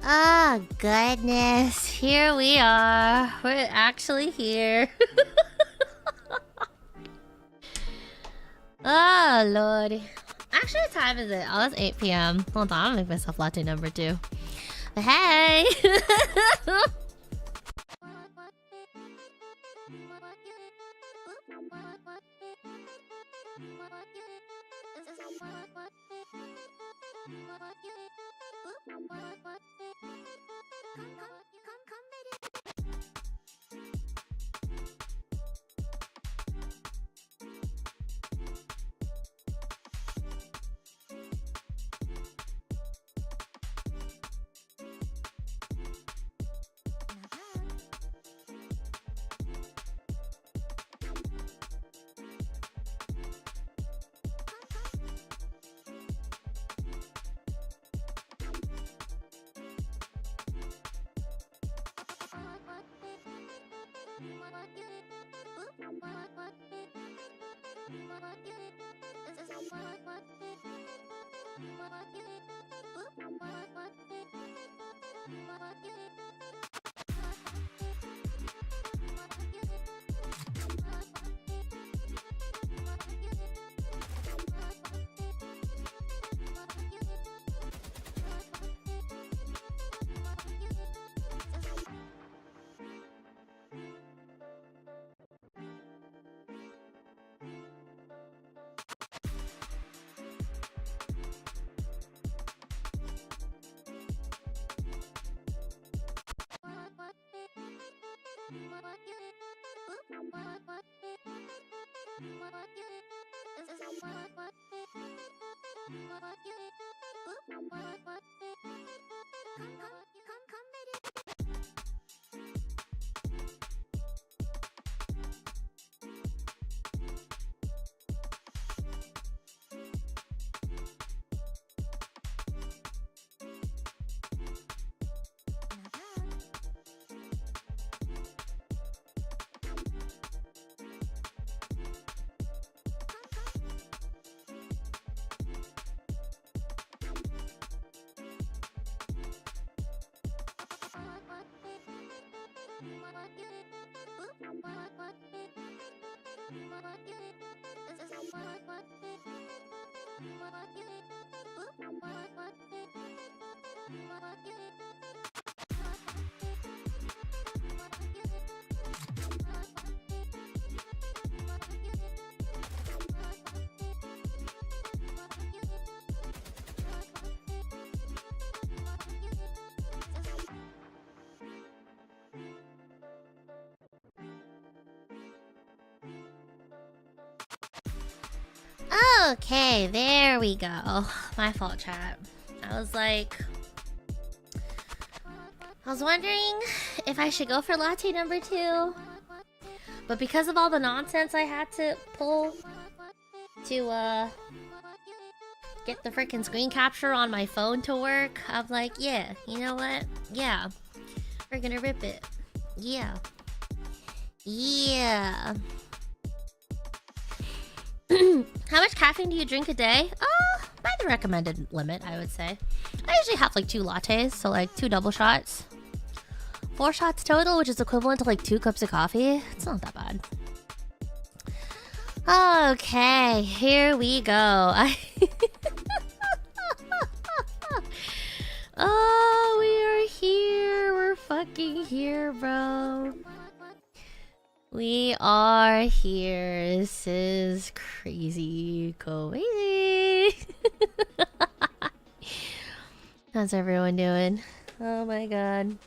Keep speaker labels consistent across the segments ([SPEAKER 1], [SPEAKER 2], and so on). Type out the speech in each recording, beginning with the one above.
[SPEAKER 1] Oh, goodness. Here we are. We're actually here. Oh, Lord. Actually, what time is it? Oh, it's 8 p.m. Hold on, I'm gonna make myself latte number 2. But hey! Okay, there we go. My fault, chat. I was wondering if I should go for latte number 2. But because of all the nonsense I had to pull to get the freaking screen capture on my phone to work, I'm like, yeah, you know what? Yeah. We're gonna rip it. Yeah. Yeah. How much caffeine do you drink a day? By the recommended limit, I would say. I usually have like 2 lattes, so like 2 double shots. 4 shots total, which is equivalent to like 2 cups of coffee. It's not that bad. Okay, here we go. Oh, we are here. We're fucking here, bro. We are here. This is crazy. Crazy. How's everyone doing? Oh my god.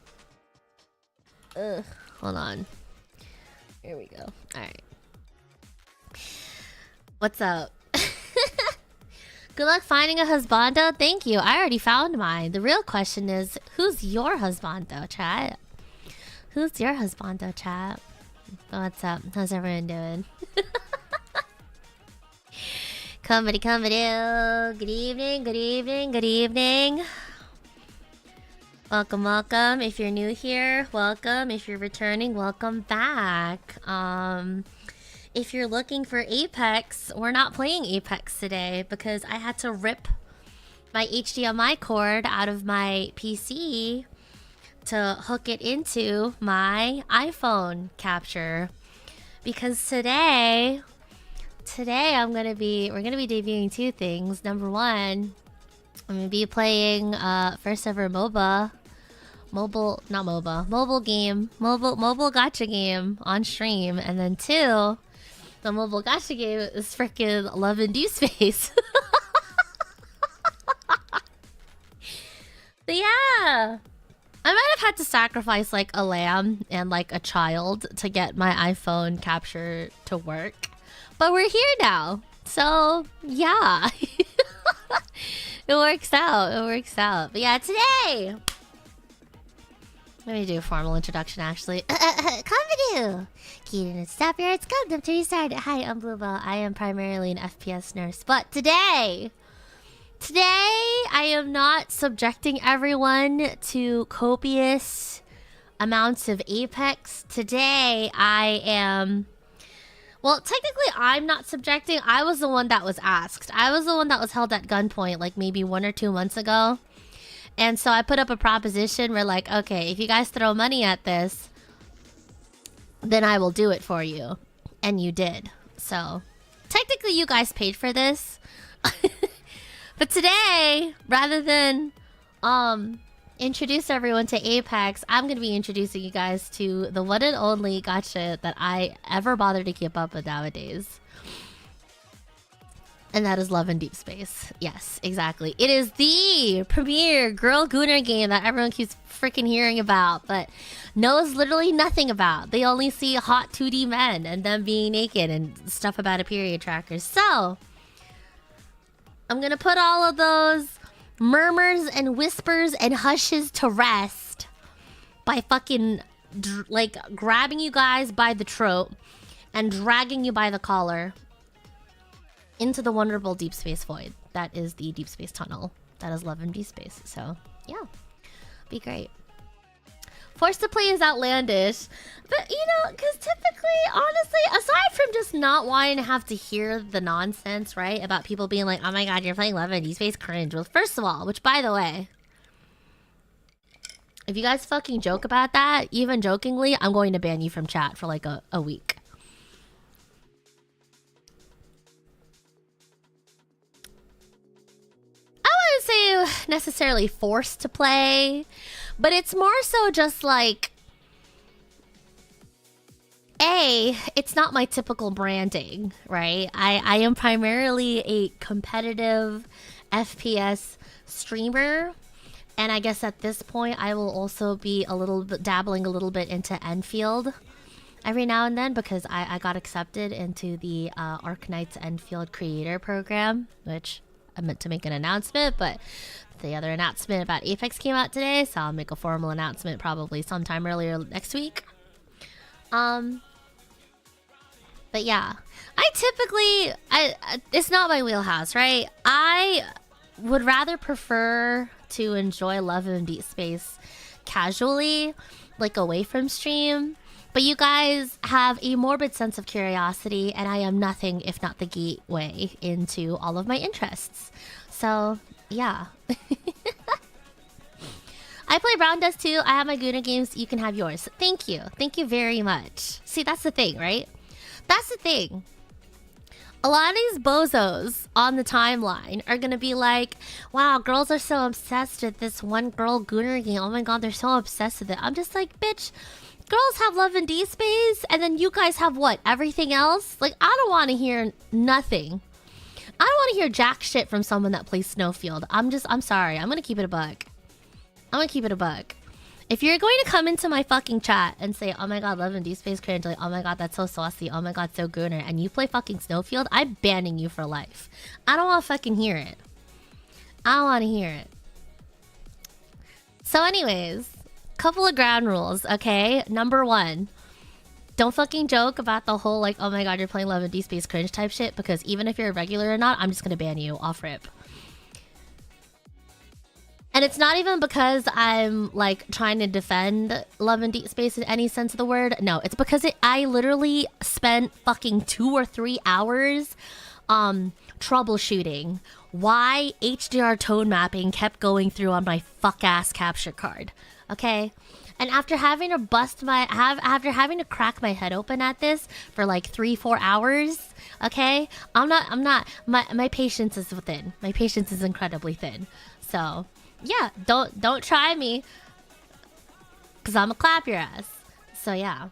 [SPEAKER 1] Ugh. Hold on. Here we go. Alright. What's up? Good luck finding a husbando. Thank you. I already found mine. The real question is, who's your husbando, chat? Who's your husbando, chat? What's up? How's everyone doing? Comedy. Good evening, good evening, good evening. Welcome, welcome. If you're new here, welcome. If you're returning, welcome back. If you're looking for Apex, we're not playing Apex today because I had to rip my HDMI cord out of my PC to hook it into my iPhone capture. Because today we're gonna be debuting 2 things. Number 1, I'm gonna be playing first ever mobile gacha game on stream, and then 2, the mobile gacha game is freaking Love and Deepspace. But yeah, I might have had to sacrifice like a lamb and like a child to get my iPhone capture to work. But we're here now. So yeah. It works out. It works out. But yeah, today. Let me do a formal introduction actually. Konberu! Keaton and stop your heads, come to restart. Hi, I'm Bluebell. I am primarily an FPS nurse. But today I am not subjecting everyone to copious amounts of Apex. Today I am Well, technically, I'm not subjecting. I was the one that was asked. I was the one that was held at gunpoint like maybe 1 or 2 months ago. And so I put up a proposition where like, okay, if you guys throw money at this, then I will do it for you. And you did. So technically you guys paid for this. But today, rather than introduce everyone to Apex, I'm going to be introducing you guys to the one and only gacha that I ever bothered to keep up with nowadays. And that is Love in Deepspace. Yes, exactly. It is the premier girl gooner game that everyone keeps freaking hearing about, but knows literally nothing about. They only see hot 2D men and them being naked and stuff about a period tracker. So, I'm gonna put all of those murmurs and whispers and hushes to rest by fucking like grabbing you guys by the throat and dragging you by the collar into the wonderful deep space void. That is the deep space tunnel. That is Love in Deepspace. So, yeah. Be great. Forced to play is outlandish. But, you know, because typically, honestly, aside from just not wanting to have to hear the nonsense, right? About people being like, oh my god, you're playing Love in Deepspace, cringe. Well, first of all, which, by the way, if you guys fucking joke about that, even jokingly, I'm going to ban you from chat for like a week. Say necessarily forced to play, but it's more so just like, it's not my typical branding, right? I am primarily a competitive FPS streamer, and I guess at this point I will also be a little bit dabbling a little bit into Enfield every now and then, because I got accepted into the Arknights Enfield creator program, which I meant to make an announcement, but the other announcement about Apex came out today, so I'll make a formal announcement probably sometime earlier next week. But yeah, I typically, it's not my wheelhouse, right? I would rather prefer to enjoy Love in Deepspace casually, like away from stream. But you guys have a morbid sense of curiosity, and I am nothing if not the gateway into all of my interests. So, yeah. I play Brown Dust too. I have my Guna games. You can have yours. Thank you. Thank you very much. See, that's the thing, right? That's the thing. A lot of these bozos on the timeline are gonna be like, wow, girls are so obsessed with this one girl Gooner game. Oh my god, they're so obsessed with it. I'm just like, bitch, girls have Love in Deepspace, and then you guys have what? Everything else? Like, I don't want to hear nothing. I don't want to hear jack shit from someone that plays Snowfield. I'm sorry. I'm gonna keep it a buck. I'm gonna keep it a buck. If you're going to come into my fucking chat and say, oh my god, Love in Deepspace cringe, like, oh my god, that's so saucy, oh my god, so gooner, and you play fucking Snowfield, I'm banning you for life. I don't want to fucking hear it. I don't want to hear it. So anyways, couple of ground rules, okay? Number 1, don't fucking joke about the whole like, oh my god, you're playing Love in Deepspace cringe type shit, because even if you're a regular or not, I'm just gonna ban you off rip. And it's not even because I'm like trying to defend Love in Deepspace in any sense of the word. No, it's because I literally spent fucking 2 or 3 hours troubleshooting why HDR tone mapping kept going through on my fuck ass capture card. Okay? And after having to after having to crack my head open at this for like 3-4 hours, okay? My patience is thin. My patience is incredibly thin. So, yeah, don't try me, cause I'ma clap your ass. So yeah.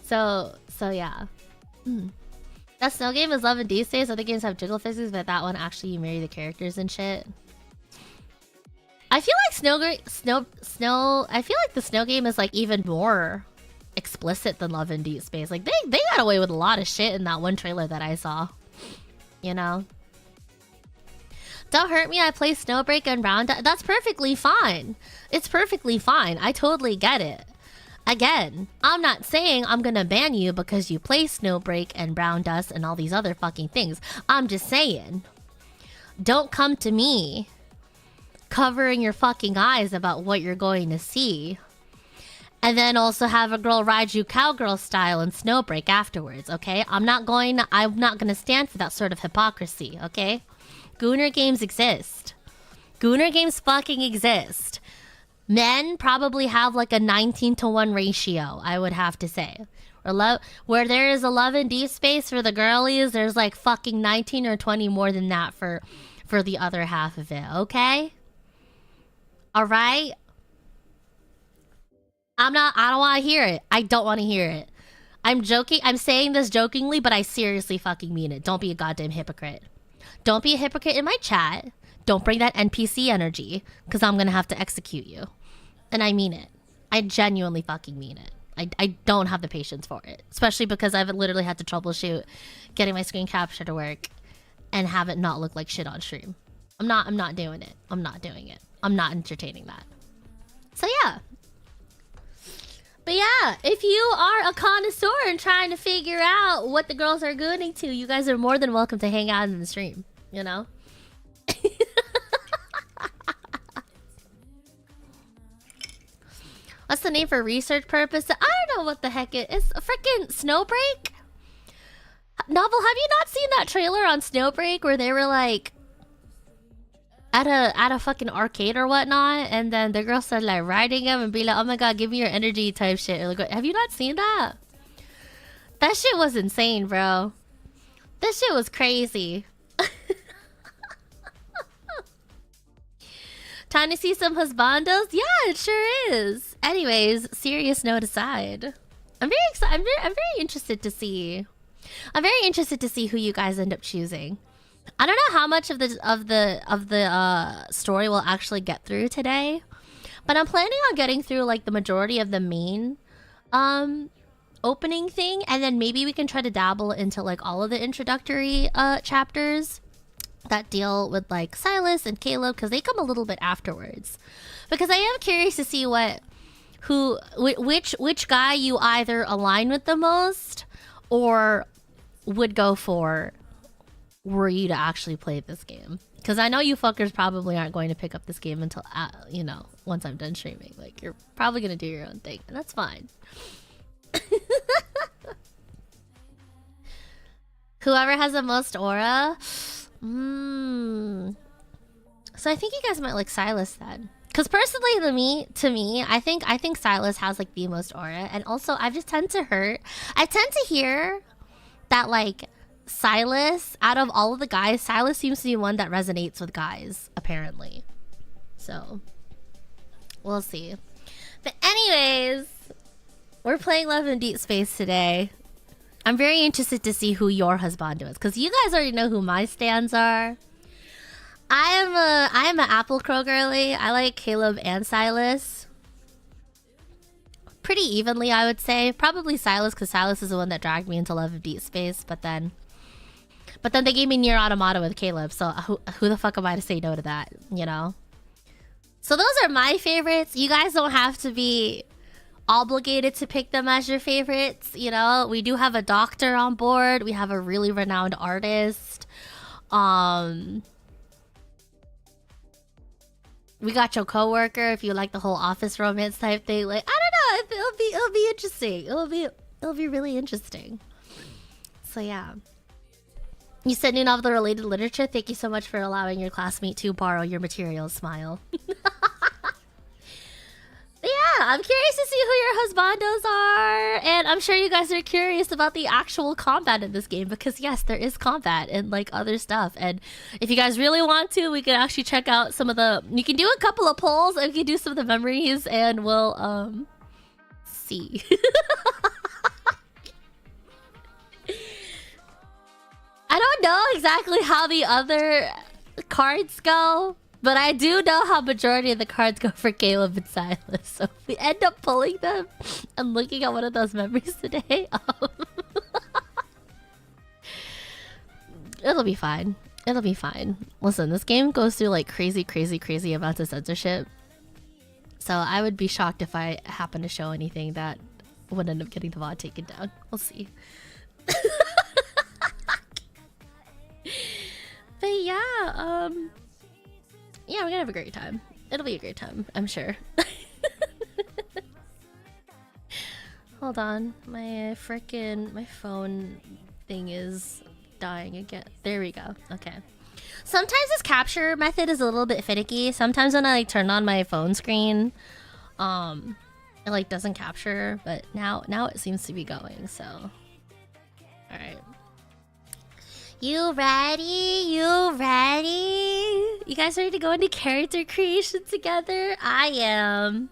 [SPEAKER 1] so yeah. That snow game is Love in Deepspace. Other games have jiggle physics, but that one actually you marry the characters and shit. I feel like I feel like the snow game is like even more explicit than Love in Deepspace. Like they got away with a lot of shit in that one trailer that I saw. You know? Don't hurt me, I play Snowbreak and Round. That's perfectly fine. It's perfectly fine. I totally get it. Again, I'm not saying I'm gonna ban you because you play Snowbreak and Brown Dust and all these other fucking things. I'm just saying, don't come to me covering your fucking eyes about what you're going to see And then also have a girl ride you cowgirl style in Snowbreak afterwards, okay? I'm not gonna stand for that sort of hypocrisy, okay? Gooner games exist. Gooner games fucking exist. Men probably have like a 19-to-1 ratio, I would have to say. Where there is a love and Deepspace for the girlies, there's like fucking 19 or 20 more than that for the other half of it, okay? Alright? I don't want to hear it. I don't want to hear it. I'm joking. I'm saying this jokingly, but I seriously fucking mean it. Don't be a goddamn hypocrite. Don't be a hypocrite in my chat. Don't bring that NPC energy, because I'm going to have to execute you. And I mean it. I genuinely fucking mean it. I don't have the patience for it. Especially because I've literally had to troubleshoot getting my screen capture to work and have it not look like shit on stream. I'm not doing it. I'm not doing it. I'm not entertaining that. So yeah. But yeah, if you are a connoisseur and trying to figure out what the girls are gooning to, you guys are more than welcome to hang out in the stream, you know? What's the name for research purpose? I don't know what the heck it is. Freaking Snowbreak? Novel, have you not seen that trailer on Snowbreak where they were like at a fucking arcade or whatnot, and then the girl started like riding him and be like, "Oh my god, give me your energy" type shit. Like, have you not seen that? That shit was insane, bro. This shit was crazy. Time to see some husbandos? Yeah, it sure is. Anyways, serious note aside, I'm very excited. I'm very interested to see. I'm very interested to see who you guys end up choosing. I don't know how much of the story we'll actually get through today, but I'm planning on getting through like the majority of the main opening thing, and then maybe we can try to dabble into like all of the introductory chapters that deal with like Silas and Caleb, because they come a little bit afterwards. Because I am curious to see which guy you either align with the most or would go for were you to actually play this game. Because I know you fuckers probably aren't going to pick up this game until, you know, once I'm done streaming. Like, you're probably going to do your own thing, and that's fine. Whoever has the most aura? So I think you guys might like Silas then. Because personally, to me, I think Silas has like the most aura. And also, I tend to hear that like Silas, out of all of the guys, Silas seems to be one that resonates with guys, apparently. So, we'll see. But anyways, we're playing Love in Deepspace today. I'm very interested to see who your husbando is, because you guys already know who my stands are. I am an Apple Crow girly. I like Caleb and Silas pretty evenly, I would say. Probably Silas, because Silas is the one that dragged me into Love of Deepspace, but then they gave me Nier Automata with Caleb, so who the fuck am I to say no to that, you know? So those are my favorites. You guys don't have to be obligated to pick them as your favorites, you know? We do have a doctor on board. We have a really renowned artist. We got your coworker if you like the whole office romance type thing. Like, I don't know, it'll be interesting. It'll be really interesting. So yeah. You said new novel related literature. Thank you so much for allowing your classmate to borrow your materials. Smile. Yeah, I'm curious to see who your husbandos are, and I'm sure you guys are curious about the actual combat in this game, because yes, there is combat and like other stuff. And if you guys really want to, we can actually check out some of the. You can do a couple of polls, and we can do some of the memories, and we'll see. I don't know exactly how the other cards go, but I do know how majority of the cards go for Caleb and Silas. So if we end up pulling them and looking at one of those memories today, it'll be fine. It'll be fine. Listen, this game goes through like crazy amounts of censorship. So I would be shocked if I happen to show anything that would end up getting the VOD taken down. We'll see. But yeah, yeah, we're gonna have a great time. It'll be a great time, I'm sure. Hold on. My phone thing is dying again. There we go. Okay. Sometimes this capture method is a little bit finicky. Sometimes when I like turn on my phone screen, it like doesn't capture, but now it seems to be going, so. All right. You ready? You ready? You guys ready to go into character creation together? I am.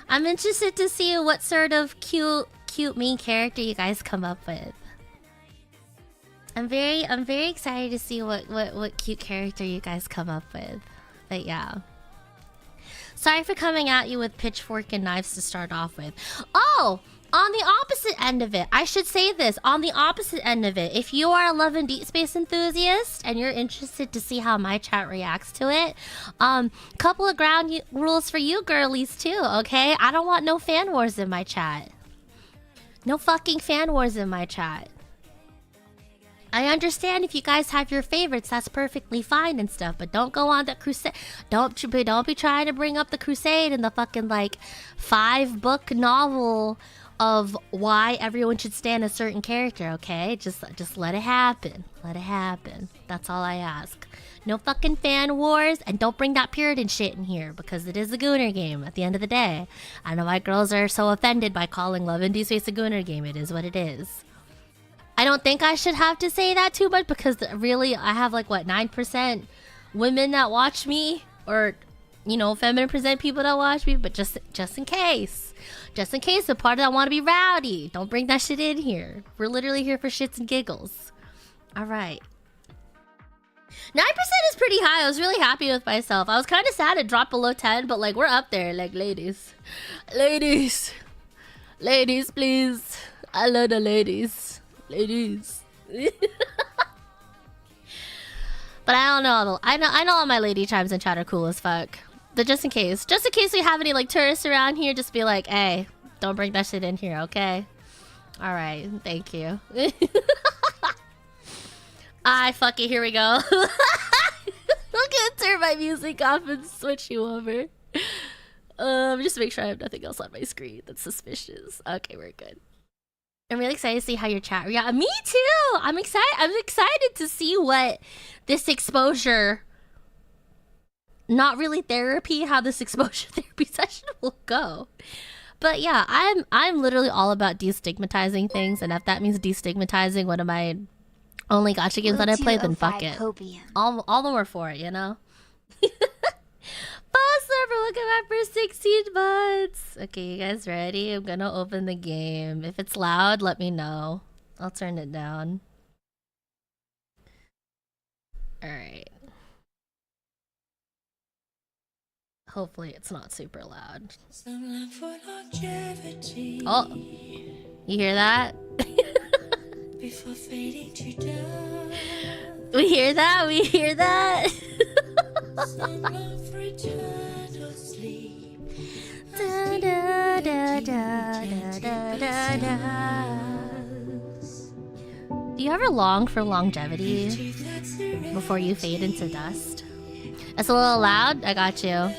[SPEAKER 1] I'm interested to see what sort of cute main character you guys come up with. I'm very excited to see what cute character you guys come up with. But yeah. Sorry for coming at you with pitchfork and knives to start off with. Oh! On the opposite end of it, I should say this. On the opposite end of it, if you are a Love and Deepspace enthusiast and you're interested to see how my chat reacts to it, couple of ground rules for you girlies too, okay? I don't want no fan wars in my chat. No fucking fan wars in my chat. I understand if you guys have your favorites, that's perfectly fine and stuff, but don't go on the crusade. Don't be trying to bring up the crusade and the fucking like 5-book novel of why everyone should stand a certain character, okay? Just let it happen. Let it happen. That's all I ask. No fucking fan wars, and don't bring that Puritan shit in here, because it is a gooner game at the end of the day. I know why girls are so offended by calling Love and Deepspace a gooner game. It is what it is. I don't think I should have to say that too much, because really I have like, what, 9% women that watch me? Or, you know, feminine present people that watch me, but just in case. Just in case the part that want to be rowdy. Don't bring that shit in here. We're literally here for shits and giggles. Alright. 9% is pretty high. I was really happy with myself. I was kind of sad it dropped below 10, but like we're up there. Like ladies. Ladies. Ladies, please. I love the ladies. Ladies. But I don't know. I know all my lady chimes in chat are cool as fuck. But just in case we have any like tourists around here, just be like, hey, don't bring that shit in here, okay? All right, thank you. Fuck it, here we go. I'm gonna turn my music off and switch you over. Just to make sure I have nothing else on my screen that's suspicious. Okay, we're good. I'm really excited to see how your chat. Yeah, me too. I'm excited to see what this exposure. Not really therapy, how this exposure therapy session will go. But yeah, I'm literally all about destigmatizing things, and if that means destigmatizing one of my only gacha games that I play, then fuck it. All of them are for it, you know? Boss server, welcome back for 16 months. Okay, you guys ready? I'm gonna open the game. If it's loud, let me know. I'll turn it down. Alright. Hopefully it's not super loud. Oh, you hear that? We hear that? We hear that? Do you ever long for longevity before you fade into dust? It's a little loud? I got you.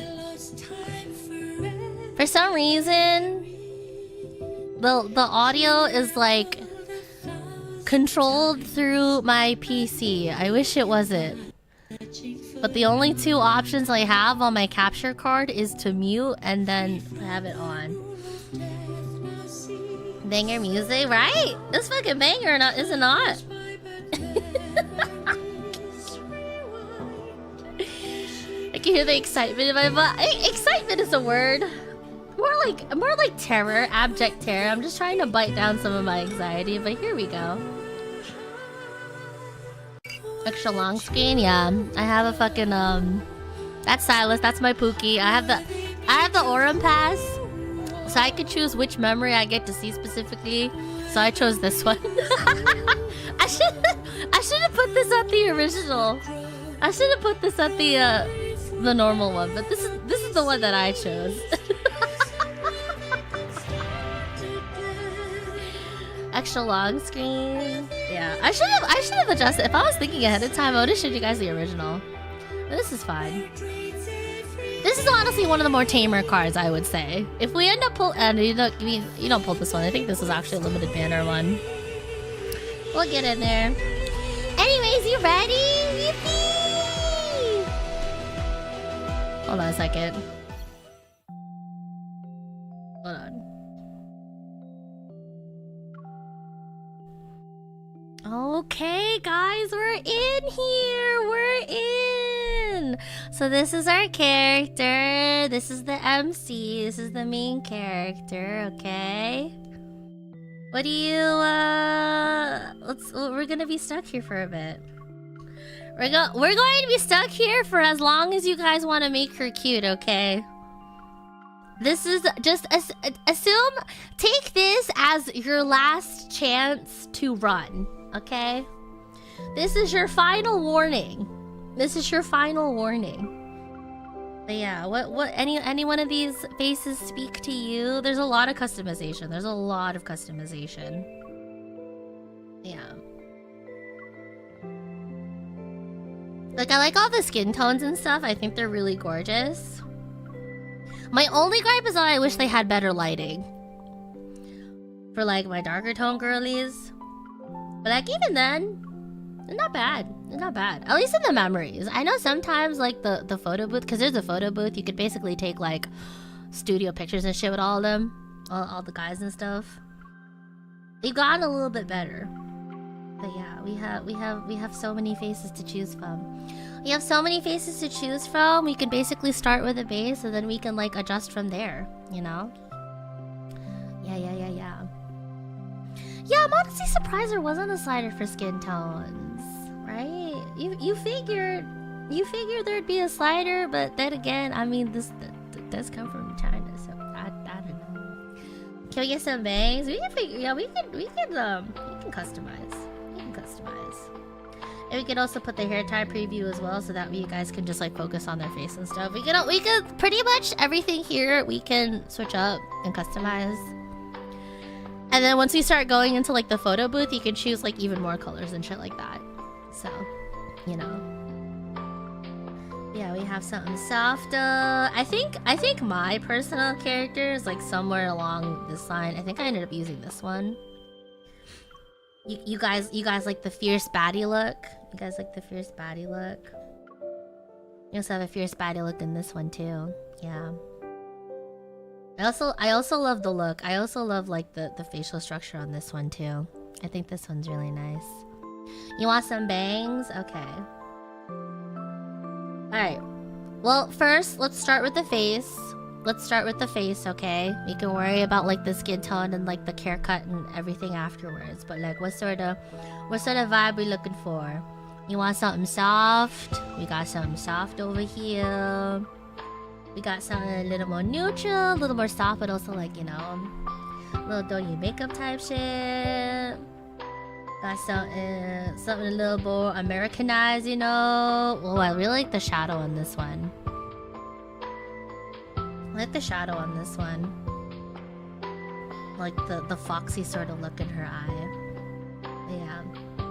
[SPEAKER 1] For some reason, the audio is like controlled through my PC. I wish it wasn't. But the only two options I have on my capture card is to mute and then have it on. Banger music, right? It's fucking banger, is it not? I can hear the excitement in my voice. Excitement is a word. More like terror, abject terror. I'm just trying to bite down some of my anxiety, but here we go. Extra long screen, yeah. I have a fucking that's Silas, that's my Pookie. I have the Aurum Pass, so I could choose which memory I get to see specifically. So I chose this one. I should have put this at the original. I should have put this at the normal one, but this is the one that I chose. Extra long screen. Yeah, I should have adjusted. If I was thinking ahead of time, I would have showed you guys the original. But this is fine. This is honestly one of the more tamer cards, I would say. If we end up and you don't pull this one. I think this is actually a limited banner one. We'll get in there. Anyways, you ready? Yippee! Hold on a second. Hold on. Okay, guys, we're in here. We're in. So this is our character. This is the MC. This is the main character. Okay. What do you? We're gonna be stuck here for a bit. We're going to be stuck here for as long as you guys want to make her cute. Okay. This is just assume. Take this as your last chance to run. Okay, this is your final warning. This is your final warning. But yeah, what any one of these faces speak to you? There's a lot of customization. There's a lot of customization. Yeah. Like, I like all the skin tones and stuff. I think they're really gorgeous. My only gripe is that I wish they had better lighting for like my darker tone girlies. But like, even then, they're not bad. They're not bad. At least in the memories. I know sometimes like the photo booth, because there's a photo booth, you could basically take like studio pictures and shit with all of them, all the guys and stuff. They've gotten a little bit better. But yeah, we have so many faces to choose from. We have so many faces to choose from. We can basically start with a base and then we can like adjust from there, you know? Yeah. Yeah, I'm honestly surprised there wasn't a slider for skin tones, right? You figured there'd be a slider, but then again, I mean, this does come from China, so I don't know. Can we get some bangs? We can figure. Yeah, we can customize. We can customize. And we can also put the hair tie preview as well, so that way you guys can just like focus on their face and stuff. We could pretty much everything here. We can switch up and customize. And then once we start going into like the photo booth, you can choose like even more colors and shit like that. So, you know. Yeah, we have something soft. I think my personal character is like somewhere along this line. I think I ended up using this one. You guys like the fierce baddie look? You guys like the fierce baddie look? You also have a fierce baddie look in this one too. Yeah. I also love the look. I also love like the facial structure on this one too. I think this one's really nice. You want some bangs? Okay. Alright. Well, first, let's start with the face. Let's start with the face, okay? We can worry about like the skin tone and like the haircut and everything afterwards. But like, what sort of vibe we looking for? You want something soft? We got something soft over here. We got something a little more neutral, a little more soft, but also like, you know, a little don't you makeup type shit. Got something a little more Americanized, you know. Oh, I really like the shadow on this one. I like the shadow on this one. Like the foxy sort of look in her eye. Yeah.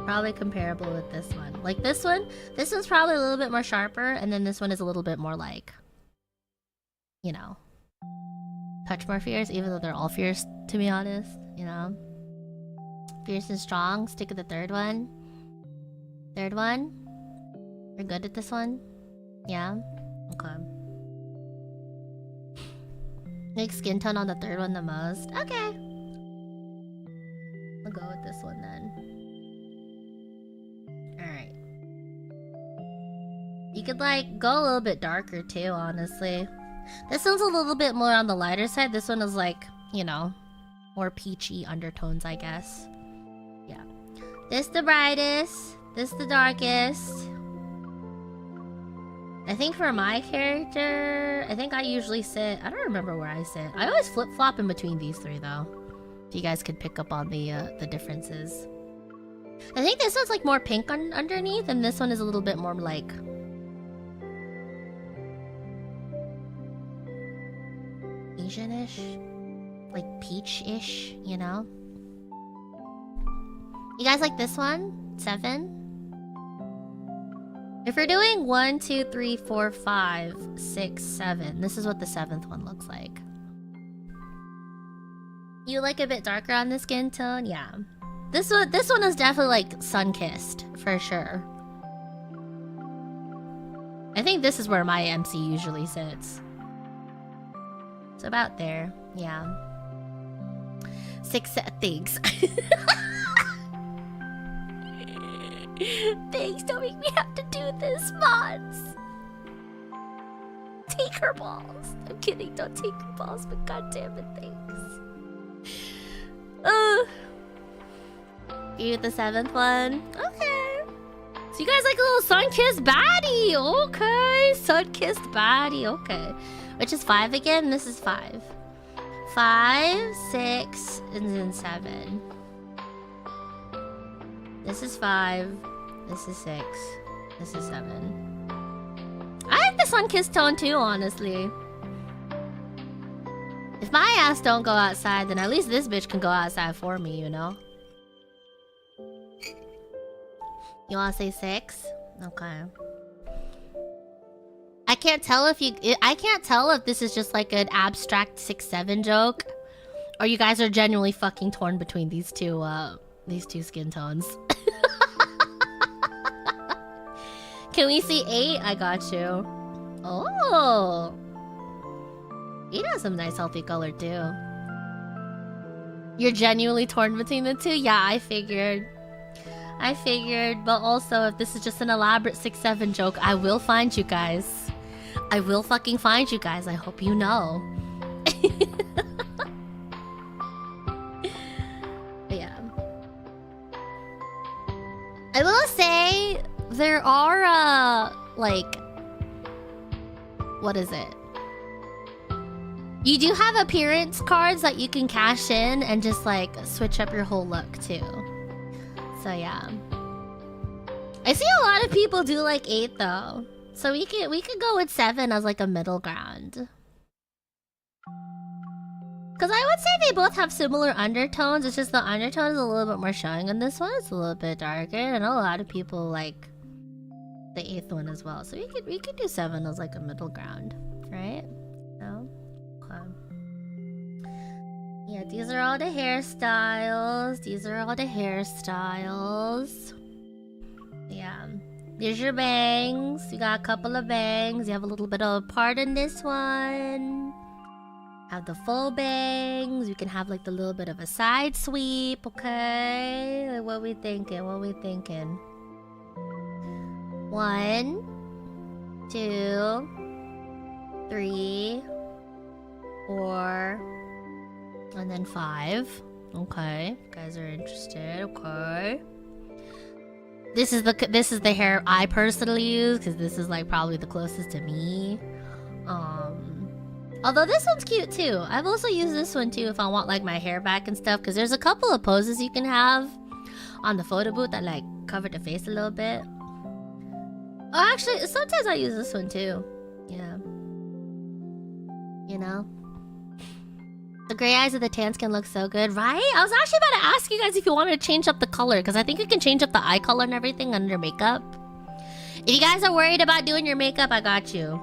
[SPEAKER 1] Probably comparable with this one. Like this one's probably a little bit more sharper, and then this one is a little bit more like, you know, touch more fierce, even though they're all fierce, to be honest, you know. Fierce and strong, stick with the third one. Third one? We're good at this one? Yeah? Okay. Make skin tone on the third one the most? Okay. I'll go with this one then. Alright. You could like go a little bit darker too, honestly. This one's a little bit more on the lighter side. This one is like, you know, more peachy undertones, I guess. Yeah. This the brightest. This the darkest. I think for my character, I think I usually sit... I don't remember where I sit. I always flip-flop in between these three, though. If you guys could pick up on the differences. I think this one's like more pink underneath, and this one is a little bit more like... Asian-ish? Like peach-ish, you know? You guys like this one? 7? If you're doing 1, 2, 3, 4, 5, 6, 7, this is what the 7th one looks like. You like a bit darker on the skin tone? Yeah. This one is definitely like sun-kissed, for sure. I think this is where my MC usually sits. It's about there, yeah. 6 things. Thanks, don't make me have to do this, mods. Take her balls. I'm kidding, don't take her balls, but goddammit, thanks. You the 7th one? Okay. So you guys like a little sun-kissed baddie. Okay, sun-kissed baddie, okay. Which is 5 again? This is 5. 5, 6, and then 7. This is 5. This is 6. This is 7. I like the sun-kissed tone too, honestly. If my ass don't go outside, then at least this bitch can go outside for me, you know? You wanna say 6? Okay. I can't tell if this is just like an abstract 6-7 joke, or you guys are genuinely fucking torn between these two skin tones. Can we see 8? I got you. Oh, 8 has some nice healthy color too. You're genuinely torn between the two? Yeah, I figured. But also, if this is just an elaborate 6-7 joke, I will find you guys. I will fucking find you guys. I hope you know. But yeah. I will say, there are, like... What is it? You do have appearance cards that you can cash in and just, like, switch up your whole look, too. So, yeah. I see a lot of people do, like, 8, though. So we could go with 7 as, like, a middle ground. Because I would say they both have similar undertones. It's just the undertone is a little bit more showing on this one. It's a little bit darker. And a lot of people like the 8th one as well. So we could do 7 as, like, a middle ground. Right? No? Okay. Yeah, these are all the hairstyles. Yeah. There's your bangs. You got a couple of bangs. You have a little bit of a part in this one. Have the full bangs. You can have like the little bit of a side sweep, okay? Like, what we thinking? 1, 2, 3, 4, and then 5. Okay, you guys are interested. Okay. This is the hair I personally use because this is like probably the closest to me. Although this one's cute too. I've also used this one too if I want like my hair back and stuff, because there's a couple of poses you can have on the photo booth that like cover the face a little bit. Oh, actually, sometimes I use this one too. Yeah. You know? The gray eyes of the tan skin look so good, right? I was actually about to ask you guys if you wanted to change up the color, because I think you can change up the eye color and everything under makeup. If you guys are worried about doing your makeup, I got you.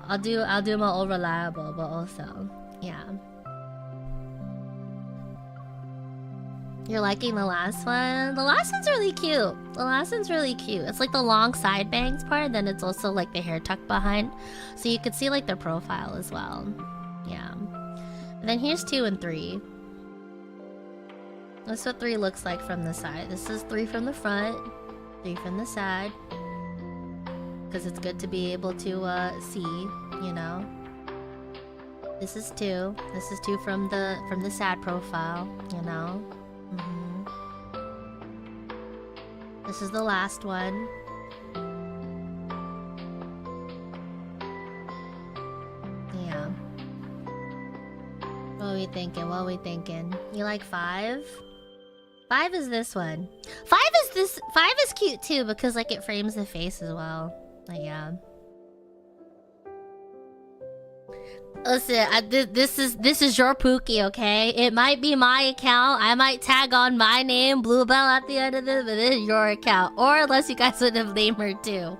[SPEAKER 1] I'll do my old reliable, but also, yeah. You're liking the last one? The last one's really cute. It's like the long side bangs part, and then it's also like the hair tucked behind. So you could see like their profile as well. Yeah. And then here's 2 and 3. That's what 3 looks like from the side. This is 3 from the front, 3 from the side. Because it's good to be able to see, you know. This is 2. This is 2 from the sad profile, you know. This is the last one. Yeah. What are we thinking? You like 5? 5 is this one. 5 is cute too because like it frames the face as well. Like, yeah. Listen, this is your Pookie, okay? It might be my account. I might tag on my name, Bluebell, at the end of this, but this is your account. Or unless you guys would have named her too.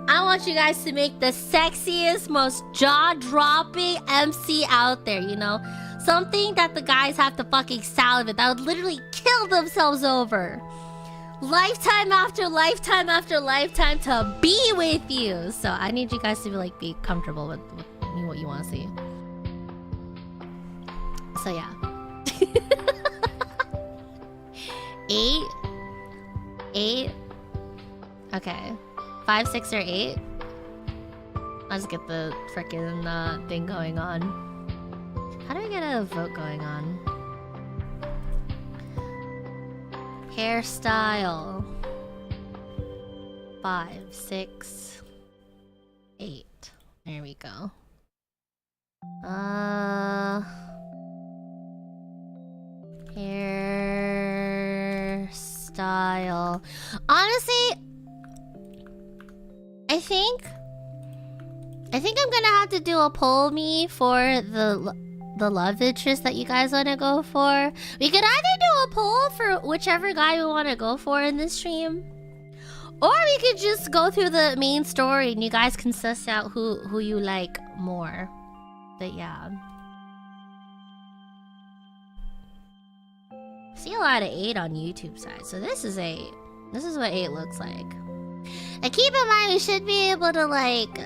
[SPEAKER 1] I want you guys to make the sexiest, most jaw-dropping MC out there, you know? Something that the guys have to fucking salivate, that would literally kill themselves over. Lifetime after lifetime after lifetime to be with you. So I need you guys to like be comfortable with what you want to see. So yeah. 8. Okay. 5, 6, or 8. I'll just get the frickin' thing going on. How do I get a vote going on? Hairstyle. 5, 6, 8. There we go. Hairstyle. Honestly, I think I'm gonna have to do a poll me for the love interest that you guys want to go for. We could either do a poll for whichever guy we want to go for in this stream, or we could just go through the main story and you guys can suss out who you like more. But yeah. See a lot of 8 on YouTube side. So this is 8. This is what 8 looks like. And keep in mind, we should be able to like...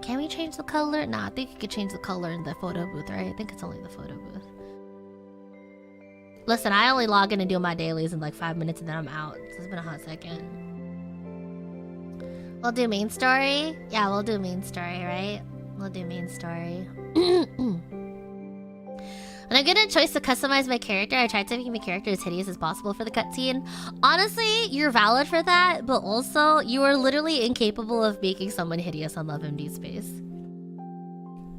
[SPEAKER 1] Can we change the color? Nah, I think you could change the color in the photo booth, right? I think it's only the photo booth. Listen, I only log in and do my dailies in like 5 minutes and then I'm out. So it's been a hot second. We'll do main story? Yeah, we'll do main story, right? We'll do main story. When I get a choice to customize my character, I tried to make my character as hideous as possible for the cutscene. Honestly, you're valid for that, but also, you are literally incapable of making someone hideous on Love MD Space.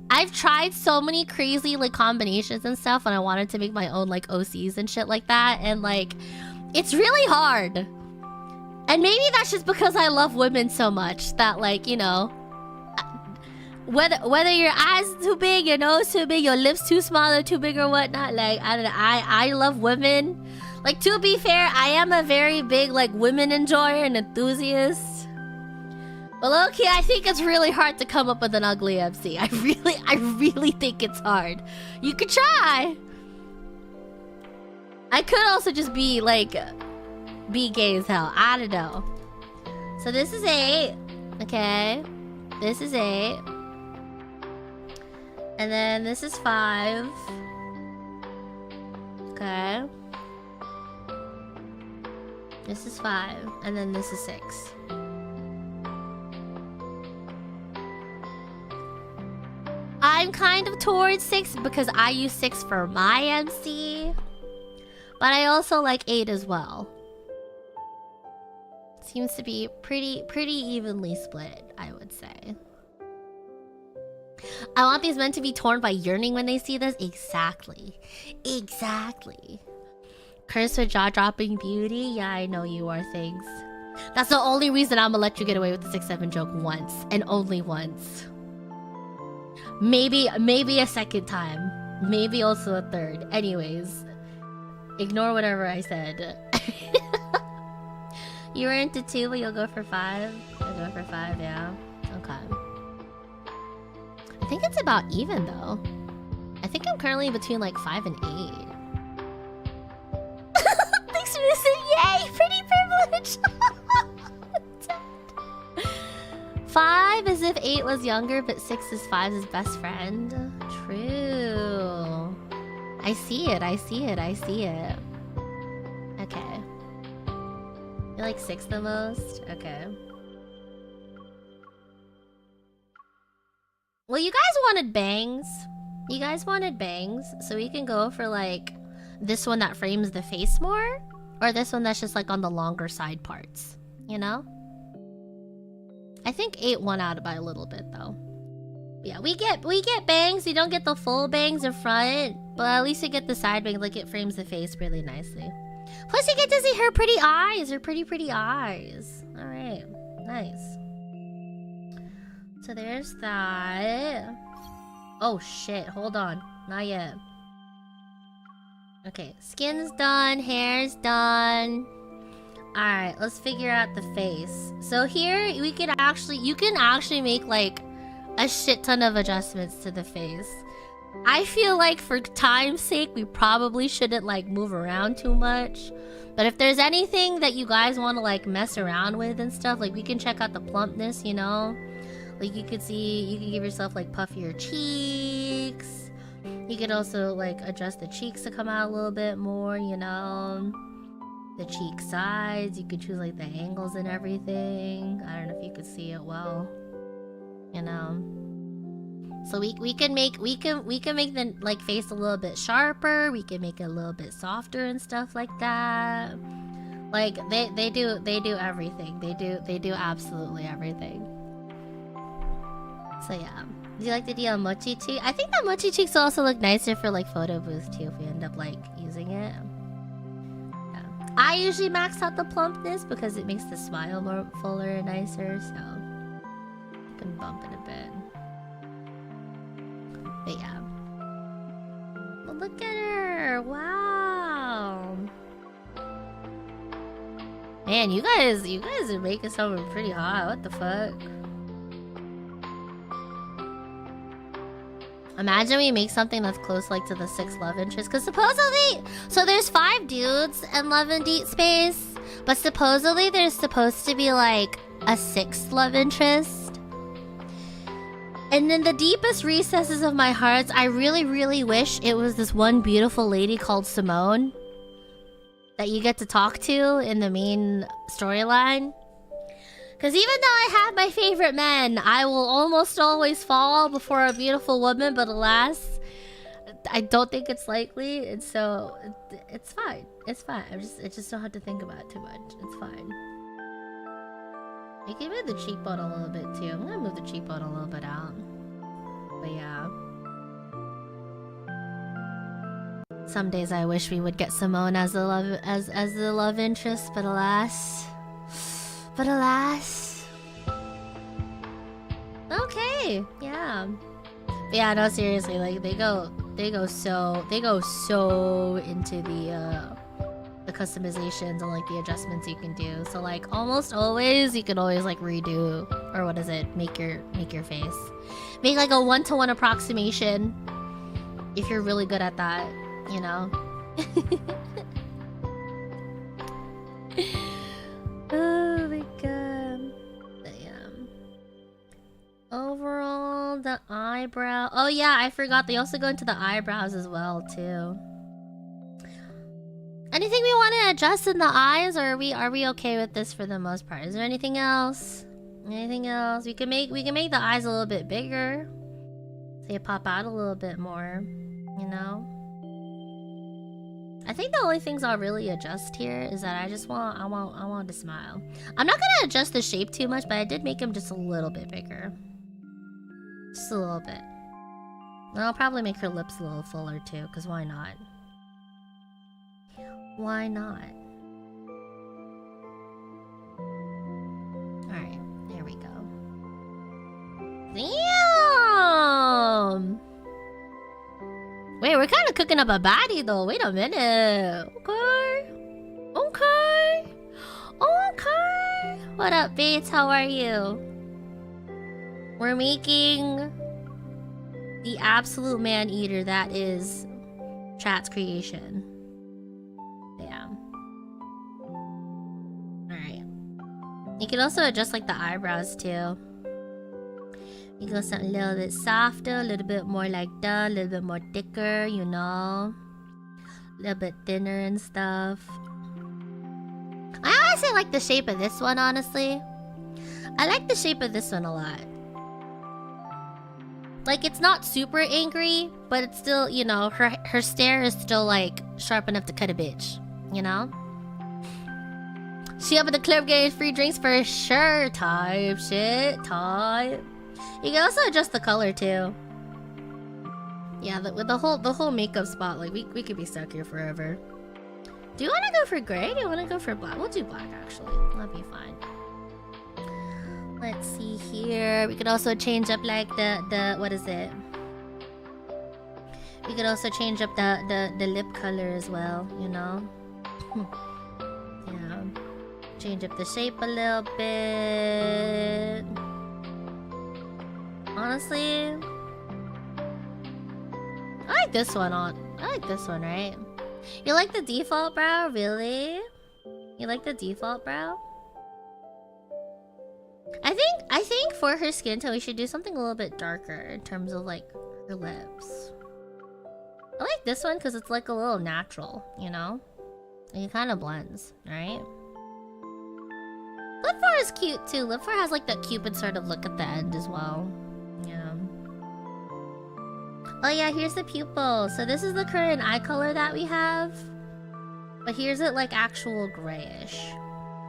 [SPEAKER 1] I've tried so many crazy like combinations and stuff when I wanted to make my own like OCs and shit like that, and like, it's really hard. And maybe that's just because I love women so much that like, you know, whether your eyes too big, your nose too big, your lips too small or too big or whatnot, like I don't know, I love women. Like, to be fair, I am a very big like women enjoyer and enthusiast. But low-key, I think it's really hard to come up with an ugly MC. I really think it's hard. You could try. I could also just be like, be gay as hell. I don't know. So this is 8. Okay. This is 8. And then this is 5. Okay. This is 5. And then this is 6. I'm kind of towards 6 because I use 6 for my MC. But I also like 8 as well. Seems to be pretty evenly split, I would say. I want these men to be torn by yearning when they see this. Exactly. Exactly. Cursed with jaw-dropping beauty? Yeah, I know you are, things. That's the only reason I'm gonna let you get away with the 6-7 joke once. And only once. Maybe a second time. Maybe also a third. Anyways. Ignore whatever I said. You were into 2, but you'll go for 5? I'll go for 5, yeah. Okay. I think it's about even though. I think I'm currently between like 5 and 8. Thanks for this. Yay! Pretty privilege! 5 as if 8 was younger, but 6 is 5's best friend. True. I see it. Okay. You like 6 the most? Okay. Well, you guys wanted bangs. So we can go for like this one that frames the face more, or this one that's just like on the longer side parts, you know? I think 8 won out by a little bit though. Yeah, we get bangs. You don't get the full bangs in front, but at least you get the side bangs, like it frames the face really nicely. Plus you get to see her pretty eyes, her pretty eyes. All right, nice. So there's that. Oh shit, hold on. Not yet. Okay, skin's done, hair's done. Alright, let's figure out the face. So here, you can actually make like a shit ton of adjustments to the face. I feel like for time's sake, we probably shouldn't like move around too much. But if there's anything that you guys want to like mess around with and stuff, like we can check out the plumpness, you know? Like you could see, you can give yourself like puffier cheeks. You could also like adjust the cheeks to come out a little bit more, you know? The cheek sides, you could choose like the angles and everything. I don't know if you could see it well, you know? So we can make the like face a little bit sharper. We can make it a little bit softer and stuff like that. Like they do everything. They do absolutely everything. So yeah. Do you like the deal mochi cheek? I think that mochi cheeks will also look nicer for like photo booth too if we end up like using it. Yeah. I usually max out the plumpness because it makes the smile more fuller and nicer. So you can bump it a bit. But yeah. But look at her! Wow! Man, you guys are making something pretty hot. What the fuck? Imagine we make something that's close like to the 6 love interests. Because supposedly... So there's 5 dudes in Love and Deepspace. But supposedly there's supposed to be like a 6th love interest. And in the deepest recesses of my heart, I really, really wish it was this one beautiful lady called Simone that you get to talk to in the main storyline. Because even though I have my favorite men, I will almost always fall before a beautiful woman, but alas, I don't think it's likely, and so it's fine. It's fine. I just don't have to think about it too much. It's fine. You can move the cheekbone a little bit too. I'm gonna move the cheekbone a little bit out. But yeah. Some days I wish we would get Simone as the love interest, but alas. But alas. Okay, yeah. But yeah, no, seriously, like they go so into the customizations and like the adjustments you can do. So like almost always you can always like redo, or what is it? Make your face. Make like a 1-to-1 approximation if you're really good at that, you know. Oh my god. But yeah. Overall, the eyebrow. Oh yeah, I forgot. They also go into the eyebrows as well too. Anything we want to adjust in the eyes, or are we okay with this for the most part? Is there anything else? Anything else? We can make the eyes a little bit bigger. So they pop out a little bit more, you know? I think the only things I'll really adjust here is that I want to smile. I'm not gonna adjust the shape too much, but I did make him just a little bit bigger. Just a little bit. And I'll probably make her lips a little fuller too, because why not? Why not? Alright, there we go. Damn! Wait, we're kind of cooking up a baddie though. Wait a minute. Okay. Okay. Okay. What up, Bates? How are you? We're making the absolute man-eater that is Chat's creation. Yeah. Alright. You can also adjust like the eyebrows too. You go something a little bit softer, a little bit more like that, a little bit more thicker, you know? A little bit thinner and stuff. I honestly like the shape of this one, honestly. I like the shape of this one a lot. Like, it's not super angry, but it's still, you know, her stare is still, like, sharp enough to cut a bitch, you know? She up at the club getting free drinks for sure, type shit, type. You can also adjust the color too. Yeah, with the whole makeup spot, like we could be stuck here forever. Do you want to go for gray? Do you want to go for black? We'll do black actually. That'll be fine. Let's see here. We could also change up like the what is it? You could also change up the lip color as well, you know? Yeah. Change up the shape a little bit. Honestly, I like this one I like this one, right? You like the default brow? Really? You like the default brow? I think for her skin tone we should do something a little bit darker in terms of like her lips. I like this one because it's like a little natural, you know? And it kind of blends, right? Lip 4 is cute too. Lip 4 has like that Cupid sort of look at the end as well. Yeah. Oh yeah, here's the pupil. So this is the current eye color that we have. But here's it like actual grayish.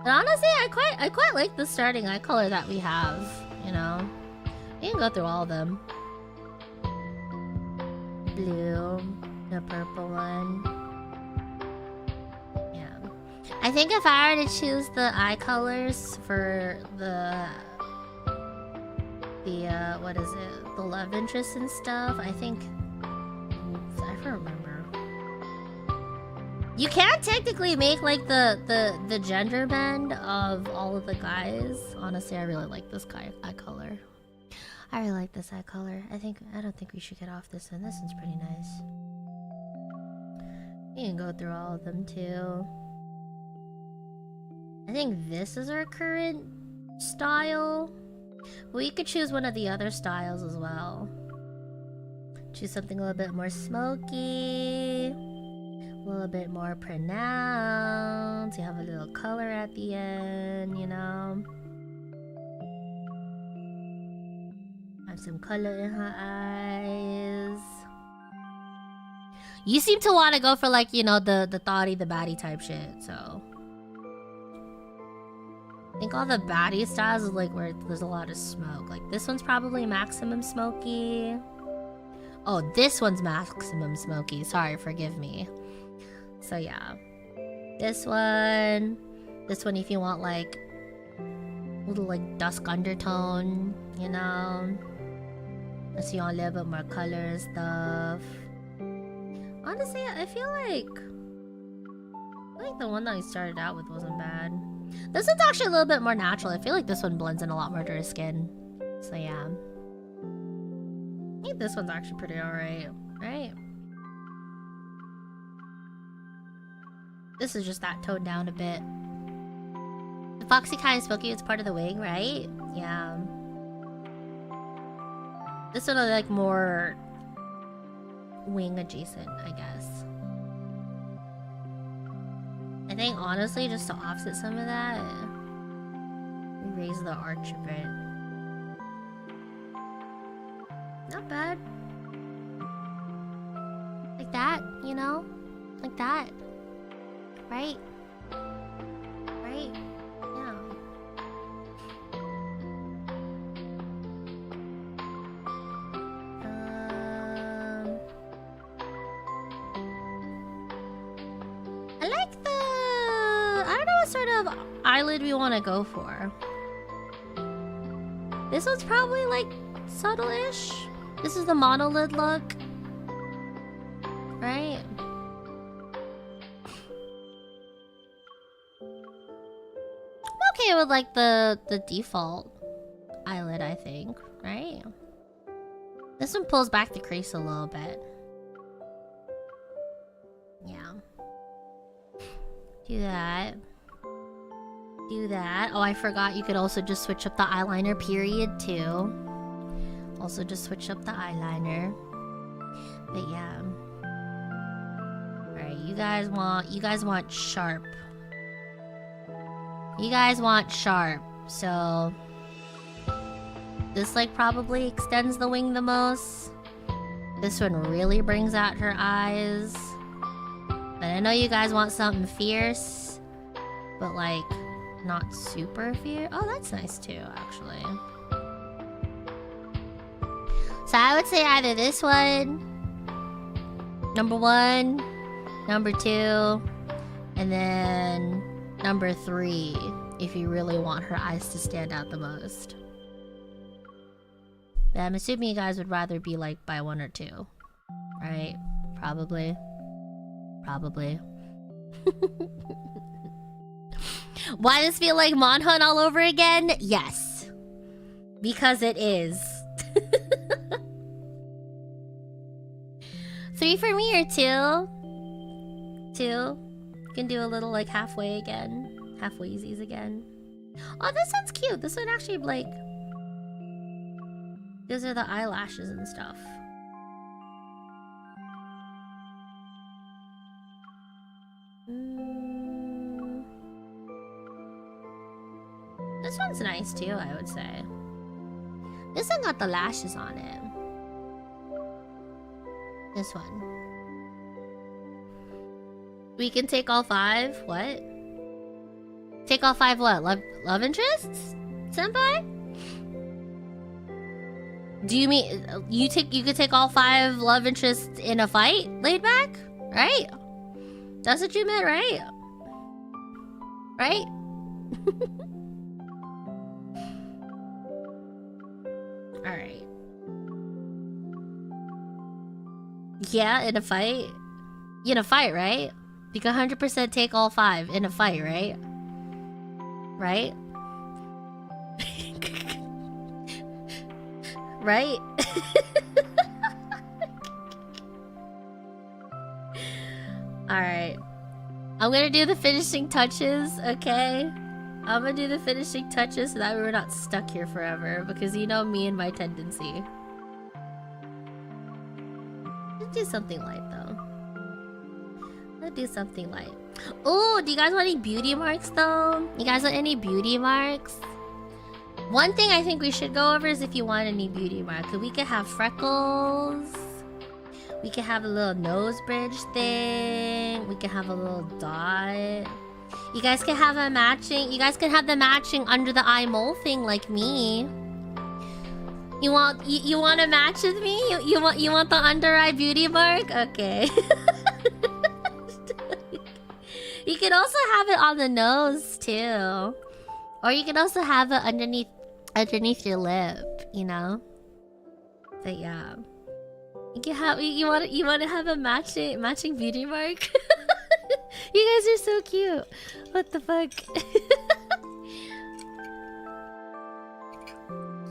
[SPEAKER 1] But honestly, I quite like the starting eye color that we have, you know? We can go through all of them. Blue, the purple one. Yeah. I think if I were to choose the eye colors for the what is it? The love interest and stuff, I think I don't remember. You can technically make like the gender bend of all of the guys. Honestly, I really like this eye color. I really like this eye color. I don't think we should get off this one. This one's pretty nice. You can go through all of them too. I think this is our current style. Well, you could choose one of the other styles as well. Choose something a little bit more smoky, a little bit more pronounced. You have a little color at the end, you know. Have some color in her eyes. You seem to want to go for like, you know, the thotty, the baddie type shit, so. I think all the baddie styles is like where there's a lot of smoke. Like this one's probably maximum smoky. Oh, this one's maximum smoky. Sorry, forgive me. So yeah. This one if you want like a little like dusk undertone, you know. Unless you want a little bit more color and stuff. Honestly, I feel like the one that we started out with wasn't bad. This one's actually a little bit more natural. I feel like this one blends in a lot more to her skin. So yeah. I think this one's actually pretty alright, right? This is just that toned down a bit. The foxy kind of smoky is part of the wing, right? Yeah. This one is like more wing adjacent, I guess. I think honestly, just to offset some of that, we raise the arch a bit. Not bad. Like that, you know? Like that. Right? Right? Yeah. I like I don't know what sort of eyelid we want to go for. This one's probably like subtle-ish. This is the monolid look. Right? I'm okay with like the default eyelid, I think. Right? This one pulls back the crease a little bit. Yeah. Do that. Do that. Oh, I forgot you could also just switch up the eyeliner period too. Also just switch up the eyeliner. But yeah. Alright, you guys want sharp. You guys want sharp. So this like probably extends the wing the most. This one really brings out her eyes. But I know you guys want something fierce, but like not super fierce. Oh, that's nice too, actually. So I would say either this one, number 1, number 2, and then number 3, if you really want her eyes to stand out the most. But I'm assuming you guys would rather be like by 1 or 2, Right? Probably. Probably. Why does it feel like Monhunt all over again? Yes. Because it is. 3 for me or 2? 2. You can do a little like halfway again. Halfwaysies again. Oh, this one's cute. This one actually like... Those are the eyelashes and stuff. This one's nice too, I would say. This one got the lashes on it. This one. We can take all 5? What? Take all 5 what? Love interests? Senpai? Do you mean you could take all 5 love interests in a fight, laid back? Right? That's what you meant, right? Right? Alright. Yeah, in a fight? In a fight, right? You can 100% take all 5 in a fight, right? Right? Right? Alright. I'm gonna do the finishing touches, okay? I'm gonna do the finishing touches so that we're not stuck here forever, because you know me and my tendency. Let's do something light though. Let's do something light. Oh, do you guys want any beauty marks though? You guys want any beauty marks? One thing I think we should go over is if you want any beauty mark. We could have freckles. We could have a little nose bridge thing. We could have a little dot. You guys can have a matching. You guys can have the matching under the eye mole thing like me. You want to match with me? You want the under eye beauty mark? Okay. You can also have it on the nose too, or you can also have it underneath your lip. You know. But yeah. You can have you want to have a matching beauty mark. You guys are so cute. What the fuck?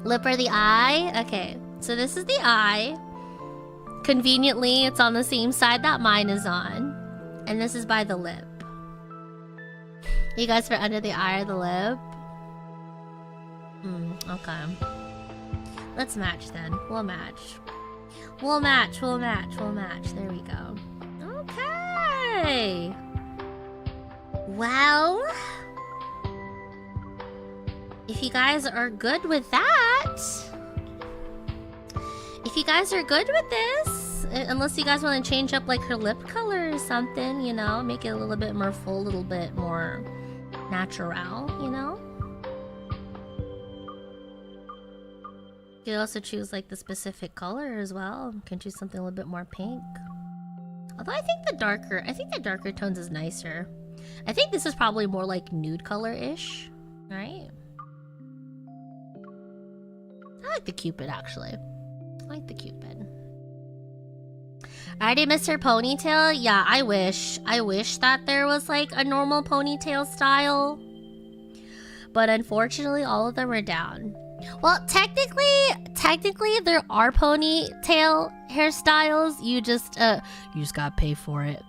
[SPEAKER 1] Lip or the eye? Okay, so this is the eye. Conveniently, it's on the same side that mine is on, and this is by the lip. You guys for under the eye or the lip? Okay. Let's match then. We'll match. We'll match. There we go. Okay. Well, if you guys are good with that, if you guys are good with this, unless you guys want to change up like her lip color or something, you know, make it a little bit more full, a little bit more natural, you know. You could also choose like the specific color as well. You can choose something a little bit more pink. Although I think the darker tones is nicer. I think this is probably more like nude color-ish, right? I like the Cupid actually. I like the Cupid. I already missed her ponytail. Yeah, I wish that there was like a normal ponytail style. But unfortunately, all of them are down. Well, technically, there are ponytail hairstyles. You just gotta pay for it.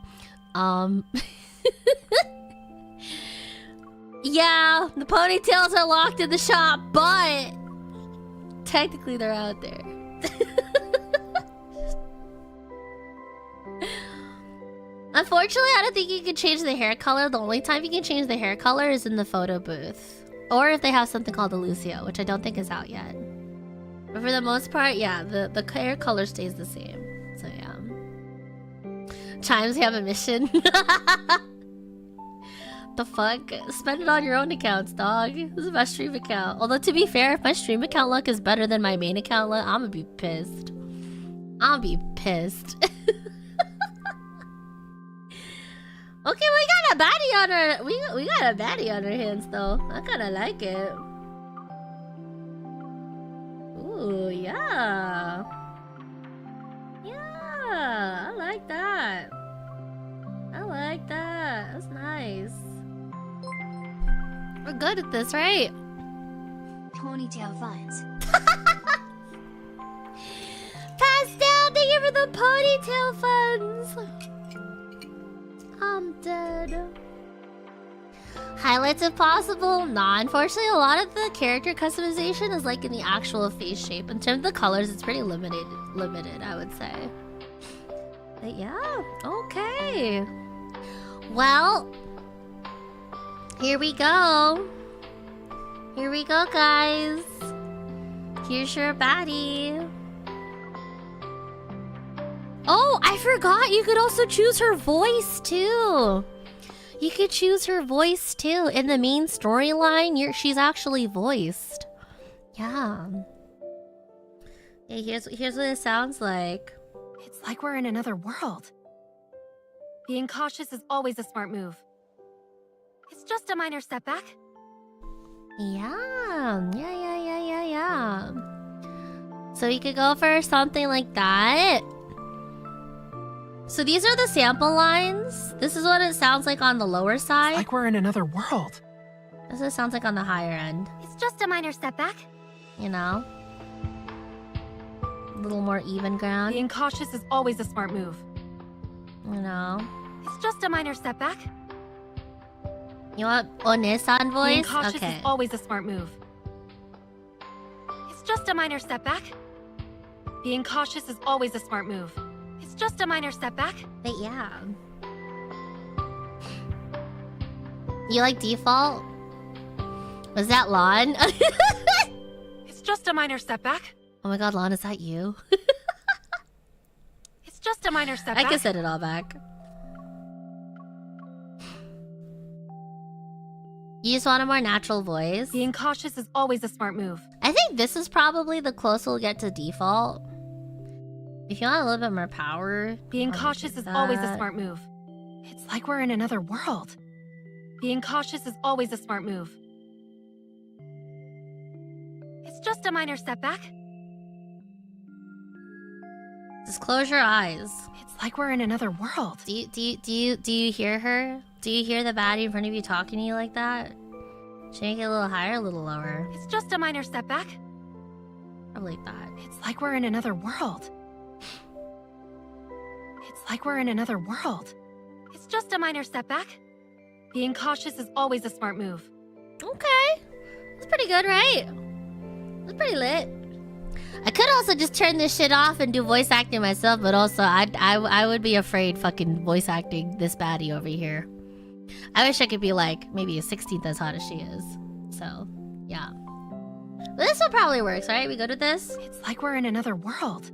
[SPEAKER 1] Yeah, the ponytails are locked in the shop, but technically they're out there. Unfortunately, I don't think you can change the hair color. The only time you can change the hair color is in the photo booth. Or if they have something called the Lucio, which I don't think is out yet. But for the most part, yeah, the hair color stays the same. So yeah. Chimes, you have a mission. The fuck? Spend it on your own accounts, dog. This is my stream account. Although to be fair, if my stream account luck is better than my main account luck, I'm gonna be pissed. I'll be pissed. Okay, we got a baddie on our we got a baddie on our hands though. I kinda like it. Ooh, yeah. Yeah. like that. I like that. That's nice. We're good at this, right?
[SPEAKER 2] Ponytail funds.
[SPEAKER 1] Pastel, thank you for the ponytail funds. I'm dead. Highlights if possible. Nah, unfortunately, a lot of the character customization is like in the actual face shape. In terms of the colors, it's pretty limited, I would say. But yeah, okay. Well, here we go. Here we go, guys. Here's your baddie. Oh, I forgot you could also choose her voice too. You could choose her voice too. In the main storyline, she's actually voiced. Yeah. Hey, here's what it sounds like.
[SPEAKER 2] It's like we're in another world. Being cautious is always a smart move. It's just a minor setback.
[SPEAKER 1] Yeah. So you could go for something like that. So these are the sample lines. This is what it sounds like on the lower side.
[SPEAKER 3] It's like we're in another world.
[SPEAKER 1] This is what it sounds like on the higher end.
[SPEAKER 2] It's just a minor setback.
[SPEAKER 1] You know? A little more even ground.
[SPEAKER 2] Being cautious is always a smart move.
[SPEAKER 1] You know?
[SPEAKER 2] It's just a minor setback.
[SPEAKER 1] You want Onesan voice?
[SPEAKER 2] Being cautious
[SPEAKER 1] Okay.
[SPEAKER 2] is always a smart move. It's just a minor setback. Being cautious is always a smart move. It's just a minor setback.
[SPEAKER 1] But yeah. You like default? Was that Lon?
[SPEAKER 2] It's just a minor setback.
[SPEAKER 1] Oh my god, Lon, is that you?
[SPEAKER 2] It's just a minor setback.
[SPEAKER 1] I can set it all back. You just want a more natural voice?
[SPEAKER 2] Being cautious is always a smart move.
[SPEAKER 1] I think this is probably the closest we'll get to default. If you want a little bit more power...
[SPEAKER 2] Being cautious is always a smart move. It's like we're in another world. Being cautious is always a smart move. It's just a minor setback.
[SPEAKER 1] Just close your eyes.
[SPEAKER 2] It's like we're in another world.
[SPEAKER 1] Do you hear her? Do you hear the baddie in front of you talking to you like that? Should I make it a little higher, a little lower?
[SPEAKER 2] It's just a minor setback.
[SPEAKER 1] Probably that.
[SPEAKER 2] It's like we're in another world. It's like we're in another world. It's just a minor setback. Being cautious is always a smart move.
[SPEAKER 1] Okay. That's pretty good, right? That's pretty lit. I could also just turn this shit off and do voice acting myself, but also I would be afraid fucking voice acting this baddie over here. I wish I could be like maybe a 16th as hot as she is. So, yeah. But this one probably works, right? We go to this?
[SPEAKER 2] It's like we're in another world.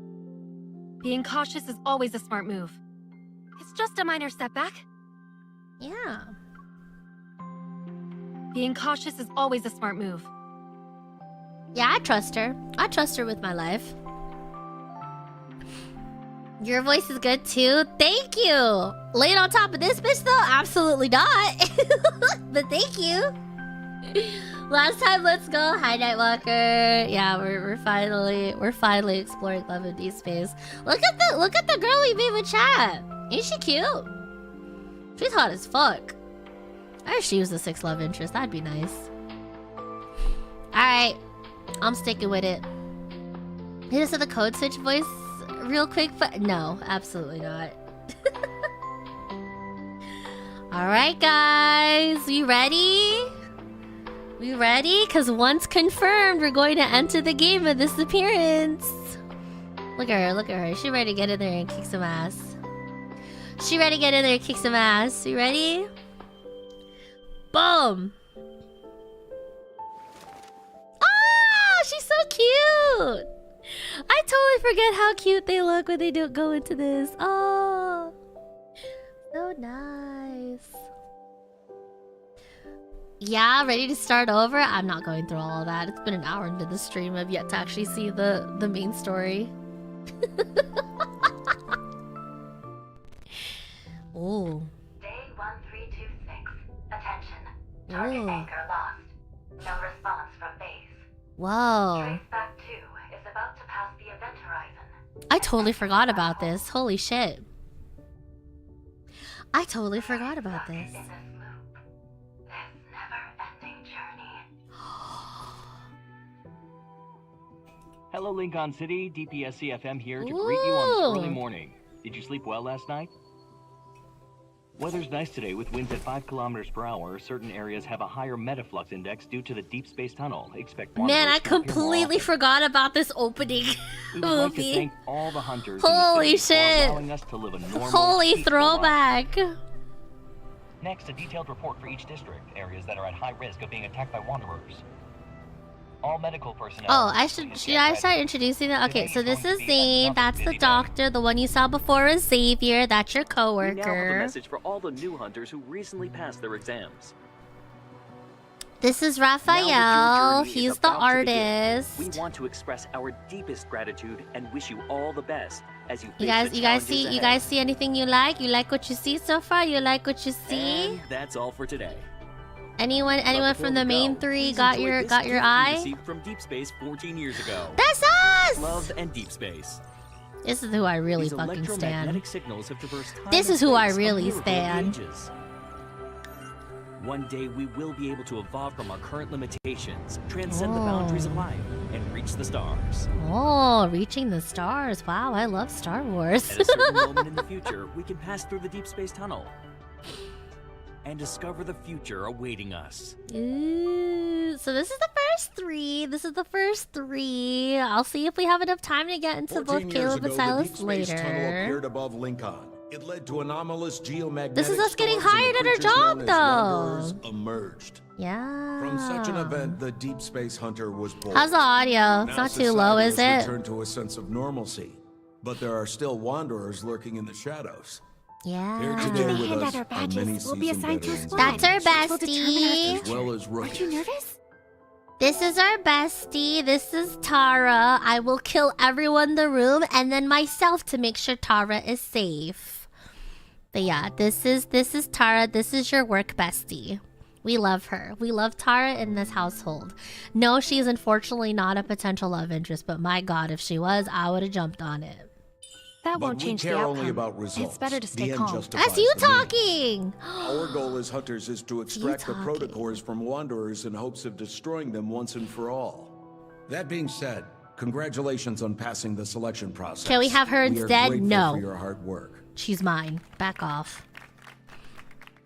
[SPEAKER 2] Being cautious is always a smart move. It's just a minor setback.
[SPEAKER 1] Yeah.
[SPEAKER 2] Being cautious is always a smart move.
[SPEAKER 1] Yeah, I trust her. I trust her with my life. Your voice is good too. Thank you. Laid on top of this bitch though? Absolutely not. But thank you. Last time, let's go. Hi, Nightwalker. Yeah, we're finally exploring love in Deepspace. Look at the girl we made with chat. Ain't she cute? She's hot as fuck. I wish she was the 6th love interest. That'd be nice. Alright. I'm sticking with it. Hit us with the code switch voice real quick, but no, absolutely not. Alright, guys. We ready? We ready? Because once confirmed, we're going to enter the game of this appearance. Look at her, look at her. She ready to get in there and kick some ass. She ready to get in there and kick some ass. You ready? Boom! Oh, she's so cute! I totally forget how cute they look when they don't go into this. Oh, so nice. Yeah, ready to start over? I'm not going through all of that. It's been an hour into the stream. I've yet to actually see the main story. Oh.
[SPEAKER 4] Day 1326. Attention. Target anchor lost. No response from base.
[SPEAKER 1] Whoa.
[SPEAKER 4] Traceback 2 is about to pass the event horizon.
[SPEAKER 1] I totally forgot about this. Holy shit. I totally forgot about this.
[SPEAKER 4] In this loop, this never-ending journey.
[SPEAKER 3] Hello, Lincoln City. DPSC FM here to greet you on this early morning. Did you sleep well last night? Weather's nice today with winds at 5 kilometers per hour. Certain areas have a higher metaflux index due to the Deepspace tunnel. Expect
[SPEAKER 1] Man, I completely forgot about this opening
[SPEAKER 3] we would like to
[SPEAKER 1] movie.
[SPEAKER 3] thank all the hunters
[SPEAKER 1] Holy
[SPEAKER 3] in the city
[SPEAKER 1] shit.
[SPEAKER 3] for allowing us to live a normal,
[SPEAKER 1] Holy
[SPEAKER 3] peaceful life.
[SPEAKER 1] throwback.
[SPEAKER 3] Next, a detailed report for each district. Areas that are at high risk of being attacked by wanderers. All medical personnel.
[SPEAKER 1] Oh, should I start introducing them? Okay, so this is Zane. That's the doctor. The one you saw before is Xavier. That's your
[SPEAKER 5] We now have a
[SPEAKER 1] coworker.
[SPEAKER 5] message for all the new hunters who recently passed their exams.
[SPEAKER 1] This is
[SPEAKER 5] Now that
[SPEAKER 1] Raphael.
[SPEAKER 5] your journey is
[SPEAKER 1] He's the
[SPEAKER 5] about to begin,
[SPEAKER 1] artist.
[SPEAKER 5] We want to express our deepest gratitude and wish you all the best as you face
[SPEAKER 1] You guys,
[SPEAKER 5] the
[SPEAKER 1] you guys
[SPEAKER 5] challenges
[SPEAKER 1] see, you
[SPEAKER 5] ahead.
[SPEAKER 1] guys see anything you like? You like what you see so far? You like what you see?
[SPEAKER 5] And that's all for today.
[SPEAKER 1] Anyone
[SPEAKER 5] But
[SPEAKER 1] from
[SPEAKER 5] before
[SPEAKER 1] the
[SPEAKER 5] we
[SPEAKER 1] main
[SPEAKER 5] go,
[SPEAKER 1] three
[SPEAKER 5] please
[SPEAKER 1] got
[SPEAKER 5] enjoy
[SPEAKER 1] your
[SPEAKER 5] this
[SPEAKER 1] got your
[SPEAKER 5] gift we
[SPEAKER 1] eye?
[SPEAKER 5] received from Deepspace 14 years ago.
[SPEAKER 1] That's us.
[SPEAKER 5] Love and Deepspace.
[SPEAKER 1] This is who I really
[SPEAKER 5] These
[SPEAKER 1] fucking
[SPEAKER 5] electromagnetic
[SPEAKER 1] stand.
[SPEAKER 5] signals have traversed time
[SPEAKER 1] This
[SPEAKER 5] and
[SPEAKER 1] is who I
[SPEAKER 5] space, a
[SPEAKER 1] really
[SPEAKER 5] miracle of the
[SPEAKER 1] stan.
[SPEAKER 5] ages. One day we will be able to evolve from our current limitations, transcend the boundaries of life, and reach the stars.
[SPEAKER 1] Oh, reaching the stars! Wow, I love Star Wars.
[SPEAKER 5] At a certain moment in the future, we can pass through the deep space tunnel and discover the future awaiting us.
[SPEAKER 1] Ooh, so this is the first three. This is the first three. I'll see if we have enough time to get into
[SPEAKER 6] 14
[SPEAKER 1] both
[SPEAKER 6] years
[SPEAKER 1] Caleb
[SPEAKER 6] ago,
[SPEAKER 1] and Silas
[SPEAKER 6] the Deep Space Tunnel
[SPEAKER 1] later.
[SPEAKER 6] appeared above Lincoln. It led to anomalous geomagnetic
[SPEAKER 1] This is us getting
[SPEAKER 6] storms, and
[SPEAKER 1] hired
[SPEAKER 6] the
[SPEAKER 1] at our
[SPEAKER 6] creatures
[SPEAKER 1] job,
[SPEAKER 6] known as
[SPEAKER 1] though.
[SPEAKER 6] wanderers emerged.
[SPEAKER 1] Yeah.
[SPEAKER 6] From such an event, the Deep Space Hunter was born.
[SPEAKER 1] How's the audio? It's
[SPEAKER 6] Now
[SPEAKER 1] not too low,
[SPEAKER 6] society
[SPEAKER 1] is
[SPEAKER 6] has
[SPEAKER 1] it?
[SPEAKER 6] returned to a sense of normalcy, but there are still wanderers lurking in the shadows. Here
[SPEAKER 1] Yeah.
[SPEAKER 6] today
[SPEAKER 2] they
[SPEAKER 6] with
[SPEAKER 2] hand
[SPEAKER 6] us
[SPEAKER 2] out our
[SPEAKER 6] are many
[SPEAKER 2] badges, we'll be
[SPEAKER 6] seasoned
[SPEAKER 2] assigned to a
[SPEAKER 6] veterans
[SPEAKER 2] squad.
[SPEAKER 1] That's our
[SPEAKER 6] and
[SPEAKER 2] Which will determine our
[SPEAKER 1] bestie.
[SPEAKER 6] as well as
[SPEAKER 2] Aren't you
[SPEAKER 6] rookies.
[SPEAKER 2] nervous?
[SPEAKER 1] This is our bestie. This is Tara. I will kill everyone in the room and then myself to make sure Tara is safe. But yeah, this is Tara. This is your work bestie. We love her. We love Tara in this household. No, she is unfortunately not a potential love interest, but my god, if she was, I would have jumped on it.
[SPEAKER 2] That
[SPEAKER 6] But
[SPEAKER 2] won't
[SPEAKER 6] we
[SPEAKER 2] change
[SPEAKER 6] care
[SPEAKER 2] the
[SPEAKER 6] only
[SPEAKER 2] outcome.
[SPEAKER 6] about results.
[SPEAKER 2] It's better to stay
[SPEAKER 6] The end
[SPEAKER 2] calm.
[SPEAKER 6] justifies
[SPEAKER 1] That's you
[SPEAKER 6] the means.
[SPEAKER 1] talking!
[SPEAKER 6] Our goal as hunters is to extract the
[SPEAKER 1] talking.
[SPEAKER 6] protocors from wanderers in hopes of destroying them once and for all. That being said, congratulations on passing the selection process.
[SPEAKER 1] Can we have her
[SPEAKER 6] We are
[SPEAKER 1] instead?
[SPEAKER 6] grateful
[SPEAKER 1] No.
[SPEAKER 6] for your hard work.
[SPEAKER 1] She's mine. Back off.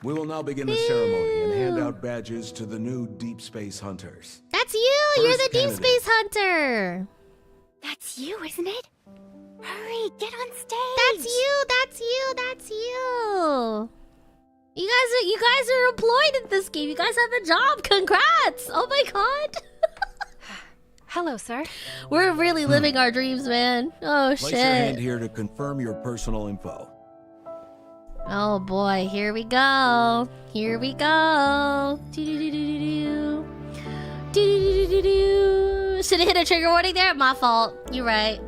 [SPEAKER 6] We will now begin the ceremony and hand out badges to the new Deep Space Hunters.
[SPEAKER 1] That's you! You're the
[SPEAKER 6] First
[SPEAKER 1] Deep
[SPEAKER 6] candidate.
[SPEAKER 1] Space Hunter!
[SPEAKER 2] That's you, isn't it? Hurry, get on stage.
[SPEAKER 1] That's you! That's you! That's you! You guys are employed in this game. You guys have a job. Congrats! Oh my god!
[SPEAKER 2] Hello, sir.
[SPEAKER 1] We're really living our dreams, man. Oh
[SPEAKER 6] Place your hand
[SPEAKER 1] shit.
[SPEAKER 6] here to confirm your personal info.
[SPEAKER 1] Oh boy, here we go. Here we go. Do-do-do-do-do-do. Do-do-do-do-do. Should have hit a trigger warning there. My fault. You're right.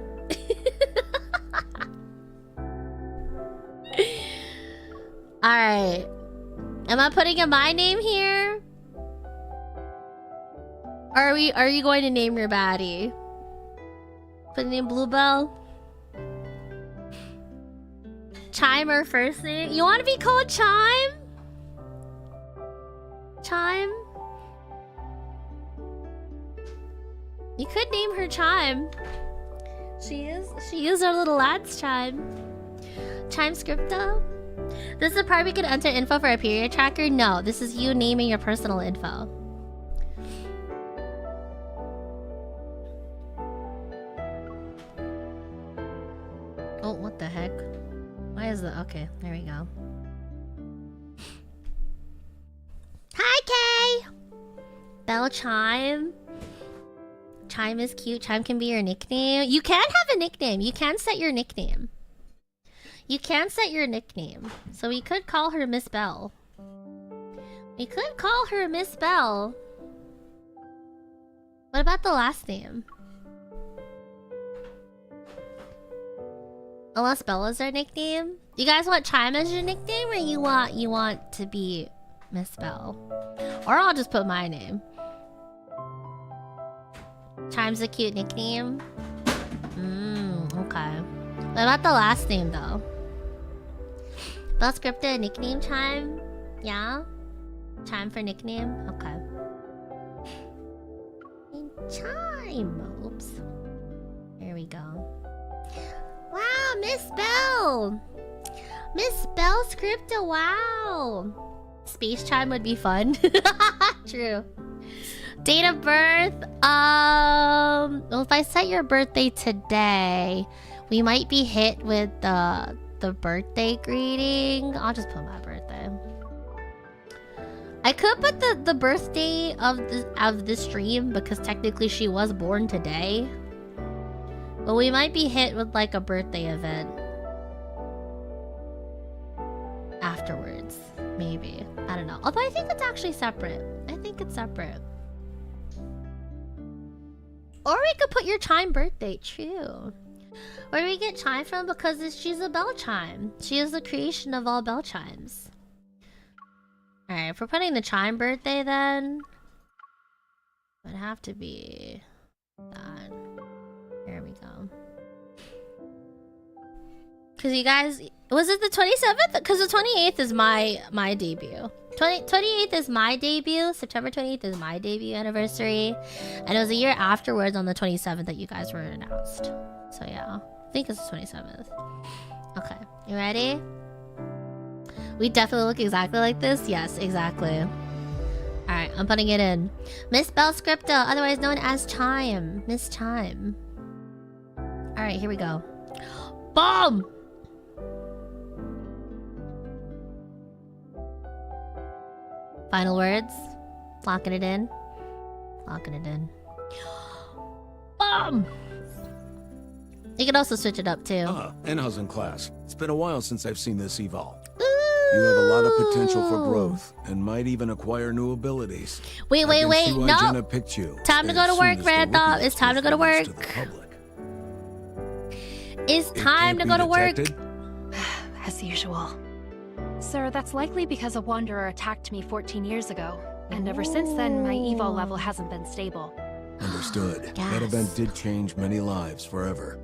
[SPEAKER 1] All right. Am I putting in my name here? Are you going to name your baddie? Put the name Bluebell? Chime her first name? You want to be called Chime? Chime? You could name her Chime. She is our little lad's Chime. Chime Scripto? This is the part we can enter info for a period tracker? No, this is you naming your personal info. Oh, what the heck? Why is the... Okay, there we go. Hi, Kay! Bell Chime. Chime is cute. Chime can be your nickname. You can have a nickname. You can set your nickname. You can set your nickname. So we could call her Miss Bell. We could call her Miss Bell. What about the last name? Unless Bella's our nickname. You guys want Chime as your nickname, or you want to be Miss Bell? Or I'll just put my name. Chime's a cute nickname. Okay. What about the last name though? Spell scripted nickname chime? Yeah? Chime for nickname? Okay. Chime! Oops. Here we go. Wow, Miss Bell! Miss Bell scripted, wow! Space chime would be fun. True. Date of birth, well, if I set your birthday today, we might be hit with the birthday greeting. I'll just put my birthday. I could put the birthday of the stream because technically she was born today. But we might be hit with like a birthday event afterwards, maybe. I don't know. Although I think it's actually separate. I think it's separate. Or we could put your chime birthday, true. Where do we get chime from? Because she's a bell chime. She is the creation of all bell chimes. Alright, if we're putting the chime birthday then, it would have to be that. There we go. Because you guys, was it the 27th? Because the 28th is my debut. 28th is my debut. September 28th is my debut anniversary. And it was a year afterwards on the 27th that you guys were announced. So yeah, I think it's the 27th. Okay, you ready? We definitely look exactly like this? Yes, exactly. Alright, I'm putting it in. Miss Bell Scripta, otherwise known as Chime. Miss Chime. Alright, here we go. Bomb! Final words. Locking it in. Locking it in. Bomb! You can also switch it up too.
[SPEAKER 6] And how's in class? It's been a while since I've seen this evolve. You have a lot of potential for growth and might even acquire new abilities.
[SPEAKER 1] Wait, no.
[SPEAKER 6] Jenna picked you
[SPEAKER 1] Time to go to work, Randolph. It's time to go to work. It's time to go to work.
[SPEAKER 2] As usual. Sir, that's likely because a wanderer attacked me 14 years ago. And ever since then, my evil level hasn't been stable.
[SPEAKER 6] Understood.
[SPEAKER 1] Yes.
[SPEAKER 6] That event did change many lives forever.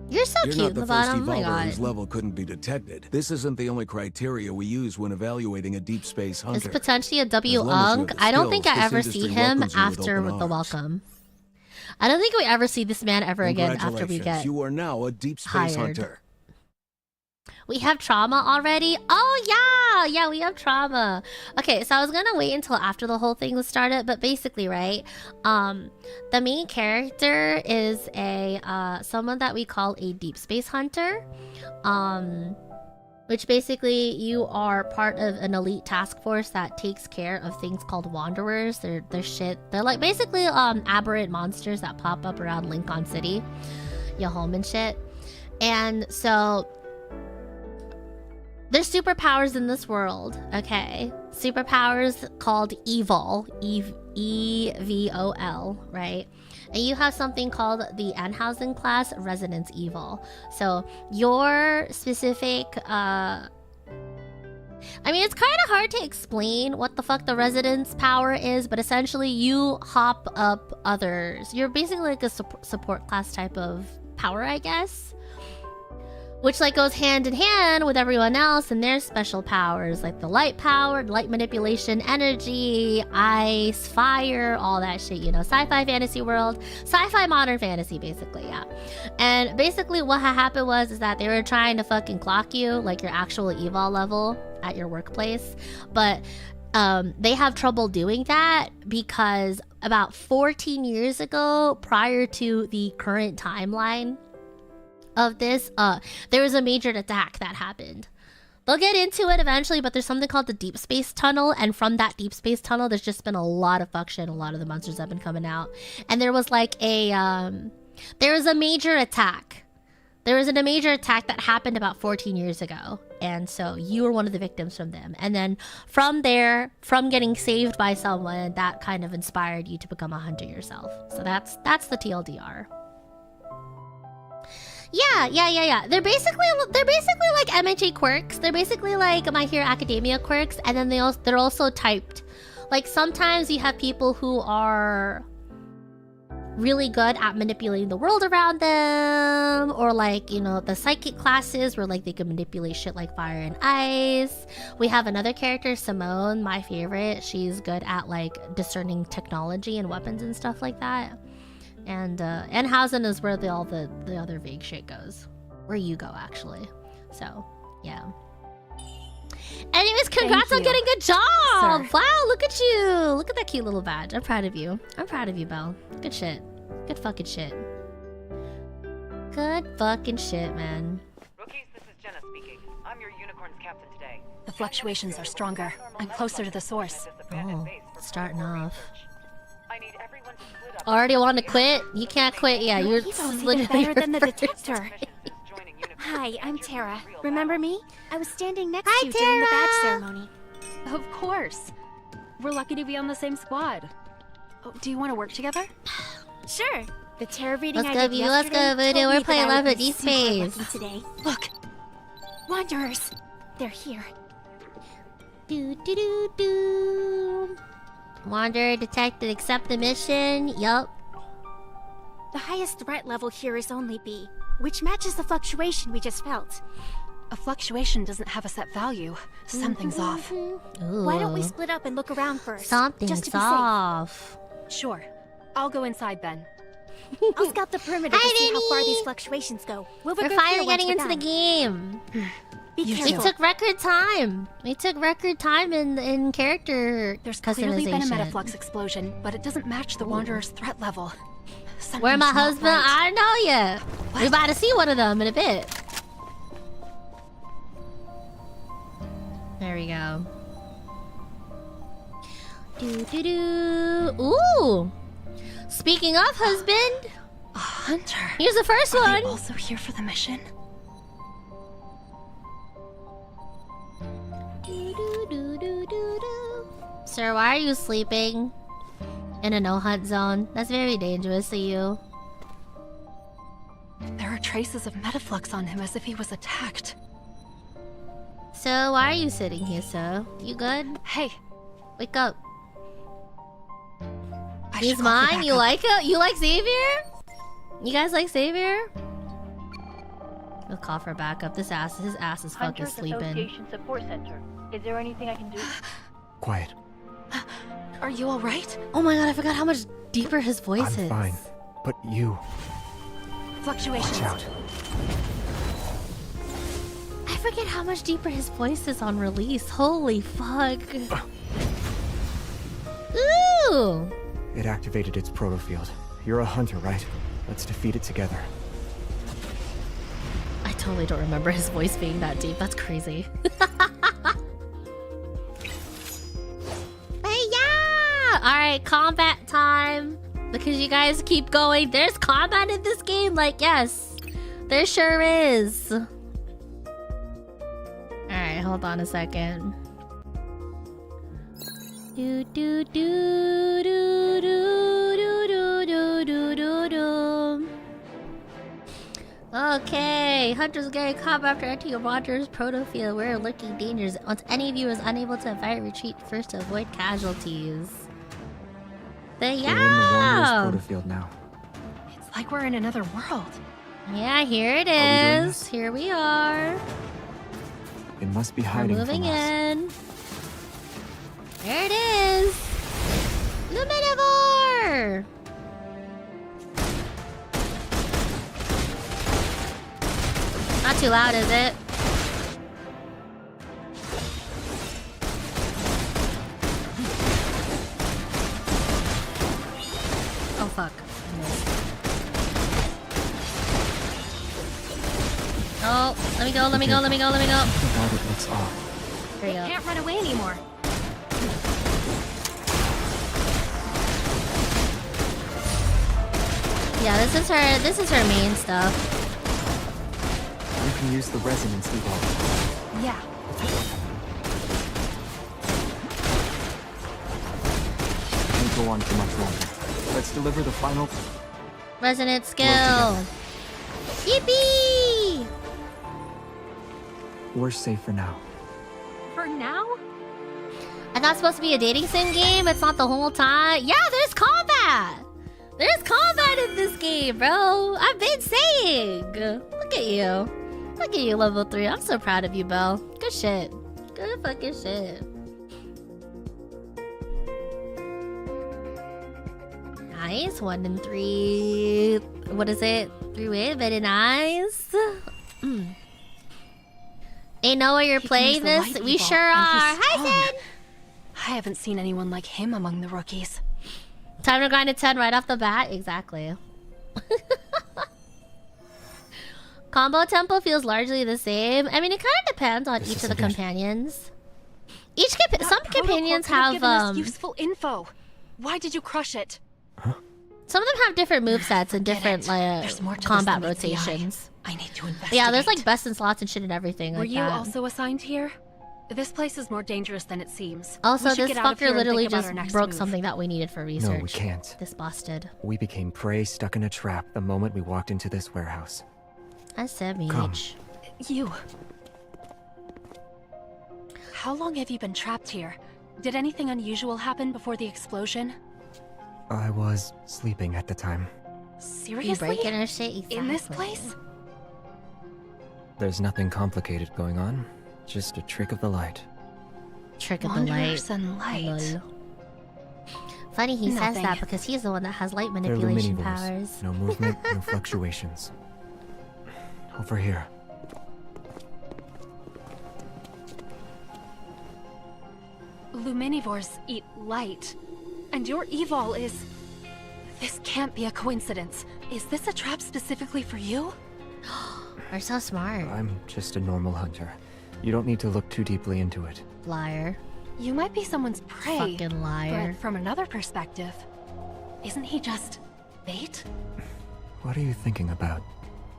[SPEAKER 1] You're so
[SPEAKER 6] You're
[SPEAKER 1] cute,
[SPEAKER 6] not the
[SPEAKER 1] Lavon.
[SPEAKER 6] first
[SPEAKER 1] Oh my
[SPEAKER 6] evolver
[SPEAKER 1] god.
[SPEAKER 6] whose level couldn't be detected. This isn't the only criteria we use when evaluating a deep space hunter.
[SPEAKER 1] It's potentially a W
[SPEAKER 6] As long as you
[SPEAKER 1] Ung.
[SPEAKER 6] have the
[SPEAKER 1] I don't
[SPEAKER 6] skills,
[SPEAKER 1] think I
[SPEAKER 6] this
[SPEAKER 1] ever
[SPEAKER 6] industry
[SPEAKER 1] see him
[SPEAKER 6] welcomes you with
[SPEAKER 1] after
[SPEAKER 6] open
[SPEAKER 1] with the
[SPEAKER 6] arms.
[SPEAKER 1] welcome. I don't think we ever see this man ever again after we get
[SPEAKER 6] You are now a deep space
[SPEAKER 1] hired.
[SPEAKER 6] hunter.
[SPEAKER 1] We have trauma already? Oh, yeah, we have trauma. Okay, so I was gonna wait until after the whole thing was started, but basically, right, the main character is a, someone that we call a deep space hunter, which basically you are part of an elite task force that takes care of things called wanderers. They're like basically, aberrant monsters that pop up around Lincoln City, your home and shit. And so there's superpowers in this world, okay? Superpowers called evil, E-V-O-L, right? And you have something called the Anhausen class, Resonance Evil. So your specific, I mean, it's kind of hard to explain what the fuck the resonance power is, but essentially you hop up others. You're basically like a support class type of power, I guess. Which like goes hand in hand with everyone else and their special powers, like the light power, light manipulation, energy, ice, fire, all that shit, you know, sci-fi fantasy world, sci-fi modern fantasy, basically, yeah. And basically what happened is that they were trying to fucking clock you, like your actual evil level at your workplace, but they have trouble doing that because about 14 years ago, prior to the current timeline of this, there was a major attack that happened. They'll get into it eventually, but there's something called the Deepspace tunnel, and from that Deepspace tunnel, there's just been a lot of fuck shit. A lot of the monsters have been coming out, and there was like a, there was a major attack. There was a major attack that happened about 14 years ago, and so you were one of the victims from them. And then from there, from getting saved by someone, that kind of inspired you to become a hunter yourself. So that's the TLDR. Yeah. They're basically like MHA quirks. They're basically like My Hero Academia quirks, and then they're also typed. Like sometimes you have people who are really good at manipulating the world around them, or like, you know, the psychic classes where like they can manipulate shit like fire and ice. We have another character, Simone, my favorite. She's good at like discerning technology and weapons and stuff like that. And Hausen is where all the other vague shit goes. Where you go, actually. So, yeah. Anyways, congrats on getting a job! Sir. Wow, look at you! Look at that cute little badge. I'm proud of you. I'm proud of you, Belle. Good shit. Good fucking shit. Good fucking shit, man.
[SPEAKER 7] Rookies, this is Jenna speaking. I'm your unicorn's captain today.
[SPEAKER 2] The fluctuations are stronger. I'm closer to the source.
[SPEAKER 1] Oh, starting off.
[SPEAKER 7] I need everyone to split up.
[SPEAKER 1] Already want to quit? You can't quit. Yeah, you're
[SPEAKER 8] literally better than the detector. Hi, I'm Tara. Remember me? I was standing next to you during the badge ceremony.
[SPEAKER 2] Of course. We're lucky to be on the same squad. Oh, do you want to work together?
[SPEAKER 8] Sure. The tarot reading
[SPEAKER 1] let's
[SPEAKER 8] I
[SPEAKER 1] go,
[SPEAKER 8] did yesterday
[SPEAKER 1] let's go, Voodoo.
[SPEAKER 8] told
[SPEAKER 1] We're
[SPEAKER 8] me
[SPEAKER 1] playing
[SPEAKER 8] that I
[SPEAKER 1] Love
[SPEAKER 8] would
[SPEAKER 1] at
[SPEAKER 8] be super
[SPEAKER 1] Deepspace.
[SPEAKER 8] lucky today. Look. Wanderers. They're here.
[SPEAKER 1] Do do do do. Wanderer detected. Accept the mission. Yup.
[SPEAKER 8] The highest threat level here is only B, which matches the fluctuation we just felt.
[SPEAKER 2] A fluctuation doesn't have a set value. Something's off.
[SPEAKER 1] Ooh.
[SPEAKER 8] Why don't we split up and look around first?
[SPEAKER 1] Something's
[SPEAKER 8] just to be
[SPEAKER 1] off.
[SPEAKER 2] Sure. I'll go inside then.
[SPEAKER 8] Safe. I'll scout the perimeter to see how far
[SPEAKER 1] Vinny!
[SPEAKER 8] these fluctuations go. We're
[SPEAKER 1] finally getting into the game.
[SPEAKER 8] Be
[SPEAKER 1] We
[SPEAKER 8] careful.
[SPEAKER 1] took record time. We took record time in character
[SPEAKER 2] There's
[SPEAKER 1] customization.
[SPEAKER 2] clearly been a metaflux explosion, but it doesn't match the Wanderer's threat level.
[SPEAKER 1] Where my
[SPEAKER 2] Something's not
[SPEAKER 1] husband?
[SPEAKER 2] right.
[SPEAKER 1] I don't know yet. We about to see one of them in a bit. There we go. Do do do. Ooh. Speaking of husband,
[SPEAKER 2] A hunter.
[SPEAKER 1] here's the first
[SPEAKER 2] Are
[SPEAKER 1] one.
[SPEAKER 2] they also here for the mission?
[SPEAKER 1] Do, do, do, do, do, do. Sir, why are you sleeping in a no-hunt zone? That's very dangerous to you.
[SPEAKER 2] There are traces of metaflux on him as if he was attacked.
[SPEAKER 1] So, why are you sitting here, sir? You good?
[SPEAKER 2] Hey,
[SPEAKER 1] Wake up.
[SPEAKER 2] I
[SPEAKER 1] He's
[SPEAKER 2] should call for
[SPEAKER 1] mine? You
[SPEAKER 2] backup.
[SPEAKER 1] like it? You like Xavier? You guys like Xavier? We'll call for backup. His ass is fucking
[SPEAKER 9] Hunters
[SPEAKER 1] sleeping.
[SPEAKER 9] Association Support Center. Is there anything I can do?
[SPEAKER 10] Quiet.
[SPEAKER 2] Are you alright?
[SPEAKER 1] Oh my god, I forgot how much deeper his voice is.
[SPEAKER 10] I'm fine. But you,
[SPEAKER 2] Fluctuations.
[SPEAKER 10] watch out.
[SPEAKER 1] I forget how much deeper his voice is on release. Holy fuck. Ooh!
[SPEAKER 10] It activated its protofield. You're a hunter, right? Let's defeat it together.
[SPEAKER 1] I totally don't remember his voice being that deep. That's crazy. Hey, yeah! Alright, combat time. Because you guys keep going. There's combat in this game? Like, yes. There sure is. Alright, hold on a second. Do do do do do do do do do do. Okay, hunters getting caught after entering a Wanderer's protofield. We're lurking dangers. Once any of you is unable to invite retreat first to avoid casualties.
[SPEAKER 10] We're in the Wanderer's
[SPEAKER 1] Yeah!
[SPEAKER 10] protofield now.
[SPEAKER 2] It's like we're in another world.
[SPEAKER 1] Yeah, here it
[SPEAKER 10] Are we doing
[SPEAKER 1] is.
[SPEAKER 10] this?
[SPEAKER 1] Here we are.
[SPEAKER 10] It must be
[SPEAKER 1] We're
[SPEAKER 10] hiding
[SPEAKER 1] moving
[SPEAKER 10] from us.
[SPEAKER 1] in. There it is. Luminivore! Not too loud, is it? Oh fuck. Oh, let me go, let me go, let me go, let me go.
[SPEAKER 10] Something about it looks off.
[SPEAKER 1] There you go.
[SPEAKER 2] Can't run away anymore.
[SPEAKER 1] Yeah, this is her main stuff.
[SPEAKER 10] You can use the resonance evolve.
[SPEAKER 2] Yeah.
[SPEAKER 10] Can't go on for much longer. Let's deliver the final.
[SPEAKER 1] Resonant skill.
[SPEAKER 10] together.
[SPEAKER 1] Yippee!
[SPEAKER 10] We're safe for now.
[SPEAKER 2] For now?
[SPEAKER 1] And that's supposed to be a dating sim game? It's not the whole time? Yeah, there's combat! There's combat this game, bro. I've been saying. Look at you. Look at you, level 3. I'm so proud of you, Belle. Good shit. Good fucking shit. Nice. 1 and 3. What is it? 3-way. Very nice. They know where you're playing this? We sure are. Hi, Sid!
[SPEAKER 2] I haven't seen anyone like him among the rookies.
[SPEAKER 1] Time to grind a 10 right off the bat? Exactly. Combo tempo feels largely the same. I mean, it kind of depends on each of the companions. Some companions have
[SPEAKER 2] useful info. Why did you crush it?
[SPEAKER 10] Huh?
[SPEAKER 1] Some of them have different movesets and different combat rotations.
[SPEAKER 2] I need to investigate.
[SPEAKER 1] Yeah, there's like best in slots and shit and everything.
[SPEAKER 2] Were
[SPEAKER 1] like
[SPEAKER 2] you
[SPEAKER 1] that.
[SPEAKER 2] also assigned here? This place is more dangerous than it seems.
[SPEAKER 1] Also, this fucker literally just broke
[SPEAKER 2] move.
[SPEAKER 1] something that we needed for research.
[SPEAKER 10] No, we can't.
[SPEAKER 1] This busted.
[SPEAKER 10] We became prey stuck in a trap the moment we walked into this warehouse.
[SPEAKER 1] I said me.
[SPEAKER 10] Come.
[SPEAKER 2] You. How long have you been trapped here? Did anything unusual happen before the explosion?
[SPEAKER 10] I was sleeping at the time.
[SPEAKER 2] Seriously?
[SPEAKER 1] You breaking her shit? Exactly.
[SPEAKER 2] In this place?
[SPEAKER 10] There's nothing complicated going on. Just a trick of the light.
[SPEAKER 1] Trick of the light.
[SPEAKER 2] Wanderers and light.
[SPEAKER 1] Lol. Funny he says
[SPEAKER 2] Nothing.
[SPEAKER 1] that because he's the one that has light
[SPEAKER 10] They're
[SPEAKER 1] manipulation
[SPEAKER 10] luminivores.
[SPEAKER 1] powers.
[SPEAKER 10] No movement, no fluctuations. Over here.
[SPEAKER 2] Luminivores eat light. And your evol is... This can't be a coincidence. Is this a trap specifically for you?
[SPEAKER 1] We're so smart.
[SPEAKER 10] I'm just a normal hunter. You don't need to look too deeply into it.
[SPEAKER 1] Liar.
[SPEAKER 2] You might be someone's prey.
[SPEAKER 1] Fucking liar.
[SPEAKER 2] But from another perspective, isn't he just bait?
[SPEAKER 10] What are you thinking about?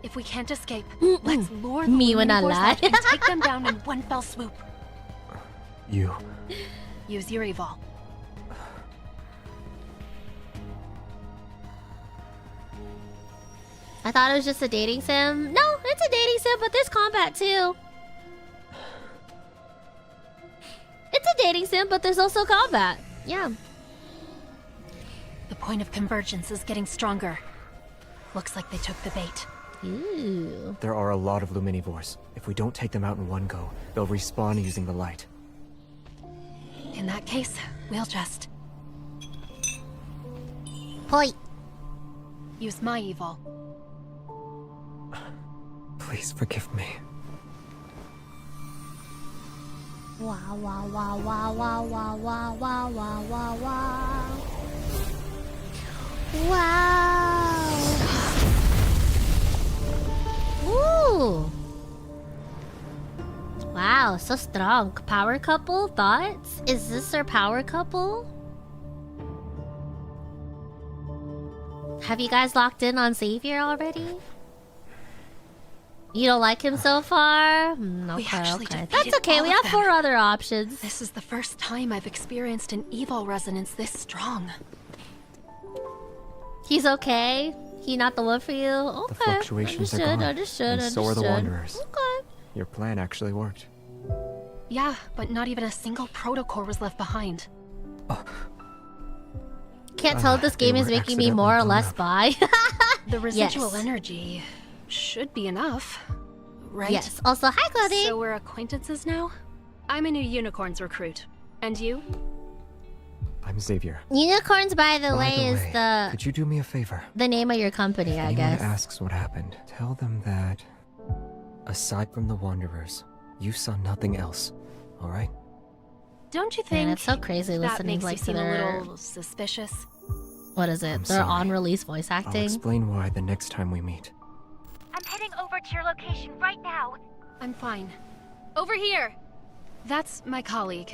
[SPEAKER 2] If we can't escape, let's lure the
[SPEAKER 1] Me when I
[SPEAKER 2] Luminivores
[SPEAKER 1] lie.
[SPEAKER 2] out and take them down in one fell swoop.
[SPEAKER 10] You.
[SPEAKER 2] Use your evol.
[SPEAKER 1] I thought it was just a dating sim. No, it's a dating sim, but there's combat too. It's a dating sim, but there's also combat. Yeah.
[SPEAKER 2] The point of convergence is getting stronger. Looks like they took the bait.
[SPEAKER 1] Ooh.
[SPEAKER 10] There are a lot of luminivores. If we don't take them out in one go, they'll respawn using the light.
[SPEAKER 2] In that case, we'll just...
[SPEAKER 1] Hoi.
[SPEAKER 2] Use my evil.
[SPEAKER 10] Please forgive me.
[SPEAKER 1] Wow, wow, wow, wow, wow, wow, wow, wow, wow, wow, wow. Wow. Ooh. Wow, so strong. Power couple, thoughts? Is this our power couple? Have you guys locked in on Xavier already? You don't like him so far? Okay. That's okay, we have 4 other options.
[SPEAKER 2] This is the first time I've experienced an evil resonance this strong.
[SPEAKER 1] He's okay? He not the one for you? Okay.
[SPEAKER 10] The fluctuations are gone, and so are the Wanderers.
[SPEAKER 1] Okay.
[SPEAKER 10] Your plan actually worked.
[SPEAKER 2] Yeah, but not even a single protocore was left behind.
[SPEAKER 1] Can't tell if this game is making me more or less bi.
[SPEAKER 2] The residual energy should be enough, right?
[SPEAKER 1] Yes. Also, hi, Claudine.
[SPEAKER 2] So we're acquaintances now? I'm a new Unicorns recruit. And you?
[SPEAKER 10] I'm Xavier.
[SPEAKER 1] Unicorns, by the way, is the...
[SPEAKER 10] Could you do me a favor?
[SPEAKER 1] The name of your company, I guess.
[SPEAKER 10] If anyone asks what happened, tell them that... Aside from the Wanderers, you saw nothing else. Alright?
[SPEAKER 2] Don't you think...
[SPEAKER 1] Man, it's so crazy
[SPEAKER 2] that
[SPEAKER 1] listening
[SPEAKER 2] makes
[SPEAKER 1] like
[SPEAKER 2] you seem
[SPEAKER 1] to their...
[SPEAKER 2] a little suspicious?
[SPEAKER 1] What is it?
[SPEAKER 10] I'm
[SPEAKER 1] Their
[SPEAKER 10] sorry.
[SPEAKER 1] on-release voice
[SPEAKER 10] I'll
[SPEAKER 1] acting?
[SPEAKER 10] explain why the next time we meet.
[SPEAKER 8] I'm heading over to your location right now.
[SPEAKER 2] I'm fine. Over here! That's my colleague.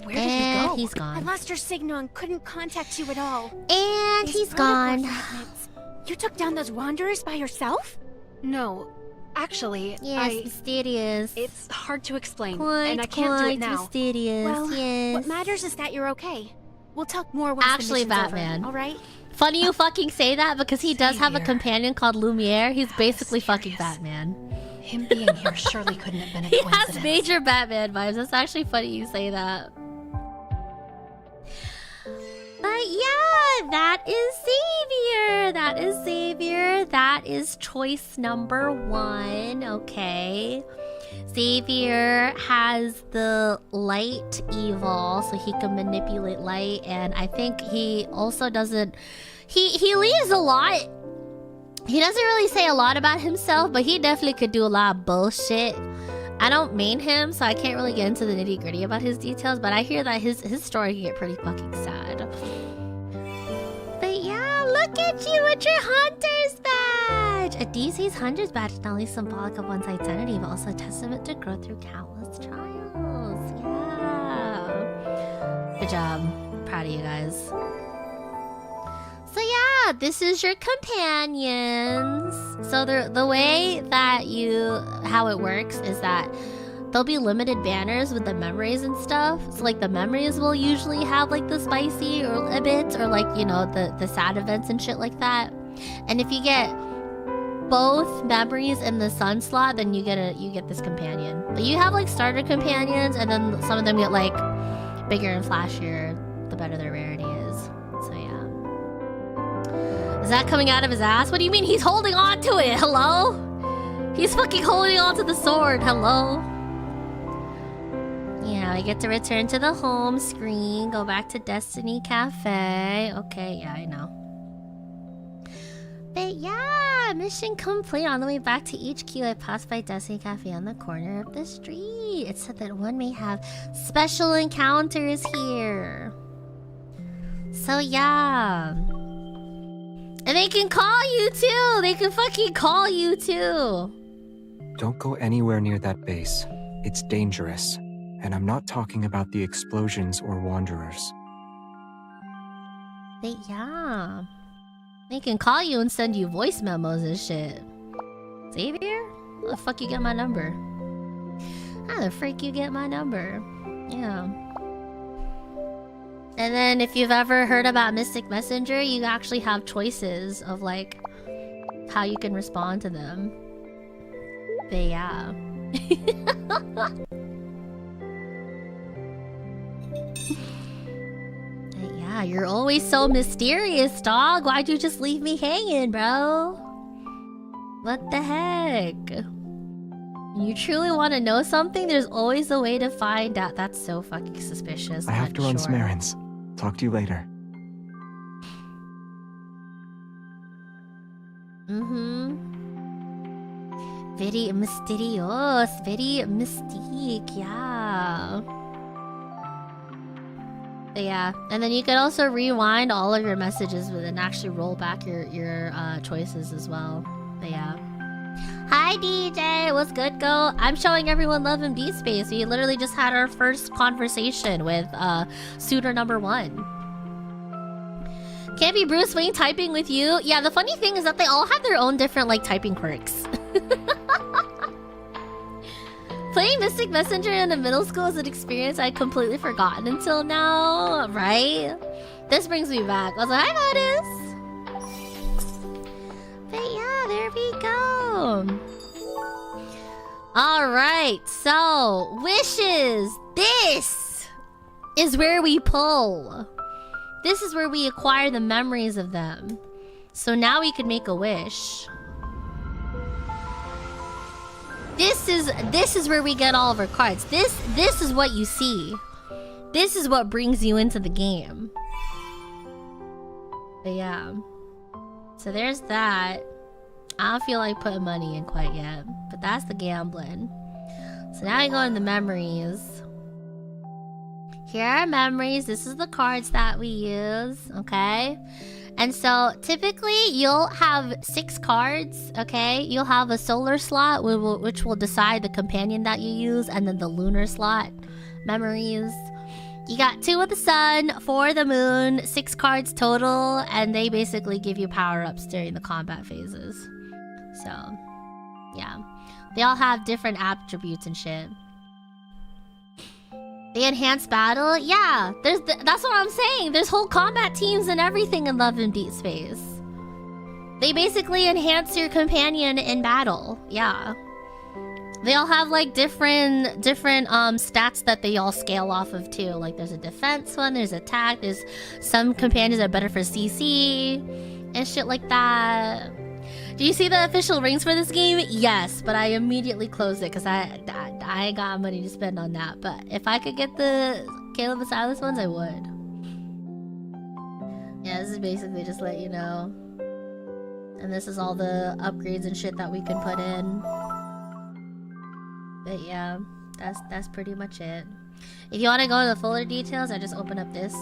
[SPEAKER 2] Where did he
[SPEAKER 1] And
[SPEAKER 2] go?
[SPEAKER 1] he's
[SPEAKER 8] I
[SPEAKER 1] gone.
[SPEAKER 8] lost your signal and couldn't contact you at all.
[SPEAKER 1] And
[SPEAKER 8] These
[SPEAKER 1] he's
[SPEAKER 8] protocol
[SPEAKER 1] gone.
[SPEAKER 8] fragments. You took down those wanderers by yourself?
[SPEAKER 2] No. Actually,
[SPEAKER 1] Yes, mysterious.
[SPEAKER 2] It's hard to explain,
[SPEAKER 1] Quite,
[SPEAKER 2] and I can't do it now.
[SPEAKER 1] mysterious.
[SPEAKER 8] Well,
[SPEAKER 1] yes.
[SPEAKER 8] what matters is that you're okay. We'll talk more once
[SPEAKER 1] Actually,
[SPEAKER 8] the mission's
[SPEAKER 1] Batman.
[SPEAKER 8] over, all right?
[SPEAKER 1] Funny you fucking say that because he does have a
[SPEAKER 2] Xavier.
[SPEAKER 1] companion called Lumiere. He's basically fucking
[SPEAKER 2] Mysterious.
[SPEAKER 1] Batman.
[SPEAKER 2] Him being here surely couldn't have been a
[SPEAKER 1] He
[SPEAKER 2] coincidence.
[SPEAKER 1] has major Batman vibes. That's actually funny you say that. But yeah, that is Xavier. That is Xavier. that is choice number 1. Okay. Xavier has the light evil, so he can manipulate light, and I think he also doesn't... He leaves a lot. He doesn't really say a lot about himself, but he definitely could do a lot of bullshit. I don't main him, so I can't really get into the nitty-gritty about his details, but I hear that his story can get pretty fucking sad. But yeah, look at you with your Hunter's badge! A DC's Hunter's badge is not only symbolic of one's identity, but also a testament to growth through countless trials. Yeah. Good job. Proud of you guys. So yeah, this is your companions. So the way that how it works is that there'll be limited banners with the memories and stuff. So like the memories will usually have like the spicy or a bit, or like, you know, the sad events and shit like that. And if you get both memories in the sun slot, then you get this companion. But you have like starter companions, and then some of them get like bigger and flashier the better their rarity is. So yeah. Is that coming out of his ass? What do you mean he's holding on to it? Hello? He's fucking holding on to the sword. Hello? Yeah, I get to return to the home screen. Go back to Destiny Cafe. Okay, yeah, I know. But yeah, mission complete. On the way back to HQ, I passed by Destiny Cafe on the corner of the street. It said that one may have special encounters here. So yeah. And they can call you too! They can fucking call you too!
[SPEAKER 10] Don't go anywhere near that base. It's dangerous. And I'm not talking about the explosions or wanderers.
[SPEAKER 1] But yeah. They can call you and send you voice memos and shit. Xavier? How the fuck you get my number? How the freak you get my number? Yeah. And then if you've ever heard about Mystic Messenger, you actually have choices of like how you can respond to them. But yeah. But yeah, you're always so mysterious, dog. Why'd you just leave me hanging, bro? What the heck? You truly want to know something? There's always a way to find out. That's so fucking suspicious.
[SPEAKER 10] I have to run some errands. Talk to you later.
[SPEAKER 1] Very mysterious. Very mystique, yeah. But yeah, and then you could also rewind all of your messages and actually roll back your choices as well. But yeah. Hi DJ, what's good, go? I'm showing everyone love in Deepspace. We literally just had our first conversation with suitor number 1. Can't be Bruce Wayne typing with you. Yeah, the funny thing is that they all have their own different like typing quirks. Playing Mystic Messenger in the middle school is an experience I'd completely forgotten until now, right? This brings me back. I was like, hi, Modest. But yeah, there we go. Alright, so wishes. This is where we pull. This is where we acquire the memories of them. So now we can make a wish. This is where we get all of our cards. This is what you see. This is what brings you into the game. But yeah. So there's that. I don't feel like putting money in quite yet, but that's the gambling. So now I go into memories. Here are memories. This is the cards that we use, okay? And so typically you'll have 6 cards, okay? You'll have a solar slot, which will decide the companion that you use, and then the lunar slot, memories. You got 2 of the sun, 4 of the moon, 6 cards total, and they basically give you power-ups during the combat phases. So, yeah. They all have different attributes and shit. The enhanced battle? Yeah, that's what I'm saying. There's whole combat teams and everything in Love and Deepspace. They basically enhance your companion in battle. Yeah. They all have like different stats that they all scale off of too. Like there's a defense one, there's attack, there's some companions that are better for CC and shit like that. Do you see the official rings for this game? Yes, but I immediately closed it because I ain't got money to spend on that. But if I could get the Caleb and Silas ones, I would. Yeah, this is basically just let you know. And this is all the upgrades and shit that we can put in. But yeah, that's pretty much it. If you want to go into the fuller details, I just open up this.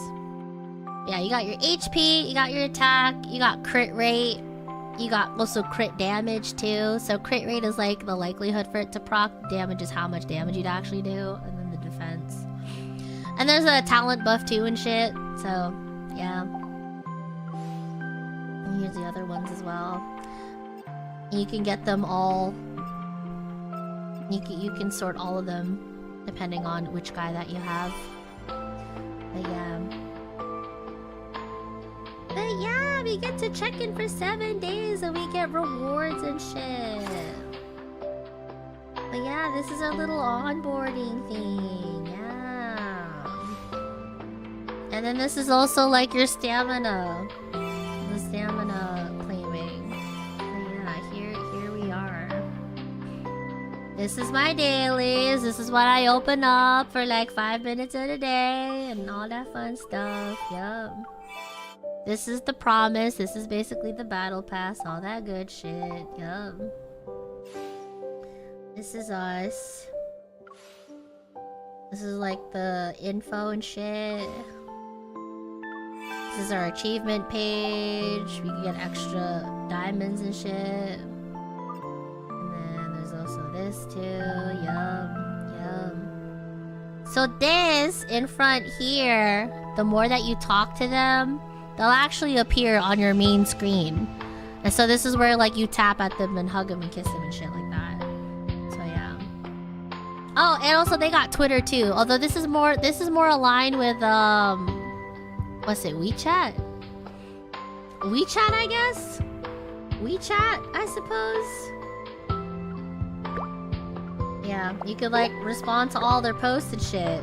[SPEAKER 1] Yeah, you got your HP, you got your attack, you got crit rate, you got also crit damage too. So crit rate is like the likelihood for it to proc. Damage is how much damage you'd actually do, and then the defense. And there's a talent buff too and shit. So yeah. And here's the other ones as well. You can get them all. You can sort all of them depending on which guy that you have. But yeah. But yeah, we get to check in for 7 days and we get rewards and shit. But yeah, this is a little onboarding thing. Yeah. And then this is also like your stamina. The stamina claiming. But yeah, here we are. This is my dailies. This is what I open up for like 5 minutes of the day and all that fun stuff. Yup. This is the promise. This is basically the battle pass. All that good shit. Yup. This is us. This is like the info and shit. This is our achievement page. We can get extra diamonds and shit. And then there's also this too. Yum. So this in front here, the more that you talk to them, they'll actually appear on your main screen. And so this is where like you tap at them and hug them and kiss them and shit like that. So yeah. Oh, and also they got Twitter too. Although this is more aligned with what's it, WeChat? WeChat, I guess? WeChat, I suppose. Yeah, you could like respond to all their posts and shit.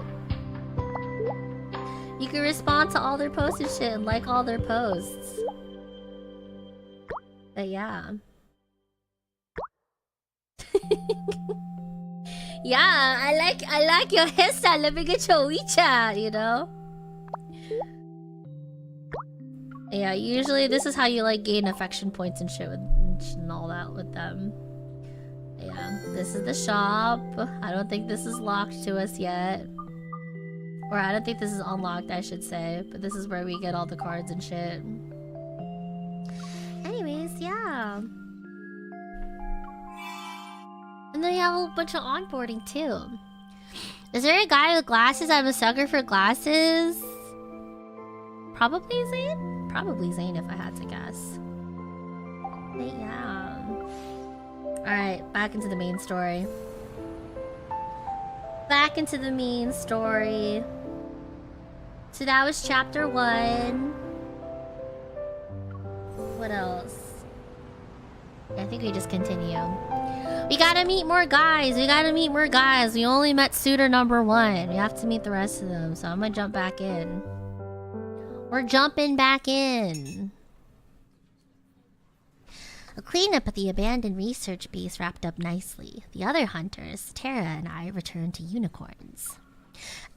[SPEAKER 1] You can respond to all their posts and shit and like all their posts. But yeah. Yeah, I like your hairstyle. Let me get your WeChat, you know? Yeah, usually this is how you like gain affection points and shit with and all that with them. Yeah, this is the shop. I don't think this is locked to us yet. Or I don't think this is unlocked, I should say. But this is where we get all the cards and shit. Anyways, yeah. And then you have a whole bunch of onboarding, too. Is there a guy with glasses? I'm a sucker for glasses. Probably Zane? Probably Zane if I had to guess. But yeah. Alright, back into the main story. Back into the main story. So that was chapter 1. What else? I think we just continue. We gotta meet more guys. We only met suitor number 1. We have to meet the rest of them. So I'm gonna jump back in. We're jumping back in. A cleanup at the abandoned research base wrapped up nicely. The other hunters, Tara and I, returned to unicorns.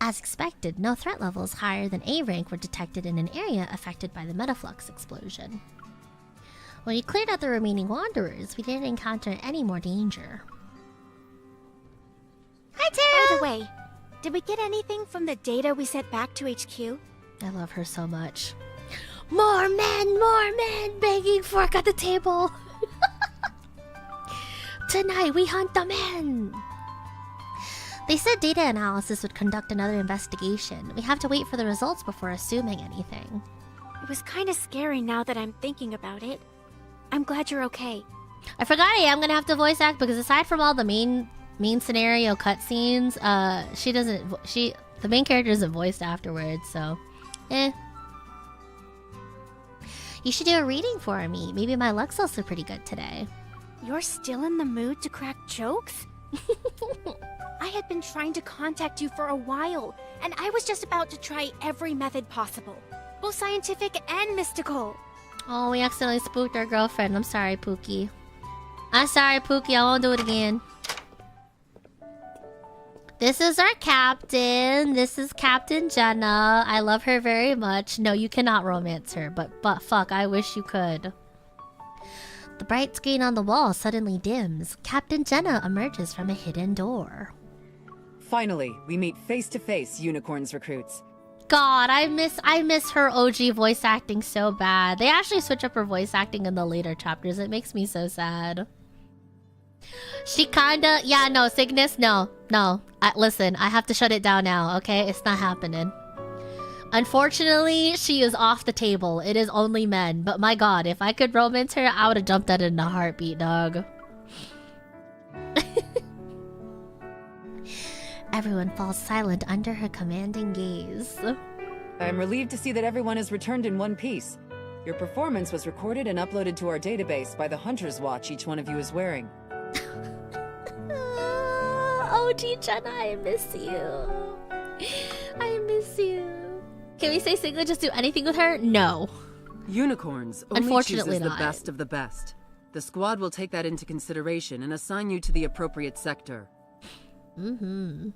[SPEAKER 1] As expected, no threat levels higher than A rank were detected in an area affected by the Metaflux explosion. When we cleared out the remaining wanderers, we didn't encounter any more danger. Hi, Tara!
[SPEAKER 8] By the way, did we get anything from the data we sent back to HQ?
[SPEAKER 1] I love her so much. More men, begging fork at the table. Tonight we hunt the men. They said data analysis would conduct another investigation. We have to wait for the results before assuming anything.
[SPEAKER 8] It was kind of scary now that I'm thinking about it. I'm glad you're okay.
[SPEAKER 1] I forgot I am gonna have to voice act because aside from all the main scenario cutscenes, the main character isn't voiced afterwards, so You should do a reading for me. Maybe my luck's also pretty good today.
[SPEAKER 8] You're still in the mood to crack jokes? I had been trying to contact you for a while, and I was just about to try every method possible, both scientific and mystical.
[SPEAKER 1] Oh, we accidentally spooked our girlfriend. I'm sorry, Pookie. I'm sorry, Pookie. I won't do it again. This is our captain. This is Captain Jenna. I love her very much. No, you cannot romance her, but fuck, I wish you could. The bright screen on the wall suddenly dims. Captain Jenna emerges from a hidden door.
[SPEAKER 11] Finally, we meet face-to-face Unicorns recruits.
[SPEAKER 1] God, I miss her OG voice acting so bad. They actually switch up her voice acting in the later chapters. It makes me so sad. She kinda... Yeah, no, Cygnus, no. Listen, I have to shut it down now, okay? It's not happening. Unfortunately, she is off the table. It is only men. But my god, if I could romance her, I would have jumped at it in a heartbeat, dog. Everyone falls silent under her commanding gaze.
[SPEAKER 11] I am relieved to see that everyone has returned in one piece. Your performance was recorded and uploaded to our database by the Hunter's Watch each one of you is wearing.
[SPEAKER 1] OG Jenna, I miss you. I miss you. Can we say Sigla just do anything with her? No.
[SPEAKER 11] Unicorns only chooses the best of the best. The squad will take that into consideration and assign you to the appropriate sector.
[SPEAKER 1] Mm-hmm.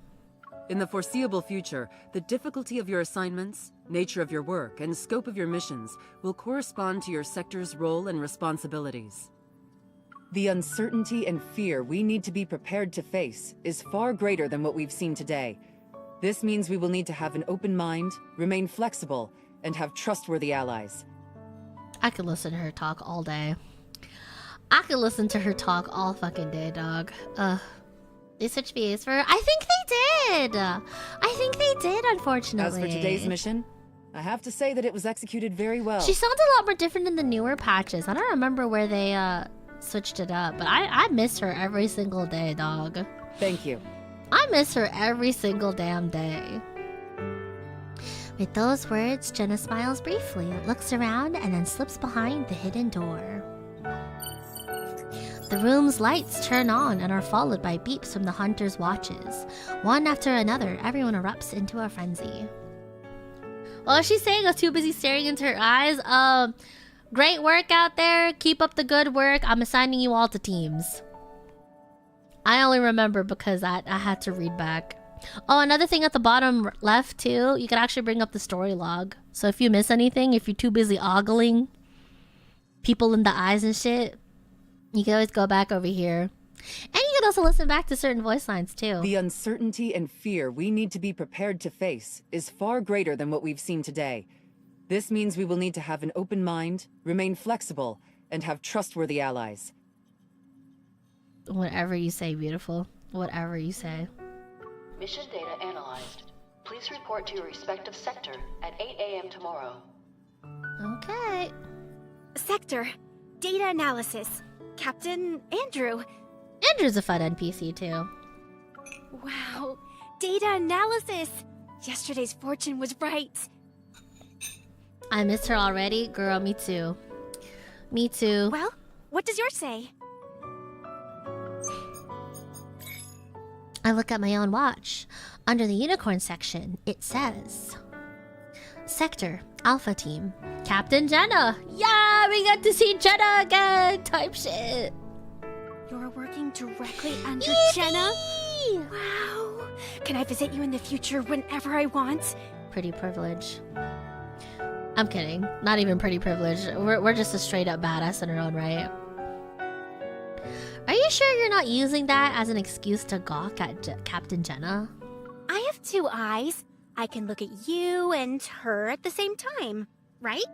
[SPEAKER 11] In the foreseeable future, the difficulty of your assignments, nature of your work, and scope of your missions will correspond to your sector's role and responsibilities. The uncertainty and fear we need to be prepared to face is far greater than what we've seen today. This means we will need to have an open mind, remain flexible, and have trustworthy allies.
[SPEAKER 1] I could listen to her talk all day. I could listen to her talk all fucking day, dog. They switched VAs for her. I think they did! I think they did, unfortunately.
[SPEAKER 11] As for today's mission, I have to say that it was executed very well.
[SPEAKER 1] She sounds a lot more different in the newer patches. I don't remember where they switched it up, but I miss her every single day, dog.
[SPEAKER 11] Thank you.
[SPEAKER 1] I miss her every single damn day. With those words, Jenna smiles briefly, looks around, and then slips behind the hidden door. The room's lights turn on and are followed by beeps from the Hunter's watches. One after another, everyone erupts into a frenzy. Well, she's saying I was too busy staring into her eyes. Great work out there. Keep up the good work. I'm assigning you all to teams. I only remember because I had to read back. Oh, another thing at the bottom left too, you can actually bring up the story log. So if you miss anything, if you're too busy ogling people in the eyes and shit, you can always go back over here. And you can also listen back to certain voice lines too.
[SPEAKER 11] The uncertainty and fear we need to be prepared to face is far greater than what we've seen today. This means we will need to have an open mind, remain flexible, and have trustworthy allies.
[SPEAKER 1] Whatever you say, beautiful. Whatever you say.
[SPEAKER 9] Mission data analyzed. Please report to your respective sector at 8 a.m. tomorrow.
[SPEAKER 1] Okay.
[SPEAKER 8] Sector. Data analysis. Captain Andrew.
[SPEAKER 1] Andrew's a fun NPC too.
[SPEAKER 8] Wow. Data analysis. Yesterday's fortune was right.
[SPEAKER 1] I missed her already? Girl, me too. Me too.
[SPEAKER 8] Well, what does yours say?
[SPEAKER 1] I look at my own watch. Under the unicorn section, it says... Sector, Alpha Team, Captain Jenna. Yeah, we get to see Jenna again. Type shit.
[SPEAKER 8] You're working directly under Jenna? Wow. Can I visit you in the future whenever I want?
[SPEAKER 1] Pretty privilege. I'm kidding. Not even pretty privilege. We're just a straight up badass in our own right. Are you sure you're not using that as an excuse to gawk at Captain Jenna?
[SPEAKER 8] I have two eyes. I can look at you and her at the same time, right?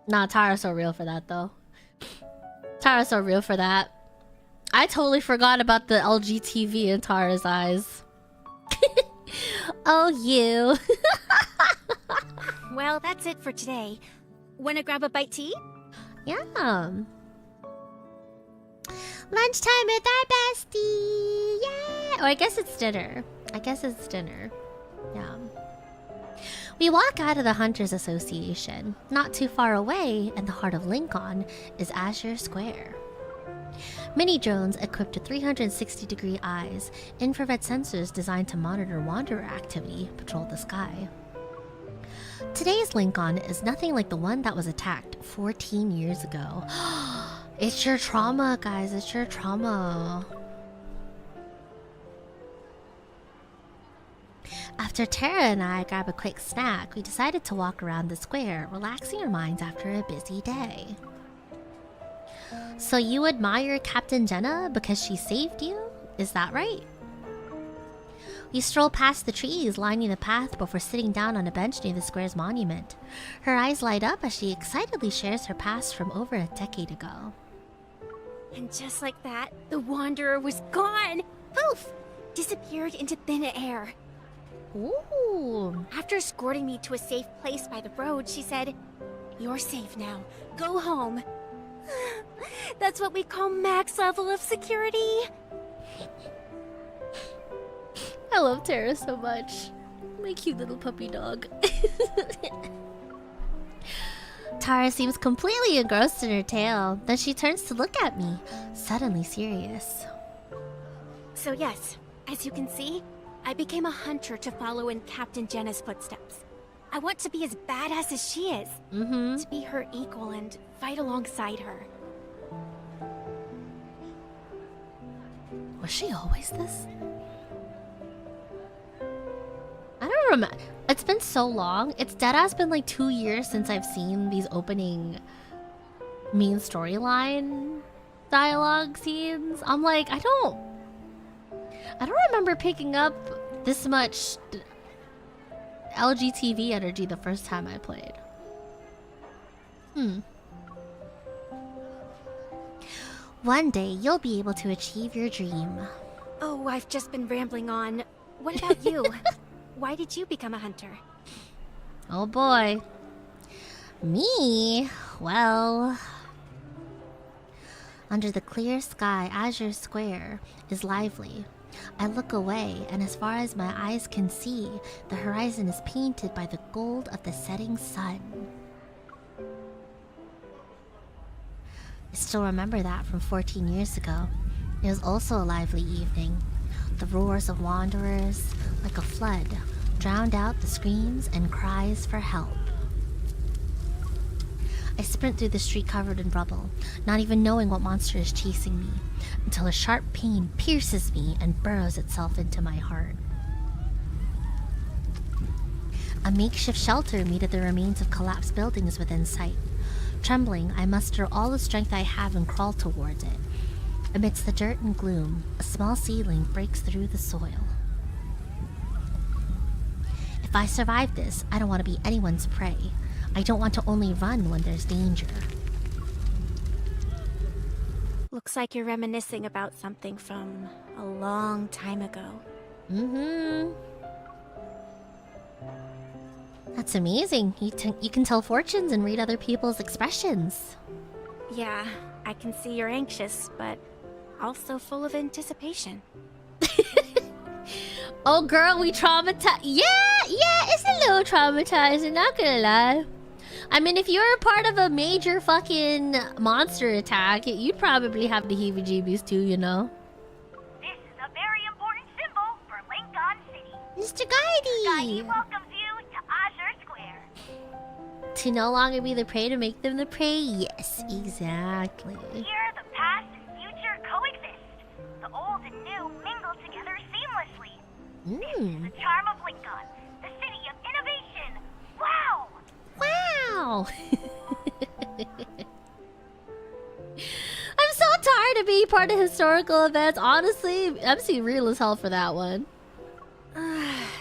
[SPEAKER 1] Nah, Tara's so real for that, though. Tara's so real for that. I totally forgot about the LGTV in Tara's eyes. Oh, you.
[SPEAKER 8] Well, that's it for today. Wanna grab a bite to eat?
[SPEAKER 1] Yeah. Lunchtime with our bestie! Yeah! Or I guess it's dinner. Yeah. We walk out of the Hunters Association. Not too far away, in the heart of Lincoln, is Azure Square. Mini drones equipped with 360-degree eyes, infrared sensors designed to monitor wanderer activity, patrol the sky. Today's Lincoln is nothing like the one that was attacked 14 years ago. It's your trauma, guys. It's your trauma. After Tara and I grab a quick snack, we decided to walk around the square, relaxing our minds after a busy day. So you admire Captain Jenna because she saved you? Is that right? We stroll past the trees lining the path before sitting down on a bench near the square's monument. Her eyes light up as she excitedly shares her past from over a decade ago.
[SPEAKER 8] And just like that, the Wanderer was gone! Poof! Disappeared into thin air.
[SPEAKER 1] Ooh.
[SPEAKER 8] After escorting me to a safe place by the road, she said, "You're safe now. Go home." That's what we call max level of security.
[SPEAKER 1] I love Tara so much. My cute little puppy dog. Tara seems completely engrossed in her tale. Then she turns to look at me, suddenly serious.
[SPEAKER 8] So yes, as you can see, I became a hunter to follow in Captain Jenna's footsteps. I want to be as badass as she is. To be her equal and fight alongside her.
[SPEAKER 1] Was she always this? I don't remember. It's been so long. It's deadass been like 2 years since I've seen these opening main storyline dialogue scenes. I'm like, I don't remember picking up this much LGTV energy the first time I played. One day you'll be able to achieve your dream.
[SPEAKER 8] Oh, I've just been rambling on. What about you? Why did you become a hunter?
[SPEAKER 1] Oh boy. Me? Well... Under the clear sky, Azure Square is lively. I look away, and as far as my eyes can see, the horizon is painted by the gold of the setting sun. I still remember that from 14 years ago. It was also a lively evening. The roars of wanderers, like a flood, drowned out the screams and cries for help. I sprint through the street covered in rubble, not even knowing what monster is chasing me, until a sharp pain pierces me and burrows itself into my heart. A makeshift shelter made of the remains of collapsed buildings within sight. Trembling, I muster all the strength I have and crawl towards it. Amidst the dirt and gloom, a small seedling breaks through the soil. If I survive this, I don't want to be anyone's prey. I don't want to only run when there's danger.
[SPEAKER 8] Looks like you're reminiscing about something from a long time ago.
[SPEAKER 1] That's amazing. You can tell fortunes and read other people's expressions.
[SPEAKER 8] Yeah, I can see you're anxious, but also full of anticipation.
[SPEAKER 1] Oh girl, we traumatized. Yeah, it's a little traumatizing, not gonna lie. I mean, if you're a part of a major fucking monster attack, you'd probably have the heebie-jeebies too, you know?
[SPEAKER 12] This is a very important symbol for Lincoln City.
[SPEAKER 1] Mr. Guardy
[SPEAKER 12] welcomes you to Azure Square.
[SPEAKER 1] To no longer be the prey, to make them the prey? Yes, exactly.
[SPEAKER 12] Here, the past and future coexist. The old and new mingle together seamlessly. This is the charm of Lincoln, the city of innovation. Wow!
[SPEAKER 1] Wow! I'm so tired of being part of historical events. Honestly, I'm seeing real as hell for that one.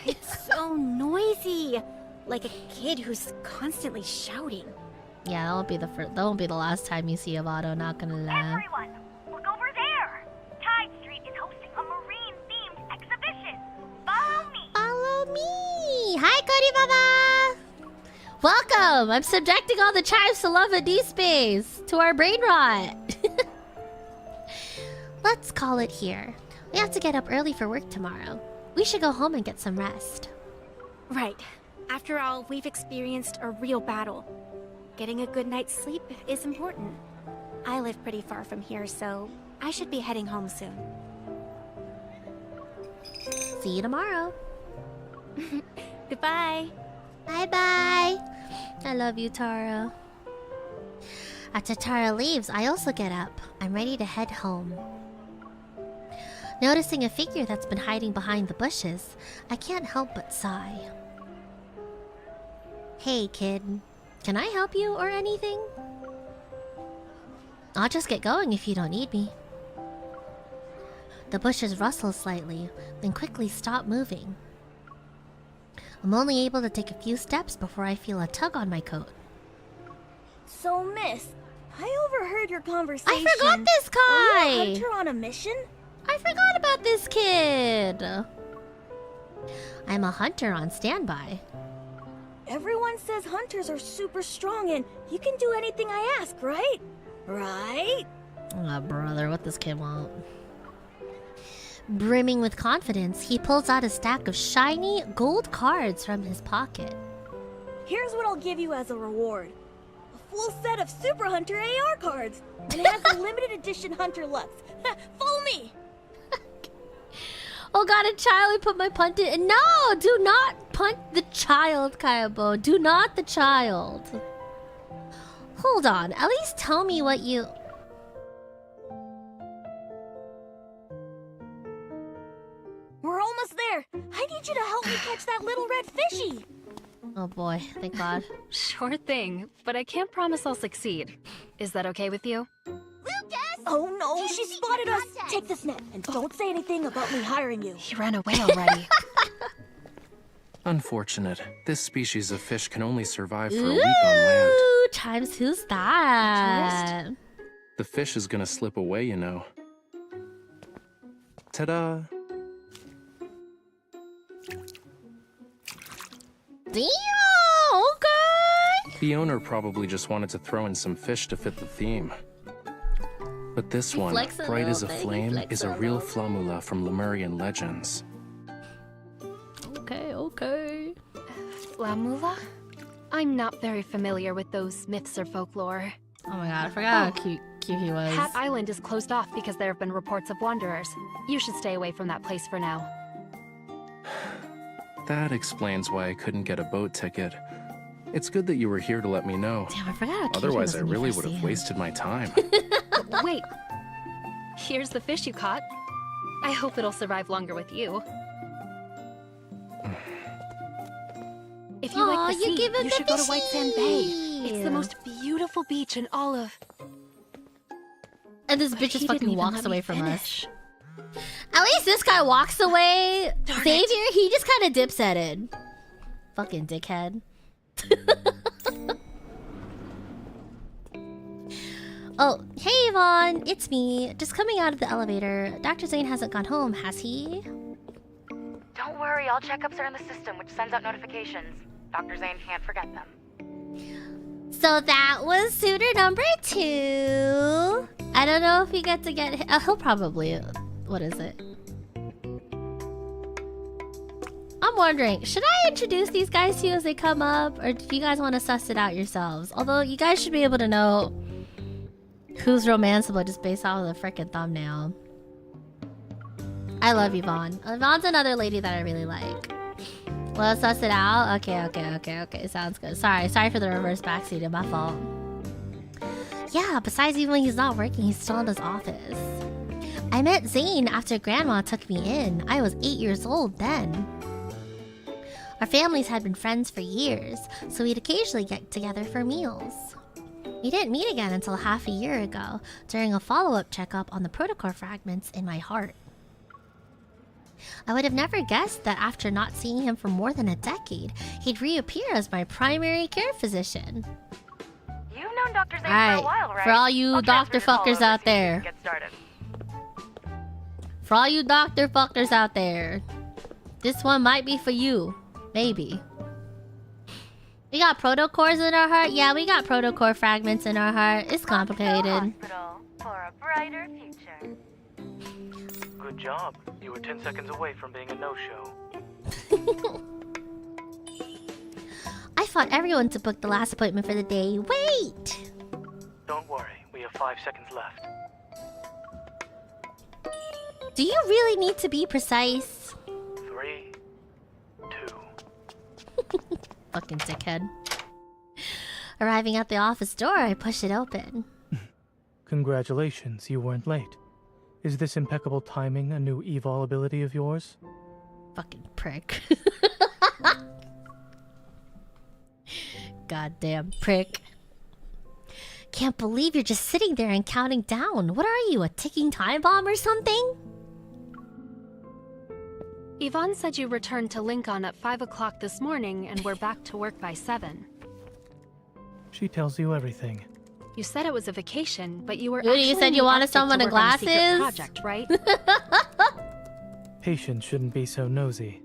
[SPEAKER 8] It's so noisy. Like a kid who's constantly shouting.
[SPEAKER 1] Yeah, that won't be the last time you see Avado, not gonna lie.
[SPEAKER 12] Everyone, look over there. Tide Street is hosting a marine-themed exhibition. Follow me.
[SPEAKER 1] Follow me. Hi, Cody Baba. Welcome. I'm subjecting all the chives to love a Deepspace to our brain rot. Let's call it here. We have to get up early for work tomorrow. We should go home and get some rest.
[SPEAKER 8] Right. After all, we've experienced a real battle. Getting a good night's sleep is important. I live pretty far from here, so I should be heading home soon.
[SPEAKER 1] See you tomorrow.
[SPEAKER 8] Goodbye.
[SPEAKER 1] Bye-bye. I love you, Tara. After Tara leaves, I also get up. I'm ready to head home. Noticing a figure that's been hiding behind the bushes, I can't help but sigh. Hey, kid. Can I help you or anything? I'll just get going if you don't need me. The bushes rustle slightly, then quickly stop moving. I'm only able to take a few steps before I feel a tug on my coat.
[SPEAKER 13] So, miss, I overheard your conversation.
[SPEAKER 1] I forgot this guy!
[SPEAKER 13] Are you a hunter on a mission?
[SPEAKER 1] I forgot about this kid! I'm a hunter on standby.
[SPEAKER 13] Everyone says hunters are super strong and you can do anything I ask, right? Right?
[SPEAKER 1] Oh, brother, what this kid want? Brimming with confidence, he pulls out a stack of shiny gold cards from his pocket.
[SPEAKER 13] Here's what I'll give you as a reward. A full set of Super Hunter AR cards. And it has the limited edition Hunter Lux. Follow me!
[SPEAKER 1] Oh god, a child, we put my punt in. No! Do not punt the child, Kayabo. Do not the child. Hold on, at least tell me what you...
[SPEAKER 13] We're almost there. I need you to help me catch that little red fishy.
[SPEAKER 1] Oh boy, thank god.
[SPEAKER 2] Sure thing, but I can't promise I'll succeed. Is that okay with you?
[SPEAKER 13] Lucas! Oh no, she spotted us! Take this net, and don't say anything about me hiring you.
[SPEAKER 2] He ran away already.
[SPEAKER 10] Unfortunate. This species of fish can only survive for a week on land.
[SPEAKER 1] Ooh, times who's that?
[SPEAKER 10] The fish is gonna slip away, you know. Ta-da!
[SPEAKER 1] Damn, okay!
[SPEAKER 10] The owner probably just wanted to throw in some fish to fit the theme. But this one, bright as a flame, is a real flamula from Lemurian legends.
[SPEAKER 1] Okay, okay.
[SPEAKER 2] Flamula? I'm not very familiar with those myths or folklore.
[SPEAKER 1] Oh my god, I forgot how cute he was.
[SPEAKER 2] Hat Island is closed off because there have been reports of wanderers. You should stay away from that place for now.
[SPEAKER 10] That explains why I couldn't get a boat ticket. It's good that you were here to let me know.
[SPEAKER 1] Damn, I forgot how cute
[SPEAKER 10] Otherwise,
[SPEAKER 1] he
[SPEAKER 10] I
[SPEAKER 1] was when you
[SPEAKER 10] really
[SPEAKER 1] first
[SPEAKER 10] would have
[SPEAKER 1] see him.
[SPEAKER 10] wasted my time.
[SPEAKER 2] Wait. Here's the fish you caught. I hope it'll survive longer with you. If you like the sea, you should go to White Sand Bay. It's the most beautiful beach in all of...
[SPEAKER 1] And this bitch just fucking walks away from us. At least this guy walks away. Xavier, he just kind of dips at it. Fucking dickhead. Oh, hey Yvonne, it's me. Just coming out of the elevator. Dr. Zane hasn't gone home, has he?
[SPEAKER 7] Don't worry, all checkups are in the system, which sends out notifications. Dr. Zane can't forget them.
[SPEAKER 1] So that was suitor number 2. I don't know if we get to get... he'll probably... What is it? I'm wondering, should I introduce these guys to you as they come up? Or do you guys want to suss it out yourselves? Although, you guys should be able to know who's romanceable just based off of the frickin' thumbnail. I love Yvonne. Yvonne's another lady that I really like. Let's suss it out? Okay. Sounds good. Sorry for the reverse backseating. My fault. Yeah, besides even when he's not working, he's still in his office. I met Zane after Grandma took me in. I was 8 years old then. Our families had been friends for years, so we'd occasionally get together for meals. We didn't meet again until half a year ago, during a follow-up checkup on the protocol fragments in my heart. I would have never guessed that after not seeing him for more than a decade, he'd reappear as my primary care physician.
[SPEAKER 7] You've known Dr. Zane for
[SPEAKER 1] Alright,
[SPEAKER 7] a while, right?
[SPEAKER 1] for all you
[SPEAKER 7] I'll
[SPEAKER 1] doctor
[SPEAKER 7] transfer your call
[SPEAKER 1] fuckers
[SPEAKER 7] over
[SPEAKER 1] out
[SPEAKER 7] so you
[SPEAKER 1] there.
[SPEAKER 7] can get started.
[SPEAKER 1] For all you doctor fuckers out there, this one might be for you. Maybe. We got protocores in our heart? Yeah, we got protocore fragments in our heart. It's complicated.
[SPEAKER 12] Hospital for a brighter future.
[SPEAKER 14] Good job. You were 10 seconds away from being a no-show.
[SPEAKER 1] I fought everyone to book the last appointment for the day. Wait!
[SPEAKER 14] Don't worry, we have 5 seconds left.
[SPEAKER 1] Do you really need to be precise?
[SPEAKER 14] 3, 2.
[SPEAKER 1] Fucking dickhead. Arriving at the office door, I push it open.
[SPEAKER 15] Congratulations, you weren't late. Is this impeccable timing a new eVol ability of yours?
[SPEAKER 1] Fucking prick. Goddamn prick. Can't believe you're just sitting there and counting down. What are you, a ticking time bomb or something?
[SPEAKER 2] Yvonne said you returned to Lincoln at 5 o'clock this morning and were back to work by 7.
[SPEAKER 15] She tells you everything.
[SPEAKER 2] You said it was a vacation, but you were
[SPEAKER 1] Dude, you said you wanted someone in glasses?
[SPEAKER 2] Project, right?
[SPEAKER 15] Patients shouldn't be so nosy.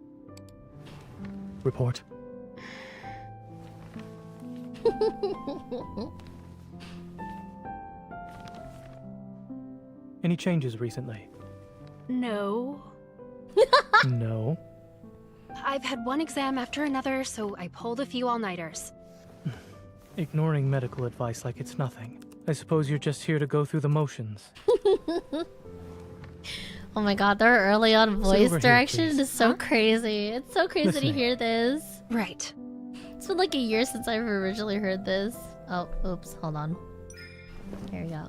[SPEAKER 15] Report. Any changes recently?
[SPEAKER 2] No.
[SPEAKER 15] No.
[SPEAKER 2] I've had one exam after another, so I pulled a few all-nighters.
[SPEAKER 15] Ignoring medical advice like it's nothing. I suppose you're just here to go through the motions.
[SPEAKER 1] Oh my god, their early on voice
[SPEAKER 15] here,
[SPEAKER 1] direction
[SPEAKER 15] please.
[SPEAKER 1] is so crazy. It's so crazy
[SPEAKER 15] Listening.
[SPEAKER 1] to hear this.
[SPEAKER 2] Right.
[SPEAKER 1] It's been like a year since I've originally heard this. Oh, oops, hold on. Here we go.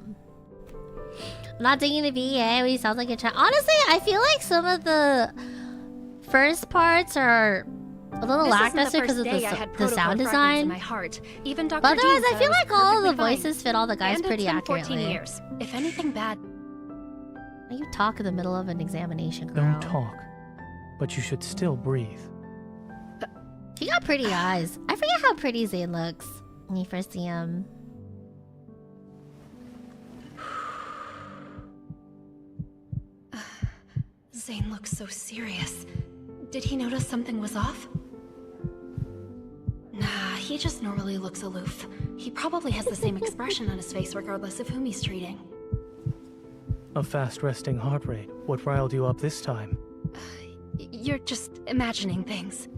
[SPEAKER 1] I'm not digging the VA, but he sounds like a chat. Honestly, I feel like some of the first parts are a little lackluster because of the sound design.
[SPEAKER 2] In my heart. Even Dr.
[SPEAKER 1] But otherwise,
[SPEAKER 2] Dean
[SPEAKER 1] I feel
[SPEAKER 2] said it
[SPEAKER 1] like
[SPEAKER 2] was
[SPEAKER 1] all of the
[SPEAKER 2] perfectly
[SPEAKER 1] voices
[SPEAKER 2] fine.
[SPEAKER 1] fit all the guys
[SPEAKER 2] And
[SPEAKER 1] pretty
[SPEAKER 2] it's been
[SPEAKER 1] accurately.
[SPEAKER 2] 14 years. If anything bad...
[SPEAKER 1] Why you talk in the middle of an examination, girl?
[SPEAKER 15] Don't talk. But you should still breathe.
[SPEAKER 1] He got pretty eyes. I forget how pretty Zane looks when you first see him.
[SPEAKER 2] Zane looks so serious. Did he notice something was off? Nah, he just normally looks aloof. He probably has the same expression on his face regardless of whom he's treating.
[SPEAKER 15] A fast resting heart rate. What riled you up this time?
[SPEAKER 2] You're just imagining things.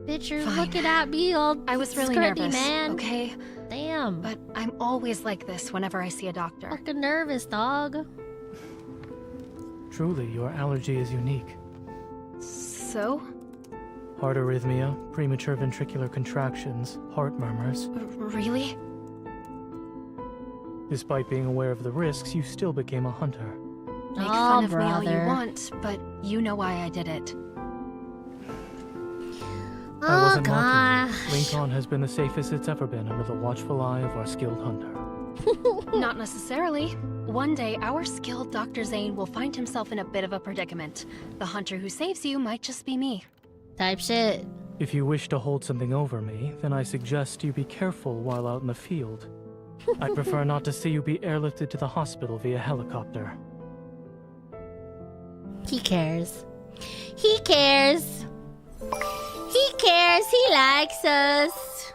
[SPEAKER 1] Bitch, you're
[SPEAKER 2] Fine.
[SPEAKER 1] looking at me all
[SPEAKER 2] I was really
[SPEAKER 1] scrubby,
[SPEAKER 2] nervous,
[SPEAKER 1] man.
[SPEAKER 2] okay?
[SPEAKER 1] Damn.
[SPEAKER 2] But I'm always like this whenever I see a doctor.
[SPEAKER 1] Fucking nervous, dog.
[SPEAKER 15] Truly, your allergy is unique.
[SPEAKER 2] So?
[SPEAKER 15] Heart arrhythmia, premature ventricular contractions, heart murmurs.
[SPEAKER 2] Really?
[SPEAKER 15] Despite being aware of the risks, you still became a hunter.
[SPEAKER 2] Make fun of me all you want, but you know why I did it.
[SPEAKER 15] I wasn't
[SPEAKER 1] gosh.
[SPEAKER 15] mocking you. Lincoln has been the safest it's ever been under the watchful eye of our skilled hunter.
[SPEAKER 2] Not necessarily. One day, our skilled Dr. Zane will find himself in a bit of a predicament. The hunter who saves you might just be me.
[SPEAKER 1] Type shit.
[SPEAKER 15] If you wish to hold something over me, then I suggest you be careful while out in the field. I prefer not to see you be airlifted to the hospital via helicopter.
[SPEAKER 1] He cares. He cares. He cares. He likes us.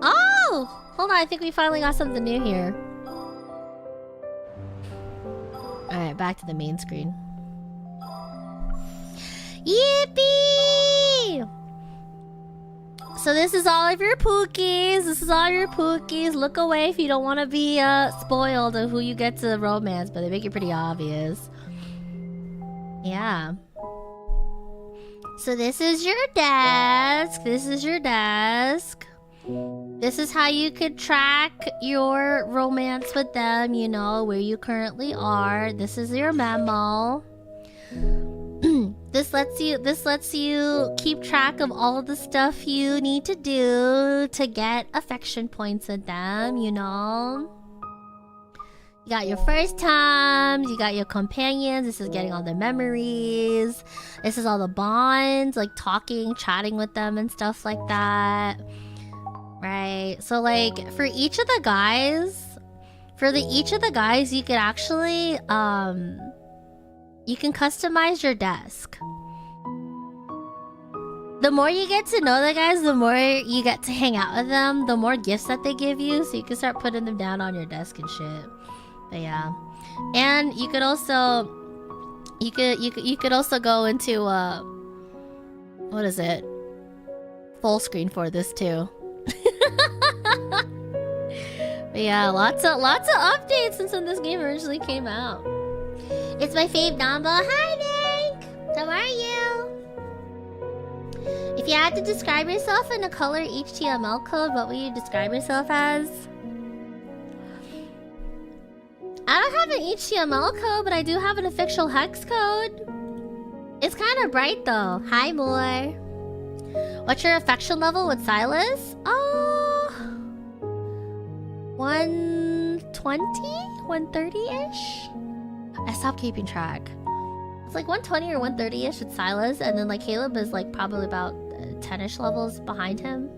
[SPEAKER 1] Oh! Hold on, I think we finally got something new here. Alright, back to the main screen. Yippee! So this is all of your pookies. This is all your pookies. Look away if you don't want to be spoiled of who you get to romance, but they make it pretty obvious. Yeah. So this is your desk. This is your desk. This is how you could track your romance with them, you know, where you currently are. This is your memo. This lets you keep track of all of the stuff you need to do to get affection points with them, you know. You got your first times, you got your companions, this is getting all their memories. This is all the bonds, like talking, chatting with them and stuff like that. Right, so like for each of the guys, you could actually you can customize your desk. The more you get to know the guys, the more you get to hang out with them, the more gifts that they give you, so you can start putting them down on your desk and shit. But yeah, and you could also you could also go into what is it, full screen for this too. But yeah, lots of updates since when this game originally came out. It's my fave number. Hi Nick, how are you? If you had to describe yourself in a color HTML code, what would you describe yourself as? I don't have an HTML code, but I do have an official hex code. It's kind of bright though. Hi, Moore. What's your affection level with Silas? 120? 130-ish? I stopped keeping track. It's like 120 or 130-ish with Silas, and then like Caleb is like probably about 10-ish levels behind him.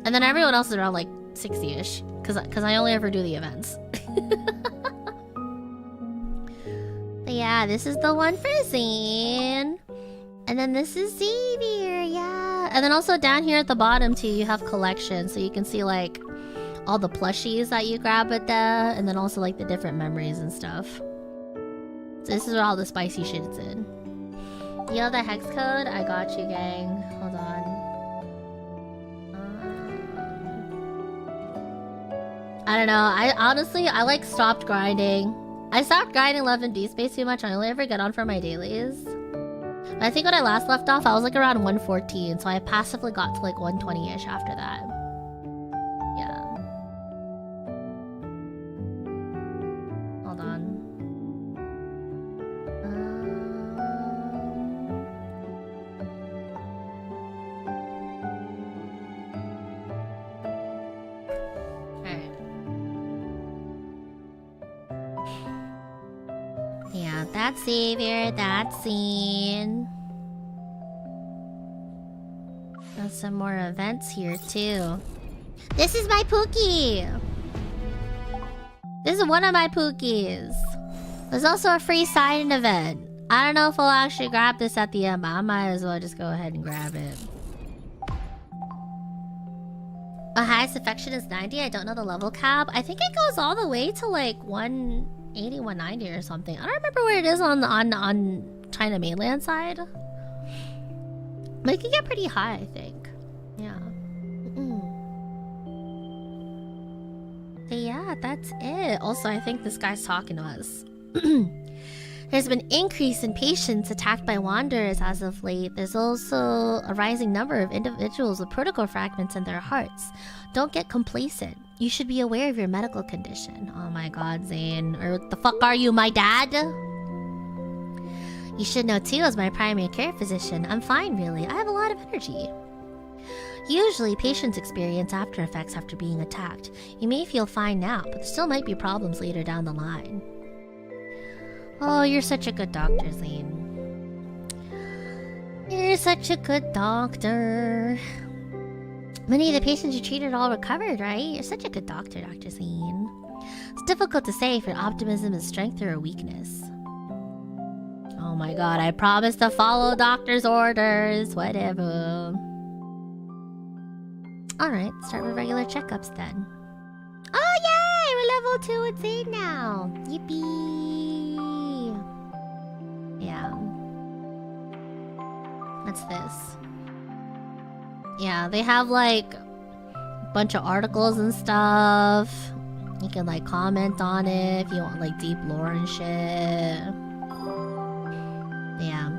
[SPEAKER 1] And then everyone else is around like 60-ish, because I only ever do the events. But yeah, this is the one for Zane. And then this is Xavier, yeah. And then also down here at the bottom too, you have collections, so you can see like all the plushies that you grab with that, and then also like the different memories and stuff. So this is where all the spicy shit is in. You know the hex code? I got you, gang. Hold on. I don't know. I honestly like stopped grinding. I stopped grinding Love and Deepspace too much. I only ever get on for my dailies. But I think when I last left off, I was like around 114, so I passively got to like 120-ish after that. Yeah. Hold on. Alright. Yeah, that's Xavier, that's Scene. Got some more events here too. This is my Pookie! This is one of my Pookies. There's also a free sign-in event. I don't know if I'll actually grab this at the end, but I might as well just go ahead and grab it. My highest affection is 90. I don't know the level cap. I think it goes all the way to like 180, 190 or something. I don't remember where it is on China mainland side. But it can get pretty high, I think. Yeah. But yeah, that's it. Also, I think this guy's talking to us. There's been increase in patients attacked by wanderers as of late. There's also a rising number of individuals with protocol fragments in their hearts. Don't get complacent. You should be aware of your medical condition. Oh my god, Zane. Or what the fuck are you, my dad? You should know too, as my primary care physician, I'm fine really. I have a lot of energy. Usually, patients experience after effects after being attacked. You may feel fine now, but there still might be problems later down the line. Oh, you're such a good doctor, Zane. You're such a good doctor. Many of the patients you treated all recovered, right? You're such a good doctor, Dr. Zane. It's difficult to say if your optimism is strength or a weakness. Oh my god, I promise to follow doctor's orders. Whatever. Alright, start with regular checkups then. Oh yay! We're level 2 with Zane now. Yippee! Yeah. What's this? Yeah, they have like a bunch of articles and stuff. You can like comment on it if you want like deep lore and shit. Yeah.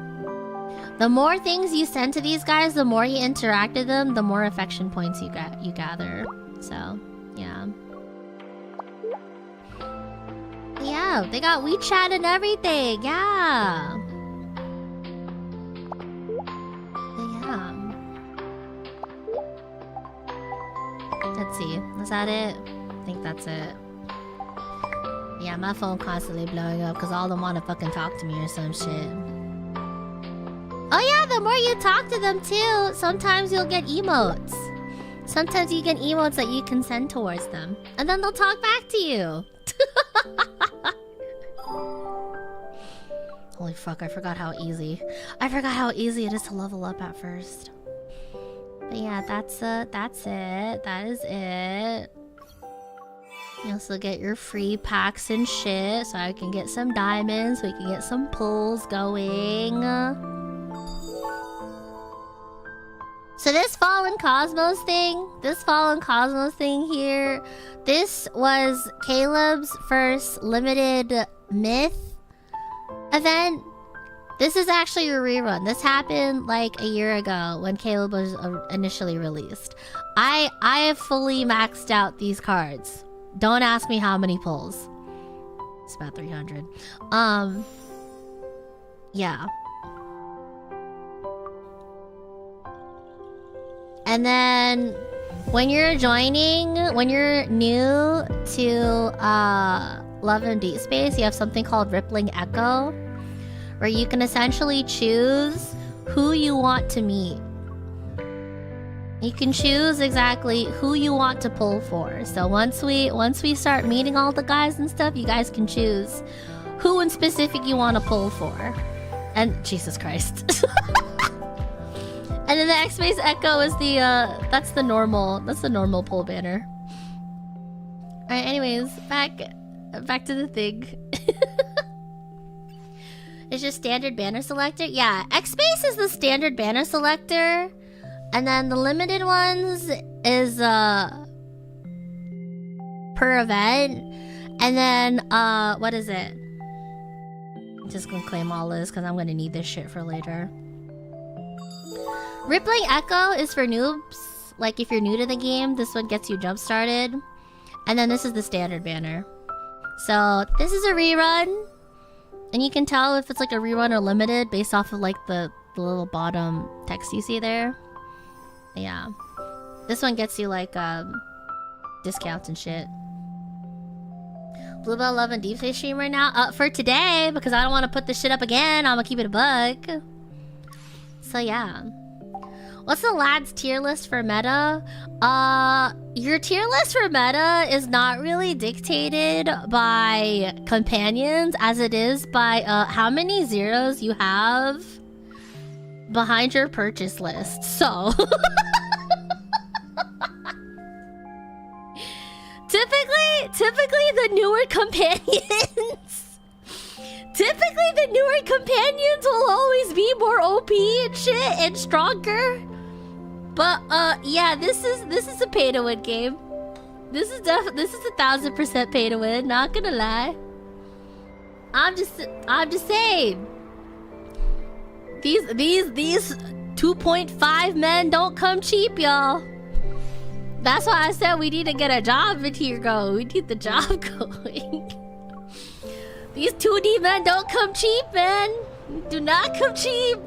[SPEAKER 1] The more things you send to these guys, the more you interact with them, the more affection points you gather. So, yeah. Yeah, they got WeChat and everything. Yeah. Yeah. Let's see. Is that it? I think that's it. Yeah, my phone constantly blowing up because all of them want to fucking talk to me or some shit. Oh yeah, the more you talk to them too, sometimes you'll get emotes. Sometimes you get emotes that you can send towards them. And then they'll talk back to you. Holy fuck, I forgot how easy it is to level up at first. But yeah, that's it. That is it. You also get your free packs and shit, so I can get some diamonds, so we can get some pulls going. So this Fallen Cosmos thing here, this was Caleb's first limited myth event. This is actually a rerun. This happened like a year ago when Caleb was initially released. I have fully maxed out these cards. Don't ask me how many pulls. It's about 300. Yeah. And then when you're new to Love and Deepspace, you have something called Rippling Echo, where you can essentially choose who you want to meet. You can choose exactly who you want to pull for. So once we start meeting all the guys and stuff, you guys can choose who in specific you want to pull for. And Jesus Christ. And then the X-Base Echo is the that's the normal pull banner. Alright, anyways, back to the thing. It's just standard banner selector? Yeah, X-Base is the standard banner selector. And then the limited ones is per event. And then what is it? I'm just gonna claim all this because I'm gonna need this shit for later. Rippling Echo is for noobs. Like if you're new to the game, this one gets you jump started. And then this is the standard banner. So this is a rerun. And you can tell if it's like a rerun or limited based off of like the little bottom text you see there. Yeah. This one gets you like discounts and shit. Bluebell Love and Deepspace stream right now. For today, because I don't want to put this shit up again. I'm gonna keep it a buck. So yeah. What's the lad's tier list for meta? Your tier list for meta is not really dictated by companions as it is by how many zeros you have behind your purchase list. So typically the newer companions will always be more OP and shit and stronger. But yeah, this is a pay to win game. This is 1000% pay to win, not gonna lie. I'm just saying. These 2.5 men don't come cheap, y'all. That's why I said we need to get a job in here go. We need the job going. These 2D men don't come cheap, man. Do not come cheap.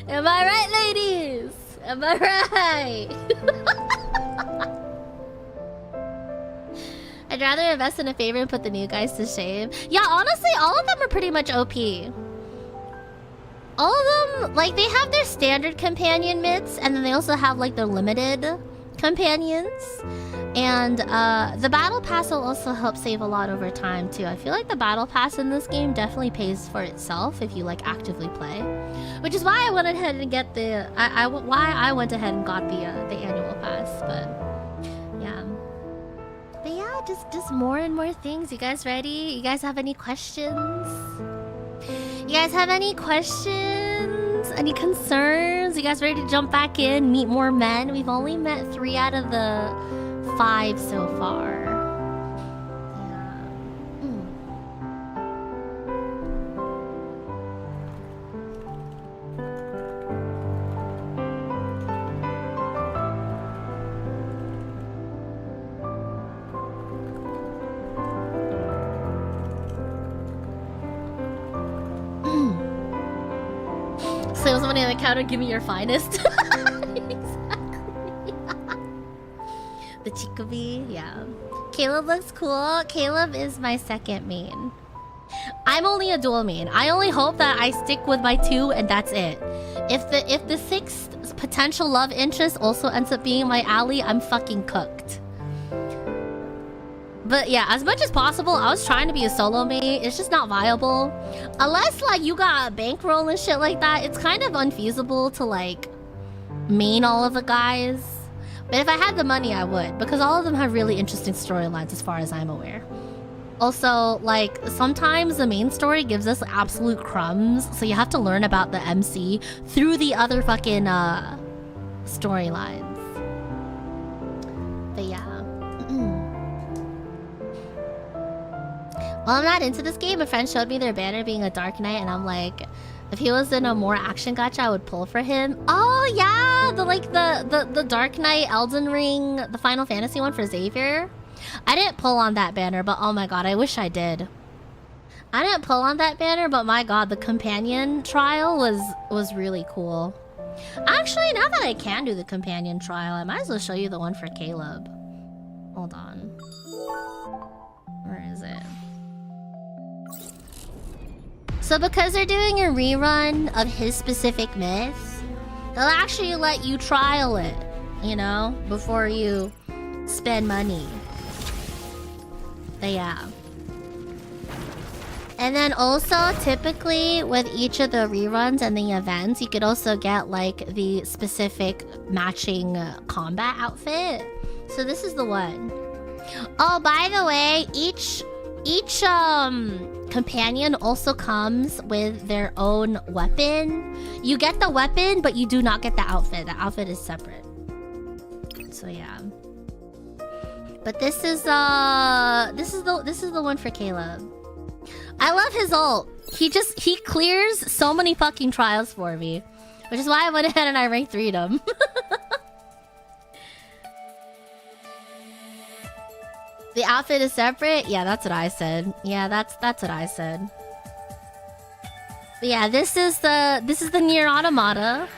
[SPEAKER 1] Am I right, ladies? Am I right? I'd rather invest in a favor and put the new guys to shame. Yeah, honestly, all of them are pretty much OP. All of them, like, they have their standard companion myths, and then they also have, like, their limited companions. And the battle pass will also help save a lot over time, too. I feel like the battle pass in this game definitely pays for itself if you, like, actively play. Which is why I went ahead and get the... why I went ahead and got the annual pass, but... Yeah. But yeah, just more and more things. You guys ready? You guys have any questions? You guys have any questions? Any concerns? You guys ready to jump back in, meet more men? We've only met 3 out of the 5 so far. So somebody on the counter, give me your finest. Exactly. The Chikobi, yeah. Caleb looks cool. Caleb is my second main. I'm only a dual main. I only hope that I stick with my 2 and that's it. If the 6th potential love interest also ends up being my ally, I'm fucking cooked. But yeah, as much as possible, I was trying to be a solo main. It's just not viable. Unless, like, you got a bankroll and shit like that, it's kind of unfeasible to, like, main all of the guys. But if I had the money, I would. Because all of them have really interesting storylines as far as I'm aware. Also, like, sometimes the main story gives us absolute crumbs. So you have to learn about the MC through the other fucking, storylines. But yeah. Well, I'm not into this game. A friend showed me their banner being a Dark Knight, and I'm like, if he was in a more action gacha, I would pull for him. Oh yeah, the Dark Knight Elden Ring, the Final Fantasy one for Xavier. I didn't pull on that banner, but oh my god, I wish I did. I didn't pull on that banner, but my god, the companion trial was really cool. Actually, now that I can do the companion trial, I might as well show you the one for Caleb. Hold on. Where is it? So because they're doing a rerun of his specific myth, they'll actually let you trial it, you know, before you spend money. But yeah. And then also, typically, with each of the reruns and the events, you could also get, like, the specific matching combat outfit. So this is the one. Oh, by the way, each companion also comes with their own weapon. You get the weapon, but you do not get the outfit. The outfit is separate. So yeah. But this is the one for Caleb. I love his ult. He clears so many fucking trials for me, which is why I went ahead and I rank 3'd him. The outfit is separate? Yeah, that's what I said. Yeah, that's what I said. But yeah, this is the Nier Automata.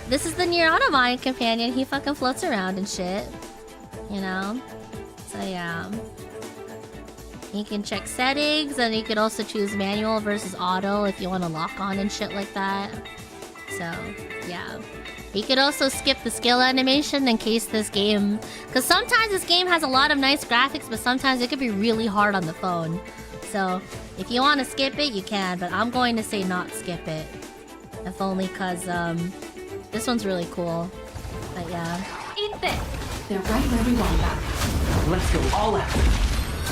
[SPEAKER 1] This is the Nier Automata companion. He fucking floats around and shit. You know? So yeah. You can check settings, and you can also choose manual versus auto if you want to lock on and shit like that. So, yeah. You could also skip the skill animation in case this game... Because sometimes this game has a lot of nice graphics, but sometimes it could be really hard on the phone. So, if you want to skip it, you can, but I'm going to say not skip it. If only because, this one's really cool. But yeah.
[SPEAKER 9] Eat this! They're right where we want them.
[SPEAKER 5] Let's go all out!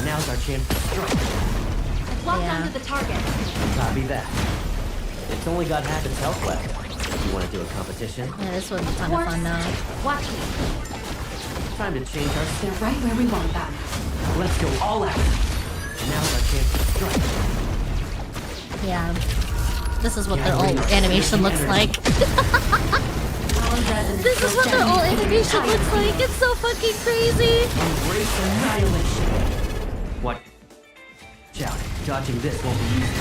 [SPEAKER 5] Now's our chance to strike.
[SPEAKER 9] Locked onto the target.
[SPEAKER 5] Copy that. It's only got half its health left. You want to do a competition?
[SPEAKER 1] Yeah, this one's a ton of fun though.
[SPEAKER 9] Watch me.
[SPEAKER 5] Time to change our...
[SPEAKER 9] They're right where we want them.
[SPEAKER 5] Let's go all out. Now's our chance to strike.
[SPEAKER 1] Yeah. This is what their old animation looks like. This is what their old animation looks like. It's so fucking crazy.
[SPEAKER 5] Embrace annihilation. What? Shout. Dodging this won't be easy.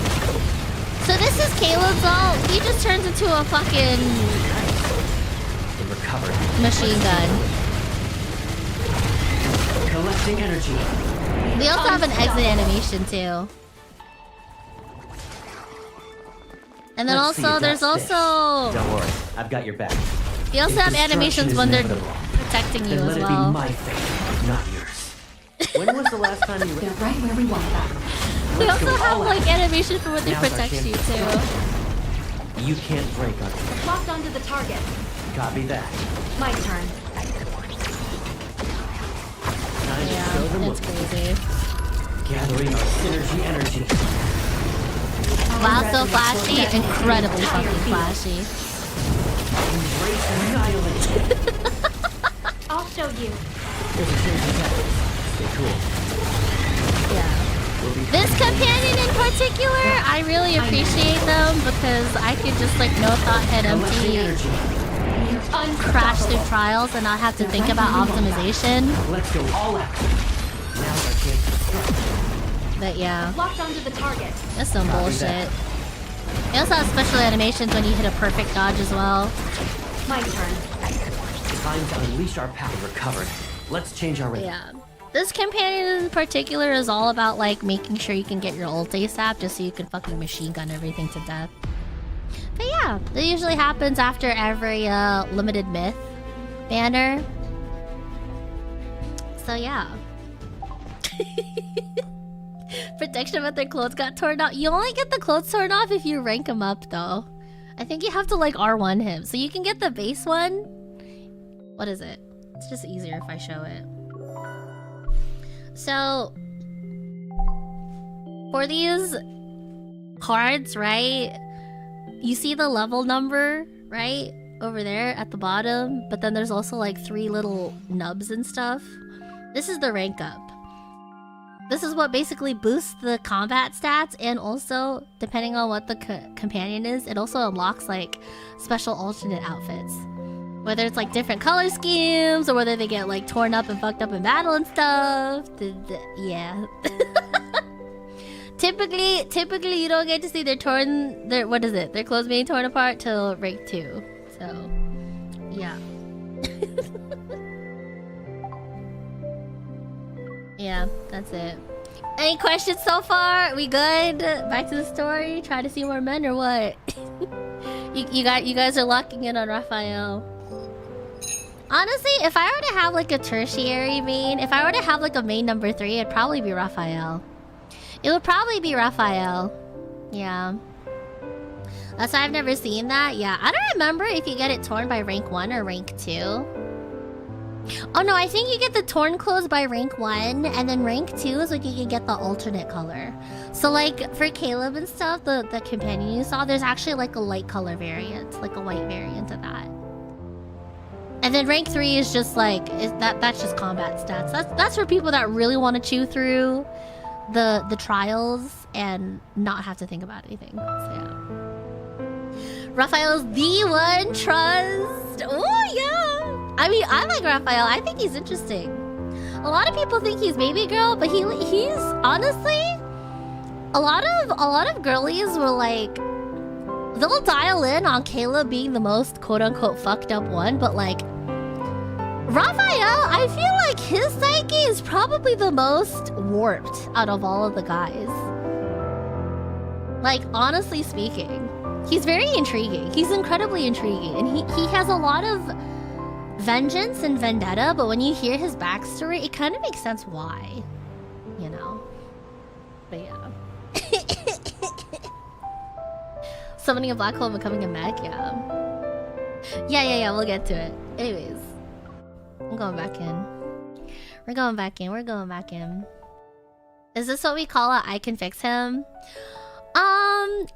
[SPEAKER 1] So this is Caleb's ult. He just turns into a fucking machine gun.
[SPEAKER 5] Collecting energy.
[SPEAKER 1] They also have an exit animation too. And then also, there's also...
[SPEAKER 5] Don't worry, I've got your back.
[SPEAKER 1] They also have animations when they're protecting you as well.
[SPEAKER 5] Let it be my fate, not yours. When was the last time you...
[SPEAKER 9] They're right where we want them.
[SPEAKER 1] They also have like animation for when they protect you too.
[SPEAKER 5] You can't break on it.
[SPEAKER 9] Locked onto the target.
[SPEAKER 5] Copy that.
[SPEAKER 9] My turn.
[SPEAKER 5] Time to show them
[SPEAKER 1] it's crazy.
[SPEAKER 5] Gathering our synergy energy.
[SPEAKER 1] Wow, so flashy, incredibly fucking flashy.
[SPEAKER 5] Embrace annihilation.
[SPEAKER 9] I'll show you.
[SPEAKER 5] There's a change in tactics. Stay cool.
[SPEAKER 1] Yeah. This companion in particular, I really appreciate them because I could just like no thought head empty crash through trials and not have to think about optimization.
[SPEAKER 5] Let's go all out. Now's our chance to strike.
[SPEAKER 1] But yeah.
[SPEAKER 9] Locked onto the target.
[SPEAKER 1] That's some bullshit. They also have special animations when you hit a perfect dodge as well.
[SPEAKER 9] My turn.
[SPEAKER 5] Time to unleash our power recovered. Let's change our rhythm.
[SPEAKER 1] Yeah. This companion in particular is all about like making sure you can get your ult ASAP just so you can fucking machine gun everything to death. But yeah, that usually happens after every limited myth banner. So yeah. Protection but their clothes got torn off. You only get the clothes torn off if you rank them up though. I think you have to like R1 him. So you can get the base one. What is it? It's just easier if I show it. So, for these cards, right, you see the level number, right, over there at the bottom, but then there's also like 3 little nubs and stuff. This is the rank up. This is what basically boosts the combat stats, and also, depending on what the companion is, it also unlocks like special alternate outfits. Whether it's like different color schemes, or whether they get like torn up and fucked up in battle and stuff. Yeah. Typically you don't get to see their clothes being torn apart till rank 2. So, yeah. Yeah, that's it. Any questions so far? We good? Back to the story? Try to see more men or what? you guys are locking in on Raphael. Honestly, if I were to have like a tertiary main, if I were to have like a main number 3, it'd probably be Raphael. It would probably be Raphael. Yeah. That's why I've never seen that. Yeah, I don't remember if you get it torn by rank 1 or rank 2. Oh no, I think you get the torn clothes by rank 1, and then rank 2 is when you can get the alternate color. So like, for Caleb and stuff, the companion you saw, there's actually like a light color variant, like a white variant of that. And then rank 3 is just like, that's just combat stats. That's for people that really want to chew through the trials and not have to think about anything. So yeah. Raphael's the one trust. Oh yeah. I mean, I like Raphael. I think he's interesting. A lot of people think he's baby girl, but he's honestly, a lot of girlies were like, they'll dial in on Caleb being the most quote unquote fucked up one, but like Raphael, I feel like his psyche is probably the most warped out of all of the guys. Like, honestly speaking, he's very intriguing. He's incredibly intriguing, and he has a lot of vengeance and vendetta, but when you hear his backstory, it kind of makes sense why, you know. But yeah. Summoning a black hole and becoming a mech, yeah. Yeah, we'll get to it. Anyways, I'm going back in. We're going back in. Is this what we call it? I can fix him?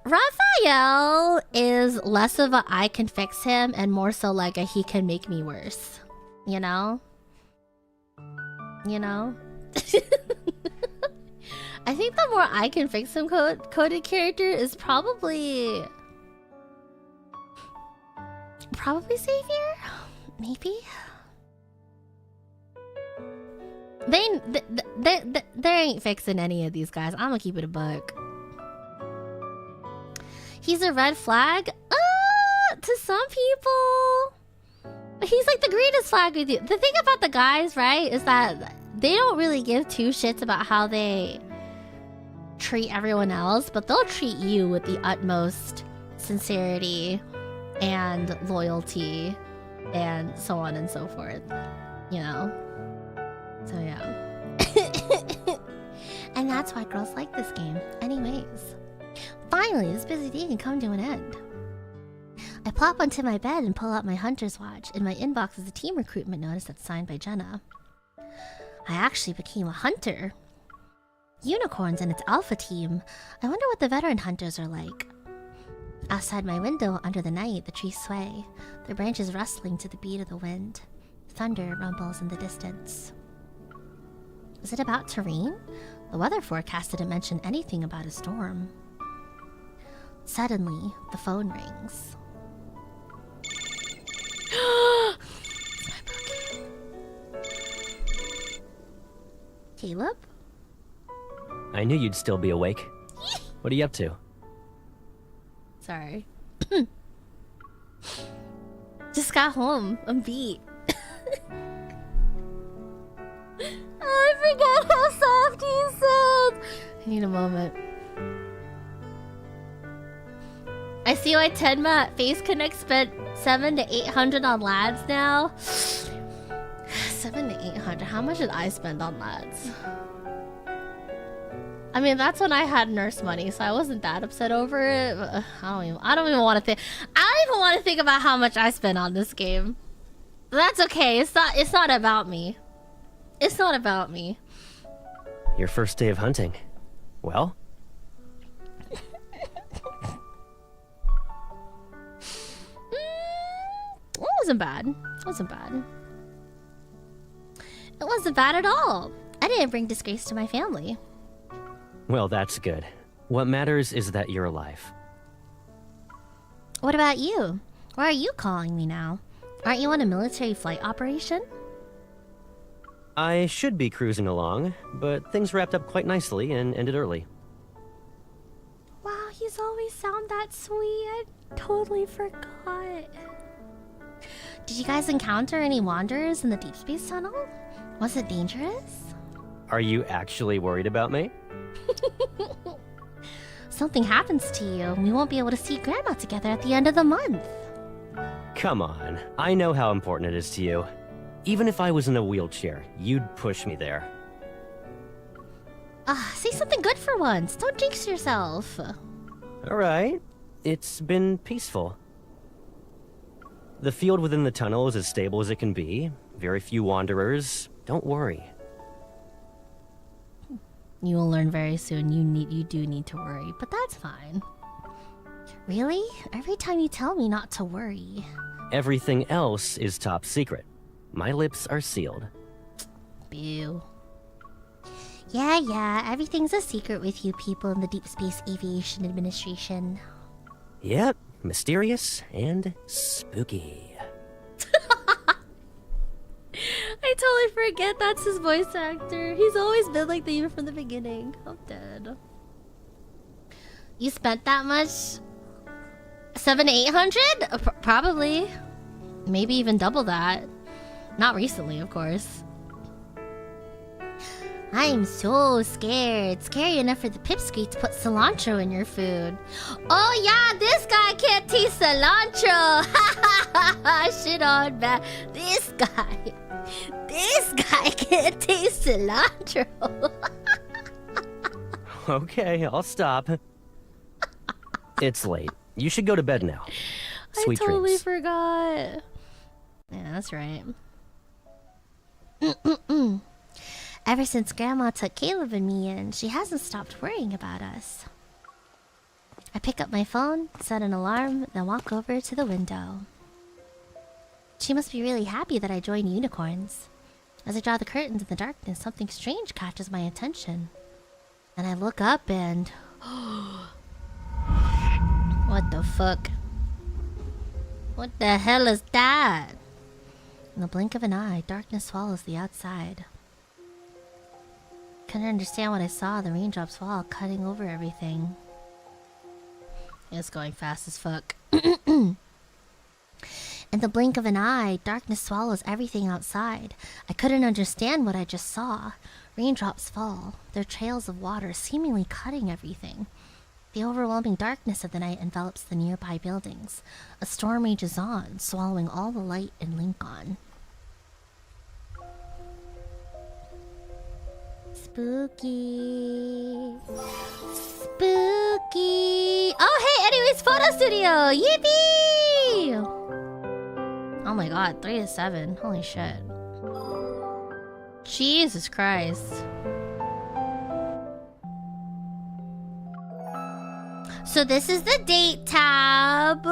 [SPEAKER 1] Raphael is less of a I can fix him and more so like a he can make me worse. You know? I think the more I can fix him coded character is probably Savior? Maybe? They ain't fixing any of these guys. I'm gonna keep it a buck. He's a red flag? To some people. He's like the greenest flag with you. The thing about the guys, right, is that they don't really give two shits about how they treat everyone else, but they'll treat you with the utmost sincerity and loyalty and so on and so forth. You know? So yeah. And that's why girls like this game. Anyways. Finally, this busy day can come to an end. I plop onto my bed and pull out my hunter's watch. In my inbox is a team recruitment notice that's signed by Jenna. I actually became a hunter. Unicorns and its alpha team. I wonder what the veteran hunters are like. Outside my window, under the night, the trees sway, their branches rustling to the beat of the wind. Thunder rumbles in the distance. Is it about to rain? The weather forecast didn't mention anything about a storm. Suddenly, the phone rings. Caleb?
[SPEAKER 16] I knew you'd still be awake. What are you up to?
[SPEAKER 1] Sorry. Just got home. I'm beat. I forgot how soft he sounds. I need a moment. I see why Tenma Face Connect spent 700 to 800 on lads now. 700 to 800. How much did I spend on lads? I mean, that's when I had nurse money, so I wasn't that upset over it. But I don't even want to think. I don't even want to think about how much I spent on this game. But that's okay. It's not about me. It's not about me.
[SPEAKER 16] Your first day of hunting. Well?
[SPEAKER 1] It wasn't bad. It wasn't bad. It wasn't bad at all. didn't bring disgrace to my family.
[SPEAKER 16] Well, that's good. What matters is that you're alive.
[SPEAKER 1] What about you? Why are you calling me now? Aren't you on a military flight operation?
[SPEAKER 16] I should be cruising along, but things wrapped up quite nicely and ended early.
[SPEAKER 1] Wow, he's always sound that sweet. I totally forgot. Did you guys encounter any wanderers in the deep space tunnel? Was it dangerous?
[SPEAKER 16] Are you actually worried about me?
[SPEAKER 1] Something happens to you, and we won't be able to see Grandma together at the end of the month.
[SPEAKER 16] Come on, I know how important it is to you. Even if I was in a wheelchair, you'd push me there.
[SPEAKER 1] Say something good for once. Don't jinx yourself.
[SPEAKER 16] Alright, it's been peaceful. The field within the tunnel is as stable as it can be. Very few wanderers. Don't worry.
[SPEAKER 1] You will learn very soon. You do need to worry, but that's fine. Really? Every time you tell me not to worry.
[SPEAKER 16] Everything else is top secret. My lips are sealed.
[SPEAKER 1] Boo. Yeah, everything's a secret with you people in the Deep Space Aviation Administration.
[SPEAKER 16] Yep, mysterious and spooky.
[SPEAKER 1] I totally forget that's his voice actor. He's always been like that even from the beginning. I'm dead. You spent that much? 700-800? Probably. Maybe even double that. Not recently, of course. I'm so scared. Scary enough for the pipsqueak to put cilantro in your food. Oh yeah, this guy can't taste cilantro. Shit on, man. This guy can't taste cilantro.
[SPEAKER 16] Okay, I'll stop. It's late. You should go to bed now. Sweet
[SPEAKER 1] I totally
[SPEAKER 16] dreams.
[SPEAKER 1] forgot. Yeah, that's right. Ever since Grandma took Caleb and me in, she hasn't stopped worrying about us. I pick up my phone, set an alarm, then walk over to the window. She must be really happy that I joined unicorns. As I draw the curtains in the darkness, something strange catches my attention. And I look up and... What the fuck? What the hell is that? In the blink of an eye, darkness swallows the outside. Couldn't understand what I saw. The raindrops fall, cutting over everything. It's going fast as fuck. In the blink of an eye, darkness swallows everything outside. I couldn't understand what I just saw. Raindrops fall, their trails of water seemingly cutting everything. The overwhelming darkness of the night envelops the nearby buildings. A storm rages on, swallowing all the light in Lincoln. Spooky. Spooky. Oh, hey, anyways, photo studio. Yippee! Oh my god, 3 to 7. Holy shit. Jesus Christ. So this is the date tab.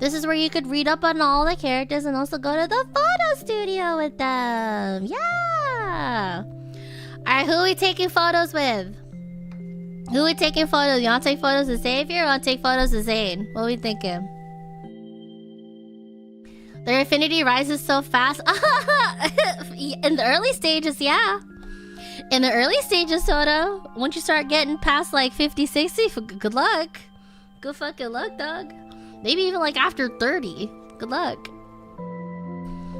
[SPEAKER 1] This is where you could read up on all the characters and also go to the photo studio with them. Yeah. Alright, who are we taking photos with? Who are we taking photos? You want to take photos of Xavier or want to take photos of Zane? What are we thinking? Their affinity rises so fast. In the early stages, yeah. In the early stages, Soda. Once you start getting past like 50, 60, good luck. Good fucking luck, dog. Maybe even like after 30. Good luck.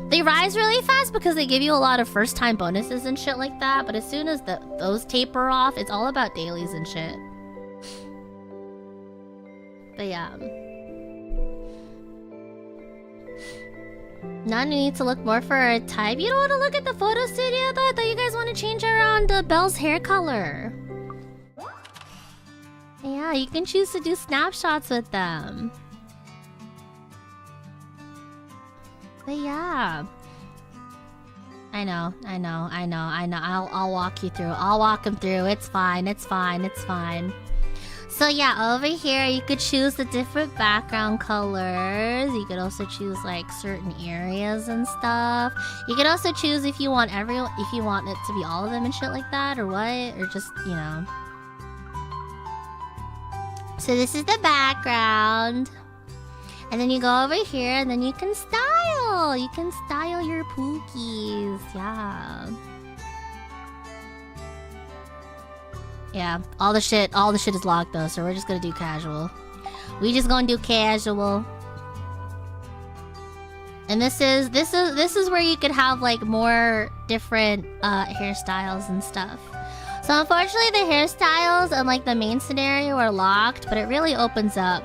[SPEAKER 1] They rise really fast because they give you a lot of first-time bonuses and shit like that. But as soon as those taper off, it's all about dailies and shit. But yeah. Now you need to look more for a type. You don't want to look at the photo studio though? I thought you guys want to change around Belle's hair color. Yeah, you can choose to do snapshots with them. But yeah. I know. I'll walk you through. I'll walk him through. It's fine. So yeah, over here you could choose the different background colors. You could also choose like certain areas and stuff. You could also choose if you want it to be all of them and shit like that, or what, or just, you know. So this is the background. And then you go over here and then you can style. You can style your Pookies. Yeah. Yeah, all the shit is locked though, so we're just gonna do casual. We just gonna do casual. And this is where you could have like more different hairstyles and stuff. So unfortunately the hairstyles and like the main scenario are locked, but it really opens up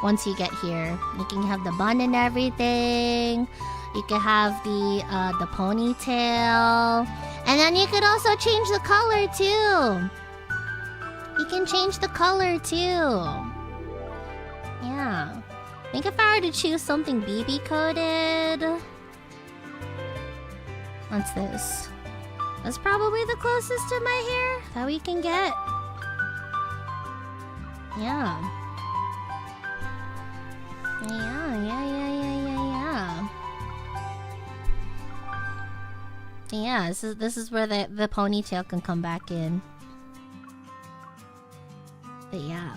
[SPEAKER 1] once you get here. You can have the bun and everything. You can have the ponytail. And then you could also change the color too. You can change the color too. Yeah. I think if I were to choose something BB coded... What's this? That's probably the closest to my hair that we can get. Yeah. Yeah, this is where the ponytail can come back in. But yeah.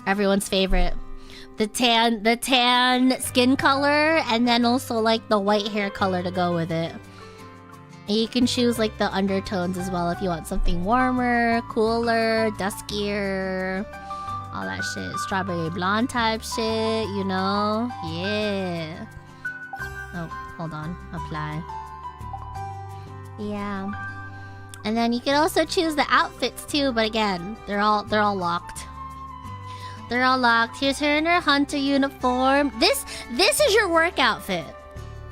[SPEAKER 1] Everyone's favorite. The tan skin color, and then also like the white hair color to go with it. And you can choose like the undertones as well if you want something warmer, cooler, duskier, all that shit. Strawberry blonde type shit, you know? Yeah. Oh, hold on. Apply. Yeah. And then you can also choose the outfits too, but again, they're all locked. They're all locked. Here's her in her hunter uniform. This is your work outfit.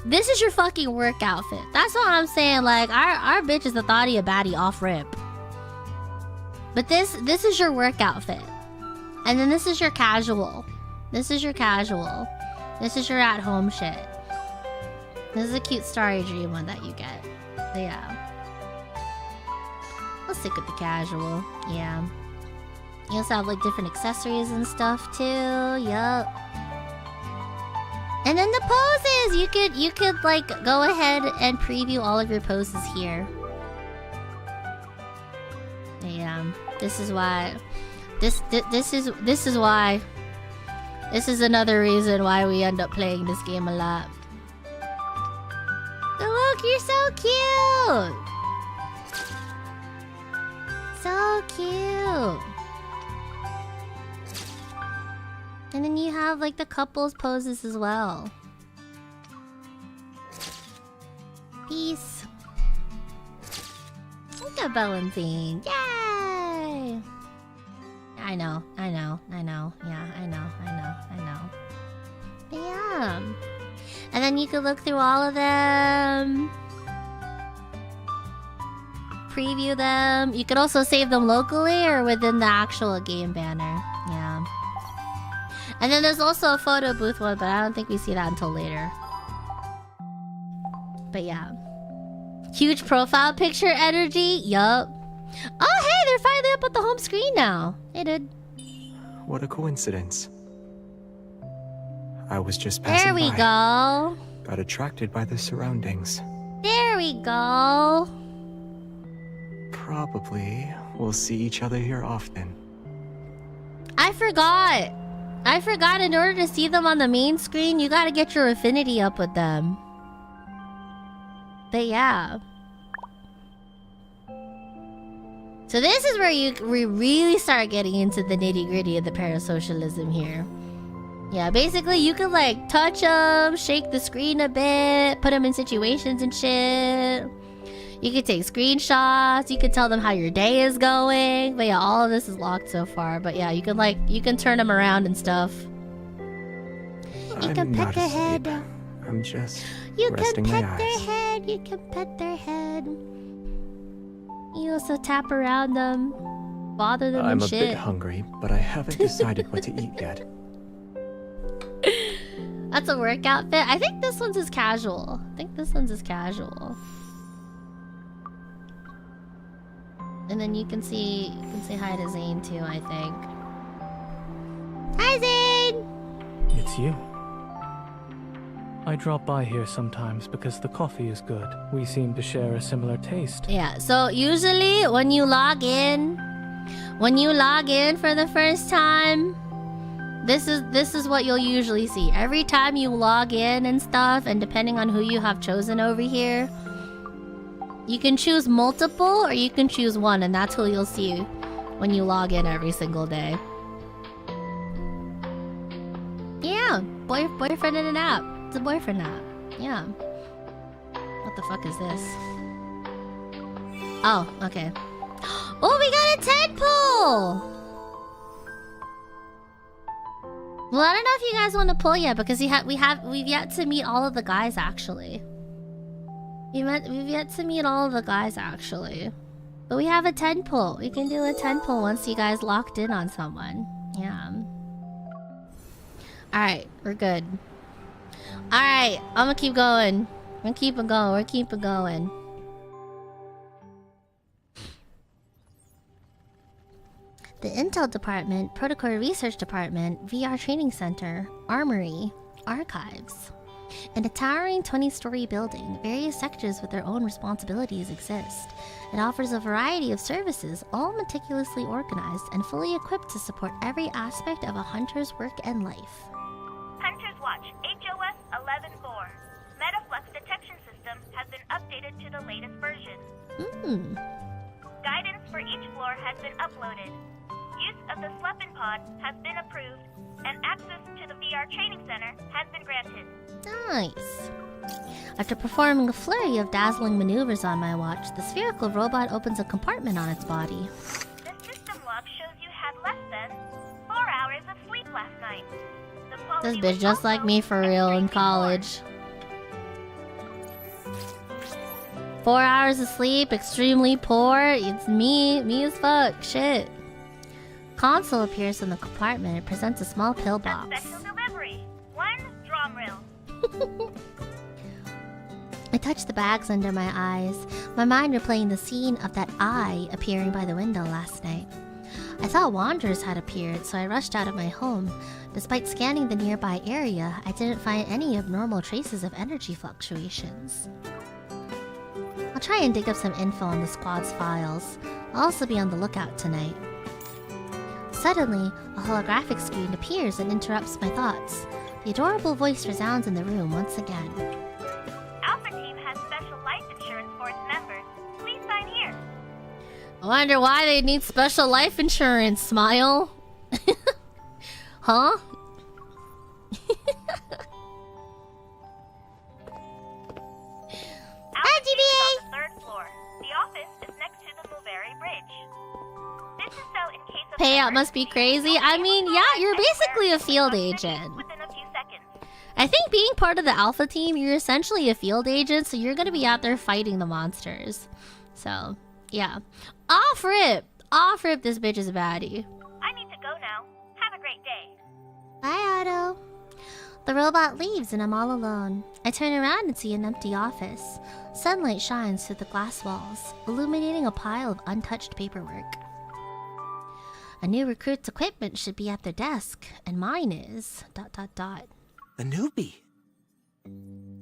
[SPEAKER 1] This is your fucking work outfit. That's what I'm saying. Like our bitch is the thotty a baddie off rip. But this is your work outfit. And then this is your casual. This is your casual. This is your at home shit. This is a cute starry dream one that you get. So yeah. We'll stick with the casual. Yeah. You also have like different accessories and stuff too. Yup. And then the poses! You could like go ahead and preview all of your poses here. Yeah. This is why. This is why. This is another reason why we end up playing this game a lot. So look, you're so cute! So cute! And then you have like the couples poses as well. Peace. Look at Valentine. Yay! I know. Yeah, I know. But yeah. And then you could look through all of them. Preview them. You could also save them locally or within the actual game banner. Yeah. And then there's also a photo booth one, but I don't think we see that until later. But yeah. Huge profile picture energy. Yup. Oh, hey, they're finally up at the home screen now. Hey, dude.
[SPEAKER 17] What a coincidence. I was just passing by.
[SPEAKER 1] There we go.
[SPEAKER 17] Got attracted by the surroundings.
[SPEAKER 1] There we go.
[SPEAKER 17] Probably we'll see each other here often.
[SPEAKER 1] I forgot in order to see them on the main screen, you gotta get your affinity up with them. But yeah. So this is where we really start getting into the nitty-gritty of the parasocialism here. Yeah, basically you could like touch them, shake the screen a bit, put them in situations and shit. You could take screenshots, you could tell them how your day is going. But yeah, all of this is locked so far. But yeah, you can turn them around and stuff. You can pet their head.
[SPEAKER 17] I'm just
[SPEAKER 1] You can
[SPEAKER 17] resting my
[SPEAKER 1] pet their
[SPEAKER 17] eyes.
[SPEAKER 1] head. You can pet their head. You also tap around them, bother them
[SPEAKER 17] I'm
[SPEAKER 1] and
[SPEAKER 17] a
[SPEAKER 1] shit.
[SPEAKER 17] bit hungry, but I haven't decided what to eat yet.
[SPEAKER 1] That's a work outfit. I think this one's is casual. And then you can say hi to Zane too, I think. Hi, Zane!
[SPEAKER 15] It's you. I drop by here sometimes because the coffee is good. We seem to share a similar taste.
[SPEAKER 1] Yeah, so usually when you log in for the first time, this is what you'll usually see. Every time you log in and stuff, and depending on who you have chosen over here, you can choose multiple or you can choose one, and that's who you'll see when you log in every single day. Yeah, boyfriend in an app. It's a boyfriend app. Yeah. What the fuck is this? Oh, okay. Oh, we got a tadpole! Well, I don't know if you guys want to pull yet because we've yet to meet all of the guys actually. We've yet to meet all of the guys actually. But we have a 10 pull. We can do a 10 pull once you guys locked in on someone. Yeah. Alright, we're good. Alright, I'm gonna keep going. We're keeping going. We're keeping going. The Intel Department, Protocol Research Department, VR Training Center, Armory, Archives. In a towering 20-story building, various sectors with their own responsibilities exist. It offers a variety of services, all meticulously organized and fully equipped to support every aspect of a hunter's work and life.
[SPEAKER 12] Hunter's Watch, HOS 11.4. Metaflux detection system has been updated to the latest version. Guidance for each floor has been uploaded. Use of the Sleepin' Pod has been approved, and access to the VR Training Center has been granted.
[SPEAKER 1] Nice. After performing a flurry of dazzling maneuvers on my watch, the spherical robot opens a compartment on its body.
[SPEAKER 12] The system log shows you had less than 4 hours of sleep last night. The
[SPEAKER 1] This
[SPEAKER 12] quality
[SPEAKER 1] bitch
[SPEAKER 12] was
[SPEAKER 1] just like
[SPEAKER 12] also
[SPEAKER 1] me for real in college. 4 hours of sleep, extremely poor. It's me as fuck. Shit. Console appears in the compartment and presents a small pill box.
[SPEAKER 12] special delivery. 1 drum reel.
[SPEAKER 1] I touched the bags under my eyes, my mind replaying the scene of that eye appearing by the window last night. I thought wanderers had appeared, so I rushed out of my home. Despite scanning the nearby area, I didn't find any abnormal traces of energy fluctuations. I'll try and dig up some info on the squad's files. I'll also be on the lookout tonight. Suddenly, a holographic screen appears and interrupts my thoughts. The adorable voice resounds in the room once again.
[SPEAKER 12] Alpha Team has special life insurance for its members. Please sign here.
[SPEAKER 1] I wonder why they need special life insurance, Smile. Huh?
[SPEAKER 12] Alpha Team is on the 3rd floor. The office is next to the Bluebell Bridge. This is so in case of
[SPEAKER 1] Payout must be crazy. I mean, yeah, you're basically a field agent.
[SPEAKER 12] within a few seconds.
[SPEAKER 1] I think being part of the Alpha Team, you're essentially a field agent, so you're gonna be out there fighting the monsters. So, yeah. Off rip! Off rip, this bitch is a baddie.
[SPEAKER 12] I need to go now. Have a great day.
[SPEAKER 1] Bye, Otto. The robot leaves and I'm all alone. I turn around and see an empty office. Sunlight shines through the glass walls, illuminating a pile of untouched paperwork. A new recruit's equipment should be at their desk, and mine is... ...
[SPEAKER 18] The newbie.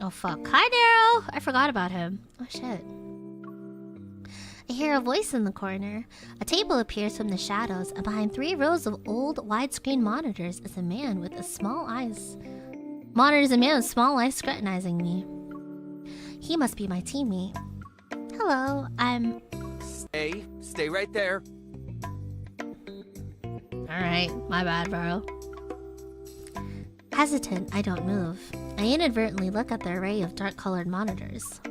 [SPEAKER 1] Oh fuck. Hi, Daryl! I forgot about him. Oh shit. I hear a voice in the corner. A table appears from the shadows, and behind 3 rows of old, widescreen monitors is a man with small eyes scrutinizing me. He must be my teammate. Hello, I'm...
[SPEAKER 18] Stay right there.
[SPEAKER 1] Alright, my bad, bro. Hesitant, I don't move. I inadvertently look at the array of dark-colored monitors.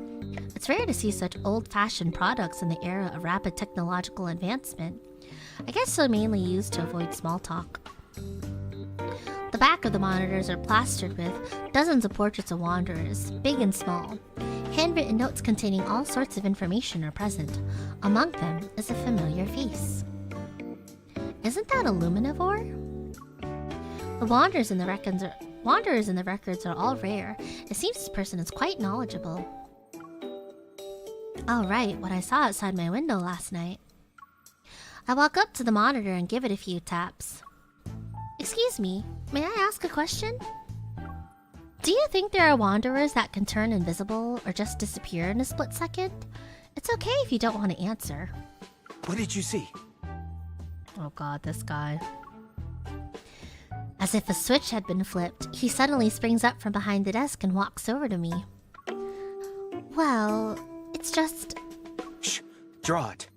[SPEAKER 1] It's rare to see such old-fashioned products in the era of rapid technological advancement. I guess so mainly used to avoid small talk. The back of the monitors are plastered with dozens of portraits of wanderers, big and small. Handwritten notes containing all sorts of information are present. Among them is a familiar face. Isn't that a Luminivore? The wanderers in the records are all rare. It seems this person is quite knowledgeable. Oh right, what I saw outside my window last night. I walk up to the monitor and give it a few taps. Excuse me, may I ask a question? Do you think there are wanderers that can turn invisible or just disappear in a split second? It's okay if you don't want to answer.
[SPEAKER 18] What did you see?
[SPEAKER 1] Oh god, this guy. As if a switch had been flipped, he suddenly springs up from behind the desk and walks over to me. Well, it's just...
[SPEAKER 18] Shh, draw it.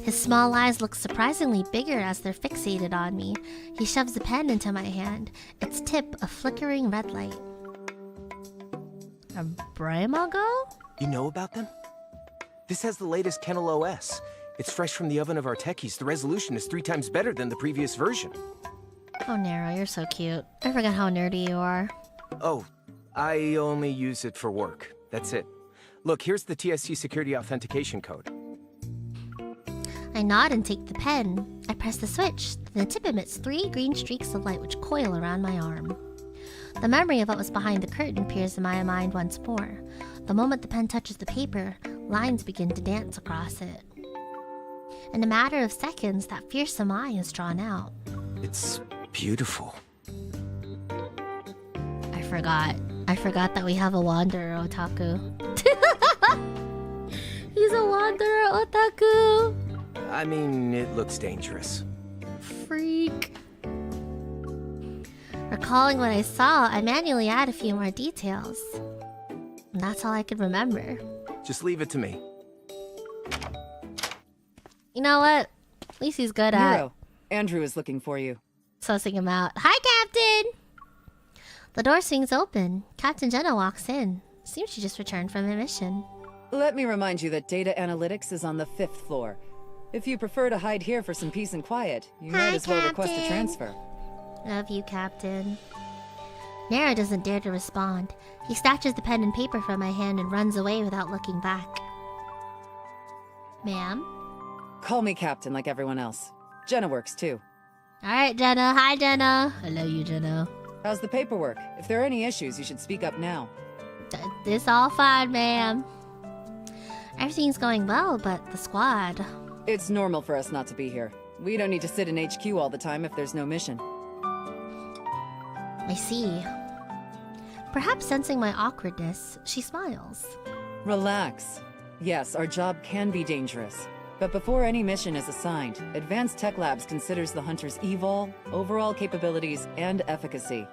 [SPEAKER 1] His small eyes look surprisingly bigger as they're fixated on me. He shoves a pen into my hand, its tip a flickering red light. A Brahmago?
[SPEAKER 18] You know about them? This has the latest Kennel OS. It's fresh from the oven of our techies. The resolution is 3 times better than the previous version.
[SPEAKER 1] Oh, Nero, you're so cute. I forgot how nerdy you are.
[SPEAKER 18] Oh, I only use it for work. That's it. Look, here's the TSC security authentication code.
[SPEAKER 1] I nod and take the pen. I press the switch. The tip emits 3 green streaks of light which coil around my arm. The memory of what was behind the curtain appears in my mind once more. The moment the pen touches the paper, lines begin to dance across it. In a matter of seconds, that fearsome eye is drawn out.
[SPEAKER 18] It's beautiful.
[SPEAKER 1] I forgot that we have a wanderer otaku. He's a wanderer otaku.
[SPEAKER 18] I mean, it looks dangerous.
[SPEAKER 1] Freak. Recalling what I saw, I manually add a few more details. And that's all I could remember.
[SPEAKER 18] Just leave it to me.
[SPEAKER 1] You know what? At least he's good at...
[SPEAKER 11] Nero, Andrew is looking for you.
[SPEAKER 1] Sussing him out. Hi, Captain! The door swings open. Captain Jenna walks in. Seems she just returned from a mission.
[SPEAKER 11] Let me remind you that data analytics is on the 5th floor. If you prefer to hide here for some peace and quiet, you might as well request a transfer.
[SPEAKER 1] Love you, Captain. Nero doesn't dare to respond. He snatches the pen and paper from my hand and runs away without looking back. Ma'am?
[SPEAKER 11] Call me Captain like everyone else. Jenna works too.
[SPEAKER 1] Alright, Jenna. Hi, Jenna. I love you, Jenna.
[SPEAKER 11] How's the paperwork? If there are any issues, you should speak up now.
[SPEAKER 1] This all fine, ma'am. Everything's going well, but the squad...
[SPEAKER 11] It's normal for us not to be here. We don't need to sit in HQ all the time if there's no mission.
[SPEAKER 1] I see. Perhaps sensing my awkwardness, she smiles.
[SPEAKER 11] Relax. Yes, our job can be dangerous. But before any mission is assigned, Advanced Tech Labs considers the hunter's evol, overall capabilities, and efficacy.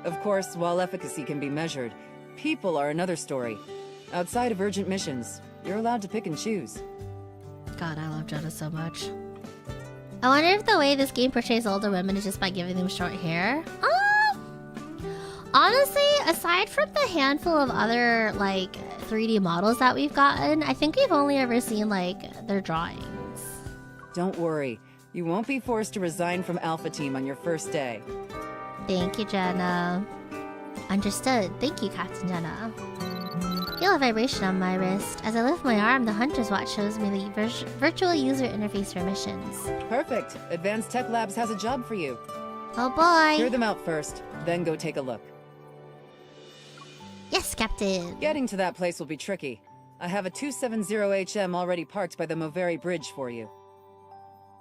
[SPEAKER 11] Of course, while efficacy can be measured, people are another story. Outside of urgent missions, you're allowed to pick and choose.
[SPEAKER 1] God, I love Jenna so much. I wonder if the way this game portrays older women is just by giving them short hair. Honestly, aside from the handful of other, like, 3D models that we've gotten, I think we've only ever seen, like, their drawings.
[SPEAKER 11] Don't worry. You won't be forced to resign from Alpha Team on your first day.
[SPEAKER 1] Thank you, Jenna. Understood. Thank you, Captain Jenna. Feel a vibration on my wrist. As I lift my arm, the Hunter's Watch shows me the virtual user interface for missions.
[SPEAKER 11] Perfect. Advanced Tech Labs has a job for you.
[SPEAKER 1] Oh boy.
[SPEAKER 11] Hear them out first, then go take a look.
[SPEAKER 1] Yes, Captain.
[SPEAKER 11] Getting to that place will be tricky. I have a 270HM already parked by the Moveri Bridge for you.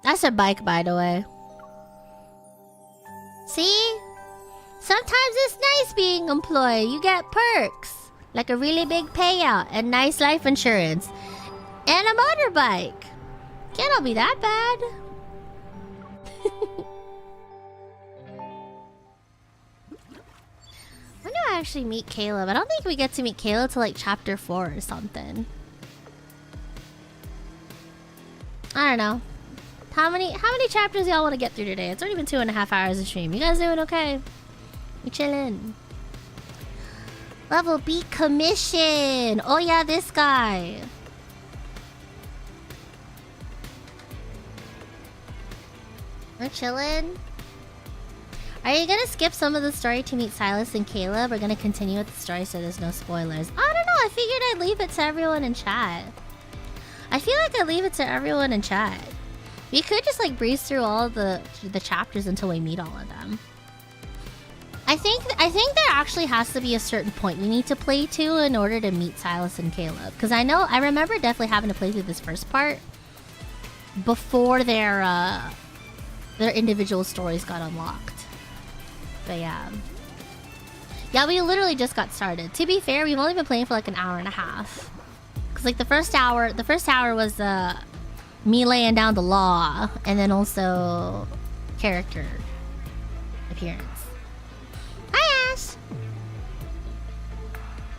[SPEAKER 1] That's a bike, by the way. See? Sometimes it's nice being employed. You get perks. Like a really big payout and nice life insurance. And a motorbike. Can't all be that bad. When do I actually meet Caleb? I don't think we get to meet Caleb till like chapter 4 or something. I don't know. How many chapters y'all want to get through today? It's already been 2.5 hours of stream. You guys doing okay? We chillin'. Level B commission. Oh yeah, this guy. We're chillin'. Are you gonna skip some of the story to meet Silas and Caleb? Or gonna continue with the story so there's no spoilers? I don't know. I figured I'd leave it to everyone in chat. I feel like I'd leave it to everyone in chat. We could just like breeze through all the chapters until we meet all of them. I I think there actually has to be a certain point you need to play to in order to meet Silas and Caleb. Because I remember definitely having to play through this first part before their individual stories got unlocked. But yeah. Yeah, we literally just got started. To be fair, we've only been playing for like an hour and a half. Because like the first hour was me laying down the law, and then also character appearance. Hi, Ash!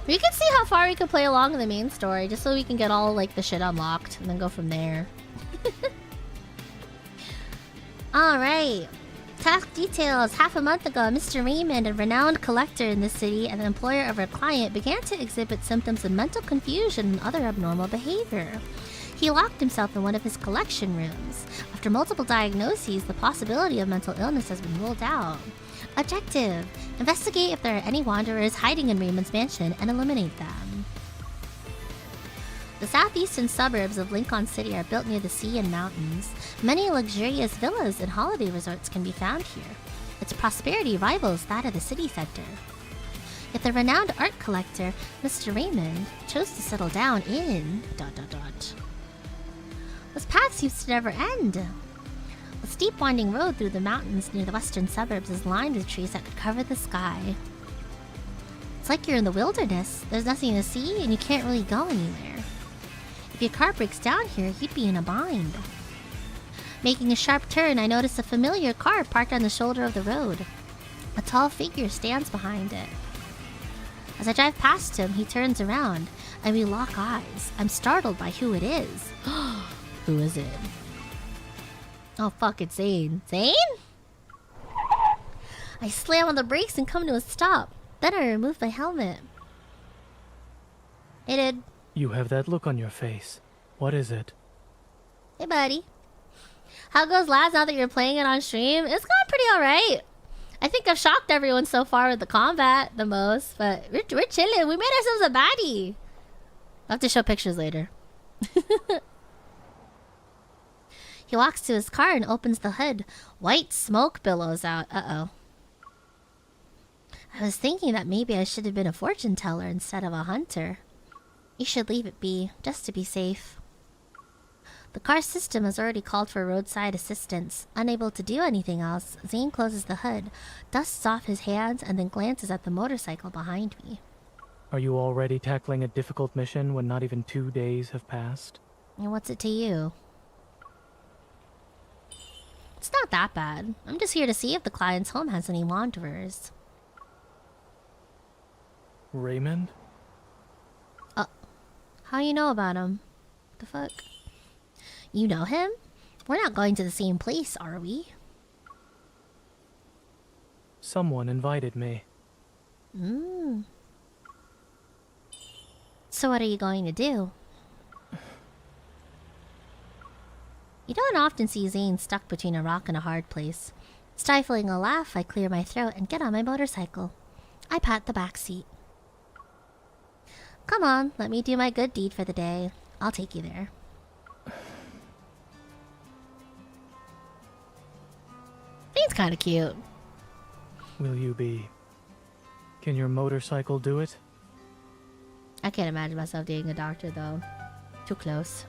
[SPEAKER 1] We can see how far we can play along in the main story, just so we can get all like the shit unlocked, and then go from there. Alright. Task details. Half a month ago, Mr. Raymond, a renowned collector in the city and the employer of our client, began to exhibit symptoms of mental confusion and other abnormal behavior. He locked himself in one of his collection rooms. After multiple diagnoses, the possibility of mental illness has been ruled out. Objective: investigate if there are any wanderers hiding in Raymond's mansion and eliminate them. The southeastern suburbs of Lincoln City are built near the sea and mountains. Many luxurious villas and holiday resorts can be found here. Its prosperity rivals that of the city center. Yet the renowned art collector, Mr. Raymond, chose to settle down in... This path seems to never end. A steep winding road through the mountains near the western suburbs is lined with trees that could cover the sky. It's like you're in the wilderness. There's nothing to see and you can't really go anywhere. If your car breaks down here, you'd be in a bind. Making a sharp turn, I notice a familiar car parked on the shoulder of the road. A tall figure stands behind it. As I drive past him, he turns around, and we lock eyes. I'm startled by who it is. Who is it? Oh fuck, it's Zane. Zane? I slam on the brakes and come to a stop. Then I remove my helmet. Hey, dude.
[SPEAKER 15] You have that look on your face. What is it?
[SPEAKER 1] Hey, buddy. How goes lads now that you're playing it on stream? It's gone pretty alright. I think I've shocked everyone so far with the combat the most, but we're chilling. We made ourselves a baddie. I'll have to show pictures later. He walks to his car and opens the hood. White smoke billows out. Uh-oh. I was thinking that maybe I should have been a fortune teller instead of a hunter. You should leave it be, just to be safe. The car system has already called for roadside assistance. Unable to do anything else, Zane closes the hood, dusts off his hands, and then glances at the motorcycle behind me.
[SPEAKER 15] Are you already tackling a difficult mission when not even 2 days have passed?
[SPEAKER 1] And what's it to you? It's not that bad. I'm just here to see if the client's home has any wanderers.
[SPEAKER 15] Raymond?
[SPEAKER 1] How you know about him? What the fuck? You know him? We're not going to the same place, are we?
[SPEAKER 15] Someone invited me.
[SPEAKER 1] So what are you going to do? You don't often see Zane stuck between a rock and a hard place. Stifling a laugh, I clear my throat and get on my motorcycle. I pat the back seat. Come on, let me do my good deed for the day. I'll take you there. Zane's kind of cute.
[SPEAKER 15] Will you be... Can your motorcycle do it?
[SPEAKER 1] I can't imagine myself dating a doctor, though. Too close.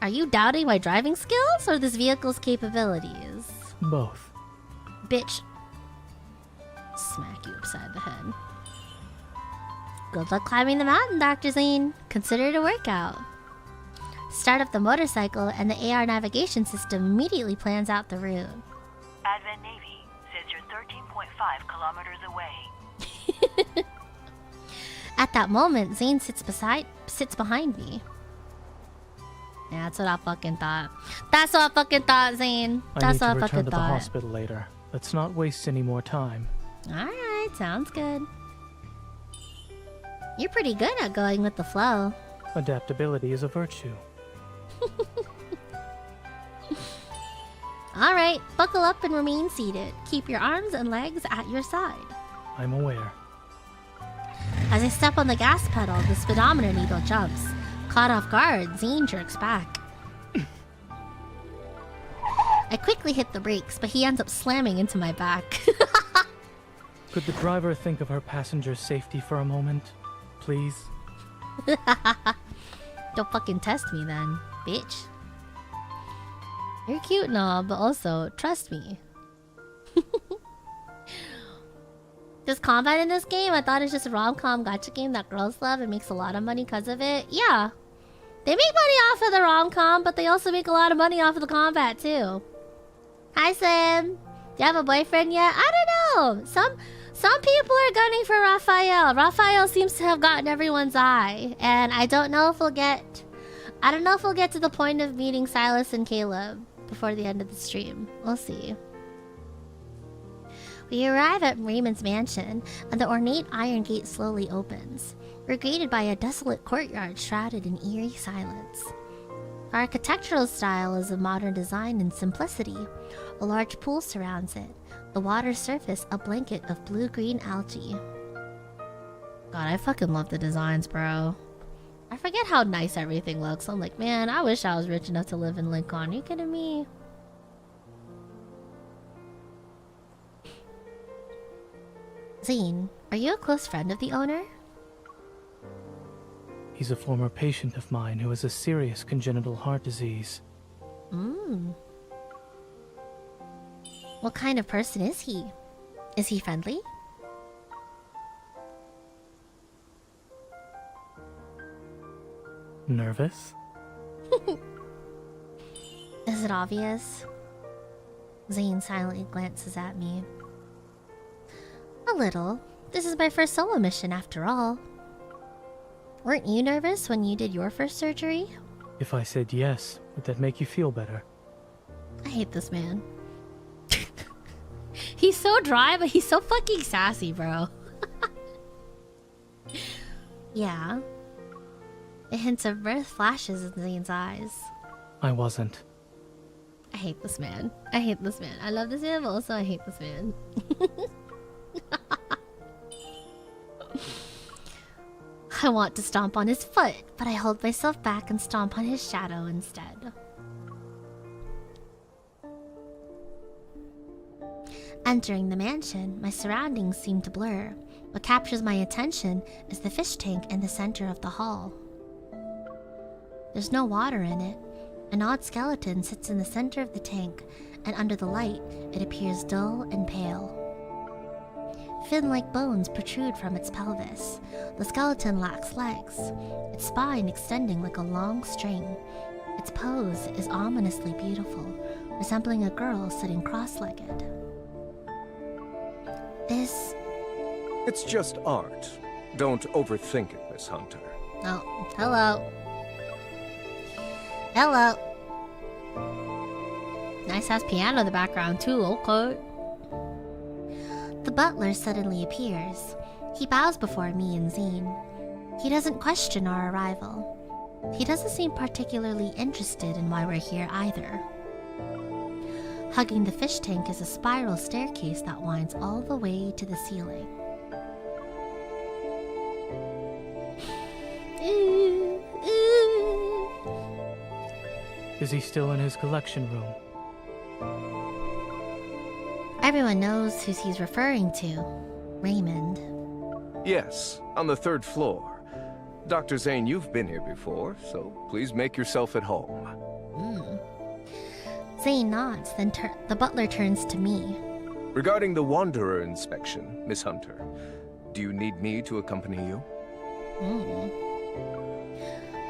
[SPEAKER 1] Are you doubting my driving skills or this vehicle's capabilities?
[SPEAKER 15] Both.
[SPEAKER 1] Bitch. Smack you upside the head. Good luck climbing the mountain, Dr. Zane. Consider it a workout. Start up the motorcycle and the AR navigation system immediately plans out the route.
[SPEAKER 12] Advent Navy says you're 13.5 kilometers away.
[SPEAKER 1] At that moment, Zane sits behind me. Yeah, that's what I fucking thought. That's what I fucking thought, Zane. That's what I fucking thought.
[SPEAKER 15] I need to return to the hospital later. Let's not waste any more time.
[SPEAKER 1] Alright, sounds good. You're pretty good at going with the flow.
[SPEAKER 15] Adaptability is a virtue.
[SPEAKER 1] Alright, buckle up and remain seated. Keep your arms and legs at your side.
[SPEAKER 15] I'm aware.
[SPEAKER 1] As I step on the gas pedal, the speedometer needle jumps. Caught off guard, Zane jerks back. I quickly hit the brakes, but he ends up slamming into my back.
[SPEAKER 15] Could the driver think of her passenger's safety for a moment? Please?
[SPEAKER 1] Don't fucking test me then, bitch. You're cute and all, but also, trust me. There's combat in this game? I thought it's just a rom-com gacha game that girls love and makes a lot of money because of it. Yeah. They make money off of the rom-com, but they also make a lot of money off of the combat too. Hi, Sam. Do you have a boyfriend yet? I don't know. Some people are gunning for Raphael. Raphael seems to have gotten everyone's eye, and I don't know if we'll get to the point of meeting Silas and Caleb before the end of the stream. We'll see. We arrive at Raymond's mansion, and the ornate iron gate slowly opens. We're greeted by a desolate courtyard shrouded in eerie silence. Our architectural style is of modern design and simplicity. A large pool surrounds it, the water's surface a blanket of blue-green algae. God, I fucking love the designs, bro. I forget how nice everything looks. I'm like, man, I wish I was rich enough to live in Lincoln. Are you kidding me? Zane, are you a close friend of the owner?
[SPEAKER 15] He's a former patient of mine who has a serious congenital heart disease.
[SPEAKER 1] What kind of person is he? Is he friendly?
[SPEAKER 15] Nervous?
[SPEAKER 1] Is it obvious? Zane silently glances at me. A little. This is my first solo mission after all. Weren't you nervous when you did your first surgery?
[SPEAKER 15] If I said yes, would that make you feel better?
[SPEAKER 1] I hate this man. He's so dry, but he's so fucking sassy, bro. Yeah. A hint of mirth flashes in Zane's eyes.
[SPEAKER 15] I wasn't.
[SPEAKER 1] I hate this man. I hate this man. I love this man, but also I hate this man. I want to stomp on his foot, but I hold myself back and stomp on his shadow instead. Entering the mansion, my surroundings seem to blur. What captures my attention is the fish tank in the center of the hall. There's no water in it. An odd skeleton sits in the center of the tank, and under the light, it appears dull and pale. Fin-like bones protrude from its pelvis. The skeleton lacks legs, its spine extending like a long string. Its pose is ominously beautiful, resembling a girl sitting cross-legged. This...
[SPEAKER 18] It's just art. Don't overthink it, Miss Hunter.
[SPEAKER 1] Oh, hello. Hello. Nice-ass piano in the background too, okay. The butler suddenly appears. He bows before me and Zane. He doesn't question our arrival. He doesn't seem particularly interested in why we're here either. Hugging the fish tank is a spiral staircase that winds all the way to the ceiling.
[SPEAKER 15] Is he still in his collection room?
[SPEAKER 1] Everyone knows who he's referring to. Raymond.
[SPEAKER 18] Yes, on the 3rd floor. Dr. Zane, you've been here before, so please make yourself at home.
[SPEAKER 1] Zane nods, then the butler turns to me.
[SPEAKER 18] Regarding the Wanderer inspection, Miss Hunter, do you need me to accompany you?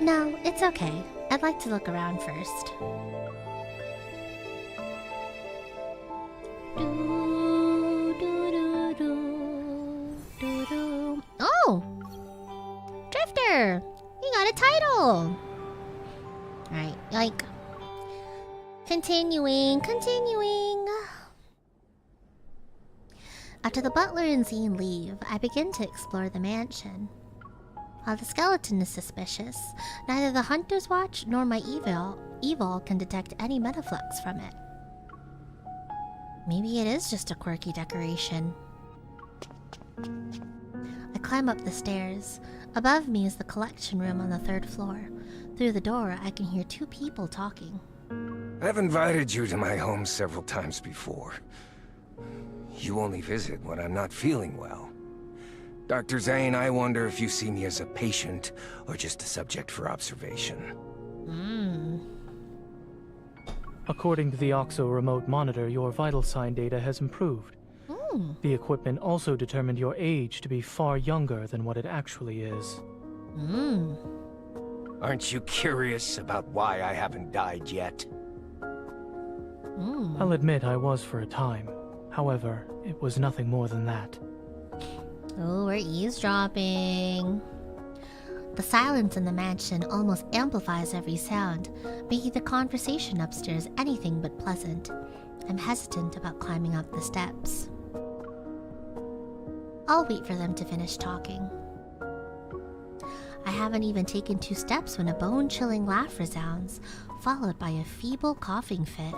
[SPEAKER 1] No, it's okay. I'd like to look around first. Oh! Drifter! You got a title! Alright, like... Continuing. After the butler and Zane leave, I begin to explore the mansion. While the skeleton is suspicious, neither the Hunter's Watch nor my evil can detect any metaflux from it. Maybe it is just a quirky decoration. I climb up the stairs. Above me is the collection room on the 3rd floor. Through the door, I can hear 2 people talking.
[SPEAKER 19] I've invited you to my home several times before. You only visit when I'm not feeling well. Dr. Zane, I wonder if you see me as a patient or just a subject for observation.
[SPEAKER 15] According to the OXO remote monitor, your vital sign data has improved. The equipment also determined your age to be far younger than what it actually is.
[SPEAKER 19] Aren't you curious about why I haven't died yet?
[SPEAKER 15] I'll admit I was for a time. However, it was nothing more than that.
[SPEAKER 1] Oh, we're eavesdropping. The silence in the mansion almost amplifies every sound, making the conversation upstairs anything but pleasant. I'm hesitant about climbing up the steps. I'll wait for them to finish talking. I haven't even taken 2 steps when a bone-chilling laugh resounds, followed by a feeble coughing fit.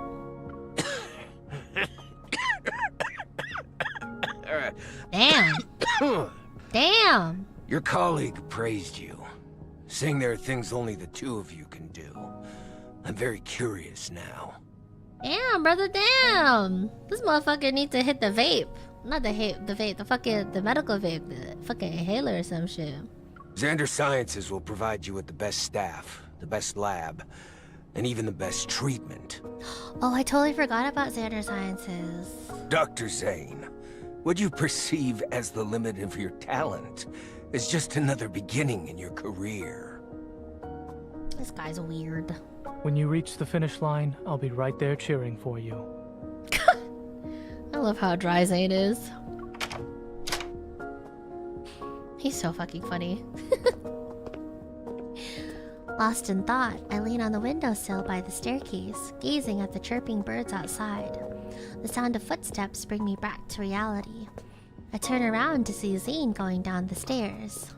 [SPEAKER 1] Damn. Damn.
[SPEAKER 19] Your colleague praised you, saying there are things only the 2 of you can do. I'm very curious now.
[SPEAKER 1] Damn, brother, damn. This motherfucker needs to hit the vape. Not the vape, the medical vape, the fucking inhaler or some shit.
[SPEAKER 19] Xander Sciences will provide you with the best staff, the best lab, and even the best treatment.
[SPEAKER 1] Oh, I totally forgot about Xander Sciences.
[SPEAKER 19] Dr. Zane, what you perceive as the limit of your talent is just another beginning in your career.
[SPEAKER 1] This guy's weird.
[SPEAKER 15] When you reach the finish line, I'll be right there cheering for you.
[SPEAKER 1] I love how dry Zane is. He's so fucking funny. Lost in thought, I lean on the windowsill by the staircase, gazing at the chirping birds outside. The sound of footsteps bring me back to reality. I turn around to see Zane going down the stairs.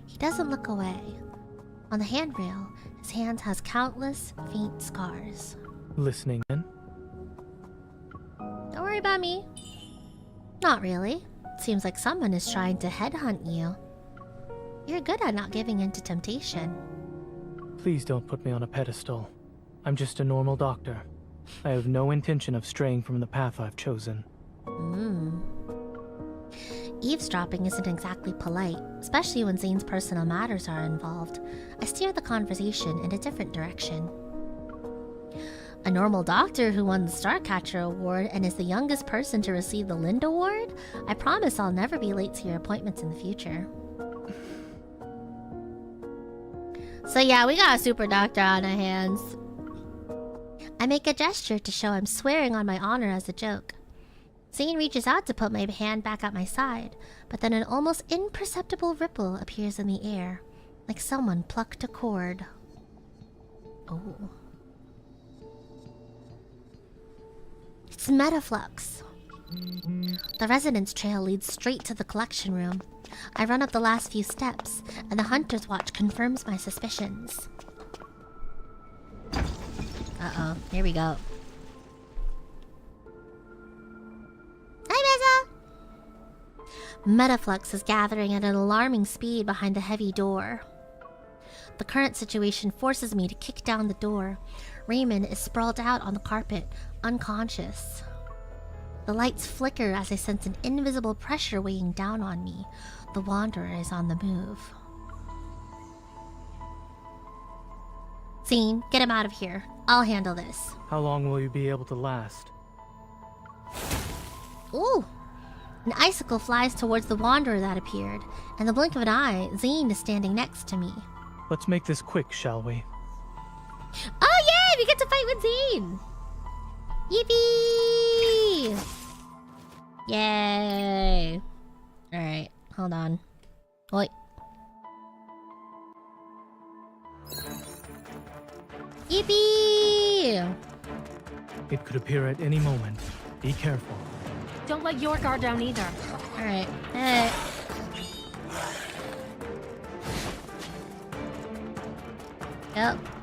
[SPEAKER 1] He doesn't look away. On the handrail, his hand has countless faint scars.
[SPEAKER 15] Listening in?
[SPEAKER 1] Don't worry about me. Not really. Seems like someone is trying to headhunt you. You're good at not giving in to temptation.
[SPEAKER 15] Please don't put me on a pedestal. I'm just a normal doctor. I have no intention of straying from the path I've chosen.
[SPEAKER 1] Eavesdropping isn't exactly polite, especially when Zane's personal matters are involved. I steer the conversation in a different direction. A normal doctor who won the Starcatcher Award and is the youngest person to receive the Lind Award? I promise I'll never be late to your appointments in the future. So yeah, we got a super doctor on our hands. I make a gesture to show I'm swearing on my honor as a joke. Zane reaches out to put my hand back at my side, but then an almost imperceptible ripple appears in the air, like someone plucked a cord. Oh. It's Metaflux. The residence trail leads straight to the collection room. I run up the last few steps, and the Hunter's Watch confirms my suspicions. Uh-oh, here we go. Hi, Mesa! Metaflux is gathering at an alarming speed behind the heavy door. The current situation forces me to kick down the door. Raymond is sprawled out on the carpet, unconscious. The lights flicker as I sense an invisible pressure weighing down on me. The Wanderer is on the move. Zane, get him out of here. I'll handle this.
[SPEAKER 15] How long will you be able to last?
[SPEAKER 1] Ooh! An icicle flies towards the Wanderer that appeared. In the blink of an eye, Zane is standing next to me.
[SPEAKER 15] Let's make this quick, shall we?
[SPEAKER 1] Oh yeah! We get to fight with Zane! Yippee! Yay! Alright, hold on. Oi. Yippee!
[SPEAKER 15] It could appear at any moment. Be careful.
[SPEAKER 2] Don't let your guard down either.
[SPEAKER 1] Alright. Hey.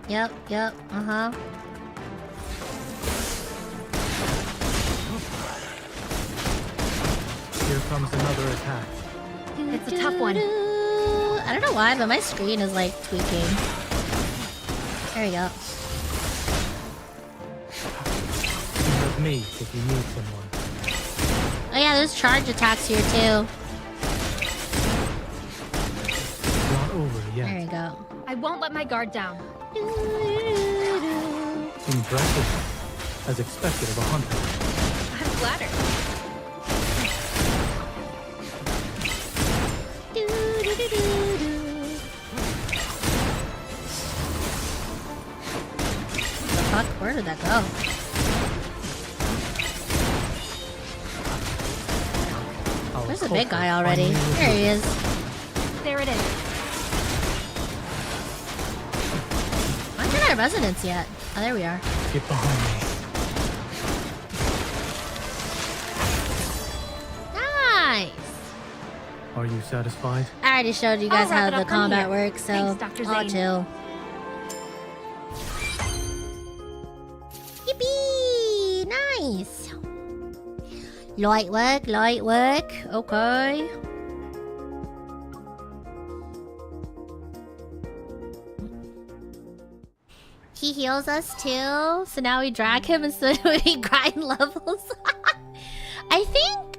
[SPEAKER 1] Yep. Uh-huh.
[SPEAKER 15] Here comes another attack.
[SPEAKER 2] It's a tough one.
[SPEAKER 1] I don't know why, but my screen is like tweaking. There we go.
[SPEAKER 15] with me if you need someone.
[SPEAKER 1] Oh yeah, there's charge attacks here too.
[SPEAKER 15] Not over yet.
[SPEAKER 1] There you go.
[SPEAKER 2] I won't let my guard down.
[SPEAKER 15] Impressive. As expected of a hunter.
[SPEAKER 2] I'm flattered.
[SPEAKER 1] Fuck, where did that go? There's a big guy already. There he is.
[SPEAKER 2] There it is.
[SPEAKER 1] I'm not our residence yet. Oh, there we are.
[SPEAKER 15] Get behind me.
[SPEAKER 1] Nice.
[SPEAKER 15] Are you satisfied?
[SPEAKER 1] I already showed you guys
[SPEAKER 2] I'll wrap
[SPEAKER 1] how
[SPEAKER 2] it
[SPEAKER 1] the
[SPEAKER 2] up from
[SPEAKER 1] combat
[SPEAKER 2] here.
[SPEAKER 1] works, so
[SPEAKER 2] Thanks, Dr.
[SPEAKER 1] I'll
[SPEAKER 2] Zane.
[SPEAKER 1] chill. Yippee! Nice. Light work, light work. Okay. He heals us too, so now we drag him instead of we grind levels. I think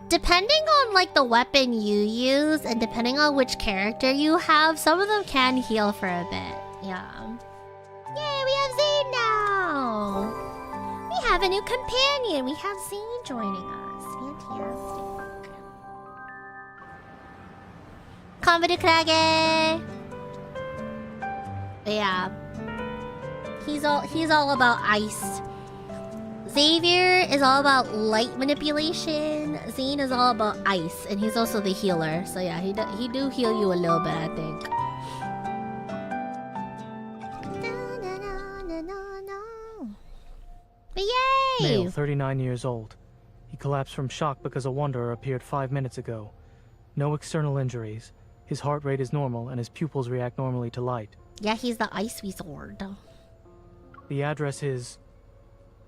[SPEAKER 1] depending on like the weapon you use and depending on which character you have, some of them can heal for a bit. Yeah. Yay, we have Zane now! We have a new companion. We have Zane joining us. Fantastic. Konberu Krage! Yeah. He's all about ice. Xavier is all about light manipulation. Zane is all about ice, and he's also the healer. So yeah, he do heal you a little bit, I think. But yay!
[SPEAKER 15] Male, 39 years old. He collapsed from shock because a wanderer appeared 5 minutes ago. No external injuries. His heart rate is normal, and his pupils react normally to light.
[SPEAKER 1] Yeah, he's the ice wizard.
[SPEAKER 15] The address is...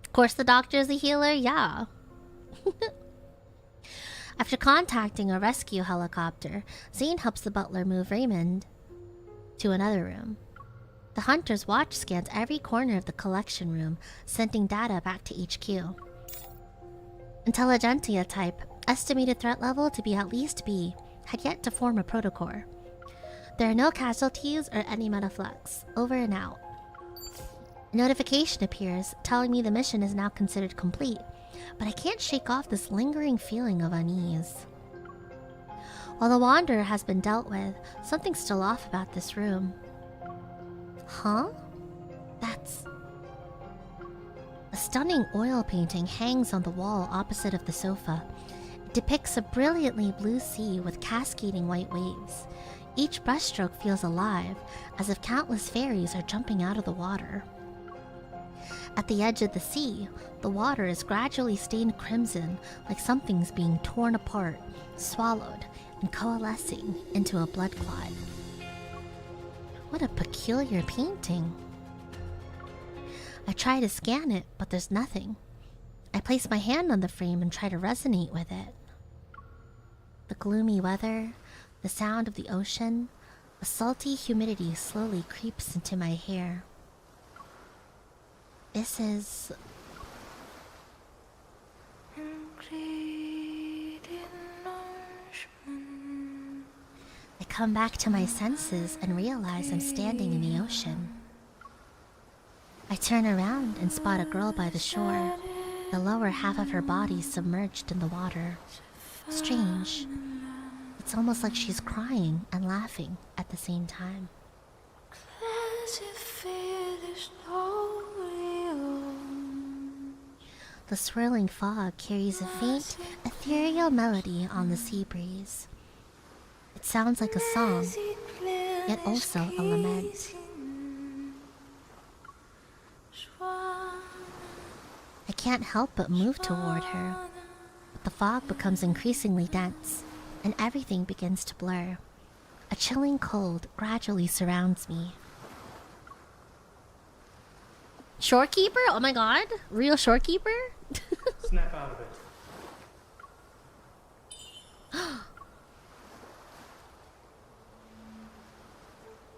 [SPEAKER 1] Of course the doctor is a healer, yeah. After contacting a rescue helicopter, Zane helps the butler move Raymond to another room. The hunter's watch scans every corner of the collection room, sending data back to HQ. Intelligentsia type, estimated threat level to be at least B, had yet to form a protocore. There are no casualties or any metaflux. Over and out. A notification appears, telling me the mission is now considered complete, but I can't shake off this lingering feeling of unease. While the Wanderer has been dealt with, something's still off about this room. Huh? That's... A stunning oil painting hangs on the wall opposite of the sofa. It depicts a brilliantly blue sea with cascading white waves. Each brushstroke feels alive, as if countless fairies are jumping out of the water. At the edge of the sea, the water is gradually stained crimson, like something's being torn apart, swallowed, and coalescing into a blood clot. What a peculiar painting. I try to scan it, but there's nothing. I place my hand on the frame and try to resonate with it. The gloomy weather, the sound of the ocean, a salty humidity slowly creeps into my hair. This is... I come back to my senses and realize I'm standing in the ocean. I turn around and spot a girl by the shore, the lower half of her body submerged in the water. Strange. It's almost like she's crying and laughing at the same time. The swirling fog carries a faint, ethereal melody on the sea breeze. It sounds like a song, yet also a lament. I can't help but move toward her, but the fog becomes increasingly dense, and everything begins to blur. A chilling cold gradually surrounds me. Shorekeeper? Oh my god. Real shorekeeper?
[SPEAKER 15] Snap out of it.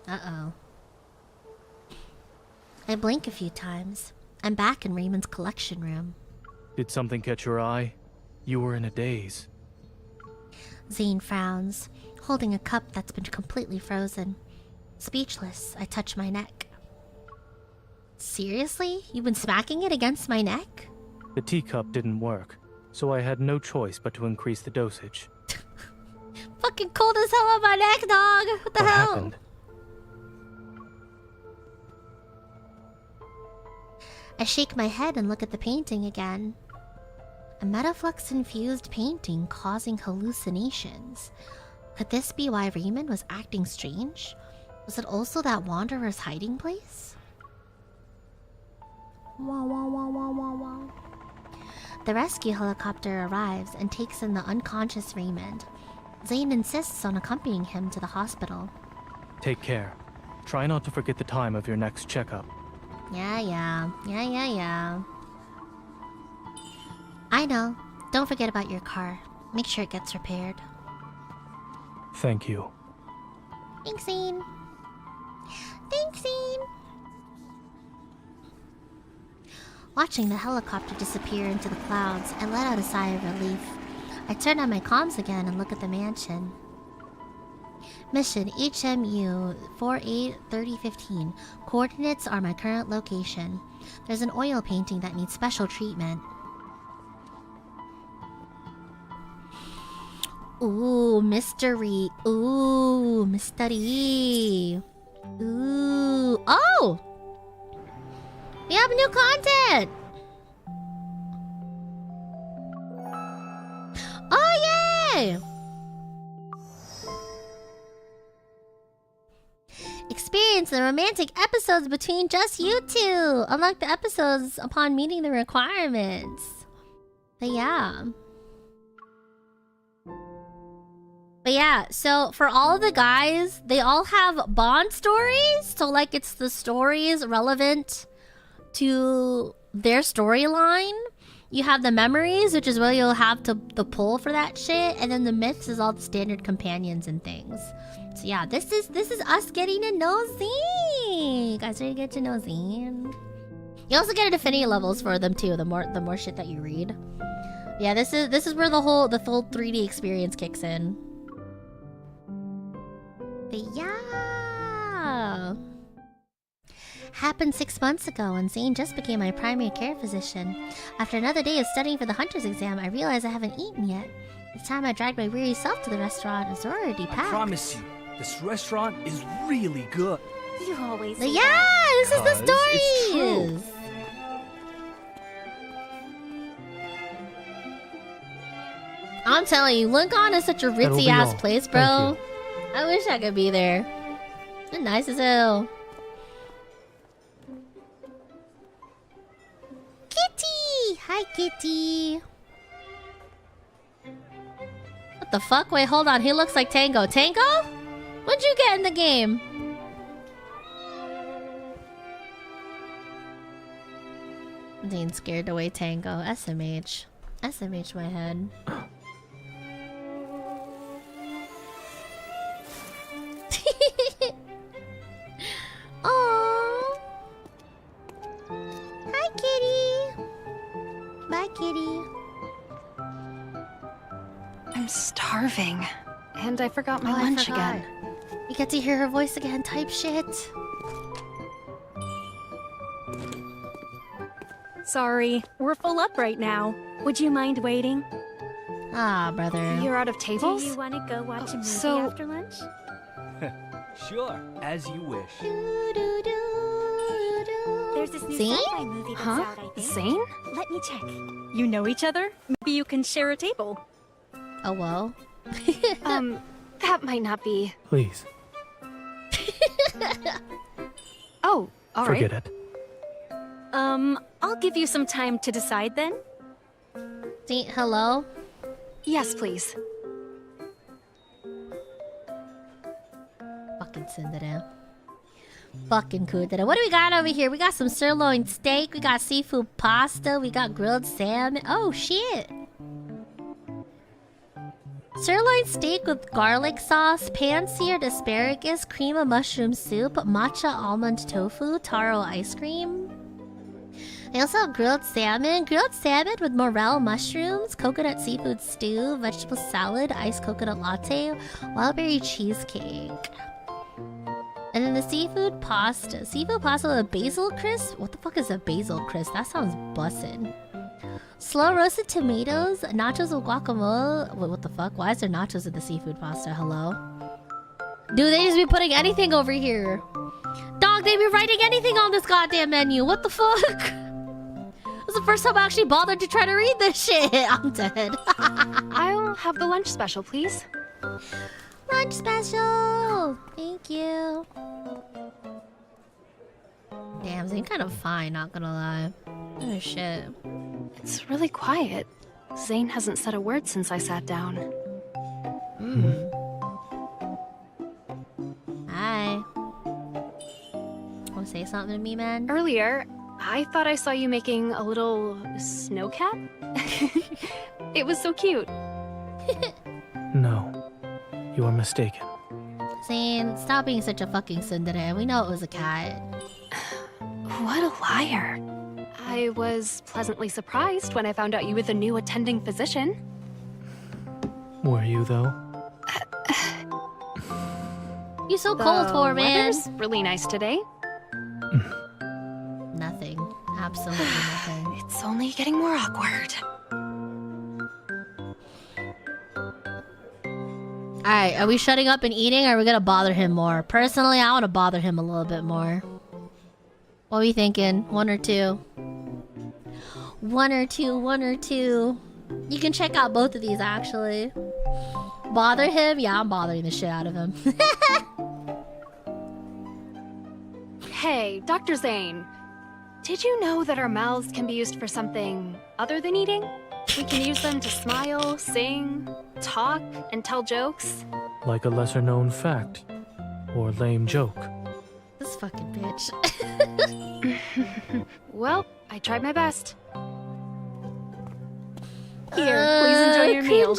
[SPEAKER 1] Uh-oh. I blink a few times. I'm back in Raymond's collection room.
[SPEAKER 15] Did something catch your eye? You were in a daze.
[SPEAKER 1] Zane frowns, holding a cup that's been completely frozen. Speechless, I touch my neck. Seriously? You've been smacking it against my neck?
[SPEAKER 15] The teacup didn't work, so I had no choice but to increase the dosage.
[SPEAKER 1] Fucking cold as hell on my neck, dog! What the hell?
[SPEAKER 15] Happened?
[SPEAKER 1] I shake my head and look at the painting again. A Metaflux-infused painting causing hallucinations. Could this be why Raymond was acting strange? Was it also that Wanderer's hiding place? Wah, wah, wah, wah, wah, wah. The rescue helicopter arrives and takes in the unconscious Raymond. Zane insists on accompanying him to the hospital.
[SPEAKER 15] Take care. Try not to forget the time of your next checkup.
[SPEAKER 1] Yeah. I know. Don't forget about your car. Make sure it gets repaired.
[SPEAKER 15] Thank you.
[SPEAKER 1] Thanks, Zane. Thanks, Zane. Watching the helicopter disappear into the clouds, I let out a sigh of relief. I turn on my comms again and look at the mansion. Mission HMU 483015. Coordinates are my current location. There's an oil painting that needs special treatment. Ooh, mystery. Ooh, mystery. Ooh. Oh! We have new content! Oh, yay! Experience the romantic episodes between just you two. Unlock the episodes upon meeting the requirements. But yeah, so for all of the guys, they all have bond stories. So like it's the stories relevant to their storyline. You have the memories, which is where you'll have the pull for that shit, and then the myths is all the standard companions and things. So yeah, this is us getting to know Zane. You guys ready to get to know Zane? You also get affinity levels for them too. The more shit that you read. Yeah, this is where the full 3D experience kicks in. But yeah. Happened 6 months ago, and Zane just became my primary care physician. After another day of studying for the hunter's exam, I realized I haven't eaten yet. It's time I dragged my weary self to the restaurant. It's already packed.
[SPEAKER 5] I promise you, this restaurant is really good.
[SPEAKER 8] You always
[SPEAKER 1] say yeah, this is the story.
[SPEAKER 5] It's true.
[SPEAKER 1] I'm telling you, Lincoln is such a ritzy ass place, bro. I wish I could be there. It's nice as hell. Kitty! Hi, Kitty. What the fuck? Wait, hold on. He looks like Tango. Tango? What'd you get in the game? Dean scared away Tango. SMH. SMH my head. Aww. Hi, kitty. Bye, kitty.
[SPEAKER 2] I'm starving. And I forgot my lunch again.
[SPEAKER 1] You get to hear her voice again, type shit.
[SPEAKER 13] Sorry, we're full up right now. Would you mind waiting?
[SPEAKER 1] Ah, brother.
[SPEAKER 2] You're out of tables?
[SPEAKER 13] Do you want to go watch a movie after lunch?
[SPEAKER 5] Sure, as you wish.
[SPEAKER 13] There's this new
[SPEAKER 1] Zane?
[SPEAKER 13] sci-fi movie that's out, I think.
[SPEAKER 2] Zane?
[SPEAKER 13] Let me check. You know each other? Maybe you can share a table.
[SPEAKER 1] Oh, well.
[SPEAKER 2] That might not be...
[SPEAKER 15] Please.
[SPEAKER 2] Oh, all right.
[SPEAKER 15] Forget it.
[SPEAKER 13] I'll give you some time to decide then.
[SPEAKER 1] Zane, hello?
[SPEAKER 2] Yes, please.
[SPEAKER 1] Fucking Cinderella. Fucking kudera. What do we got over here? We got some sirloin steak. We got seafood pasta. We got grilled salmon. Oh, shit. Sirloin steak with garlic sauce, pan-seared asparagus, cream of mushroom soup, matcha almond tofu, taro ice cream. They also have grilled salmon with morel mushrooms, coconut seafood stew, vegetable salad, iced coconut latte, wild berry cheesecake. And then the seafood pasta. Seafood pasta with a basil crisp? What the fuck is a basil crisp? That sounds bussin'. Slow roasted tomatoes, nachos with guacamole. Wait, what the fuck? Why is there nachos in the seafood pasta? Hello? Dude, they just be putting anything over here. Dog, they be writing anything on this goddamn menu. What the fuck? This is the first time I actually bothered to try to read this shit. I'm dead.
[SPEAKER 2] I'll have the lunch special, please.
[SPEAKER 1] Lunch special! Thank you. Damn, Zane kind of fine, not gonna lie. Oh shit.
[SPEAKER 2] It's really quiet. Zane hasn't said a word since I sat down.
[SPEAKER 1] Hi. Wanna say something to me, man?
[SPEAKER 2] Earlier, I thought I saw you making a little snow cat. It was so cute.
[SPEAKER 15] No, you are mistaken.
[SPEAKER 1] Zane, stop being such a fucking tsundere. We know it was a cat.
[SPEAKER 2] What a liar. I was pleasantly surprised when I found out you were the new attending physician.
[SPEAKER 15] Were you, though?
[SPEAKER 1] You so cold for, man.
[SPEAKER 2] Weather's really nice today.
[SPEAKER 1] Nothing. Absolutely nothing.
[SPEAKER 2] It's only getting more awkward.
[SPEAKER 1] Alright, are we shutting up and eating, or are we gonna bother him more? Personally, I want to bother him a little bit more. What are we thinking? One or two? One or two. You can check out both of these, actually. Bother him? Yeah, I'm bothering the shit out of him.
[SPEAKER 2] Hey, Dr. Zane. Did you know that our mouths can be used for something other than eating? We can use them to smile, sing, talk, and tell jokes.
[SPEAKER 15] Like a lesser-known fact. Or lame joke.
[SPEAKER 1] This fucking bitch.
[SPEAKER 2] Well, I tried my best. Here, please enjoy your meal.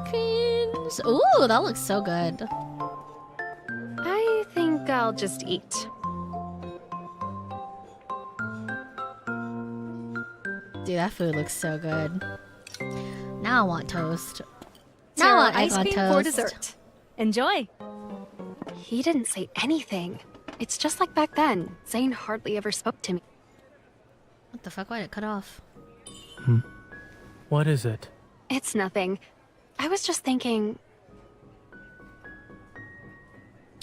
[SPEAKER 1] Cringe. Ooh, that looks so good.
[SPEAKER 2] I think I'll just eat.
[SPEAKER 1] Dude, that food looks so good. Now I want toast. Now I want
[SPEAKER 2] ice
[SPEAKER 1] egg on
[SPEAKER 2] cream
[SPEAKER 1] toast.
[SPEAKER 2] for dessert. Enjoy. He didn't say anything. It's just like back then. Zane hardly ever spoke to me.
[SPEAKER 1] What the fuck? Why did it cut off?
[SPEAKER 15] What is it?
[SPEAKER 2] It's nothing. I was just thinking...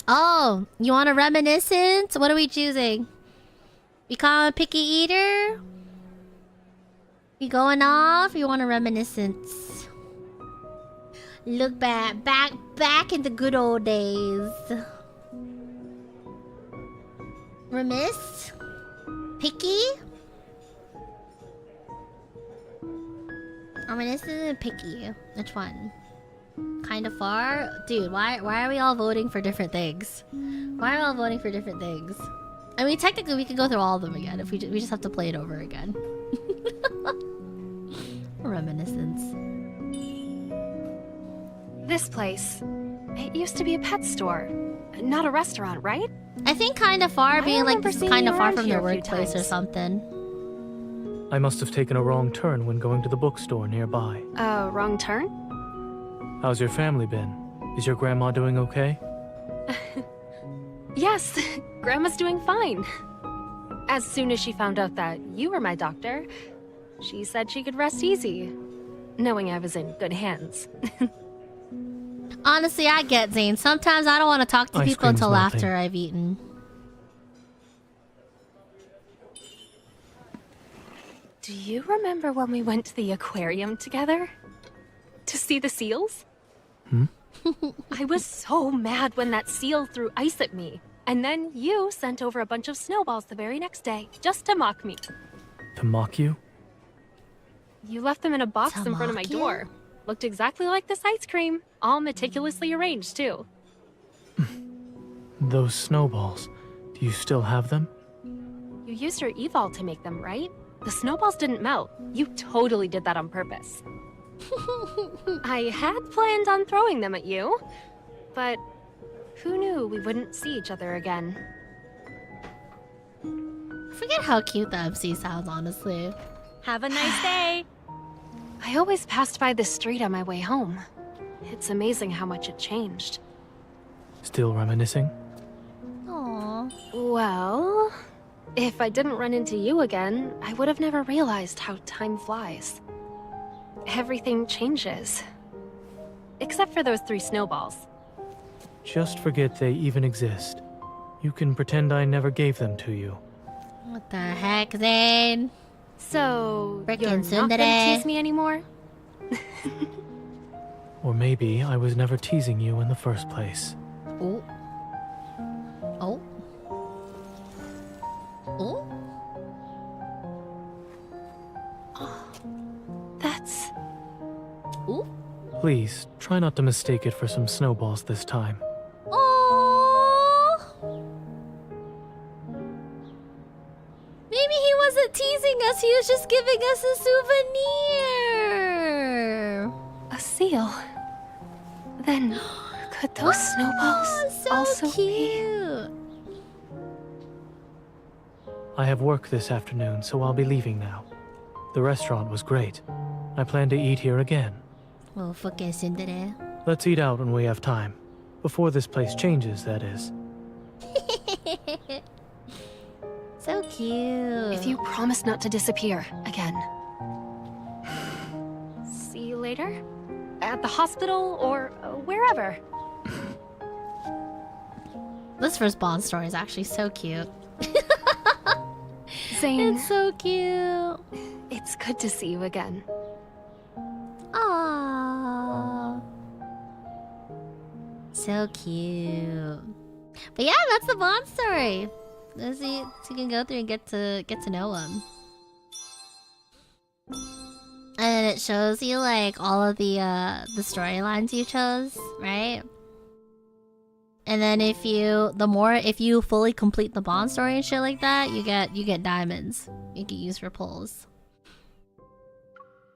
[SPEAKER 1] Oh, you want a reminiscence? What are we choosing? Become a picky eater? You going off? You want a reminiscence? Look back in the good old days. Remiss? Picky? Reminiscent and picky. Which one? Kind of far? Dude, why are we all voting for different things? Why are we all voting for different things? I mean, technically we could go through all of them again if we just have to play it over again. Reminiscence.
[SPEAKER 2] This place. It used to be a pet store. Not a restaurant, right?
[SPEAKER 1] I think kind of far being like kind of far from their
[SPEAKER 2] here a few
[SPEAKER 1] workplace or
[SPEAKER 2] times.
[SPEAKER 1] something.
[SPEAKER 15] I must have taken a wrong turn when going to the bookstore nearby.
[SPEAKER 2] Wrong turn?
[SPEAKER 15] How's your family been? Is your grandma doing okay?
[SPEAKER 2] Yes, Grandma's doing fine. As soon as she found out that you were my doctor, she said she could rest easy, knowing I was in good hands.
[SPEAKER 1] Honestly, I get Zane. Sometimes I don't want to talk to
[SPEAKER 15] Ice
[SPEAKER 1] people
[SPEAKER 15] cream's
[SPEAKER 1] until
[SPEAKER 15] melting.
[SPEAKER 1] after I've eaten.
[SPEAKER 2] Do you remember when we went to the aquarium together? To see the seals? I was so mad when that seal threw ice at me. And then you sent over a bunch of snowballs the very next day, just to mock me.
[SPEAKER 15] To mock you?
[SPEAKER 2] You left them in a box
[SPEAKER 1] To
[SPEAKER 2] in front of my
[SPEAKER 1] mock you?
[SPEAKER 2] door. Looked exactly like this ice cream. All meticulously arranged, too.
[SPEAKER 15] Those snowballs. Do you still have them?
[SPEAKER 2] You used your evol to make them, right? The snowballs didn't melt. You totally did that on purpose. I had planned on throwing them at you, but who knew we wouldn't see each other again?
[SPEAKER 1] I forget how cute the MC sounds, honestly.
[SPEAKER 2] Have a nice day. I always passed by this street on my way home. It's amazing how much it changed.
[SPEAKER 15] Still reminiscing?
[SPEAKER 1] Aww.
[SPEAKER 2] Well, if I didn't run into you again, I would have never realized how time flies. Everything changes. Except for those 3 snowballs.
[SPEAKER 15] Just forget they even exist. You can pretend I never gave them to you.
[SPEAKER 1] What the heck, Zane?
[SPEAKER 2] So,
[SPEAKER 1] Frickin'
[SPEAKER 2] you're not gonna
[SPEAKER 1] tsundere.
[SPEAKER 2] tease me anymore?
[SPEAKER 15] Or maybe I was never teasing you in the first place.
[SPEAKER 1] Oh. Oh. Oh.
[SPEAKER 2] That's...
[SPEAKER 1] Ooh.
[SPEAKER 15] Please, try not to mistake it for some snowballs this time.
[SPEAKER 1] Aww. Maybe he wasn't teasing us, he was just giving us a souvenir.
[SPEAKER 2] A seal. Then, could those snowballs
[SPEAKER 1] so
[SPEAKER 2] also
[SPEAKER 1] cute.
[SPEAKER 15] I have work this afternoon, so I'll be leaving now. The restaurant was great. I plan to eat here again.
[SPEAKER 1] Oh, fucking tsundere.
[SPEAKER 15] Let's eat out when we have time. Before this place changes, that is.
[SPEAKER 1] So cute.
[SPEAKER 2] If you promise not to disappear again. See you later? At the hospital or wherever.
[SPEAKER 1] This first Bond story is actually so cute.
[SPEAKER 2] Zane.
[SPEAKER 1] It's so cute.
[SPEAKER 2] It's good to see you again.
[SPEAKER 1] Aww. So cute. But yeah, that's the Bond story. So you can go through and get to know him. And it shows you like all of the storylines you chose, right? And then if you fully complete the Bond story and shit like that, you get diamonds. You can use for pulls.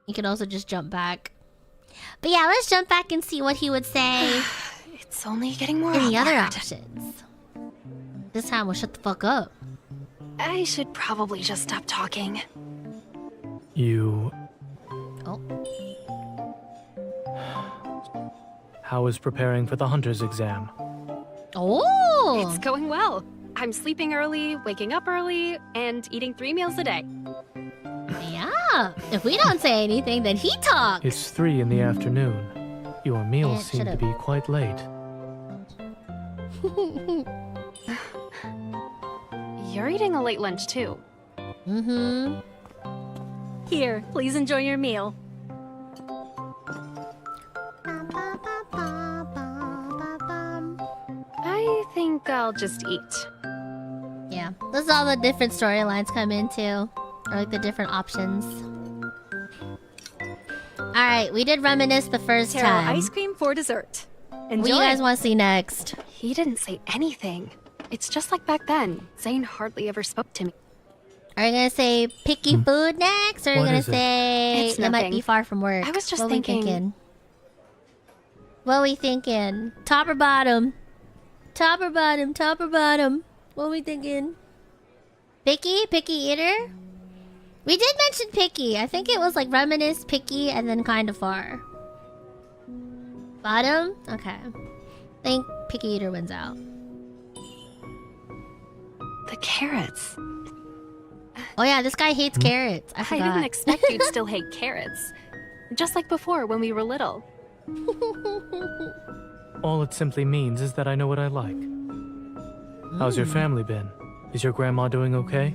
[SPEAKER 1] You can also just jump back. But yeah, let's jump back and see what he would say.
[SPEAKER 2] It's only getting more
[SPEAKER 1] Any other
[SPEAKER 2] awkward.
[SPEAKER 1] options? This time we'll shut the fuck up.
[SPEAKER 2] I should probably just stop talking.
[SPEAKER 15] You...
[SPEAKER 1] Oh.
[SPEAKER 15] How is preparing for the hunter's exam?
[SPEAKER 1] Oh!
[SPEAKER 2] It's going well. I'm sleeping early, waking up early, and eating 3 meals a day.
[SPEAKER 1] Yeah. If we don't say anything, then he talks.
[SPEAKER 15] It's 3 in the afternoon. Your meals
[SPEAKER 1] It
[SPEAKER 15] seem to
[SPEAKER 1] should've-
[SPEAKER 15] be quite late.
[SPEAKER 2] You're eating a late lunch too.
[SPEAKER 1] Mm-hmm.
[SPEAKER 13] Here, please enjoy your meal.
[SPEAKER 2] I think I'll just eat.
[SPEAKER 1] Yeah. This is all the different storylines come into. Or like the different options. Alright, we did reminisce the first
[SPEAKER 13] Taro
[SPEAKER 1] time.
[SPEAKER 13] ice cream for dessert. Enjoy.
[SPEAKER 1] What do you guys want to see next?
[SPEAKER 2] He didn't say anything. It's just like back then. Zane hardly ever spoke to me.
[SPEAKER 1] Are you gonna say picky food next? Or are you
[SPEAKER 15] What
[SPEAKER 1] gonna
[SPEAKER 15] is it?
[SPEAKER 1] say
[SPEAKER 2] It's
[SPEAKER 1] that might
[SPEAKER 2] nothing.
[SPEAKER 1] be far from work?
[SPEAKER 2] I was just
[SPEAKER 1] what
[SPEAKER 2] thinking-
[SPEAKER 1] We thinking? What we thinking? Top or bottom? Top or bottom? Top or bottom? What we thinking? Picky? Picky eater? We did mention picky. I think it was like reminisce, picky, and then kind of far. Bottom? Okay. I think picky eater wins out.
[SPEAKER 2] The carrots.
[SPEAKER 1] Oh yeah, this guy hates carrots. I
[SPEAKER 2] I
[SPEAKER 1] forgot.
[SPEAKER 2] didn't expect you'd still hate carrots. Just like before when we were little.
[SPEAKER 15] All it simply means is that I know what I like. How's your family been? Is your grandma doing okay?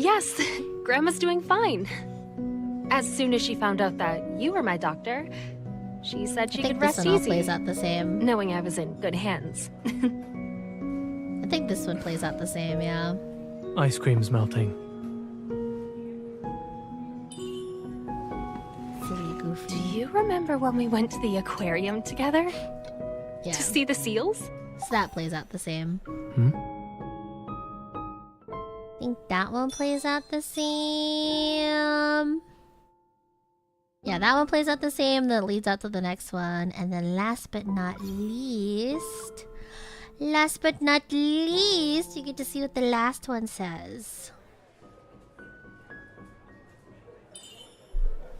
[SPEAKER 2] Yes, Grandma's doing fine. As soon as she found out that you were my doctor, she said she
[SPEAKER 1] I think
[SPEAKER 2] could
[SPEAKER 1] this
[SPEAKER 2] rest
[SPEAKER 1] one all
[SPEAKER 2] easy,
[SPEAKER 1] plays out the same.
[SPEAKER 2] knowing I was in good hands.
[SPEAKER 1] I think this one plays out the same, yeah.
[SPEAKER 15] Ice cream's melting.
[SPEAKER 1] Silly goofy.
[SPEAKER 2] Do you remember when we went to the aquarium together?
[SPEAKER 1] Yeah.
[SPEAKER 2] To see the seals?
[SPEAKER 1] So that plays out the same.
[SPEAKER 15] Hmm?
[SPEAKER 1] I think that one plays out the same. Yeah, that one plays out the same. That leads out to the next one. And then last but not least, Last but not least, you get to see what the last one says.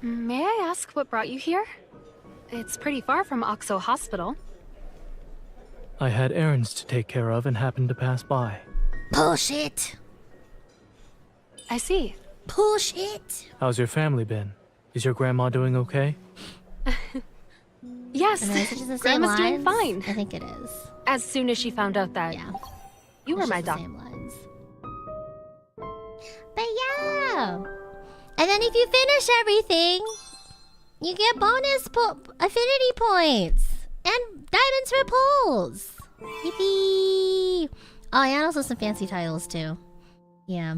[SPEAKER 2] May I ask what brought you here? It's pretty far from OXO Hospital.
[SPEAKER 15] I had errands to take care of and happened to pass by.
[SPEAKER 1] Bullshit.
[SPEAKER 2] I see.
[SPEAKER 1] Bullshit.
[SPEAKER 15] How's your family been? Is your grandma doing okay?
[SPEAKER 2] Yes, Grandma's doing fine.
[SPEAKER 1] I think it is.
[SPEAKER 2] As soon as she found out that you were my doctor.
[SPEAKER 1] But yeah. And then if you finish everything, you get bonus affinity points and diamonds for pulls. Yippee! Oh, yeah, and also some fancy titles too. Yeah.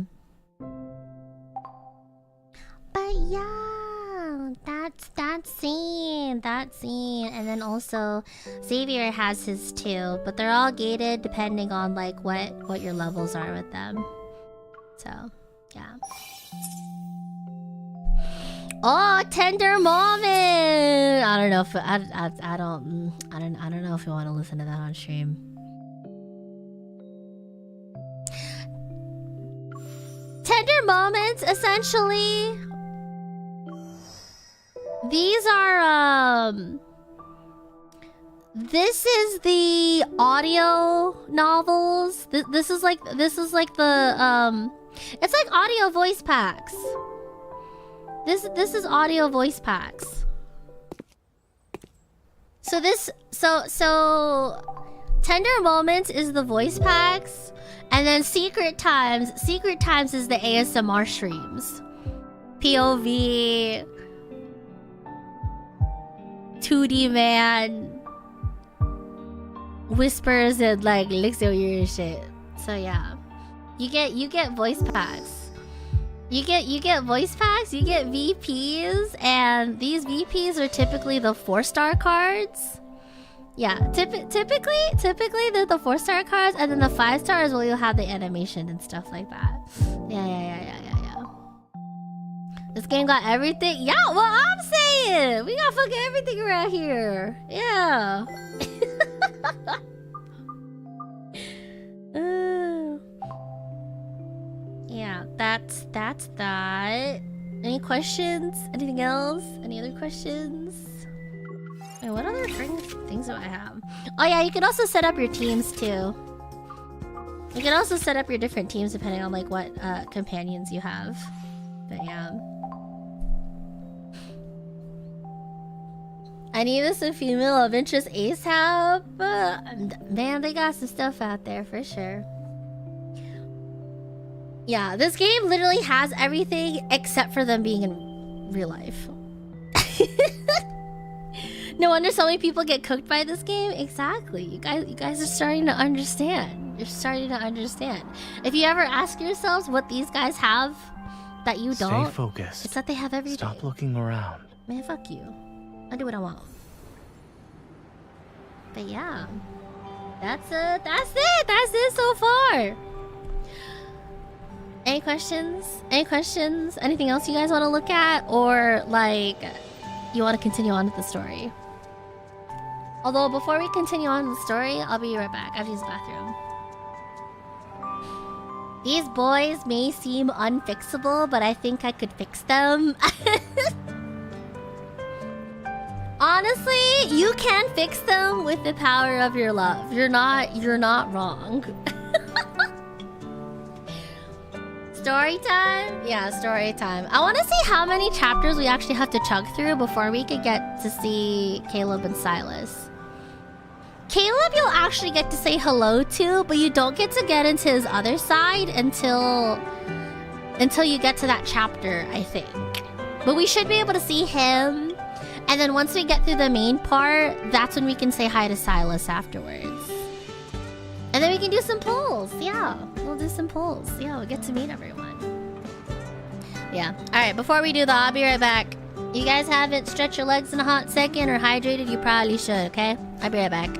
[SPEAKER 1] But yeah, that's that scene, and then also Xavier has his too, but they're all gated depending on like what your levels are with them. So, yeah. Oh, tender moment! I don't know if I don't know if you want to listen to that on stream. Tender moments, essentially. These are this is the audio novels. This is like the it's like audio voice packs. This is audio voice packs. So Tender Moments is the voice packs, and then Secret Times is the ASMR streams. POV 2D man whispers and like licks your ear and shit. So yeah. You get voice packs. You get voice packs, you get VPs, and these VPs are typically the 4-star cards. Yeah, typically they're the 4-star cards, and then the 5 stars will you'll have the animation and stuff like that. Yeah. This game got everything. Yeah, well I'm saying we got fucking everything around here. Yeah. Yeah, that's that. Any questions? Anything else? Any other questions? Wait, what other things do I have? Oh yeah, you can also set up your teams too. You can also set up your different teams depending on like what companions you have. But yeah. I need this a female of interest ASAP. Man, they got some stuff out there for sure. Yeah, this game literally has everything except for them being in real life. No wonder so many people get cooked by this game. Exactly. You guys are starting to understand. You're starting to understand. If you ever ask yourselves what these guys have that you don't,
[SPEAKER 15] stay focused.
[SPEAKER 1] It's that they have everything.
[SPEAKER 15] Stop looking around.
[SPEAKER 1] Man, fuck you. I do what I want. But yeah, that's it so far. Any questions? Any questions? Anything else you guys want to look at, or like you want to continue on with the story? Although before we continue on with the story, I'll be right back. I have to use the bathroom. These boys may seem unfixable, but I think I could fix them. Honestly, you can fix them with the power of your love. You're not wrong. Story time? Yeah, story time. I want to see how many chapters we actually have to chug through before we could get to see Caleb and Silas. Caleb you'll actually get to say hello to, but you don't get to get into his other side until you get to that chapter, I think. But we should be able to see him. And then once we get through the main part, that's when we can say hi to Silas afterwards. And then we can do some polls. Yeah, we'll do some polls. Yeah, we'll get to meet everyone. Yeah. Alright, before we do that, I'll be right back. You guys haven't stretched your legs in a hot second or hydrated, you probably should, okay? I'll be right back.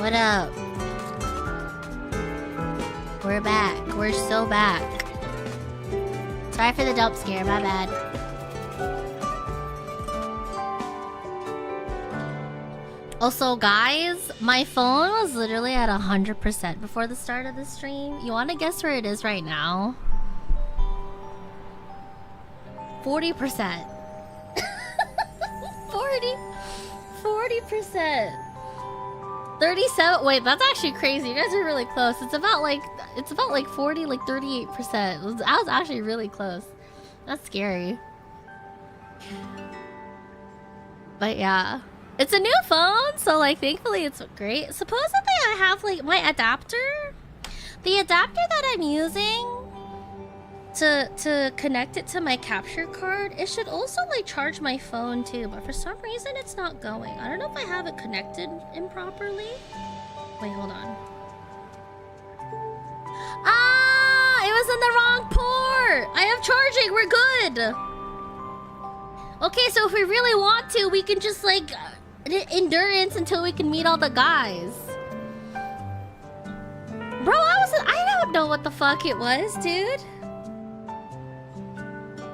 [SPEAKER 1] What up? We're back. We're so back. Sorry for the jump scare, my bad. Also, guys, my phone was literally at 100% before the start of the stream. You want to guess where it is right now? 40%. 40%. 37. Wait, that's actually crazy. You guys are really close. It's about like 40, like 38%. I was actually really close. That's scary. But yeah, it's a new phone, so like thankfully it's great. Supposedly I have like my adapter, the adapter that I'm using to connect it to my capture card. It should also like charge my phone too, but for some reason it's not going. I don't know if I have it connected improperly. Wait, hold on. Ah, it was in the wrong port. I have charging. We're good. Okay, so if we really want to, we can just like endurance until we can meet all the guys. Bro, I don't know what the fuck it was, dude.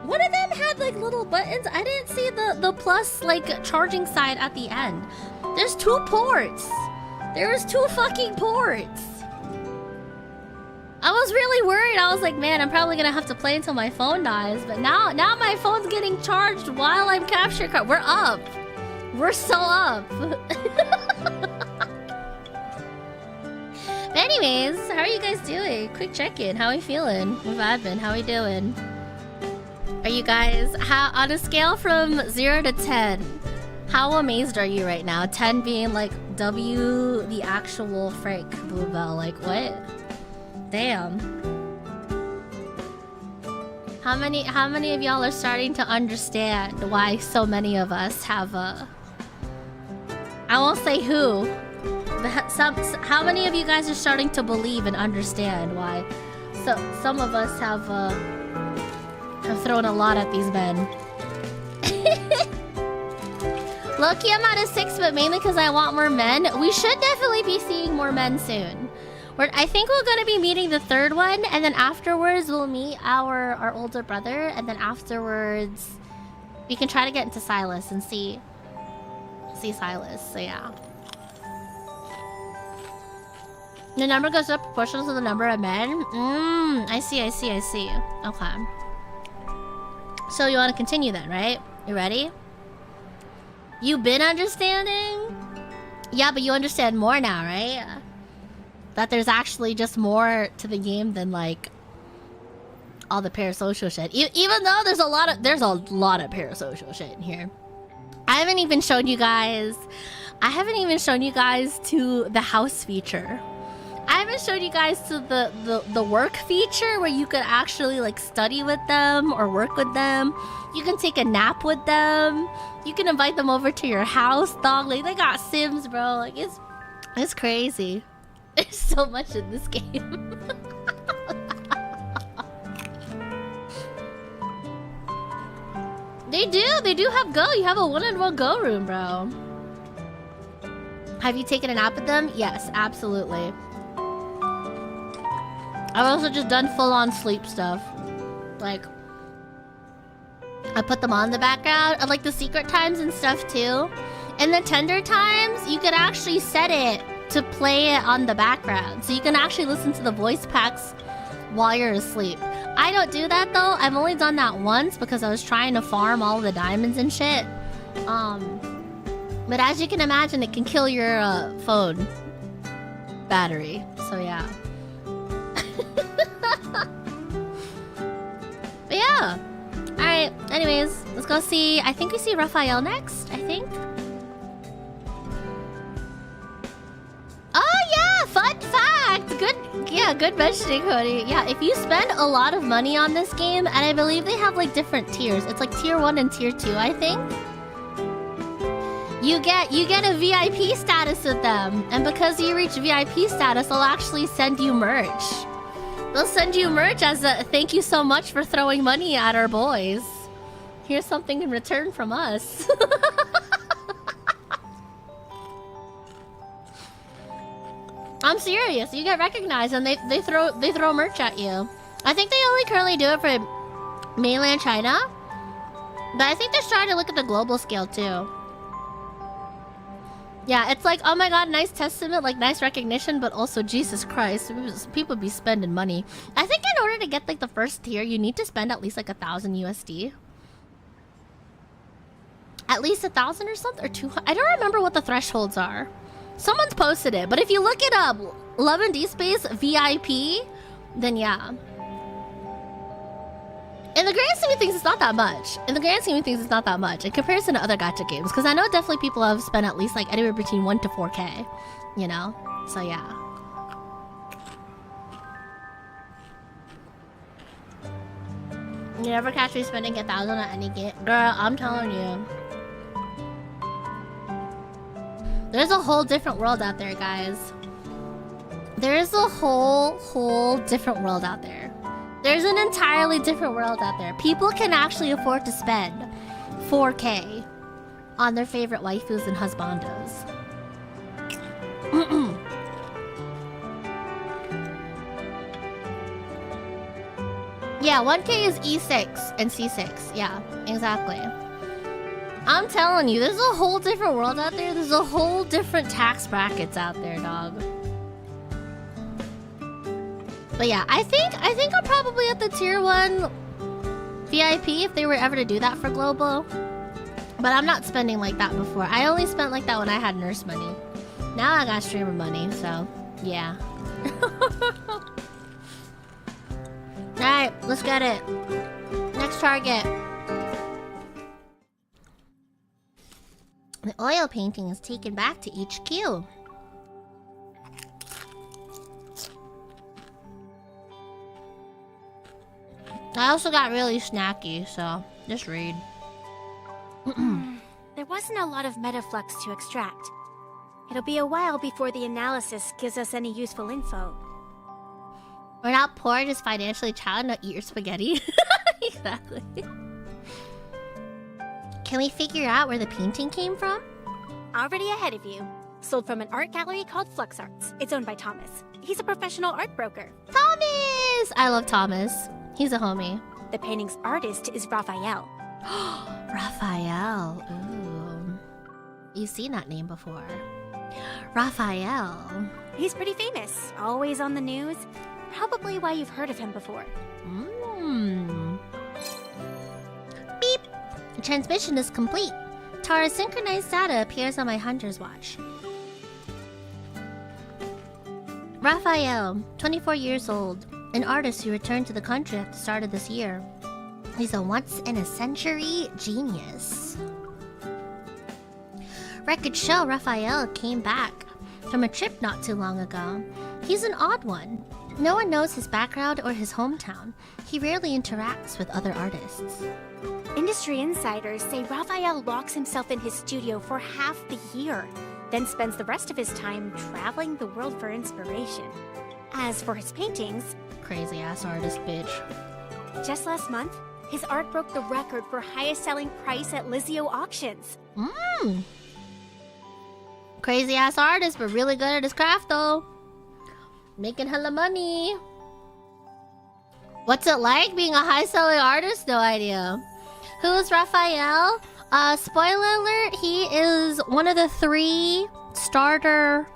[SPEAKER 1] One of them had like little buttons. I didn't see the plus like charging side at the end. There's 2 ports. There was 2 fucking ports. I was really worried. I was like, man, I'm probably gonna have to play until my phone dies. But now my phone's getting charged while I'm capture card. We're up. We're so up. Anyways, how are you guys doing? Quick check-in. How are we feeling? With admin, how are we doing? Are you guys, on a scale from 0 to 10, how amazed are you right now? 10 being like W the actual Frank Bluebell. Like what? Damn. How many of y'all are starting to understand why so many of us have a... I won't say who. How many of you guys are starting to believe and understand why some of us have thrown a lot at these men? Low-key, I'm at a 6, but mainly because I want more men. We should definitely be seeing more men soon. I think we're going to be meeting the 3rd one, and then afterwards we'll meet our older brother, and then afterwards we can try to get into Silas and see Silas, so yeah. The number goes up proportional to the number of men? I see. Okay. So you want to continue then, right? You ready? You been understanding? Yeah, but you understand more now, right? That there's actually just more to the game than like all the parasocial shit. Even though there's a lot of parasocial shit in here. I haven't even shown you guys to the house feature. I haven't showed you guys to the work feature where you could actually like study with them or work with them. You can take a nap with them. You can invite them over to your house, dog. Like they got Sims, bro. Like it's crazy. There's so much in this game. They do have Go. You have a one-on-one Go room, bro. Have you taken a nap with them? Yes, absolutely. I've also just done full-on sleep stuff. Like, I put them on the background. I like the secret times and stuff too. And the tender times, you could actually set it to play it on the background. So you can actually listen to the voice packs while you're asleep. I don't do that though. I've only done that once because I was trying to farm all the diamonds and shit. But as you can imagine, it can kill your phone battery. So yeah. But yeah. Alright, anyways, let's go see. I think we see Raphael next, I think. Oh yeah, fun fact. Good mentioning, Cody. Yeah, if you spend a lot of money on this game, and I believe they have like different tiers. It's like tier 1 and tier 2, I think. You get a VIP status with them, and because you reach VIP status, they'll actually send you merch. They'll send you merch as a thank you so much for throwing money at our boys. Here's something in return from us. I'm serious. You get recognized and they throw merch at you. I think they only currently do it for mainland China, but I think they're starting to look at the global scale too. Yeah, it's like, oh my god, nice testament, like nice recognition, but also Jesus Christ, people be spending money. I think in order to get like the first tier, you need to spend at least like 1,000 USD. At least 1,000 or something, or 200. I don't remember what the thresholds are. Someone's posted it, but if you look it up, Love and Deepspace VIP, then yeah. In the grand scheme of things, it's not that much. In comparison to other gacha games, because I know definitely people have spent at least like anywhere between 1 to 4K, you know? So yeah. You never catch me spending 1,000 on any game. Girl, I'm telling you. There's a whole different world out there, guys. There's a whole different world out there. There's an entirely different world out there. People can actually afford to spend 4K on their favorite waifus and husbandos. Yeah, 1K is E6 and C6. Yeah, exactly. I'm telling you, there's a whole different world out there. There's a whole different tax brackets out there, dog. But yeah, I think I'm probably at the tier 1 VIP if they were ever to do that for global. But I'm not spending like that before. I only spent like that when I had nurse money. Now I got streamer money, so yeah. Alright, let's get it. Next target. The oil painting is taken back to HQ. I also got really snacky, so just read.
[SPEAKER 8] There wasn't a lot of metaflux to extract. It'll be a while before the analysis gives us any useful info.
[SPEAKER 1] We're not poor, just financially challenged. Not eat your spaghetti. Exactly. Can we figure out where the painting came from?
[SPEAKER 8] Already ahead of you. Sold from an art gallery called Flux Arts. It's owned by Thomas. He's a professional art broker.
[SPEAKER 1] Thomas! I love Thomas. He's a homie.
[SPEAKER 8] The painting's artist is Raphael.
[SPEAKER 1] Raphael. Ooh. You've seen that name before. Raphael.
[SPEAKER 8] He's pretty famous. Always on the news. Probably why you've heard of him before.
[SPEAKER 1] Beep! The transmission is complete. Tara's synchronized data appears on my hunter's watch. Raphael, 24 years old, an artist who returned to the country at the start of this year. He's a once-in-a-century genius. Records show Raphael came back from a trip not too long ago. He's an odd one. No one knows his background or his hometown. He rarely interacts with other artists.
[SPEAKER 8] Industry insiders say Raphael locks himself in his studio for half the year, then spends the rest of his time traveling the world for inspiration. As for his paintings...
[SPEAKER 1] Crazy-ass artist, bitch.
[SPEAKER 8] Just last month, his art broke the record for highest selling price at Lizio auctions.
[SPEAKER 1] Crazy-ass artist, but really good at his craft, though. Making hella money. What's it like being a high-selling artist? No idea. Who is Raphael? Spoiler alert, he is one of the 3 starter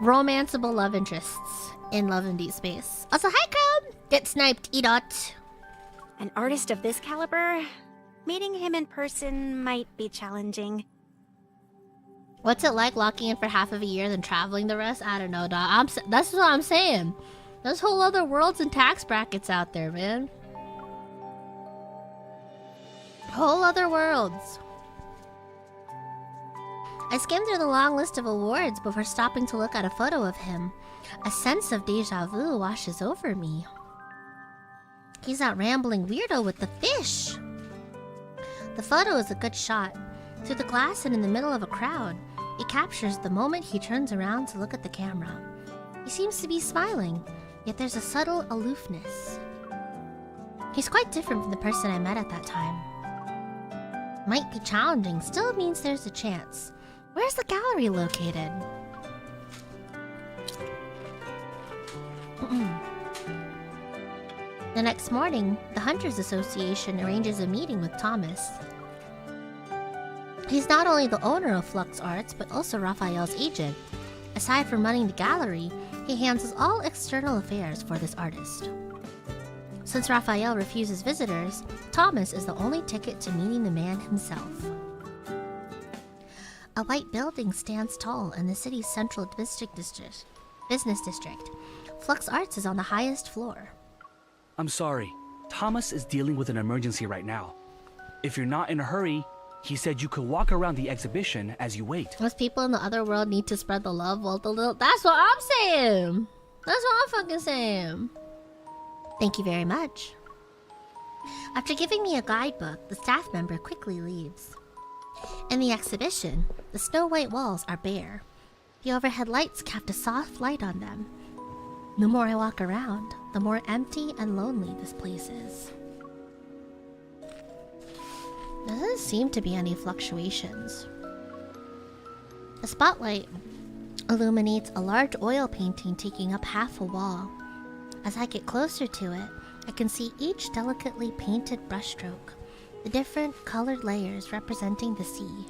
[SPEAKER 1] romanceable love interests in Love and Deepspace. Also, hi, crowd! Get sniped, Edot.
[SPEAKER 8] An artist of this caliber? Meeting him in person might be challenging.
[SPEAKER 1] What's it like locking in for half of a year, then traveling the rest? I don't know, dog. That's what I'm saying. There's whole other worlds and tax brackets out there, man. Whole other worlds. I skimmed through the long list of awards before stopping to look at a photo of him. A sense of deja vu washes over me. He's that rambling weirdo with the fish. The photo is a good shot. Through the glass and in the middle of a crowd, it captures the moment he turns around to look at the camera. He seems to be smiling, yet there's a subtle aloofness. He's quite different from the person I met at that time. Might be challenging, still means there's a chance. Where's the gallery located? The next morning, the Hunters Association arranges a meeting with Thomas. He's not only the owner of Flux Arts, but also Raphael's agent. Aside from running the gallery, he handles all external affairs for this artist. Since Raphael refuses visitors, Thomas is the only ticket to meeting the man himself. A white building stands tall in the city's central business district. Flux Arts is on the highest floor.
[SPEAKER 20] I'm sorry. Thomas is dealing with an emergency right now. If you're not in a hurry, he said you could walk around the exhibition as you wait.
[SPEAKER 1] Most people in the other world need to spread the love while the little... That's what I'm saying! That's what I'm fucking saying. Thank you very much. After giving me a guidebook, the staff member quickly leaves. In the exhibition, the snow-white walls are bare. The overhead lights cast a soft light on them. The more I walk around, the more empty and lonely this place is. There doesn't seem to be any fluctuations. A spotlight illuminates a large oil painting taking up half a wall. As I get closer to it, I can see each delicately painted brushstroke, the different colored layers representing the sea.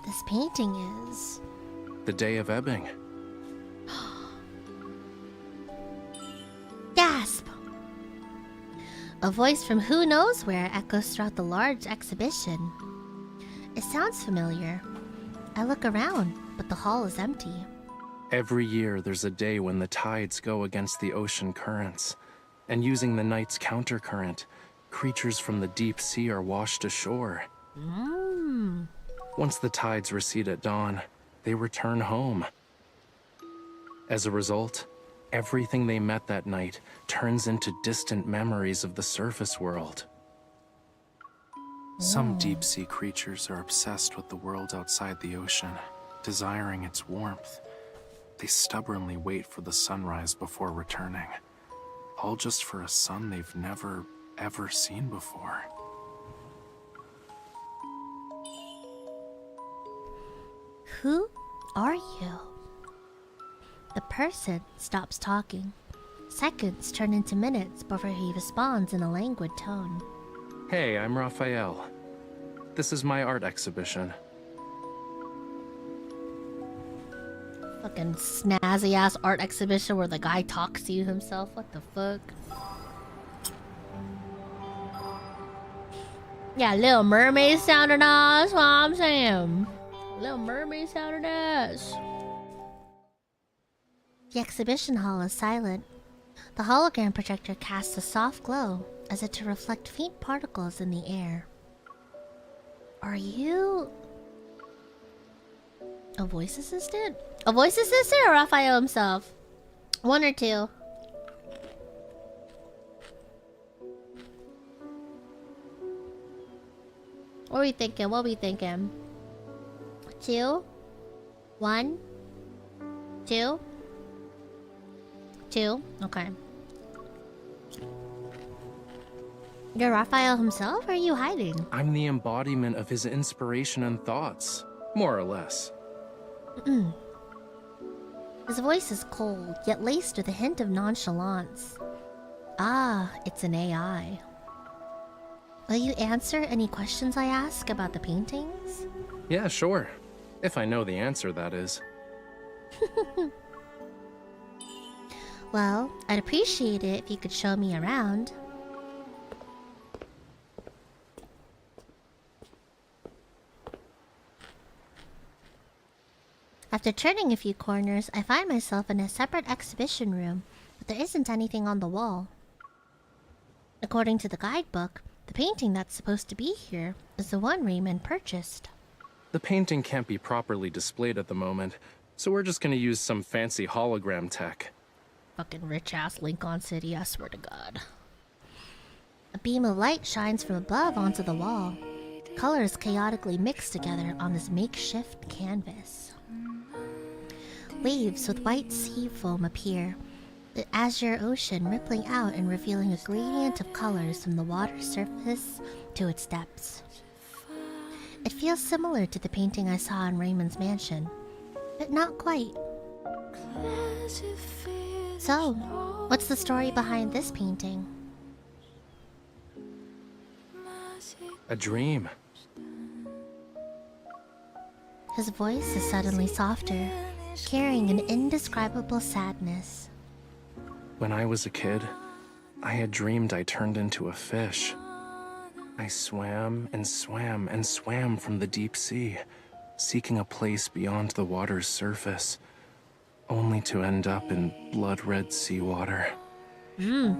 [SPEAKER 1] This painting is...
[SPEAKER 10] The Day of Ebbing.
[SPEAKER 1] Gasp! A voice from who knows where echoes throughout the large exhibition. It sounds familiar. I look around, but the hall is empty.
[SPEAKER 10] Every year there's a day when the tides go against the ocean currents, and using the night's countercurrent, creatures from the deep sea are washed ashore. Once the tides recede at dawn, they return home. As a result, everything they met that night turns into distant memories of the surface world. Some deep-sea creatures are obsessed with the world outside the ocean, desiring its warmth. They stubbornly wait for the sunrise before returning, all just for a sun they've never, ever seen before.
[SPEAKER 1] Who are you? The person stops talking. Seconds turn into minutes before he responds in a languid tone.
[SPEAKER 10] Hey, I'm Raphael. This is my art exhibition.
[SPEAKER 1] Fucking snazzy ass art exhibition where the guy talks to you himself. What the fuck? Yeah, Little Mermaid sounded nice. That's what I'm saying. Little Mermaid sounded nice. The exhibition hall is silent. The hologram projector casts a soft glow as if to reflect faint particles in the air. Are you... a voice assistant? A voice assistant or Raphael himself? One or two. What are we thinking? What are we thinking? 2 1 2 2. Okay. You're Raphael himself, or are you hiding?
[SPEAKER 10] I'm the embodiment of his inspiration and thoughts, more or less.
[SPEAKER 1] His voice is cold, yet laced with a hint of nonchalance. Ah, it's an AI. Will you answer any questions I ask about the paintings?
[SPEAKER 10] Yeah, sure. If I know the answer, that is.
[SPEAKER 1] Well, I'd appreciate it if you could show me around. After turning a few corners, I find myself in a separate exhibition room, but there isn't anything on the wall. According to the guidebook, the painting that's supposed to be here is the one Raymond purchased.
[SPEAKER 10] The painting can't be properly displayed at the moment, so we're just gonna use some fancy hologram tech.
[SPEAKER 1] Fucking rich-ass Lincoln City, I swear to God. A beam of light shines from above onto the wall. Colors chaotically mixed together on this makeshift canvas. Waves with white sea foam appear, the azure ocean rippling out and revealing a gradient of colors from the water surface to its depths. It feels similar to the painting I saw in Raymond's mansion, but not quite. So, what's the story behind this painting?
[SPEAKER 10] A dream.
[SPEAKER 1] His voice is suddenly softer, carrying an indescribable sadness.
[SPEAKER 10] When I was a kid, I had dreamed I turned into a fish. I swam and swam and swam from the deep sea, seeking a place beyond the water's surface, only to end up in blood-red seawater.
[SPEAKER 1] The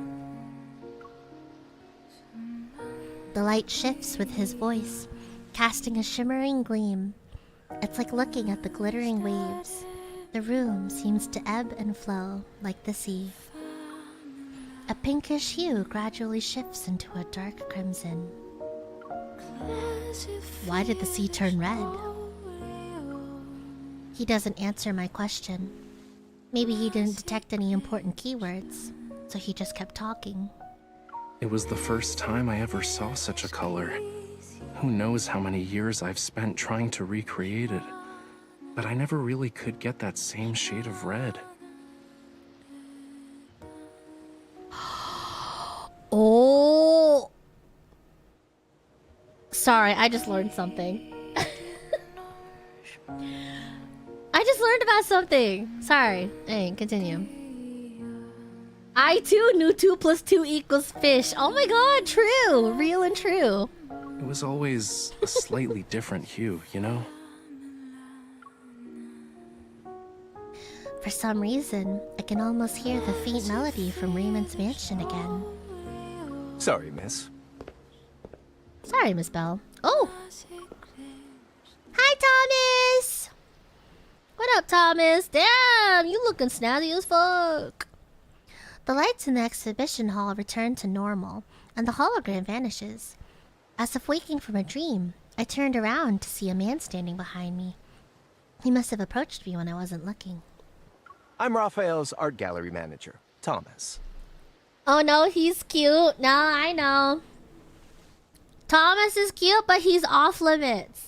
[SPEAKER 1] light shifts with his voice, casting a shimmering gleam. It's like looking at the glittering waves. The room seems to ebb and flow like the sea. A pinkish hue gradually shifts into a dark crimson. Why did the sea turn red? He doesn't answer my question. Maybe he didn't detect any important keywords, so he just kept talking.
[SPEAKER 10] It was the first time I ever saw such a color. Who knows how many years I've spent trying to recreate it, but I never really could get that same shade of red.
[SPEAKER 1] Oh! Sorry, I just learned something. I just learned about something. Sorry. Hey, continue. I too knew 2 + 2 equals fish. Oh my god, true. Real and true.
[SPEAKER 10] It was always a slightly different hue, you know?
[SPEAKER 1] For some reason, I can almost hear the faint melody from Raymond's mansion again.
[SPEAKER 18] Sorry, miss.
[SPEAKER 1] Sorry, Miss Bell. Oh! Hi, Thomas! What up, Thomas? Damn, you looking snazzy as fuck. The lights in the exhibition hall return to normal, and the hologram vanishes. As if waking from a dream, I turned around to see a man standing behind me. He must have approached me when I wasn't looking.
[SPEAKER 18] I'm Raphael's art gallery manager, Thomas.
[SPEAKER 1] Oh no, he's cute. No, I know. Thomas is cute, but he's off limits.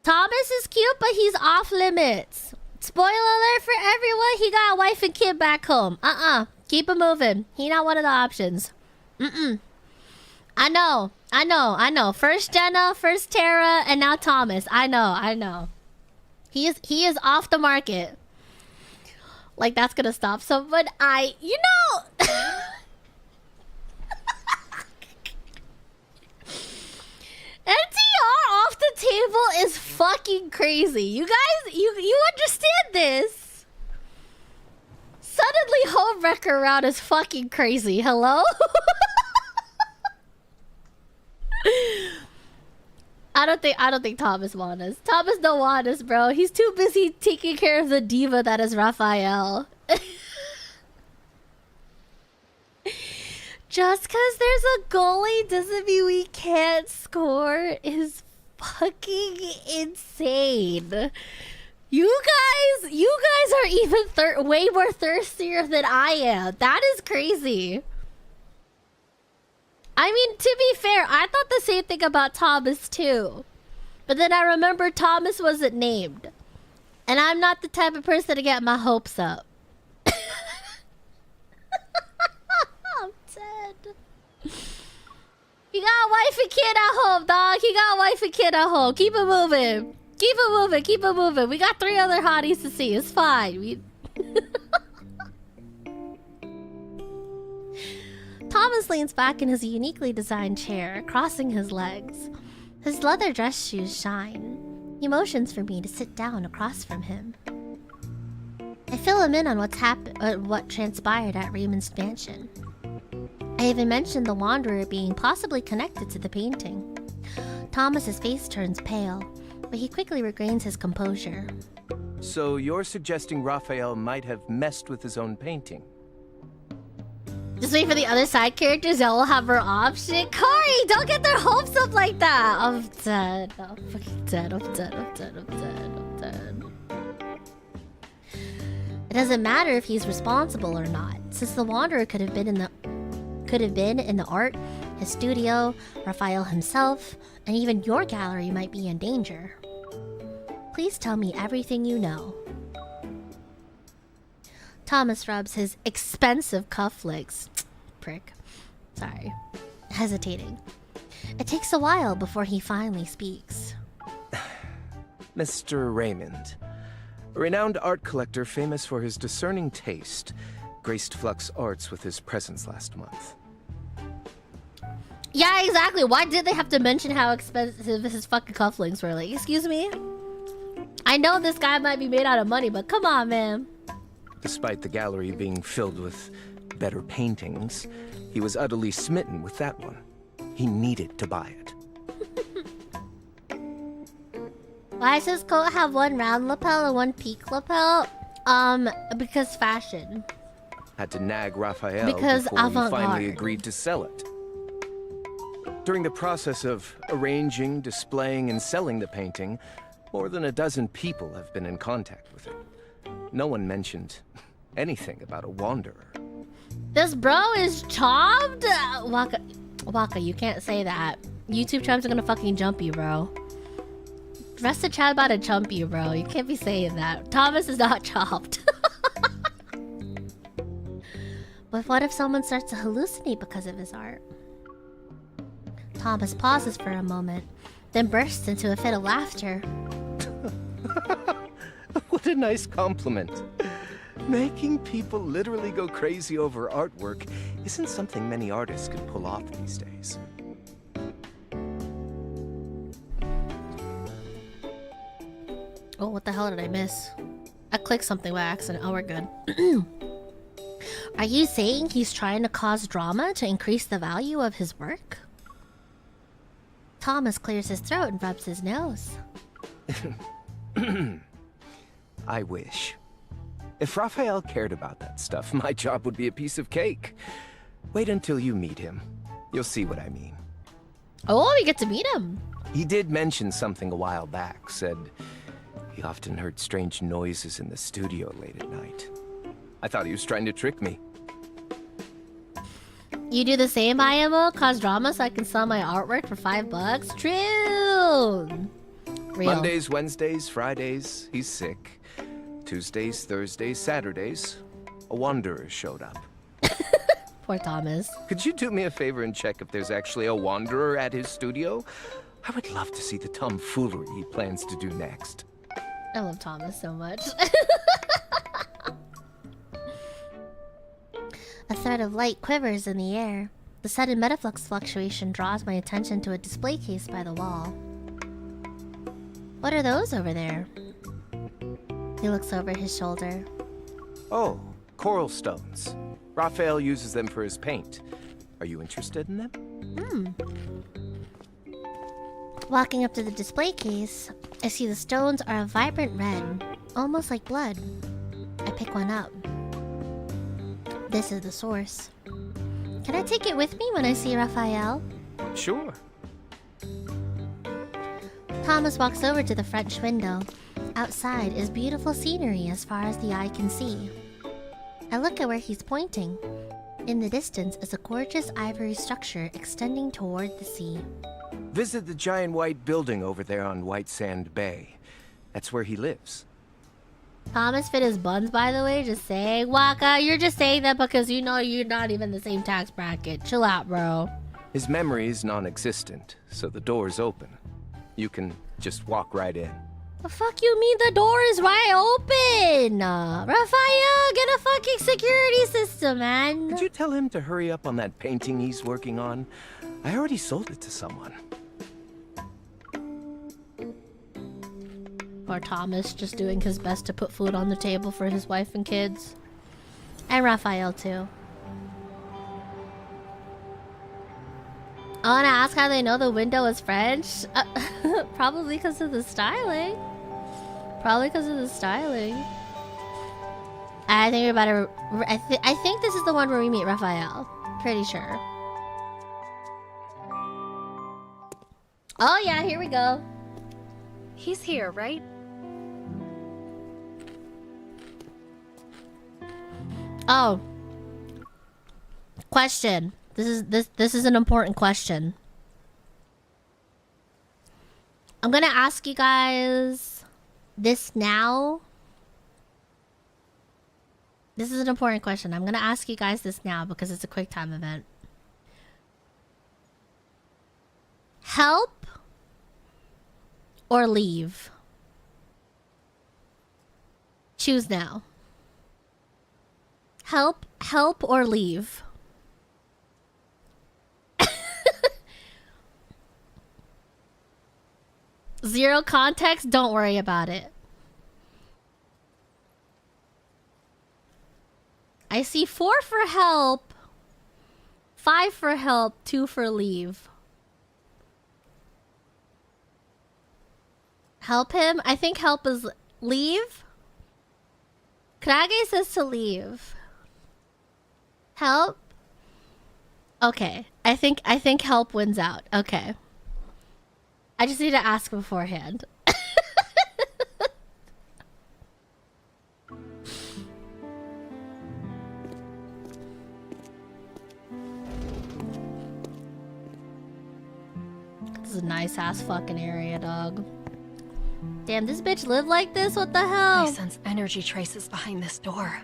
[SPEAKER 1] Thomas is cute, but he's off limits. Spoiler alert for everyone, he got a wife and kid back home. Keep it moving. He not one of the options. I know. First Jenna, first Tara, and now Thomas. I know. He is off the market. Like that's gonna stop someone. You know. NTR off the table is fucking crazy. You guys, you understand this? Suddenly homewrecker round is fucking crazy. Hello? I don't think Thomas want us. Thomas don't want us, bro. He's too busy taking care of the diva that is Raphael. Just because there's a goalie doesn't mean we can't score is fucking insane. You guys are even way more thirstier than I am. That is crazy. I mean, to be fair, I thought the same thing about Thomas too. But then I remember Thomas wasn't named. And I'm not the type of person to get my hopes up. I'm dead. He got a wife and kid at home, dog. He got a wife and kid at home. Keep it moving. Keep it moving. We got 3 other hotties to see. It's fine. Thomas leans back in his uniquely designed chair, crossing his legs. His leather dress shoes shine. He motions for me to sit down across from him. I fill him in on what transpired at Raymond's mansion. I even mentioned the Wanderer being possibly connected to the painting. Thomas's face turns pale, but he quickly regains his composure.
[SPEAKER 18] So you're suggesting Raphael might have messed with his own painting?
[SPEAKER 1] Just wait for the other side characters, y'all will have her option. Corey, don't get their hopes up like that. I'm dead. I'm fucking dead. I'm dead. It doesn't matter if he's responsible or not, since the Wanderer could have been in the art, his studio, Raphael himself, and even your gallery might be in danger. Please tell me everything you know. Thomas rubs his expensive cufflinks. Prick. Sorry. Hesitating. It takes a while before he finally speaks.
[SPEAKER 18] Mr. Raymond, a renowned art collector famous for his discerning taste, graced Flux Arts with his presence last month.
[SPEAKER 1] Yeah, exactly. Why did they have to mention how expensive his fucking cufflinks were? Like, excuse me? I know this guy might be made out of money, but come on, man.
[SPEAKER 18] Despite the gallery being filled with better paintings, he was utterly smitten with that one. He needed to buy it.
[SPEAKER 1] Why does his coat have one round lapel and one peak lapel? Because fashion.
[SPEAKER 18] Had to nag Raphael
[SPEAKER 1] Because
[SPEAKER 18] before he
[SPEAKER 1] avant-garde.
[SPEAKER 18] finally agreed to sell it. During the process of arranging, displaying, and selling the painting, more than a dozen people have been in contact with it. No one mentioned anything about a wanderer.
[SPEAKER 1] This bro is chopped? Waka, you can't say that. YouTube chums are gonna fucking jump you, bro. The rest of chat about to jump you, bro. You can't be saying that. Thomas is not chopped. But what if someone starts to hallucinate because of his art? Thomas pauses for a moment, then bursts into a fit of laughter.
[SPEAKER 18] What a nice compliment. Making people literally go crazy over artwork isn't something many artists can pull off these days.
[SPEAKER 1] Oh, what the hell did I miss? I clicked something by accident. Oh, we're good. Are you saying he's trying to cause drama to increase the value of his work? Thomas clears his throat and rubs his nose.
[SPEAKER 18] I wish. If Raphael cared about that stuff, my job would be a piece of cake. Wait until you meet him. You'll see what I mean.
[SPEAKER 1] Oh, we get to meet him.
[SPEAKER 18] He did mention something a while back, said he often heard strange noises in the studio late at night. I thought he was trying to trick me.
[SPEAKER 1] You do the same, IMO? Cause drama so I can sell my artwork for $5? True! Real.
[SPEAKER 18] Mondays, Wednesdays, Fridays, he's sick. Tuesdays, Thursdays, Saturdays, a wanderer showed up.
[SPEAKER 1] Poor Thomas.
[SPEAKER 18] Could you do me a favor and check if there's actually a wanderer at his studio? I would love to see the tomfoolery he plans to do next.
[SPEAKER 1] I love Thomas so much. A thread of light quivers in the air. The sudden metaflux fluctuation draws my attention to a display case by the wall. What are those over there? He looks over his shoulder.
[SPEAKER 18] Oh, coral stones. Raphael uses them for his paint. Are you interested in them?
[SPEAKER 1] Walking up to the display case, I see the stones are a vibrant red, almost like blood. I pick one up. This is the source. Can I take it with me when I see Raphael?
[SPEAKER 18] Sure.
[SPEAKER 1] Thomas walks over to the French window. Outside is beautiful scenery as far as the eye can see. I look at where he's pointing. In the distance is a gorgeous ivory structure extending toward the sea.
[SPEAKER 18] Visit the giant white building over there on White Sand Bay. That's where he lives.
[SPEAKER 1] Thomas fit his buns, by the way. Just saying. Waka, you're just saying that because you know you're not even the same tax bracket. Chill out, bro.
[SPEAKER 18] His memory is non-existent, so the door's open. You can just walk right in.
[SPEAKER 1] The fuck you mean the door is right open? Raphael, get a fucking security system, man.
[SPEAKER 18] Could you tell him to hurry up on that painting he's working on? I already sold it to someone.
[SPEAKER 1] Poor Thomas, just doing his best to put food on the table for his wife and kids. And Raphael, too. I want to ask how they know the window is French. Probably because of the styling. Probably because of the styling. I think we're about to... I think this is the one where we meet Raphael. Pretty sure. Oh yeah, here we go.
[SPEAKER 2] He's here, right?
[SPEAKER 1] Oh. Question. This is an important question. I'm gonna ask you guys this now. This is an important question. I'm gonna ask you guys this now because it's a quick time event. Help or leave? Choose now. Help or leave? Zero context, don't worry about it. I see 4 for help, 5 for help, 2 for leave. Help him? I think help is leave. Krage says to leave. Help? Okay. I think help wins out. Okay. I just need to ask beforehand. This is a nice ass fucking area, dog. Damn, this bitch lived like this? What the hell?
[SPEAKER 2] I sense energy traces behind this door.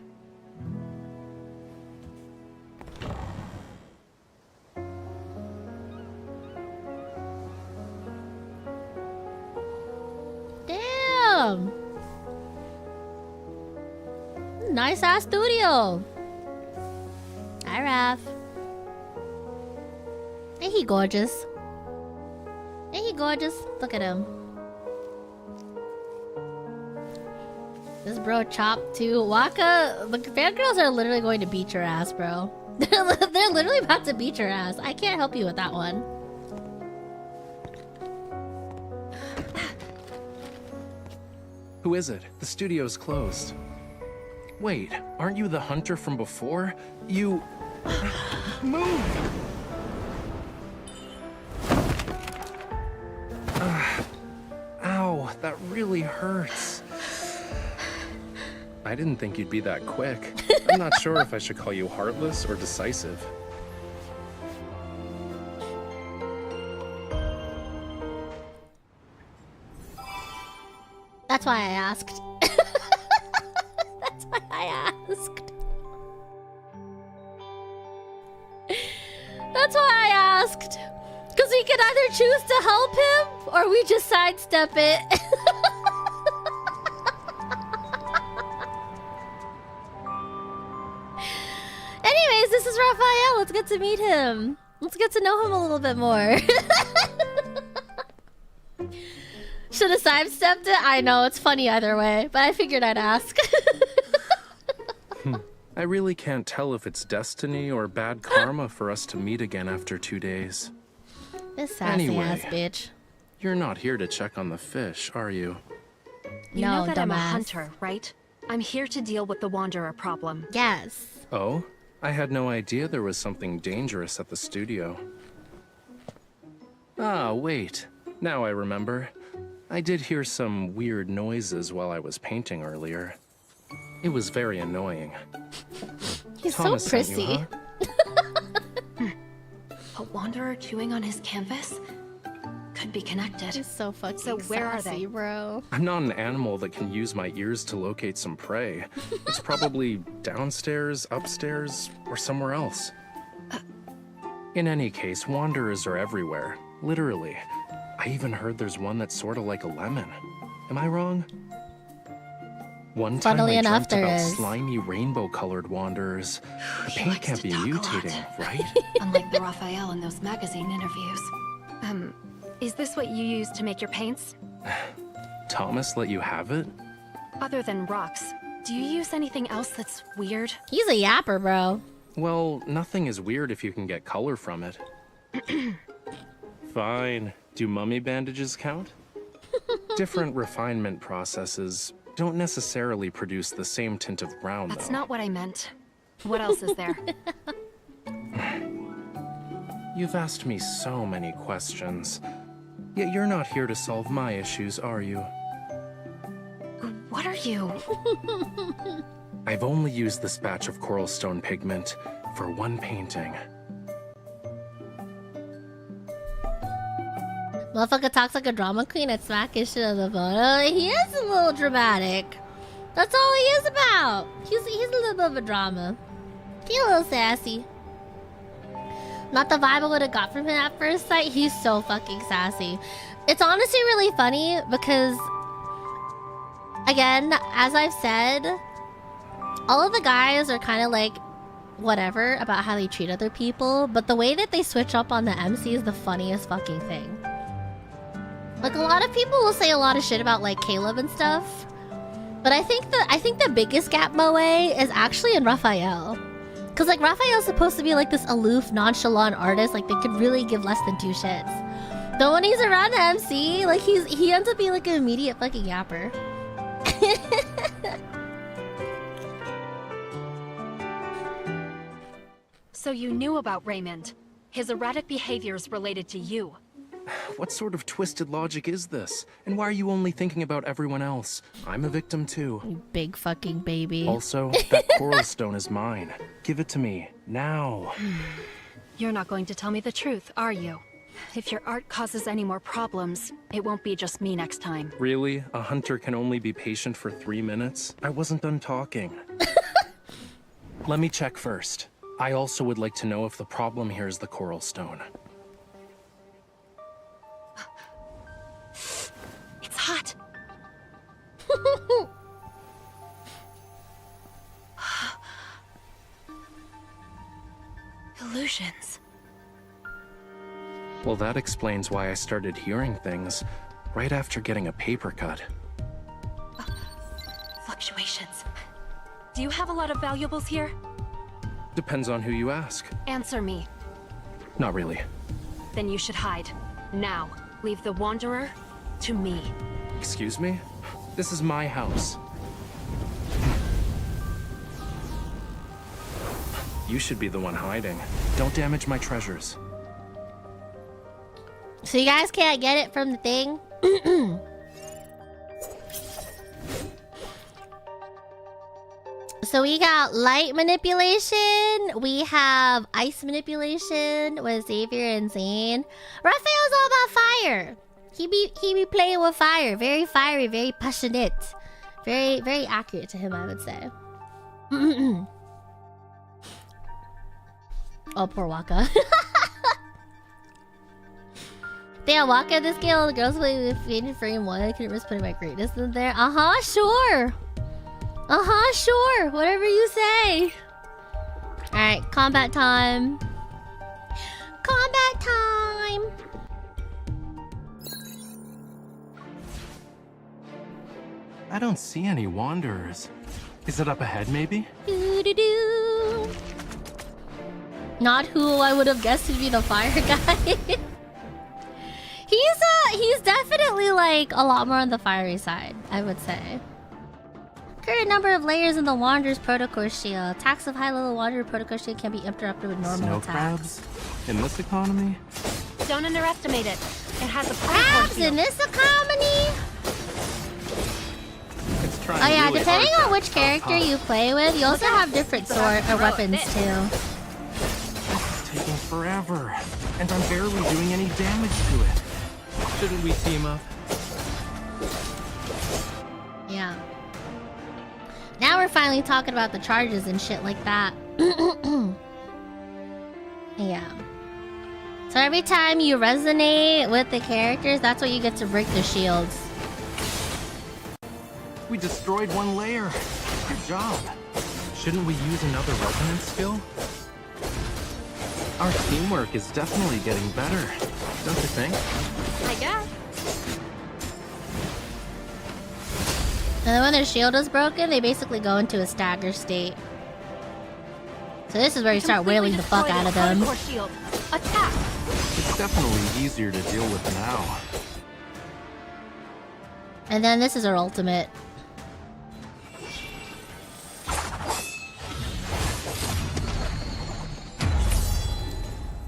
[SPEAKER 1] Damn! Nice ass studio. Hi, Raph. Ain't he gorgeous? Ain't he gorgeous? Look at him. This bro chopped too. Waka, the fangirls are literally going to beat your ass, bro. They're literally about to beat your ass. I can't help you with that one.
[SPEAKER 10] Who is it? The studio's closed. Wait, aren't you the hunter from before? You... Move! Ow, that really hurts. I didn't think you'd be that quick. I'm not sure if I should call you heartless or decisive.
[SPEAKER 1] That's why I asked. That's why I asked. That's why I asked. Because we could either choose to help him or we just sidestep it. Anyways, this is Raphael. Let's get to meet him. Let's get to know him a little bit more. Should have sidestepped it? I know, it's funny either way, but I figured I'd ask.
[SPEAKER 10] I really can't tell if it's destiny or bad karma for us to meet again after 2 days.
[SPEAKER 1] This sassy ass
[SPEAKER 10] Anyway,
[SPEAKER 1] bitch.
[SPEAKER 10] You're not here to check on the fish, are you?
[SPEAKER 2] You know that I'm a hunter, right? I'm here to deal with the Wanderer problem.
[SPEAKER 1] Yes.
[SPEAKER 10] Oh? I had no idea there was something dangerous at the studio. Ah, wait. Now I remember. I did hear some weird noises while I was painting earlier. It was very annoying.
[SPEAKER 1] He's
[SPEAKER 10] Thomas
[SPEAKER 1] so
[SPEAKER 10] sent
[SPEAKER 1] prissy.
[SPEAKER 10] you, huh?
[SPEAKER 2] A Wanderer chewing on his canvas? Could be connected.
[SPEAKER 1] He's so fucking
[SPEAKER 2] So where are
[SPEAKER 1] sassy,
[SPEAKER 2] they?
[SPEAKER 1] bro?
[SPEAKER 10] I'm not an animal that can use my ears to locate some prey. It's probably downstairs, upstairs, or somewhere else. In any case, wanderers are everywhere. Literally. I even heard there's one that's sort of like a lemon. Am I wrong? One time
[SPEAKER 1] Funnily
[SPEAKER 10] I
[SPEAKER 1] enough,
[SPEAKER 10] dreamt
[SPEAKER 1] there
[SPEAKER 10] about
[SPEAKER 1] is.
[SPEAKER 10] slimy rainbow-colored wanderers. The paint can't be mutating, right?
[SPEAKER 2] Unlike the Raphael in those magazine interviews. Is this what you use to make your paints?
[SPEAKER 10] Thomas let you have it?
[SPEAKER 2] Other than rocks, do you use anything else that's weird?
[SPEAKER 1] He's a yapper, bro.
[SPEAKER 10] Well, nothing is weird if you can get color from it. Fine. Do mummy bandages count? Different refinement processes don't necessarily produce the same tint of brown,
[SPEAKER 2] That's
[SPEAKER 10] though.
[SPEAKER 2] not what I meant. What else is there?
[SPEAKER 10] You've asked me so many questions. Yet you're not here to solve my issues, are you?
[SPEAKER 2] What are you?
[SPEAKER 10] I've only used this batch of coral stone pigment for one painting.
[SPEAKER 1] Motherfucker talks like a drama queen and smack his shit on the phone. He is a little dramatic. That's all he is about. He's a little bit of a drama. He's a little sassy. Not the vibe I would have got from him at first sight. He's so fucking sassy. It's honestly really funny because, again, as I've said, all of the guys are kind of like whatever about how they treat other people, but the way that they switch up on the MC is the funniest fucking thing. Like, a lot of people will say a lot of shit about, like, Caleb and stuff. But I think the biggest gap moe is actually in Raphael. Because, like, Raphael's supposed to be, like, this aloof, nonchalant artist. Like, they could really give less than two shits. But when he's around the MC, like, he ends up being, like, an immediate fucking yapper.
[SPEAKER 2] So you knew about Raymond. His erratic behaviors related to you.
[SPEAKER 10] What sort of twisted logic is this? And why are you only thinking about everyone else? I'm a victim too.
[SPEAKER 1] You big fucking baby.
[SPEAKER 10] Also, that coral stone is mine. Give it to me, now.
[SPEAKER 2] You're not going to tell me the truth, are you? If your art causes any more problems, it won't be just me next time.
[SPEAKER 10] Really? A hunter can only be patient for 3 minutes? I wasn't done talking. Let me check first. I also would like to know if the problem here is the coral stone.
[SPEAKER 2] It's hot. Illusions.
[SPEAKER 10] Well, that explains why I started hearing things right after getting a paper cut.
[SPEAKER 2] Fluctuations. Do you have a lot of valuables here?
[SPEAKER 10] Depends on who you ask.
[SPEAKER 2] Answer me.
[SPEAKER 10] Not really.
[SPEAKER 2] Then you should hide. Now. Leave the Wanderer to me.
[SPEAKER 10] Excuse me? This is my house. You should be the one hiding. Don't damage my treasures.
[SPEAKER 1] So you guys can't get it from the thing? So we got light manipulation. We have ice manipulation with Xavier and Zane. Raphael's all about fire. He be playing with fire. Very fiery, very passionate. Very accurate to him, I would say. Oh, poor Waka. Damn, Waka, this game, the girls play with Faded Frame 1. I couldn't risk putting my greatness in there. Sure. Sure. Whatever you say. Alright, combat time. Combat time!
[SPEAKER 10] I don't see any wanderers. Is it up ahead, maybe?
[SPEAKER 1] Doo-doo-doo. Not who I would have guessed to be the fire guy. He's definitely like a lot more on the fiery side, I would say. Current number of layers in the Wanderer's Protocol Shield. Attacks of high-level Wanderer Protocol Shield can be interrupted with normal
[SPEAKER 10] Snow
[SPEAKER 1] attacks.
[SPEAKER 10] crabs? In this economy?
[SPEAKER 2] Don't underestimate it. It has a
[SPEAKER 1] crabs in this economy?
[SPEAKER 10] It's trying
[SPEAKER 1] Oh yeah,
[SPEAKER 10] really
[SPEAKER 1] depending
[SPEAKER 10] hard
[SPEAKER 1] on which character you play with, you also have different sword or weapons too.
[SPEAKER 10] This is taking forever, and I'm barely doing any damage to it. Shouldn't we team up?
[SPEAKER 1] Yeah. Now we're finally talking about the charges and shit like that. Yeah. So every time you resonate with the characters, that's what you get to break the shields.
[SPEAKER 10] We destroyed one layer. Good job. Shouldn't we use another resonance skill? Our teamwork is definitely getting better, don't you think?
[SPEAKER 2] I guess.
[SPEAKER 1] And then when their shield is broken, they basically go into a stagger state. So this is where you start wailing the fuck out of them.
[SPEAKER 2] Shield. Attack.
[SPEAKER 10] It's definitely easier to deal with now.
[SPEAKER 1] And then this is our ultimate.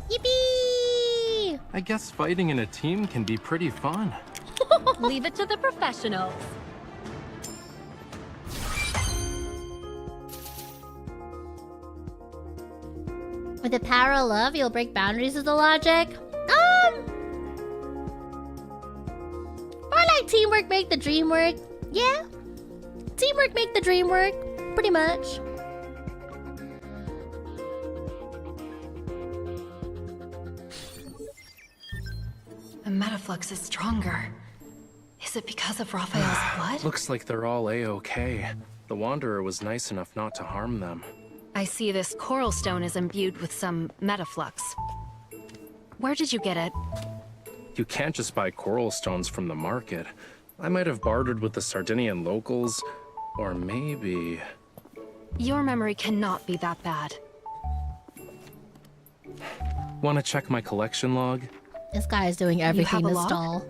[SPEAKER 1] Yippee!
[SPEAKER 10] I guess fighting in a team can be pretty fun.
[SPEAKER 2] Leave it to the professionals.
[SPEAKER 1] With the power of love, you'll break boundaries is the logic. Or like teamwork make the dream work. Yeah. Teamwork make the dream work. Pretty much.
[SPEAKER 2] The metaflux is stronger. Is it because of Raphael's blood?
[SPEAKER 10] Looks like they're all A-okay. The Wanderer was nice enough not to harm them.
[SPEAKER 2] I see this coral stone is imbued with some metaflux. Where did you get it?
[SPEAKER 10] You can't just buy coral stones from the market. I might have bartered with the Sardinian locals, or maybe...
[SPEAKER 2] Your memory cannot be that bad.
[SPEAKER 10] Want to check my collection log?
[SPEAKER 1] This guy is doing everything to stall.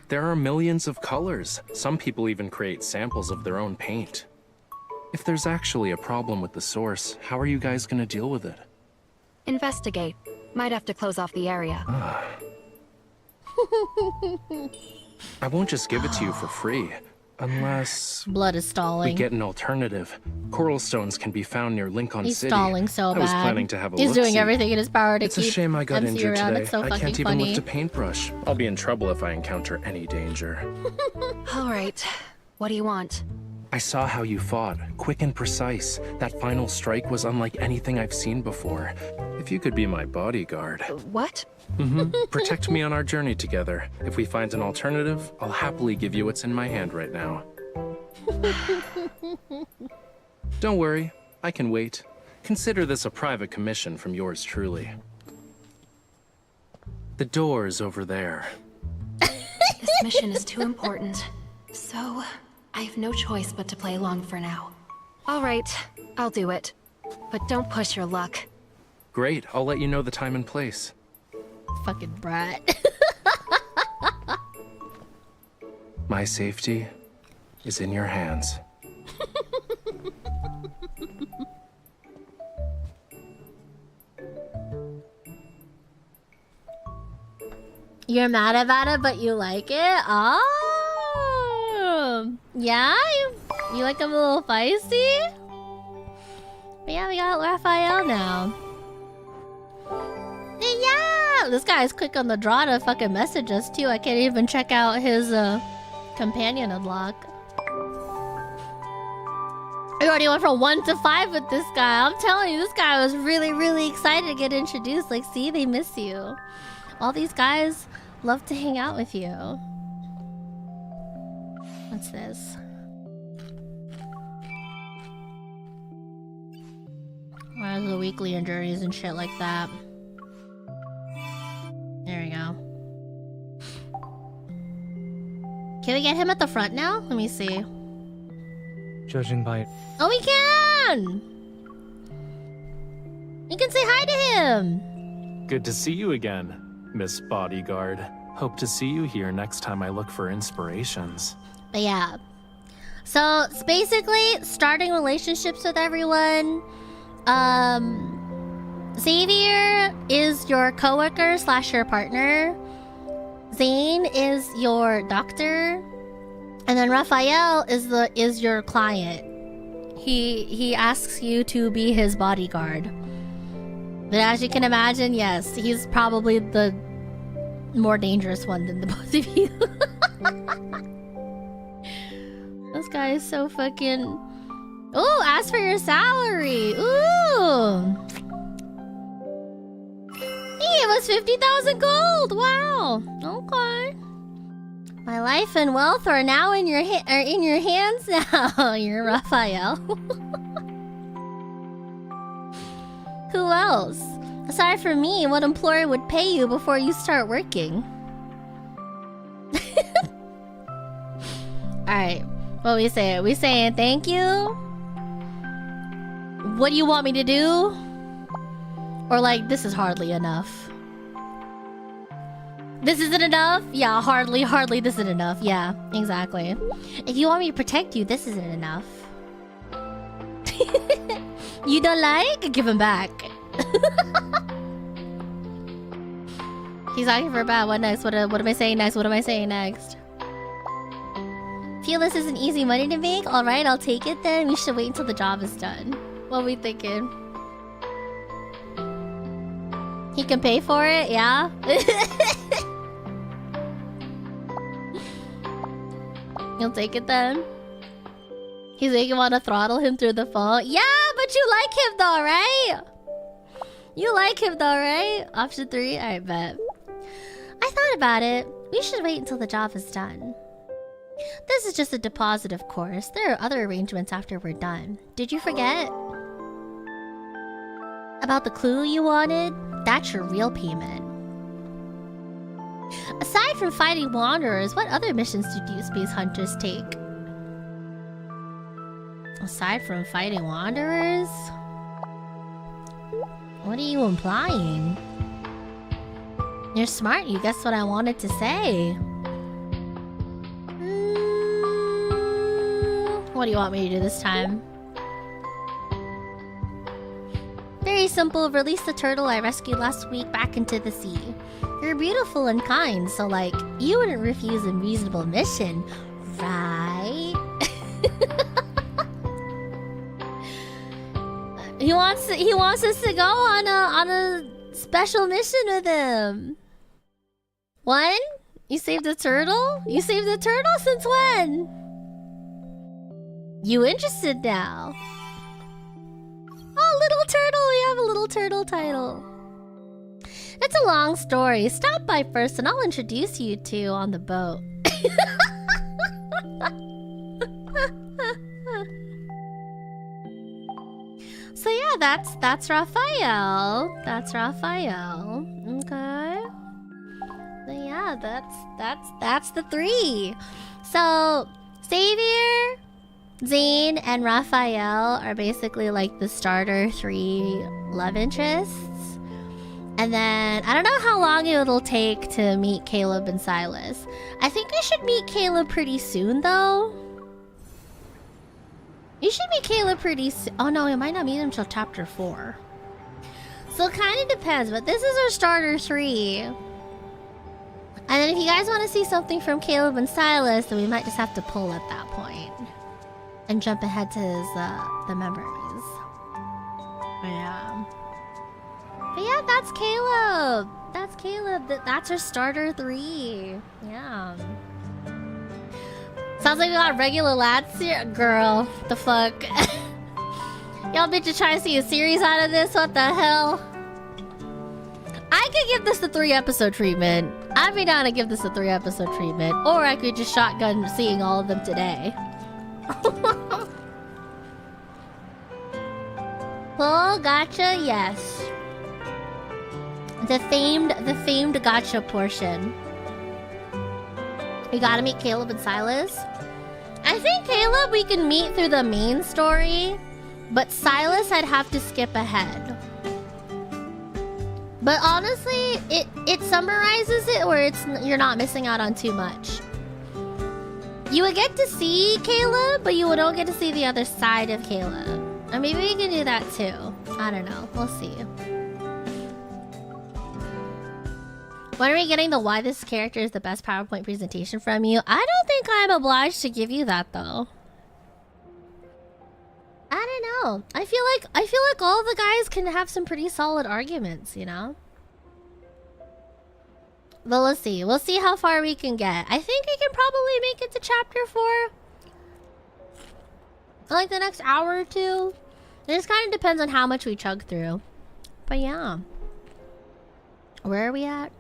[SPEAKER 10] There are millions of colors. Some people even create samples of their own paint. If there's actually a problem with the source, how are you guys gonna deal with it?
[SPEAKER 2] Investigate. Might have to close off the area.
[SPEAKER 10] I won't just give it to you for free. Unless...
[SPEAKER 1] Blood is stalling.
[SPEAKER 10] We get an alternative. Coral stones can be found near Lincoln
[SPEAKER 1] He's
[SPEAKER 10] City.
[SPEAKER 1] stalling so bad.
[SPEAKER 10] I was planning to have a
[SPEAKER 1] He's doing
[SPEAKER 10] look-see.
[SPEAKER 1] everything in his power to
[SPEAKER 10] It's
[SPEAKER 1] keep
[SPEAKER 10] a shame I got
[SPEAKER 1] MC
[SPEAKER 10] injured
[SPEAKER 1] around.
[SPEAKER 10] today.
[SPEAKER 1] It's so
[SPEAKER 10] I
[SPEAKER 1] fucking
[SPEAKER 10] can't even
[SPEAKER 1] funny.
[SPEAKER 10] lift a paintbrush. I'll be in trouble if I encounter any danger.
[SPEAKER 2] All right. What do you want?
[SPEAKER 10] I saw how you fought, quick and precise. That final strike was unlike anything I've seen before. If you could be my bodyguard.
[SPEAKER 2] What?
[SPEAKER 10] Protect me on our journey together. If we find an alternative, I'll happily give you what's in my hand right now. Don't worry, I can wait. Consider this a private commission from yours truly. The door's over there.
[SPEAKER 2] This mission is too important. So, I have no choice but to play along for now. All right, I'll do it. But don't push your luck.
[SPEAKER 10] Great, I'll let you know the time and place.
[SPEAKER 1] Fucking brat.
[SPEAKER 10] My safety is in your hands.
[SPEAKER 1] You're mad about it, but you like it? Oh, yeah? You like him a little feisty? But yeah, we got Raphael now. Yeah! This guy's quick on the draw to fucking message us too. I can't even check out his companion unlock. I already went from 1 to 5 with this guy. I'm telling you, this guy was really, really excited to get introduced. Like, see, they miss you. All these guys love to hang out with you. What's this? Where's the weekly injuries and shit like that? There we go. Can we get him at the front now? Let me see.
[SPEAKER 15] Judging by...
[SPEAKER 1] Oh, we can! You can say hi to him!
[SPEAKER 10] Good to see you again, Miss Bodyguard. Hope to see you here next time I look for inspirations.
[SPEAKER 1] But yeah. So, it's basically starting relationships with everyone. Xavier is your coworker / your partner. Zane is your doctor. And then Raphael is your client. He asks you to be his bodyguard. But as you can imagine, yes, he's probably the more dangerous one than the both of you. This guy is so fucking... Ooh, ask for your salary. Ooh. He gave us 50,000 gold. Wow. Okay. My life and wealth are now in your hands now. You're Raphael. Who else? Aside from me, what employer would pay you before you start working? Alright. What we saying? We saying thank you? What do you want me to do? Or like, this is hardly enough. This isn't enough? Yeah, hardly this isn't enough. Yeah, exactly. If you want me to protect you, this isn't enough. You don't like? Give him back. He's asking for a bat. What next? What am I saying next? What am I saying next? Feel this isn't easy money to make? Alright, I'll take it then. We should wait until the job is done. What are we thinking? He can pay for it? Yeah? You'll take it then? He's making want to throttle him through the phone. Yeah, but you like him though, right? You like him though, right? Option 3? I bet. I thought about it. We should wait until the job is done. This is just a deposit, of course. There are other arrangements after we're done. Did you forget? About the clue you wanted? That's your real payment. Aside from fighting wanderers, what other missions do Deepspace hunters take? Aside from fighting wanderers? What are you implying? You're smart, you guessed what I wanted to say. What do you want me to do this time? Very simple, release the turtle I rescued last week back into the sea. You're beautiful and kind, so like, you wouldn't refuse a reasonable mission, right? He wants us to go on a special mission with him. When? You saved the turtle? You saved the turtle since when? You interested now? Oh, little turtle! We have a little turtle title. It's a long story. Stop by first and I'll introduce you two on the boat. So yeah, that's Raphael. That's Raphael. Okay. So yeah, that's the three. So Xavier, Zane, and Raphael are basically like the starter 3 love interests. And then I don't know how long it'll take to meet Caleb and Silas. I think we should meet Caleb pretty soon though. You should meet Caleb pretty soon. Oh no, you might not meet him till chapter 4. So it kind of depends, but this is our starter 3. And then if you guys want to see something from Caleb and Silas, then we might just have to pull at that point. And jump ahead to his, the memories. Yeah. But yeah, that's Caleb. That's Caleb. That's our starter 3. Yeah. Sounds like we got regular lads here. Girl, the fuck? Y'all bitches trying to see a series out of this? What the hell? I could give this a 3-episode treatment. I'd be down to give this a 3-episode treatment. Or I could just shotgun seeing all of them today. Full gacha, yes. The famed gacha portion. We gotta meet Caleb and Silas. I think Caleb we can meet through the main story, but Silas I'd have to skip ahead. But honestly, it summarizes it where you're not missing out on too much. You would get to see Caleb, but you don't get to see the other side of Caleb. Or maybe we can do that too. I don't know. We'll see. When are we getting the why this character is the best PowerPoint presentation from you? I don't think I'm obliged to give you that though. I don't know. I feel like all the guys can have some pretty solid arguments, you know? But let's see. We'll see how far we can get. I think we can probably make it to chapter 4. Like the next hour or two. It just kind of depends on how much we chug through. But yeah. Where are we at?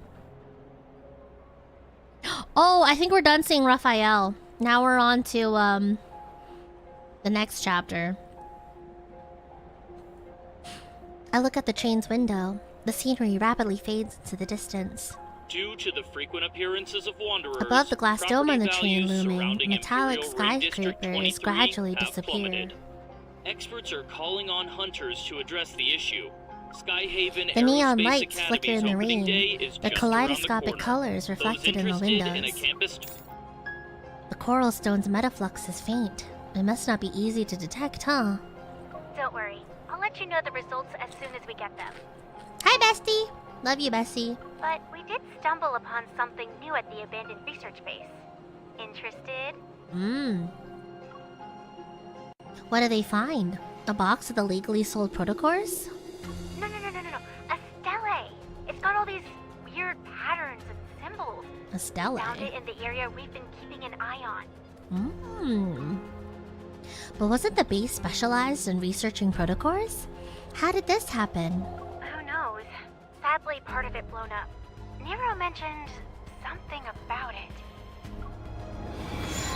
[SPEAKER 1] Oh, I think we're done seeing Raphael. Now we're on to the next chapter. I look at the train's window. The scenery rapidly fades into the distance.
[SPEAKER 21] Due to the frequent appearances of wanderers,
[SPEAKER 1] above the glass dome on the train
[SPEAKER 21] values
[SPEAKER 1] looming,
[SPEAKER 21] surrounding
[SPEAKER 1] metallic
[SPEAKER 21] Imperial Ring District
[SPEAKER 1] skyscrapers
[SPEAKER 21] 23
[SPEAKER 1] gradually
[SPEAKER 21] have
[SPEAKER 1] disappear.
[SPEAKER 21] plummeted. Experts are calling on hunters to address the issue. Skyhaven
[SPEAKER 1] The neon
[SPEAKER 21] Aerospace
[SPEAKER 1] lights flicker in
[SPEAKER 21] Academy's
[SPEAKER 1] the
[SPEAKER 21] opening
[SPEAKER 1] rain,
[SPEAKER 21] day is
[SPEAKER 1] the
[SPEAKER 21] just
[SPEAKER 1] kaleidoscopic
[SPEAKER 21] around the corner.
[SPEAKER 1] colors reflected in the
[SPEAKER 21] Those interested
[SPEAKER 1] windows.
[SPEAKER 21] in a campus
[SPEAKER 1] The coral stone's metaflux is faint. It must not be easy to detect, huh?
[SPEAKER 12] Don't worry. I'll let you know the results as soon as we get them.
[SPEAKER 1] Hi, bestie! Love you, bestie.
[SPEAKER 12] But we did stumble upon something new at the abandoned research base. Interested?
[SPEAKER 1] What do they find? A box of the legally sold protocors?
[SPEAKER 12] No. A stele. It's got all these weird patterns and symbols.
[SPEAKER 1] A stele?
[SPEAKER 12] Found it in the area we've been keeping an eye on.
[SPEAKER 1] But wasn't the base specialized in researching protocors? How did this happen?
[SPEAKER 12] Who knows? Sadly, part of it blown up. Nero mentioned something about it.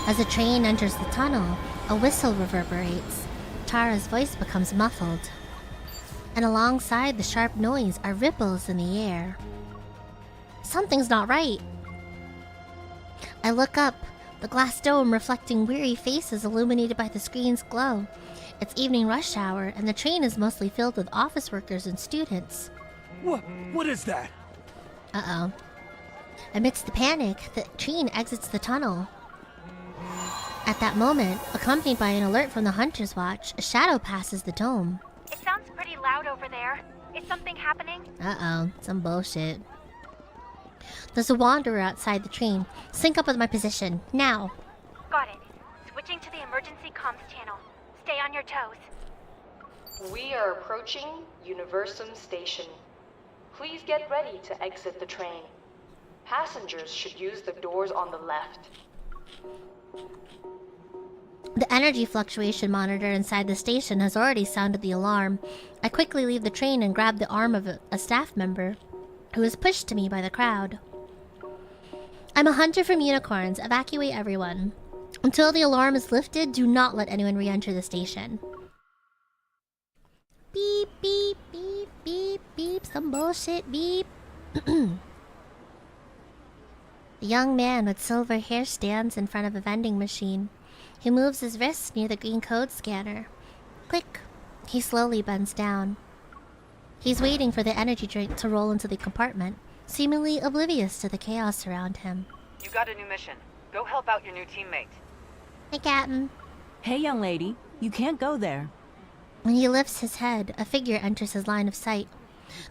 [SPEAKER 1] As the train enters the tunnel, a whistle reverberates. Tara's voice becomes muffled. And alongside the sharp noise are ripples in the air. Something's not right. I look up, the glass dome reflecting weary faces illuminated by the screen's glow. It's evening rush hour, and the train is mostly filled with office workers and students.
[SPEAKER 20] What is that?
[SPEAKER 1] Uh-oh. Amidst the panic, the train exits the tunnel. At that moment, accompanied by an alert from the Hunter's Watch, a shadow passes the dome.
[SPEAKER 12] It sounds pretty loud over there. Is something happening?
[SPEAKER 1] Uh-oh, some bullshit. There's a wanderer outside the train. Sync up with my position, now.
[SPEAKER 12] Got it. Switching to the emergency comms channel. Stay on your toes.
[SPEAKER 9] We are approaching Universum Station. Please get ready to exit the train. Passengers should use the doors on the left.
[SPEAKER 1] The energy fluctuation monitor inside the station has already sounded the alarm. I quickly leave the train and grab the arm of a staff member, who is pushed to me by the crowd. I'm a hunter from unicorns. Evacuate everyone. Until the alarm is lifted, do not let anyone re-enter the station. Beep, beep, beep, beep, beep. Some bullshit, beep. The young man with silver hair stands in front of a vending machine. He moves his wrist near the green code scanner. Click. He slowly bends down. He's waiting for the energy drink to roll into the compartment, seemingly oblivious to the chaos around him.
[SPEAKER 4] You got a new mission. Go help out your new teammate.
[SPEAKER 1] Hey, Captain.
[SPEAKER 22] Hey, young lady. You can't go there.
[SPEAKER 1] When he lifts his head, a figure enters his line of sight.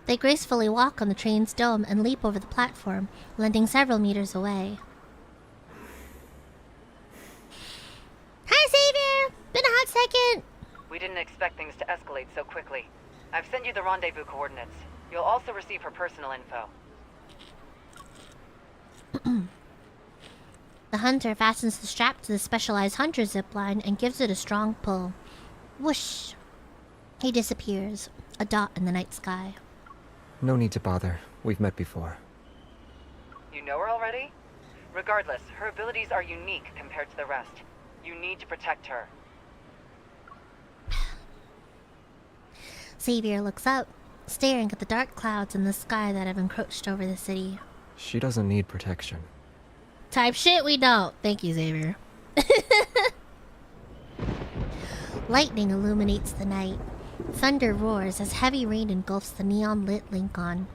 [SPEAKER 1] They gracefully walk on the train's dome and leap over the platform, landing several meters away. Hi, Xavier! Been a hot second!
[SPEAKER 4] We didn't expect things to escalate so quickly. I've sent you the rendezvous coordinates. You'll also receive her personal info.
[SPEAKER 1] The hunter fastens the strap to the specialized hunter zipline and gives it a strong pull. Whoosh! He disappears, a dot in the night sky.
[SPEAKER 17] No need to bother. We've met before.
[SPEAKER 4] You know her already? Regardless, her abilities are unique compared to the rest. You need to protect her.
[SPEAKER 1] Xavier looks up, staring at the dark clouds in the sky that have encroached over the city.
[SPEAKER 17] She doesn't need protection.
[SPEAKER 1] Type shit we don't. Thank you, Xavier. Lightning illuminates the night. Thunder roars as heavy rain engulfs the neon-lit Lincoln.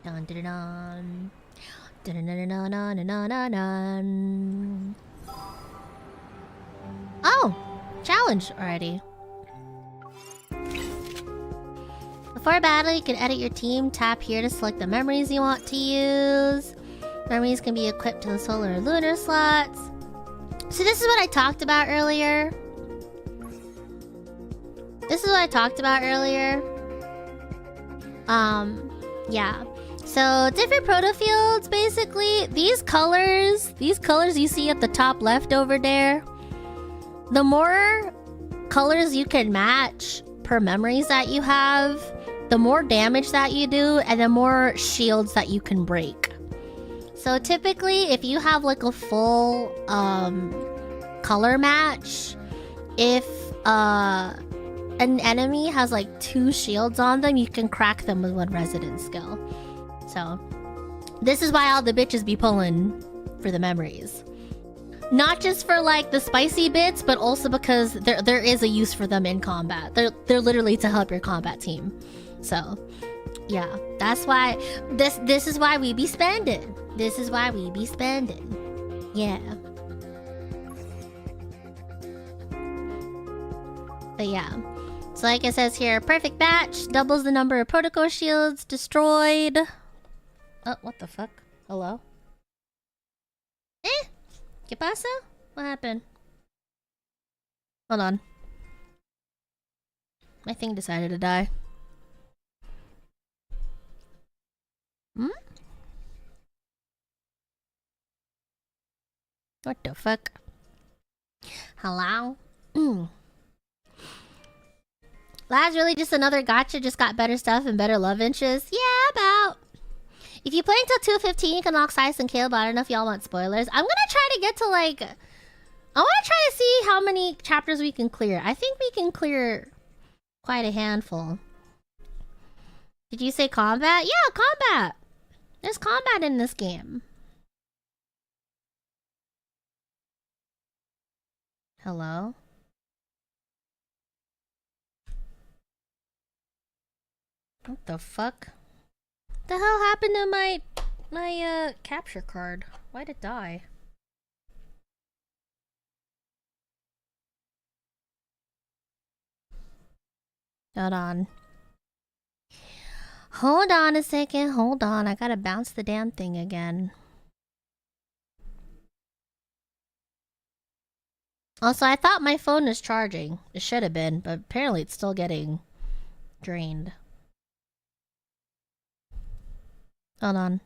[SPEAKER 1] Dun dun dun dun dun dun dun dun dun dun dun. Oh! Challenge already. Before battle, you can edit your team. Tap here to select the memories you want to use. Memories can be equipped to the solar or lunar slots. So this is what I talked about earlier. Yeah. So different proto fields, basically. These colors you see at the top left over there. The more colors you can match per memories that you have, the more damage that you do, and the more shields that you can break. So typically, if you have like a full color match, if an enemy has like 2 shields on them, you can crack them with 1 resident skill. So this is why all the bitches be pulling for the memories. Not just for like the spicy bits, but also because there is a use for them in combat. They're literally to help your combat team. So yeah, that's why this is why we be spending. This is why we be spending. Yeah. But yeah. So like it says here, perfect match, doubles the number of protocol shields destroyed. Oh, what the fuck? Hello? ¿Qué pasa? What happened? Hold on. My thing decided to die. What the fuck? Hello? That's really just another gacha, just got better stuff and better love interests. Yeah, about. If you play until 2:15, you can lock Sice and Caleb. I don't know if y'all want spoilers. I'm gonna try to get to like... I wanna try to see how many chapters we can clear. I think we can clear quite a handful. Did you say combat? Yeah, combat! There's combat in this game. Hello? What the fuck? What the hell happened to my capture card? Why'd it die? Hold on. Hold on a second. Hold on. I gotta bounce the damn thing again. Also, I thought my phone was charging. It should have been, but apparently it's still getting drained. Hold on.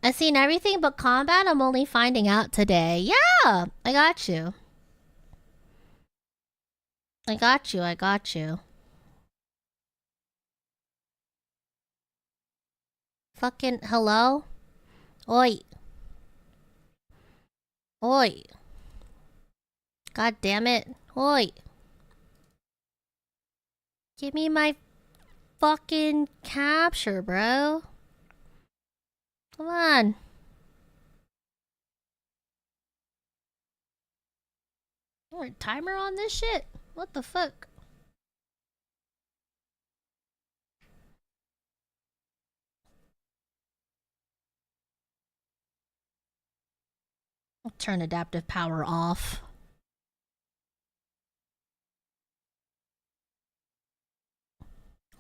[SPEAKER 1] I've seen everything but combat. I'm only finding out today. Yeah! I got you. I got you. I got you. Fucking hello? Oi. Oi. God damn it. Oi. Give me my fucking capture, bro. Come on. Oh, a timer on this shit? What the fuck? I'll turn adaptive power off.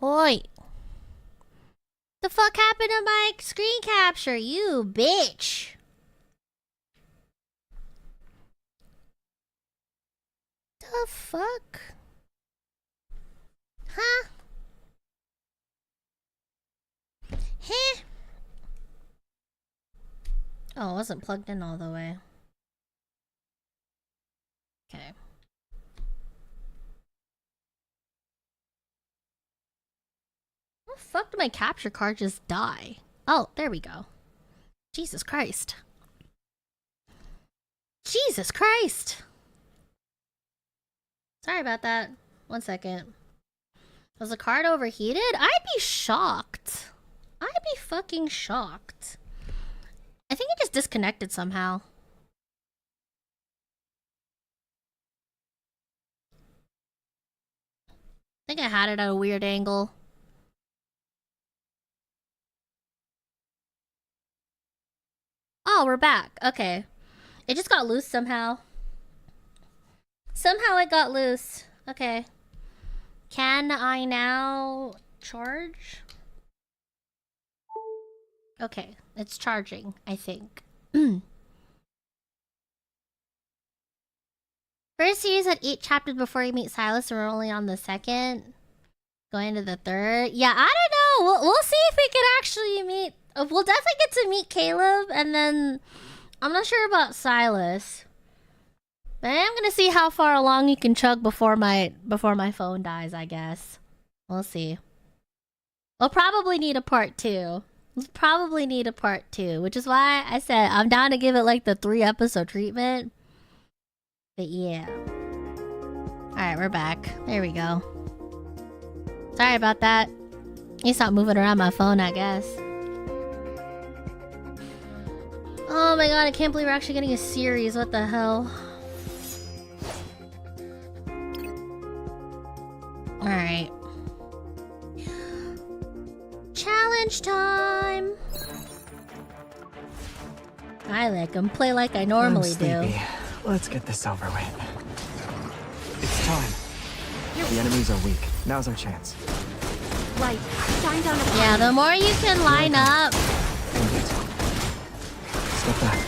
[SPEAKER 1] Oi. The fuck happened to my screen capture, you bitch? The fuck? Huh? Heh? Oh, it wasn't plugged in all the way. Okay. How the fuck did my capture card just die? Oh, there we go. Jesus Christ. Jesus Christ! Sorry about that. 1 second. Was the card overheated? I'd be shocked. I'd be fucking shocked. I think it just disconnected somehow. I think I had it at a weird angle. Oh, we're back. Okay. It just got loose somehow. Somehow it got loose. Okay. Can I now charge? Okay, it's charging, I think. First series had 8 chapters before you meet Silas, and we're only on the 2nd. Going to the 3rd. Yeah, I don't know. We'll see if we can actually meet. We'll definitely get to meet Caleb, and then I'm not sure about Silas. But I am gonna see how far along you can chug before my phone dies, I guess. We'll see. We'll probably need a part 2. We'll probably need a part 2, which is why I said I'm down to give it like the 3-episode treatment. But yeah. Alright, we're back. There we go. Sorry about that. You stop moving around my phone, I guess. Oh my god, I can't believe we're actually getting a series. What the hell? Alright. Challenge time! I like them. Play like I normally do.
[SPEAKER 17] Let's get this over with. It's time. The enemies are weak. Now's our chance.
[SPEAKER 8] Light, shine down upon
[SPEAKER 1] Yeah, the more you can line up.
[SPEAKER 17] Step back.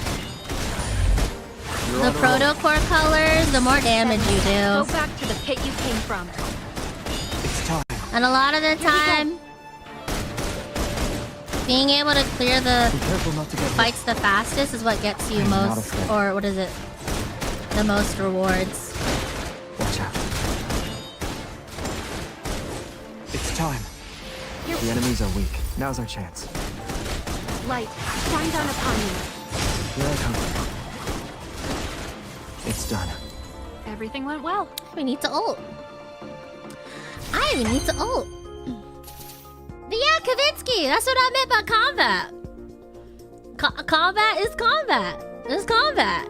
[SPEAKER 1] The protocore colors, the more damage you
[SPEAKER 2] Go
[SPEAKER 1] do.
[SPEAKER 2] back to the pit you came from.
[SPEAKER 17] It's time.
[SPEAKER 1] And a lot of the time, being able to clear the fights the fastest is what gets you most, or what is it? The most rewards.
[SPEAKER 17] Watch out. It's time. The enemies are weak. Now's our chance.
[SPEAKER 2] Light, shine down upon me.
[SPEAKER 17] Here I come. It's done.
[SPEAKER 2] Everything went well.
[SPEAKER 1] We need to ult. I even need to ult. But yeah, Kavitsky, that's what I meant by combat. Combat is combat. It's combat.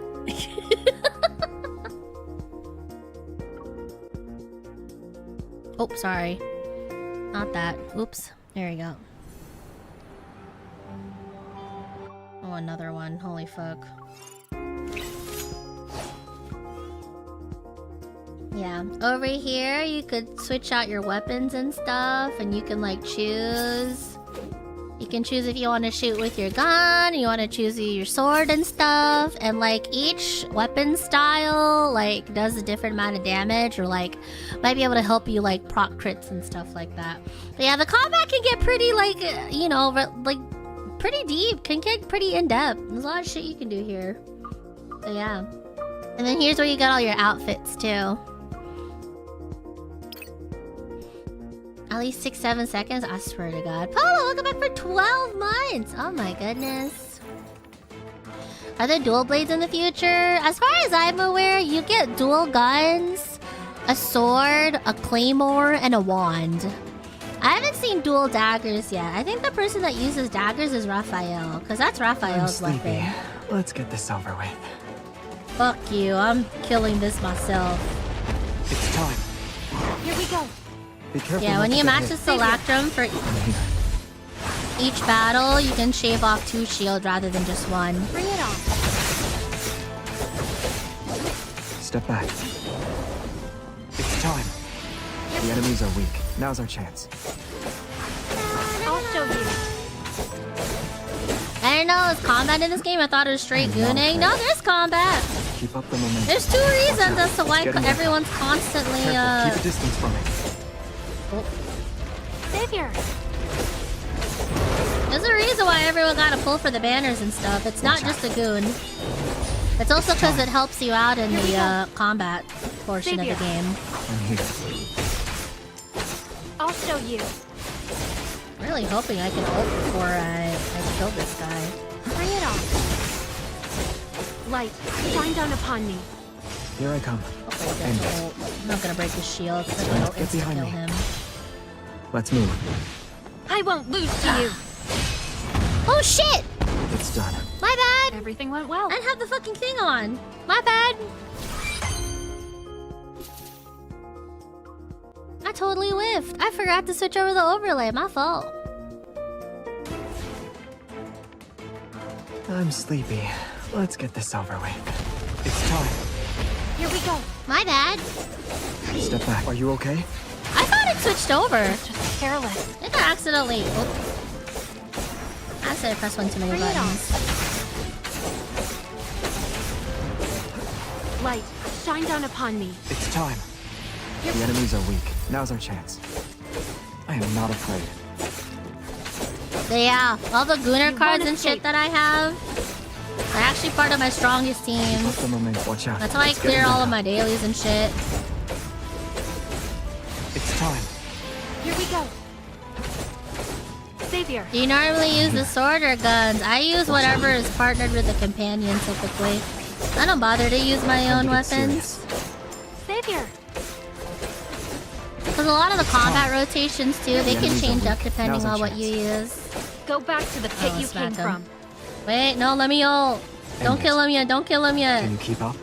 [SPEAKER 1] Oh, sorry. Not that. Oops. There we go. Oh, another one. Holy fuck. Yeah. Over here, you could switch out your weapons and stuff, and you can, like, choose. You can choose if you want to shoot with your gun, you want to choose your sword and stuff, and, like, each weapon style, like, does a different amount of damage, or, like, might be able to help you, like, proc crits and stuff like that. But yeah, the combat can get pretty, like, you know, like, pretty deep, can get pretty in-depth. There's a lot of shit you can do here. So yeah. And then here's where you get all your outfits, too. At least 6-7 seconds? I swear to God. Polo, welcome back for 12 months! Oh my goodness. Are there dual blades in the future? As far as I'm aware, you get dual guns, a sword, a claymore, and a wand. I haven't seen dual daggers yet. I think the person that uses daggers is Raphael, because that's Raphael's weapon.
[SPEAKER 17] Let's get this over with.
[SPEAKER 1] Fuck you, I'm killing this myself.
[SPEAKER 17] It's time.
[SPEAKER 2] Here we go.
[SPEAKER 17] Be careful.
[SPEAKER 1] Yeah, when you match the Selectrum for each battle, you can shave off 2 shield rather than just 1.
[SPEAKER 2] Bring it on.
[SPEAKER 17] Step back. It's time. The enemies are weak. Now's our chance.
[SPEAKER 2] I'll show you.
[SPEAKER 1] I didn't know there's combat in this game. I thought it was straight gooning. No, there's combat.
[SPEAKER 17] Keep up the momentum.
[SPEAKER 1] There's 2 reasons as to why everyone's constantly
[SPEAKER 17] Keep a distance from it.
[SPEAKER 1] Oh.
[SPEAKER 2] Savior.
[SPEAKER 1] There's a reason why everyone gotta pull for the banners and stuff. It's not just a goon. It's also because it helps you out in the combat portion of the game.
[SPEAKER 17] I'm here.
[SPEAKER 2] I'll show you.
[SPEAKER 1] I'm really hoping I can ult before I kill this guy.
[SPEAKER 2] Bring it on. Light, shine down upon me.
[SPEAKER 17] Here I come.
[SPEAKER 1] I'm not gonna break his shield because I don't insta kill him.
[SPEAKER 17] Let's move.
[SPEAKER 2] I won't lose to you.
[SPEAKER 1] Oh shit!
[SPEAKER 17] It's done.
[SPEAKER 1] My bad!
[SPEAKER 2] Everything went well.
[SPEAKER 1] I didn't have the fucking thing on. My bad. I totally whiffed. I forgot to switch over the overlay. My fault.
[SPEAKER 17] I'm sleepy. Let's get this over with. It's time.
[SPEAKER 2] Here we go.
[SPEAKER 1] My bad.
[SPEAKER 17] Step back. Are you okay?
[SPEAKER 1] I thought it switched over.
[SPEAKER 2] Just careless.
[SPEAKER 1] I think I accidentally... Oh. I said I pressed one too many
[SPEAKER 2] Bring
[SPEAKER 1] buttons.
[SPEAKER 2] Light, shine down upon me.
[SPEAKER 17] It's time. The enemies are weak. Now's our chance. I am not afraid.
[SPEAKER 1] So yeah, all the gooner cards and shit that I have are actually part of my strongest teams.
[SPEAKER 17] Keep up the momentum. Watch out.
[SPEAKER 1] That's why I clear all of my dailies and shit.
[SPEAKER 17] It's time.
[SPEAKER 2] Here we go. Savior.
[SPEAKER 1] Do you normally use the sword or guns? I use whatever is partnered with the companion typically. I don't bother to use my own weapons.
[SPEAKER 2] Savior.
[SPEAKER 1] Because a lot of the combat rotations too, they can change up depending on what you use.
[SPEAKER 2] Go back to the pit you came from.
[SPEAKER 1] Wait, no, let me ult. Don't kill him yet, don't kill him yet.
[SPEAKER 17] Can you keep up?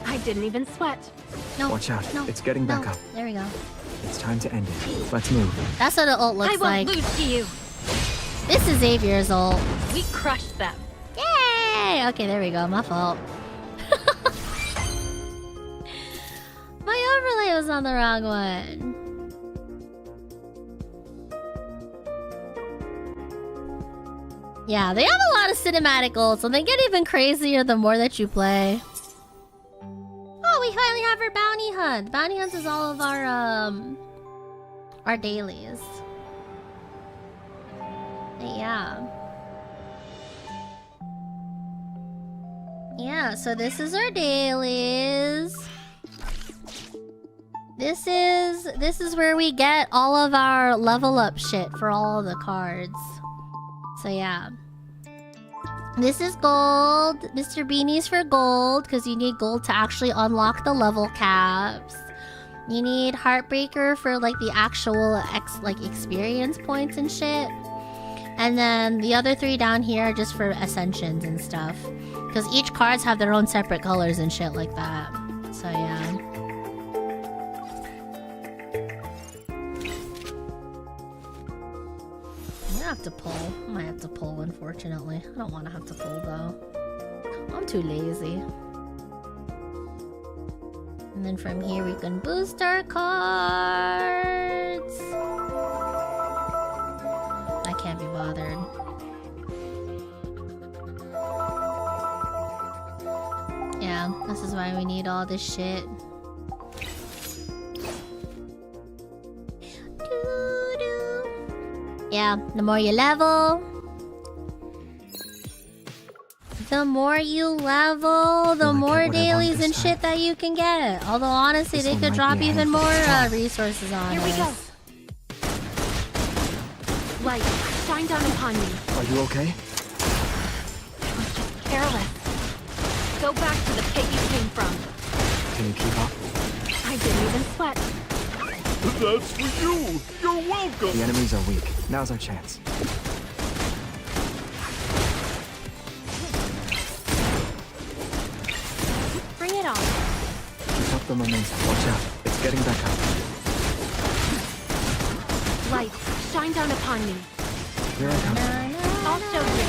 [SPEAKER 2] I didn't even sweat.
[SPEAKER 1] No.
[SPEAKER 17] Watch out.
[SPEAKER 1] No.
[SPEAKER 17] It's getting back
[SPEAKER 1] No.
[SPEAKER 17] up.
[SPEAKER 1] There we go.
[SPEAKER 17] It's time to end it. Let's move.
[SPEAKER 1] That's what the ult looks like.
[SPEAKER 2] I won't lose to you.
[SPEAKER 1] This is Xavier's ult.
[SPEAKER 2] We crushed them.
[SPEAKER 1] Yay! Okay, there we go. My fault. My overlay was on the wrong one. Yeah, they have a lot of cinematic ults, and they get even crazier the more that you play. Oh, we finally have our bounty hunt. Bounty hunts is all of our dailies. Yeah. Yeah, so this is our dailies. This is where we get all of our level up shit for all of the cards. So yeah. This is gold. Mr. Beanie's for gold, because you need gold to actually unlock the level caps. You need Heartbreaker for like the actual experience points and shit. And then the other 3 down here are just for ascensions and stuff. Because each cards have their own separate colors and shit like that. So yeah. have to pull. I might have to pull, unfortunately. I don't want to have to pull, though. I'm too lazy. And then from here we can boost our cards. I can't be bothered. Yeah, this is why we need all this shit. Yeah, the more you level, the more more dailies and shit that you can get. Although honestly, they could drop even more resources on us.
[SPEAKER 2] Here we go. Light, shine down upon me.
[SPEAKER 17] Are you okay?
[SPEAKER 2] I was just careless. Go back to the pit you came from.
[SPEAKER 17] Can you keep up?
[SPEAKER 2] I didn't even sweat.
[SPEAKER 3] That's for you! You're welcome!
[SPEAKER 17] The enemies are weak. Now's our chance.
[SPEAKER 2] Bring it on.
[SPEAKER 17] Keep up the momentum. Watch out. It's getting back up.
[SPEAKER 2] Light, shine down upon me.
[SPEAKER 17] Here I come.
[SPEAKER 2] I'll show you.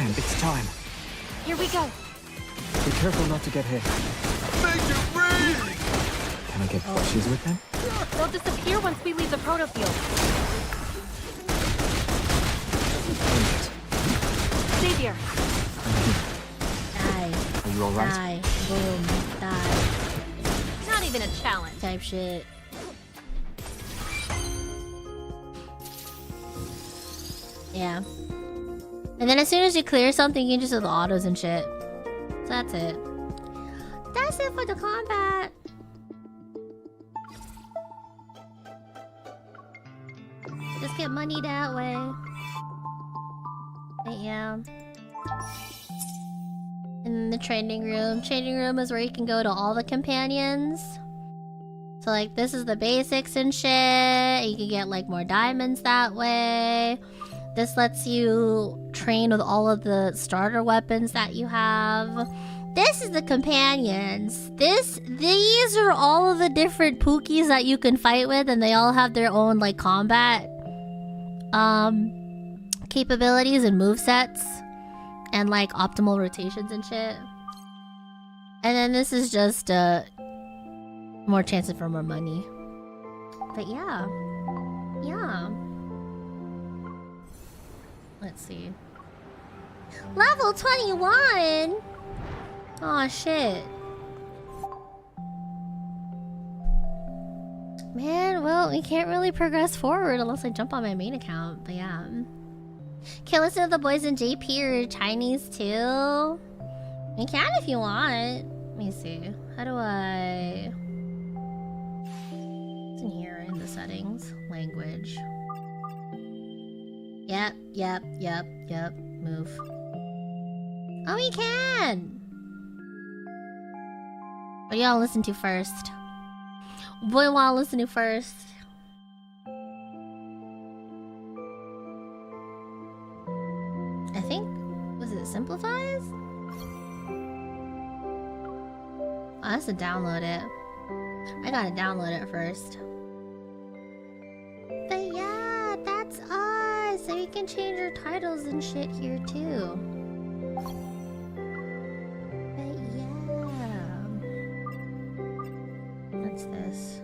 [SPEAKER 17] And it's time.
[SPEAKER 2] Here we go.
[SPEAKER 17] Be careful not to get hit.
[SPEAKER 3] Make it rain!
[SPEAKER 17] Can I get brushes with them?
[SPEAKER 2] They'll disappear once we leave the protofield. Xavier.
[SPEAKER 1] Die.
[SPEAKER 17] Are you alright?
[SPEAKER 1] Die. Boom. Die.
[SPEAKER 2] Not even a challenge.
[SPEAKER 1] Type shit. Yeah. And then as soon as you clear something, you can just do the autos and shit. So that's it. That's it for the combat. Just get money that way. But yeah. And the training room. Training room is where you can go to all the companions. So like this is the basics and shit. You can get like more diamonds that way. This lets you train with all of the starter weapons that you have. This is the companions. These are all of the different Pookies that you can fight with, and they all have their own like combat capabilities and movesets and like optimal rotations and shit. And then this is just more chances for more money. But yeah. Yeah. Let's see. Level 21? Aw, shit. Man, well, we can't really progress forward unless I jump on my main account, but yeah. Can listen to the boys in JP or Chinese too? You can if you want. Let me see. How do I... It's in here, in the settings. Language. Yep. Move. Oh, we can! What do y'all listen to first? What do you want to listen to first? I think... Was it Simplifies? Oh, I have to download it. I gotta download it first. But yeah, that's us! So we can change our titles and shit here too. But yeah... What's this?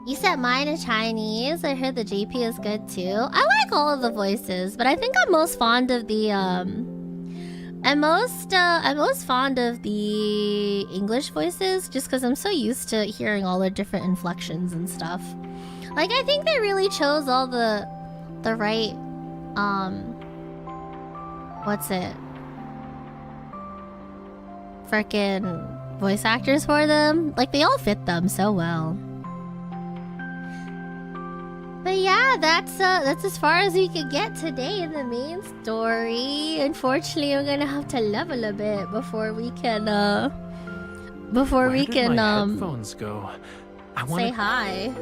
[SPEAKER 1] You said mine in Chinese. I heard the JP is good too. I like all of the voices, but I think I'm most fond of the I'm most fond of the English voices, just because I'm so used to hearing all the different inflections and stuff. Like, I think they really chose all the right what's it? Frickin' voice actors for them. Like, they all fit them so well. But yeah, that's as far as we could get today in the main story. Unfortunately, I'm gonna have to level a bit before we can
[SPEAKER 10] Where did my headphones go?
[SPEAKER 1] say hi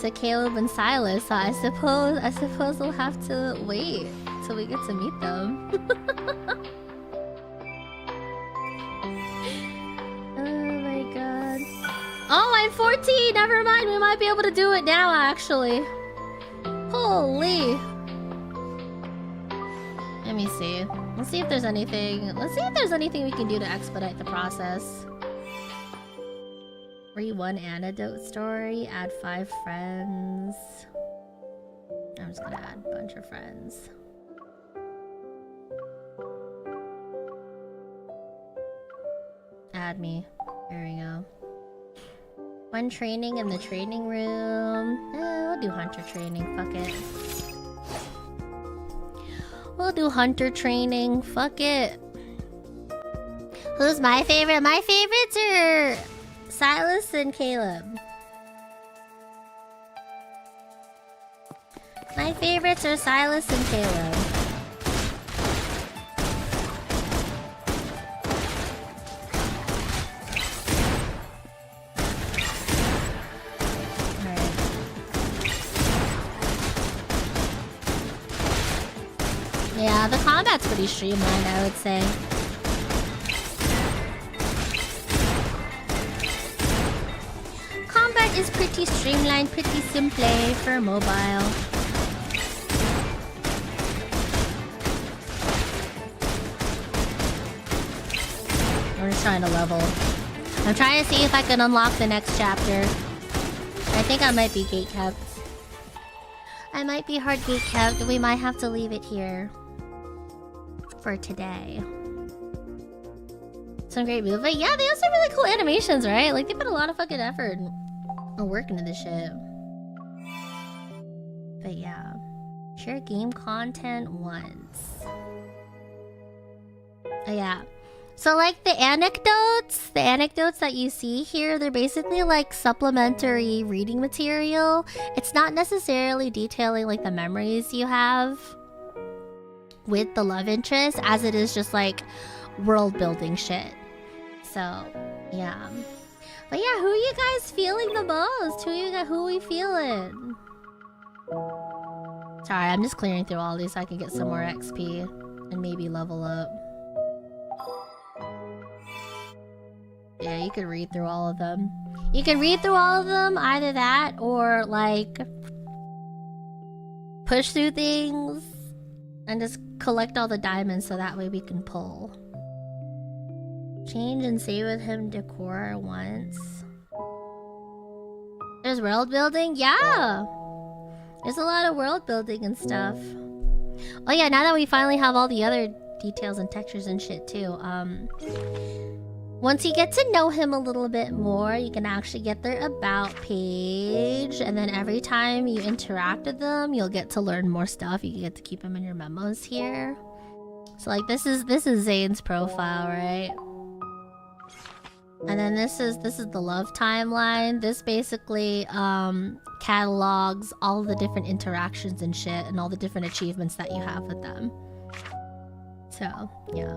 [SPEAKER 1] to Caleb and Silas. So I suppose we'll have to wait till we get to meet them. But 14! Never mind, we might be able to do it now, actually. Holy. Let me see. Let's see if there's anything. Let's see if there's anything we can do to expedite the process. Read one anecdote story, add 5 friends. I'm just gonna add a bunch of friends. Add me. There we go. One training in the training room. We'll do hunter training. Fuck it. We'll do hunter training. Fuck it. Who's my favorite? My favorites are Silas and Caleb. My favorites are Silas and Caleb. Yeah, the combat's pretty streamlined, I would say. Combat is pretty streamlined, pretty simple for mobile. We're just trying to level. I'm trying to see if I can unlock the next chapter. I think I might be gatekept. I might be hard gatekept. We might have to leave it here for today. Some great moves, but yeah, they also have really cool animations, right? Like, they put a lot of fucking effort and work into this shit. But yeah, share game content once. Oh yeah. So like the anecdotes that you see here, they're basically like supplementary reading material. It's not necessarily detailing like the memories you have with the love interest, as it is just like world building shit. So yeah. But yeah, who are you guys feeling the most? Who are we feeling? Sorry, I'm just clearing through all these so I can get some more XP and maybe level up. Yeah, you could read through all of them. You can read through all of them, either that or like push through things and just collect all the diamonds so that way we can pull. Change and save with him decor once. There's world building? Yeah! There's a lot of world building and stuff. Oh yeah, now that we finally have all the other details and textures and shit too, once you get to know him a little bit more, you can actually get their about page, and then every time you interact with them, you'll get to learn more stuff. You get to keep them in your memos here. So like this is Zane's profile, right? And then this is the love timeline. This basically catalogs all the different interactions and shit and all the different achievements that you have with them. So, yeah.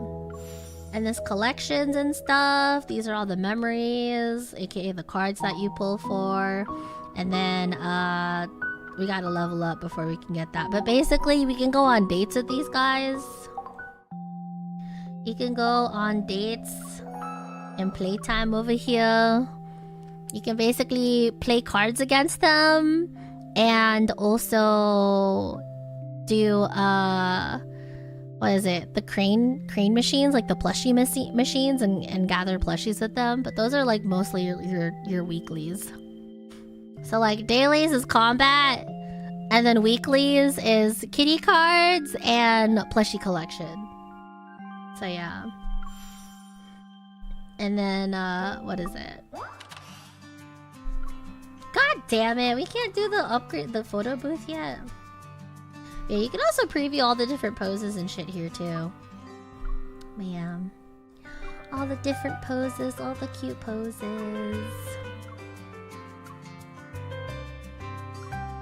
[SPEAKER 1] And this collections and stuff. These are all the memories, aka the cards that you pull for. And then we gotta level up before we can get that. But basically, we can go on dates with these guys. You can go on dates and playtime over here. You can basically play cards against them and also do what is it? The crane machines, like the plushie machines, and gather plushies with them. But those are like mostly your weeklies. So like dailies is combat, and then weeklies is kitty cards and plushie collection. So yeah. And then what is it? God damn it, we can't do the photo booth yet. Yeah, you can also preview all the different poses and shit here too. Man. All the different poses, all the cute poses.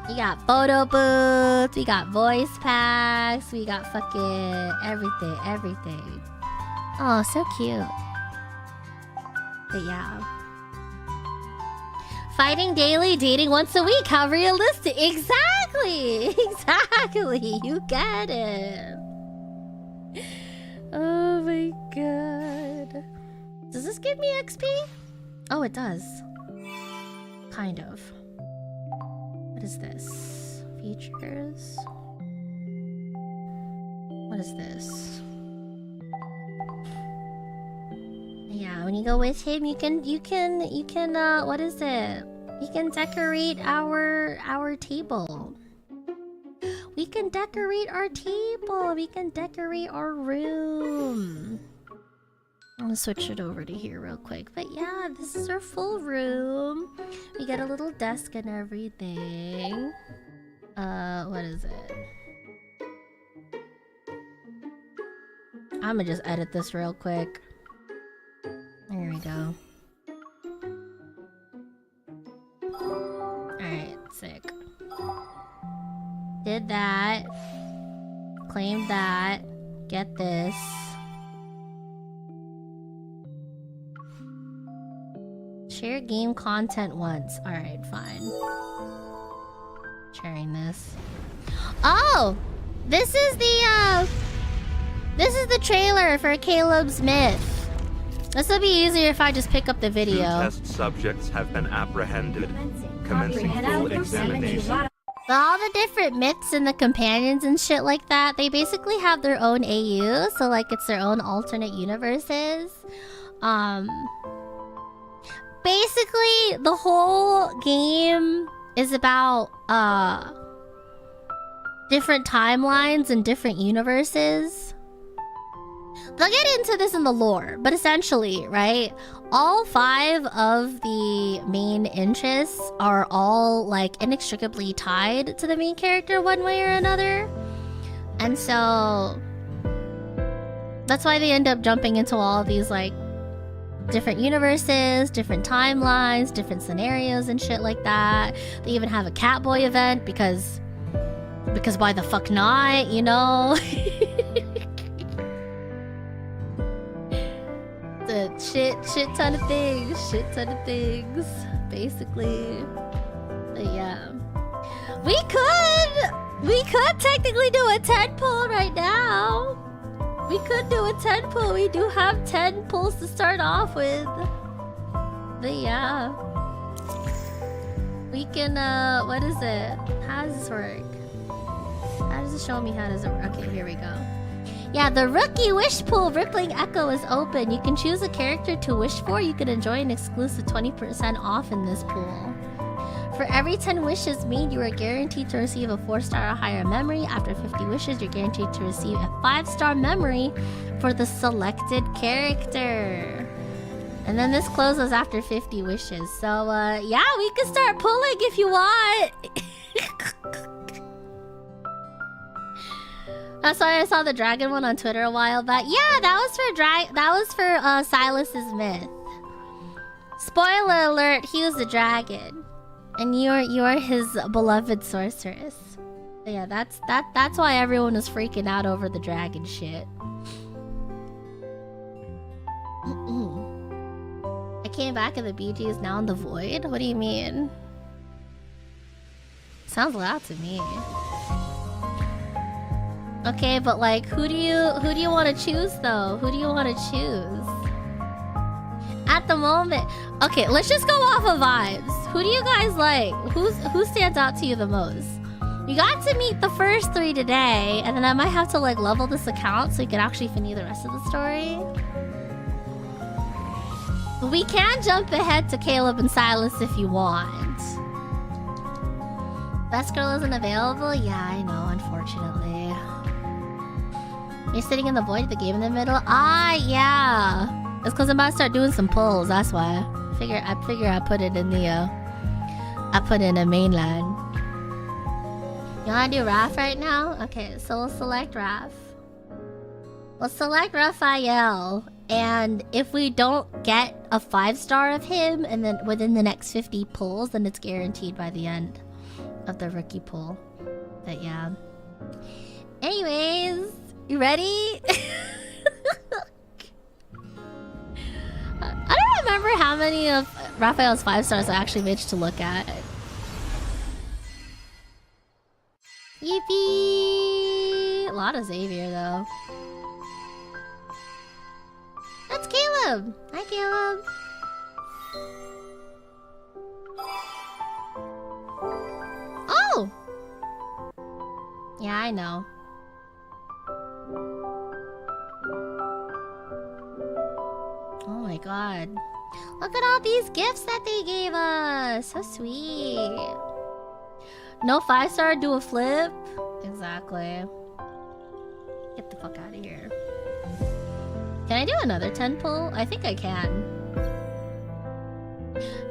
[SPEAKER 1] We got photo booths, we got voice packs, we got fucking everything. Oh, so cute. But yeah. Fighting daily, dating once a week. How realistic? Exactly! Exactly! You get it! Oh my god. Does this give me XP? Oh, it does. Kind of. What is this? Features. What is this? Yeah, when you go with him, you can what is it? You can decorate our table. We can decorate our table. We can decorate our room. I'm gonna switch it over to here real quick. But yeah, this is our full room. We get a little desk and everything. What is it? I'm gonna just edit this real quick. There we go. Alright, sick. Did that. Claimed that. Get this. Share game content once. Alright, fine. Sharing this. Oh! This is the trailer for Caleb's Myth. This will be easier if I just pick up the video.
[SPEAKER 6] 2 test subjects have been apprehended. Commencing full examination.
[SPEAKER 1] But all the different myths and the companions and shit like that, they basically have their own AU, so like it's their own alternate universes. Basically, the whole game is about different timelines and different universes. They'll get into this in the lore, but essentially, right? All 5 of the main interests are all like inextricably tied to the main character one way or another. And so that's why they end up jumping into all of these like different universes, different timelines, different scenarios and shit like that. They even have a Catboy event because why the fuck not, you know? The shit ton of things, basically. But yeah, we could technically do a 10 pull right now. We could do a 10 pull. We do have 10 pulls to start off with. But yeah, we can. What is it? How does this work? How does it show me? How does it work? Okay, here we go. Yeah, the Rookie Wish Pool Rippling Echo is open. You can choose a character to wish for. You can enjoy an exclusive 20% off in this pool. For every 10 wishes made, you are guaranteed to receive a 4-star or higher memory. After 50 wishes, you're guaranteed to receive a 5-star memory for the selected character. And then this closes after 50 wishes. So, yeah, we can start pulling if you want. That's why I saw the dragon one on Twitter a while back. Yeah, that was for Silas's myth. Spoiler alert, he was the dragon. And you're his beloved sorceress. But yeah, that's why everyone was freaking out over the dragon shit. I came back and the BG is now in the void? What do you mean? Sounds loud to me. Okay, but like, who do you want to choose though? Who do you want to choose? At the moment, okay, let's just go off of vibes. Who do you guys like? Who stands out to you the most? We got to meet the first 3 today, and then I might have to like level this account so you can actually finish the rest of the story. But we can jump ahead to Caleb and Silas if you want. Best girl isn't available? Yeah, I know, unfortunately. You're sitting in the void of the game in the middle? Ah, yeah. It's because I'm about to start doing some pulls, that's why. I figure I put it in the, I put it in the mainland. You wanna do Raph right now? Okay, so we'll select Raph. We'll select Raphael, and if we don't get a 5-star of him, and then within the next 50 pulls, then it's guaranteed by the end of the rookie pull. But yeah. Anyways, you ready? I don't remember how many of Raphael's 5-stars I actually managed to look at. Yippee! A lot of Xavier though. That's Caleb! Hi, Caleb! Yeah, I know. Oh my god. Look at all these gifts that they gave us. So sweet. No 5-star, do a flip. Exactly. Get the fuck out of here. Can I do another 10 pull? I think I can.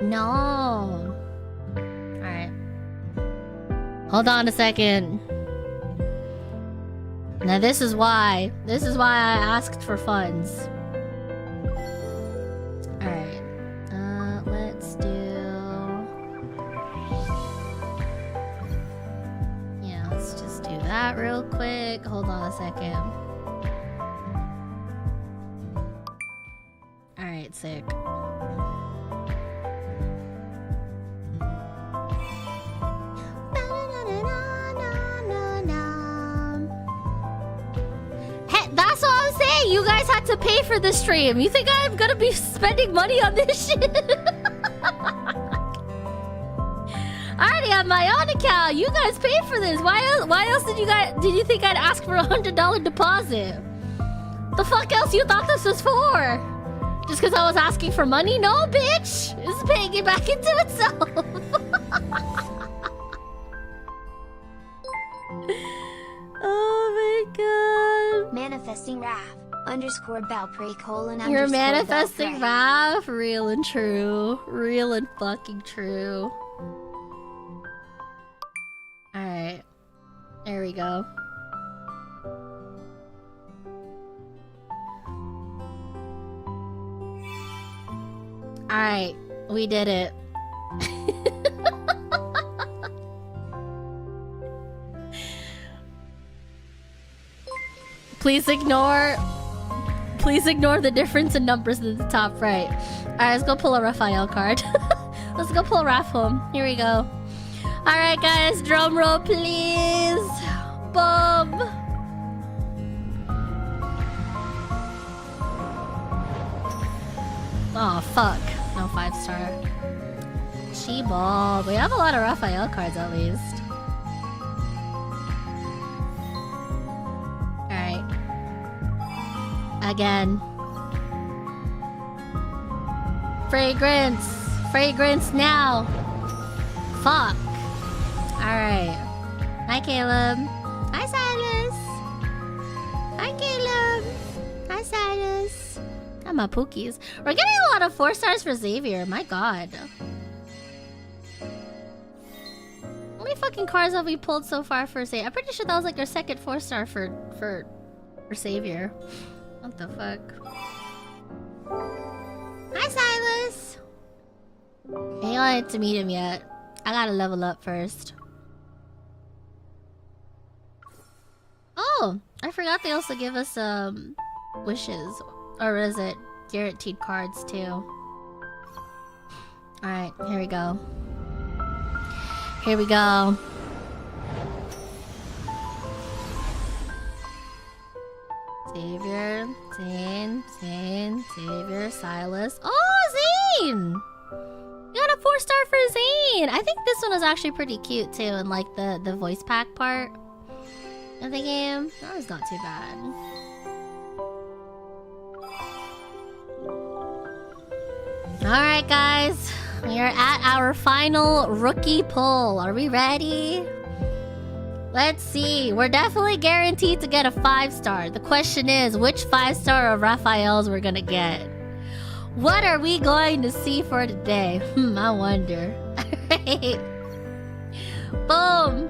[SPEAKER 1] No. Alright. Hold on a second. Now this is why. This is why I asked for funds. Alright. Let's do... Yeah, let's just do that real quick. Hold on a second. Alright, sick. Hey, that's what I'm saying! You guys had to pay for this stream! You think I'm gonna be spending money on this shit? I already have my own account! You guys paid for this! Why else did you think I'd ask for $100 deposit? The fuck else you thought this was for? Just because I was asking for money? No, bitch! It's paying it back into itself! Oh my god.
[SPEAKER 7] Manifesting Raph _Balpre :
[SPEAKER 1] You're manifesting Raph? Real and true. Real and fucking true. Alright. There we go. Alright. We did it. Please ignore the difference in numbers in the top right. Alright, let's go pull a Raphael card. Let's go pull Raph home. Here we go. Alright guys, drum roll please. Boom. Oh fuck. No 5-star. She-ball. We have a lot of Raphael cards at least. Alright. Again. Fragrance! Fragrance now! Fuck. Alright. Hi, Caleb. Hi, Silas. Hi, Caleb. Hi, Silas. Got my pookies. We're getting a lot of 4 stars for Xavier. My god. How many fucking cards have we pulled so far for Xavier? I'm pretty sure that was like our second 4-star for Xavier. What the fuck? Hi, Silas! I ain't wanted to meet him yet. I gotta level up first. Oh! I forgot they also give us, wishes. Or is it guaranteed cards, too? Alright, here we go. Here we go. Xavier, Zane, Xavier, Silas. Oh, Zane! You got a 4-star for Zane! I think this one was actually pretty cute too, and like the voice pack part of the game. That was not too bad. Alright guys, we are at our final rookie pull. Are we ready? Let's see. We're definitely guaranteed to get a 5-star. The question is, which 5-star of Raphael's we're gonna get? What are we going to see for today? I wonder. Alright. Boom.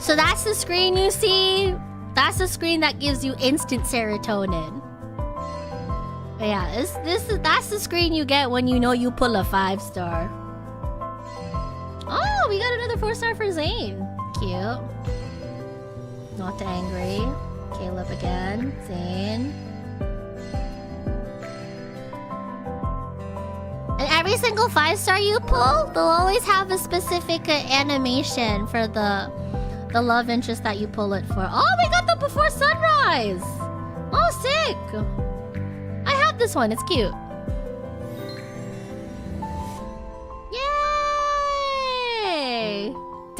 [SPEAKER 1] So that's the screen you see. That's the screen that gives you instant serotonin. But yeah, that's the screen you get when you know you pull a 5-star. Oh, we got another 4-star for Zane. Cute. Not angry. Caleb again. Zane. And every single 5-star you pull, they'll always have a specific animation for the love interest that you pull it for. Oh, we got them before sunrise! Oh, sick! I have this one, it's cute.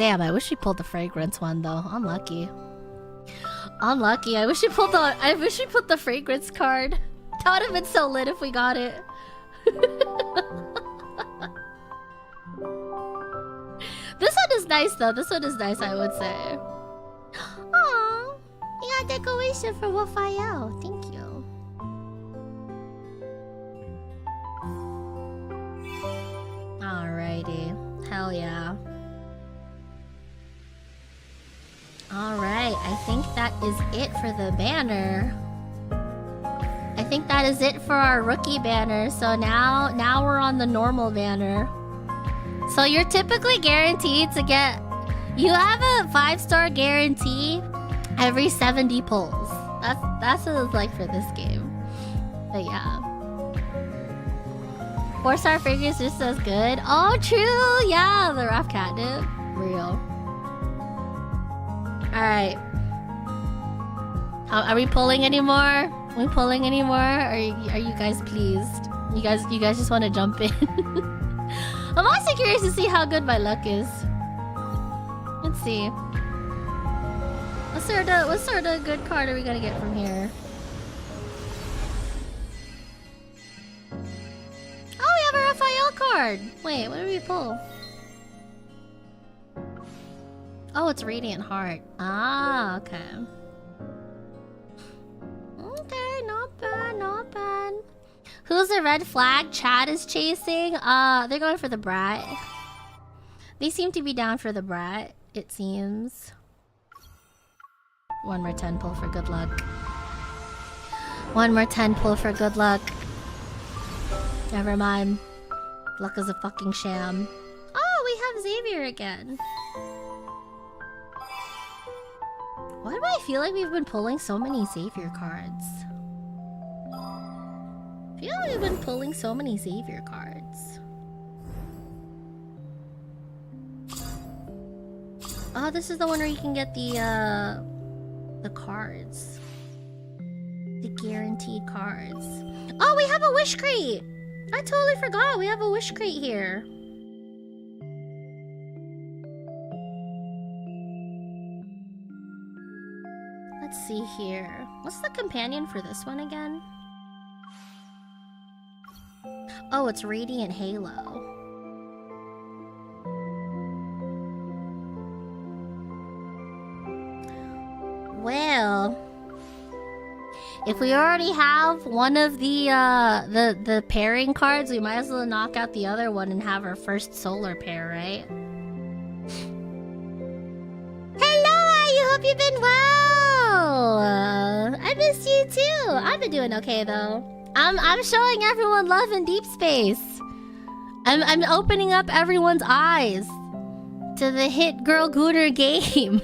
[SPEAKER 1] Damn, I wish we pulled the fragrance one though. Unlucky. Unlucky. I wish we put the fragrance card. That would have been so lit if we got it. This one is nice though. This one is nice, I would say. Aww. You got decoration for Raphael. Thank you. Alrighty. Hell yeah. Alright, I think that is it for the banner. I think that is it for our rookie banner. So now we're on the normal banner. So you're typically guaranteed to get... You have a 5-star guarantee every 70 pulls. That's what it's like for this game. But yeah. 4-star figures just as good. Oh, true! Yeah, the rough catnip. Real. Alright. Are we pulling anymore? Are we pulling anymore? Are you guys pleased? You guys just want to jump in? I'm also curious to see how good my luck is. Let's see. What sort of good card are we gonna get from here? Oh, we have a Raphael card! Wait, what did we pull? Oh, it's Radiant Heart. Ah, okay. Okay, not bad, not bad. Who's the red flag Chad is chasing? They're going for the brat. They seem to be down for the brat, it seems. One more 10 pull for good luck. One more 10 pull for good luck. Never mind. Luck is a fucking sham. Oh, we have Xavier again. Why do I feel like we've been pulling so many Xavier cards? I feel like we've been pulling so many Xavier cards. Oh, this is the one where you can get the cards. The guaranteed cards. Oh, we have a wish crate! I totally forgot we have a wish crate here. Let's see here. What's the companion for this one again? Oh, it's Radiant Halo. Well, if we already have one of the pairing cards, we might as well knock out the other one and have our first solar pair, right? Hello, I hope you've been well. I missed you too. I've been doing okay though. I'm showing everyone love in Deepspace. I'm opening up everyone's eyes to the hit girl gooner game.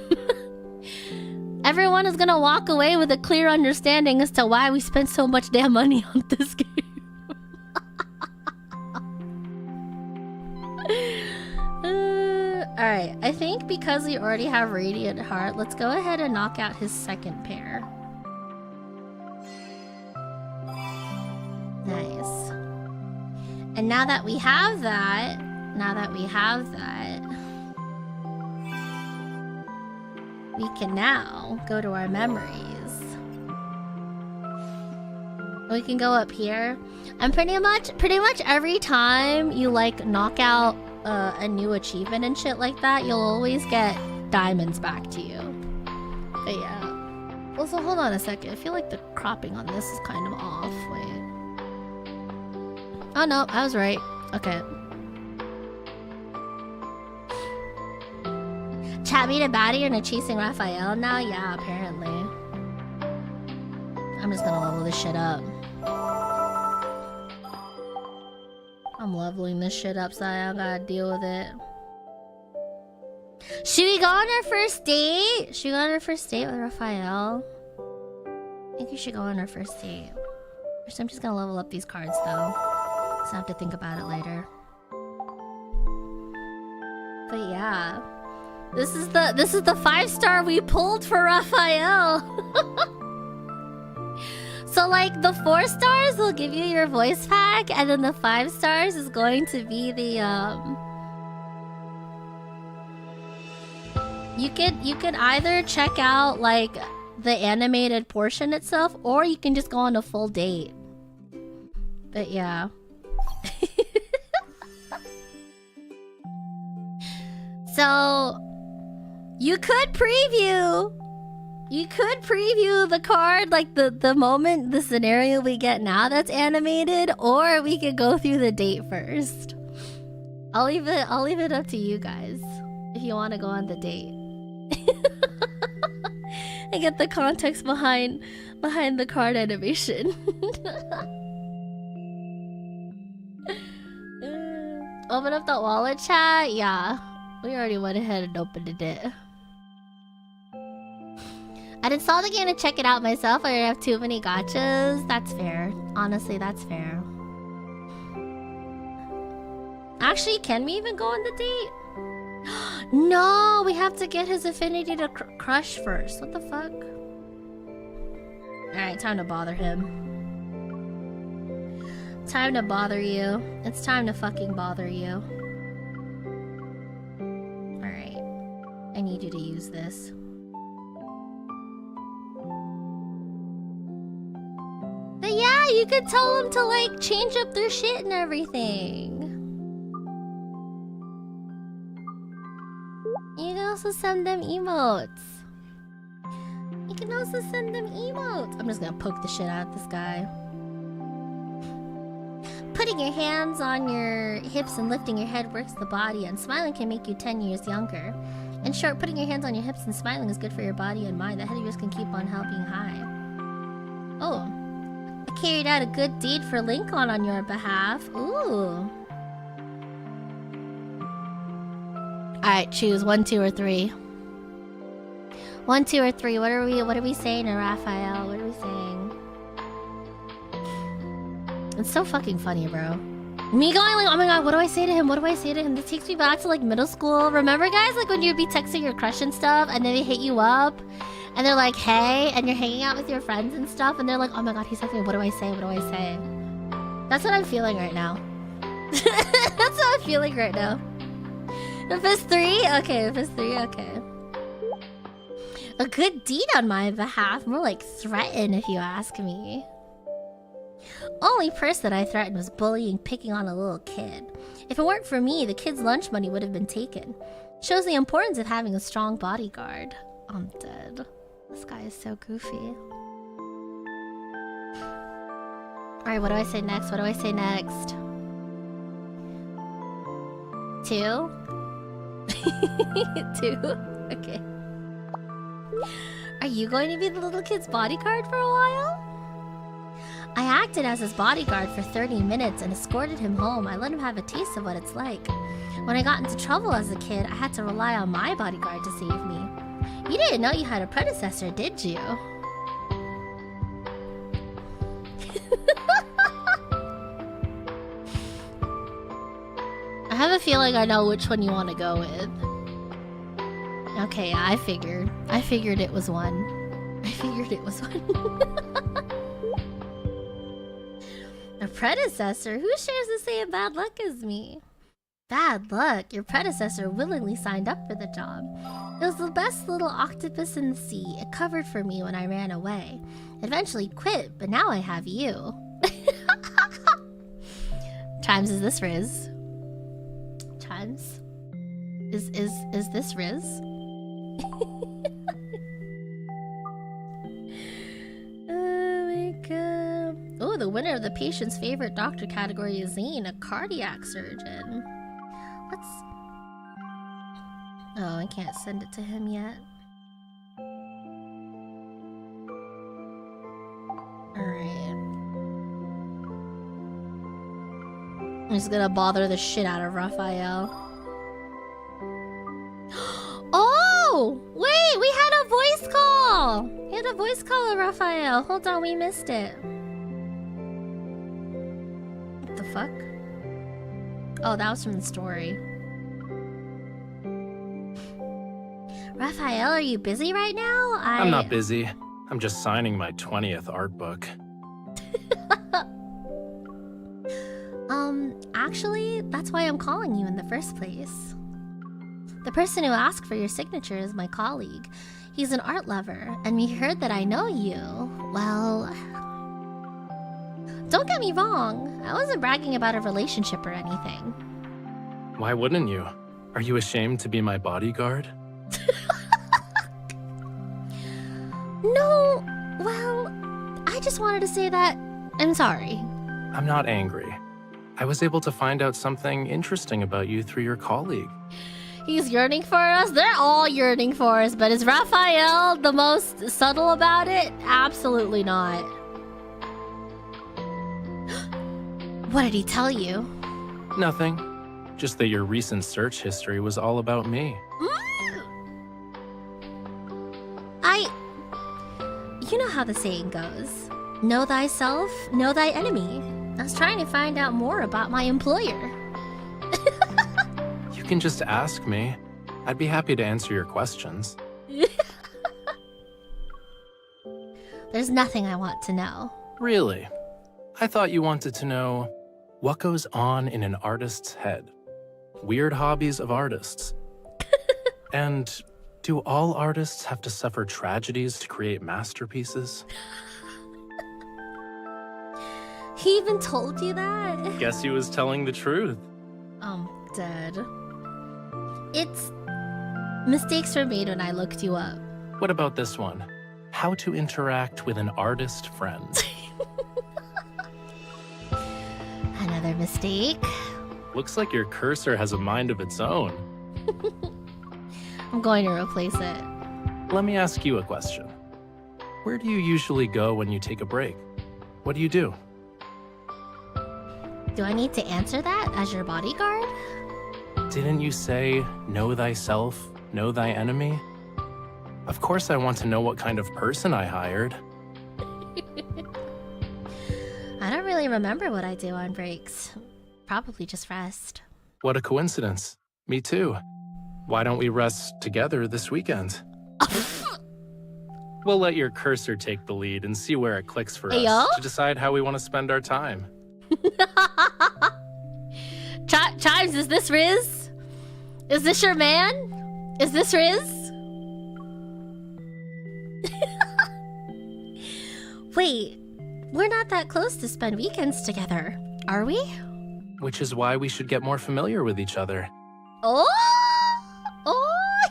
[SPEAKER 1] Everyone is gonna walk away with a clear understanding as to why we spent so much damn money on this game. Alright, I think because we already have Radiant Heart, let's go ahead and knock out his second pair. Nice. And now that we have that, we can now go to our memories. We can go up here. And pretty much every time you like knock out a new achievement and shit like that, you'll always get diamonds back to you. But yeah. Also, hold on a second. I feel like the cropping on this is kind of off. Wait. Oh no, I was right. Okay. Chat beat a baddie and a chasing Raphael now? Yeah, apparently. I'm just gonna level this shit up. I'm leveling this shit up so I don't gotta deal with it. Should we go on our first date? Should we go on our first date with Raphael? I think we should go on our first date. First, I'm just gonna level up these cards though. So I have to think about it later. But yeah. This is the 5-star we pulled for Raphael. So like the 4 stars will give you your voice pack, and then the 5 stars is going to be the You could either check out like the animated portion itself, or you can just go on a full date. But yeah. So you could preview the card, like the moment, the scenario we get now that's animated, or we could go through the date first. I'll leave it up to you guys if you want to go on the date. And get the context behind the card animation. Open up the wallet chat? Yeah. We already went ahead and opened it. I'd install the game to check it out myself. I have too many gachas. That's fair. Honestly, that's fair. Actually, can we even go on the date? No, we have to get his affinity to crush first. What the fuck? Alright, time to bother him. Time to bother you. It's time to fucking bother you. Alright. I need you to use this. But yeah, you could tell them to like change up their shit and everything. You can also send them emotes. You can also send them emotes. I'm just gonna poke the shit out of this guy. Putting your hands on your hips and lifting your head works the body, and smiling can make you 10 years younger. In short, putting your hands on your hips and smiling is good for your body and mind. The head of yours can keep on helping high. Oh. I carried out a good deed for Lincoln on your behalf. Ooh. Alright, choose 1, 2, or 3. 1, 2, or 3. What are we saying to Raphael? What are we saying? It's so fucking funny, bro. Me going like, oh my god, what do I say to him? What do I say to him? This takes me back to like middle school. Remember guys, like when you'd be texting your crush and stuff, and then they hit you up, and they're like, hey, and you're hanging out with your friends and stuff, and they're like, oh my god, he's texting me. What do I say? What do I say? That's what I'm feeling right now. That's what I'm feeling right now. If it's 3? Okay, if it's 3, okay. A good deed on my behalf. More like threaten, if you ask me. Only person I threatened was bullying, picking on a little kid. If it weren't for me, the kid's lunch money would have been taken. Shows the importance of having a strong bodyguard. I'm dead. This guy is so goofy. Alright, what do I say next? What do I say next? 2? 2? Okay. Are you going to be the little kid's bodyguard for a while? I acted as his bodyguard for 30 minutes and escorted him home. I let him have a taste of what it's like. When I got into trouble as a kid, I had to rely on my bodyguard to save me. You didn't know you had a predecessor, did you? I have a feeling I know which one you want to go with. Okay, yeah, I figured it was one. I figured it was one. A predecessor? Who shares the same bad luck as me? Bad luck? Your predecessor willingly signed up for the job. It was the best little octopus in the sea. It covered for me when I ran away. Eventually quit, but now I have you. Chimes, is this Riz? Chimes? Is this Riz? Oh my god. Oh, the winner of the patient's favorite doctor category is Zane, a cardiac surgeon. Let's... Oh, I can't send it to him yet. Alright. I'm just gonna bother the shit out of Raphael. Oh! Wait, we had a voice call! We had a voice call of Raphael. Hold on, we missed it. What the fuck? Oh, that was from the story. Raphael, are you busy right now?
[SPEAKER 10] I'm not busy. I'm just signing my 20th art book.
[SPEAKER 1] Actually, that's why I'm calling you in the first place. The person who asked for your signature is my colleague. He's an art lover, and we heard that I know you. Well... Don't get me wrong, I wasn't bragging about a relationship or anything.
[SPEAKER 10] Why wouldn't you? Are you ashamed to be my bodyguard?
[SPEAKER 1] No, well, I just wanted to say that I'm sorry.
[SPEAKER 10] I'm not angry. I was able to find out something interesting about you through your colleague.
[SPEAKER 1] He's yearning for us? They're all yearning for us, but is Raphael the most subtle about it? Absolutely not. What did he tell you?
[SPEAKER 10] Nothing. Just that your recent search history was all about me.
[SPEAKER 1] You know how the saying goes. Know thyself, know thy enemy. I was trying to find out more about my employer.
[SPEAKER 10] You can just ask me. I'd be happy to answer your questions.
[SPEAKER 1] There's nothing I want to know.
[SPEAKER 10] Really? I thought you wanted to know what goes on in an artist's head. Weird hobbies of artists. And do all artists have to suffer tragedies to create masterpieces?
[SPEAKER 1] He even told you that?
[SPEAKER 10] Guess he was telling the truth.
[SPEAKER 1] I'm dead. It's... Mistakes were made when I looked you up.
[SPEAKER 10] What about this one? How to interact with an artist friend.
[SPEAKER 1] Another mistake.
[SPEAKER 10] Looks like your cursor has a mind of its own.
[SPEAKER 1] I'm going to replace it.
[SPEAKER 10] Let me ask you a question. Where do you usually go when you take a break? What do you do?
[SPEAKER 1] Do I need to answer that as your bodyguard?
[SPEAKER 10] Didn't you say, know thyself, know thy enemy? Of course I want to know what kind of person I hired.
[SPEAKER 1] I don't really remember what I do on breaks. Probably just rest.
[SPEAKER 10] What a coincidence. Me too. Why don't we rest together this weekend? We'll let your cursor take the lead and see where it clicks for us to decide how we want to spend our time.
[SPEAKER 1] Chimes, is this Riz? Is this your man? Is this Riz? Wait, we're not that close to spend weekends together, are we?
[SPEAKER 10] Which is why we should get more familiar with each other.
[SPEAKER 1] Oh,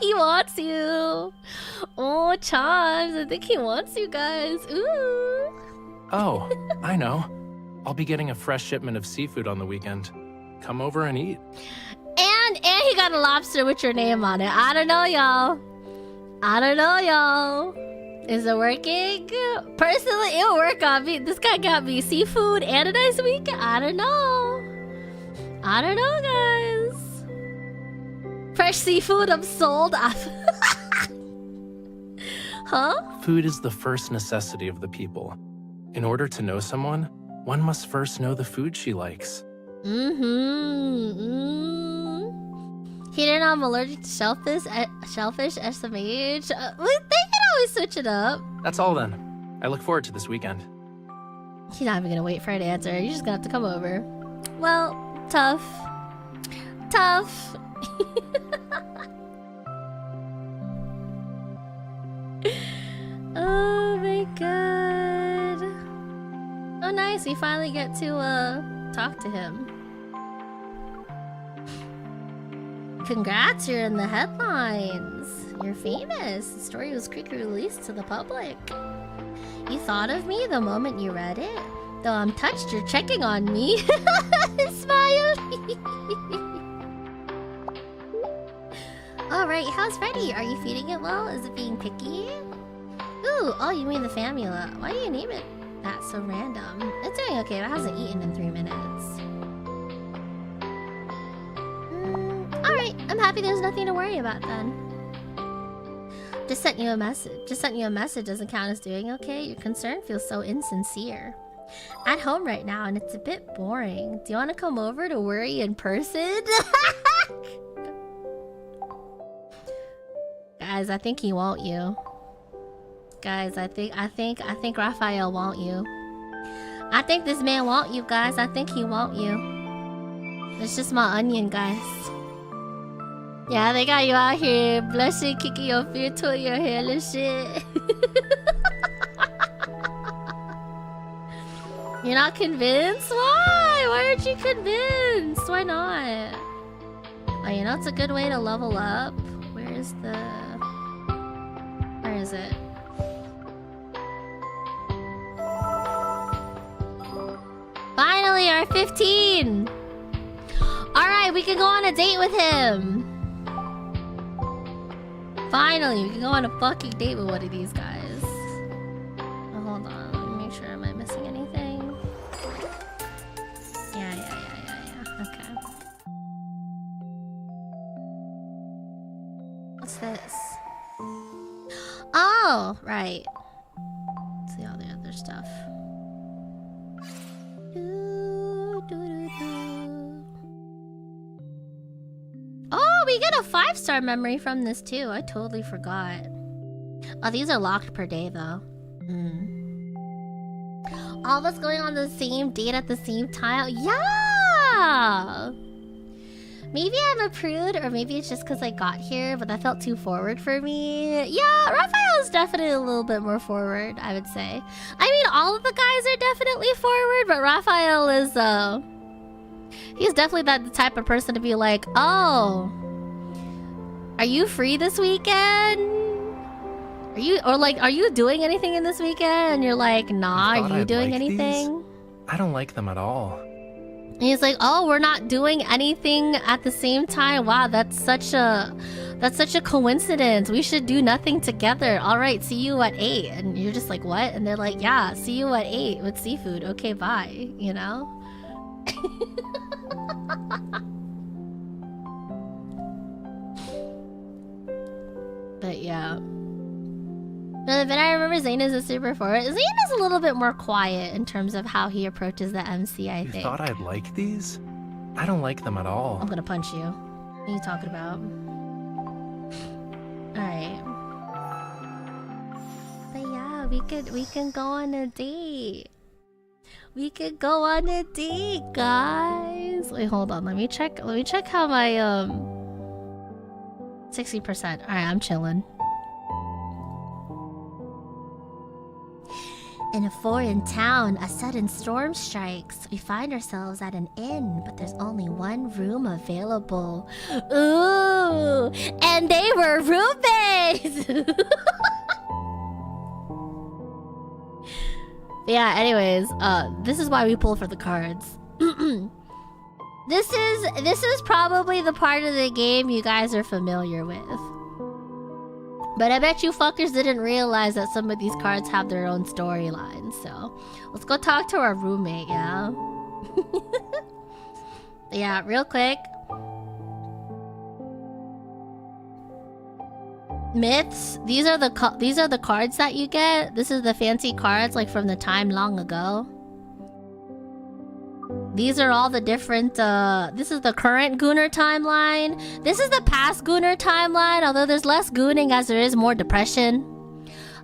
[SPEAKER 1] he wants you. Oh, Chimes, I think he wants you guys. Ooh.
[SPEAKER 10] Oh, I know. I'll be getting a fresh shipment of seafood on the weekend. Come over and eat.
[SPEAKER 1] And he got a lobster with your name on it. I don't know, y'all. I don't know, y'all. Is it working? Personally, it'll work on me. This guy got me seafood and a nice weekend. I don't know. I don't know, guys. Fresh seafood, I'm sold. Huh?
[SPEAKER 10] Food is the first necessity of the people. In order to know someone, one must first know the food she likes.
[SPEAKER 1] He didn't know I'm allergic to shellfish SMH. They can always switch it up.
[SPEAKER 10] That's all then. I look forward to this weekend.
[SPEAKER 1] He's not even gonna wait for her to answer. You're just gonna have to come over. Well, tough. Tough. Oh my god. Oh nice, we finally get to talk to him. Congrats, you're in the headlines. You're famous. The story was quickly released to the public. You thought of me the moment you read it? Though I'm touched, you're checking on me. Smile. Alright, how's Freddy? Are you feeding it well? Is it being picky? Ooh, oh, you mean the famula. Why do you name it that so random? It's doing okay, but it hasn't eaten in 3 minutes. Alright, I'm happy there's nothing to worry about then. Just sent you a message. Just sent you a message doesn't count as doing okay. Your concern feels so insincere. At home right now and it's a bit boring. Do you want to come over to worry in person? Guys, I think he won't you. Guys, I think Raphael won't you. I think this man won't you, guys. I think he won't you. It's just my onion, guys. Yeah, they got you out here blushing, kicking your feet to your hair and shit. You're not convinced? Why? Why aren't you convinced? Why not? Oh, you know it's a good way to level up. Where is it? Finally, our 15! Alright, we can go on a date with him! Finally, we can go on a fucking date with one of these guys. Oh, hold on, let me make sure. Am I missing anything? Yeah. Okay. What's this? Oh, right. Let's see all the other stuff. Oh, we get a 5-star memory from this too. I totally forgot. Oh, these are locked per day though. All of us going on the same date at the same time. Yeah! Maybe I'm a prude, or maybe it's just because I got here, but that felt too forward for me. Yeah, Raphael is definitely a little bit more forward, I would say. I mean, all of the guys are definitely forward, but Raphael is, he's definitely the type of person to be like, oh, are you free this weekend? Are you doing anything in this weekend? And you're like, nah, are you doing anything?
[SPEAKER 10] I don't like them at all.
[SPEAKER 1] And he's like, oh, we're not doing anything at the same time. Wow, that's such a coincidence. We should do nothing together. All right, see you at 8. And you're just like, what? And they're like, yeah, see you at 8 with seafood. Okay, bye. You know? But yeah. But I remember Zane is a super forward. Zane is a little bit more quiet in terms of how he approaches the MC, I think.
[SPEAKER 10] You thought I'd like these? I don't like them at all.
[SPEAKER 1] I'm gonna punch you. What are you talking about? Alright. But yeah, we can go on a date. We could go on a date, guys. Wait, hold on. Let me check how my 60%. Alright, I'm chilling. In a foreign town, a sudden storm strikes. We find ourselves at an inn, but there's only one room available. Ooh, and they were roommates! Yeah, anyways, this is why we pull for the cards. This is probably the part of the game you guys are familiar with. But I bet you fuckers didn't realize that some of these cards have their own storylines, so let's go talk to our roommate, yeah? Yeah, real quick. Myths, these are the cards that you get. This is the fancy cards like from the time long ago. These are all the different, this is the current Gooner timeline. This is the past Gooner timeline, although there's less gooning as there is more depression.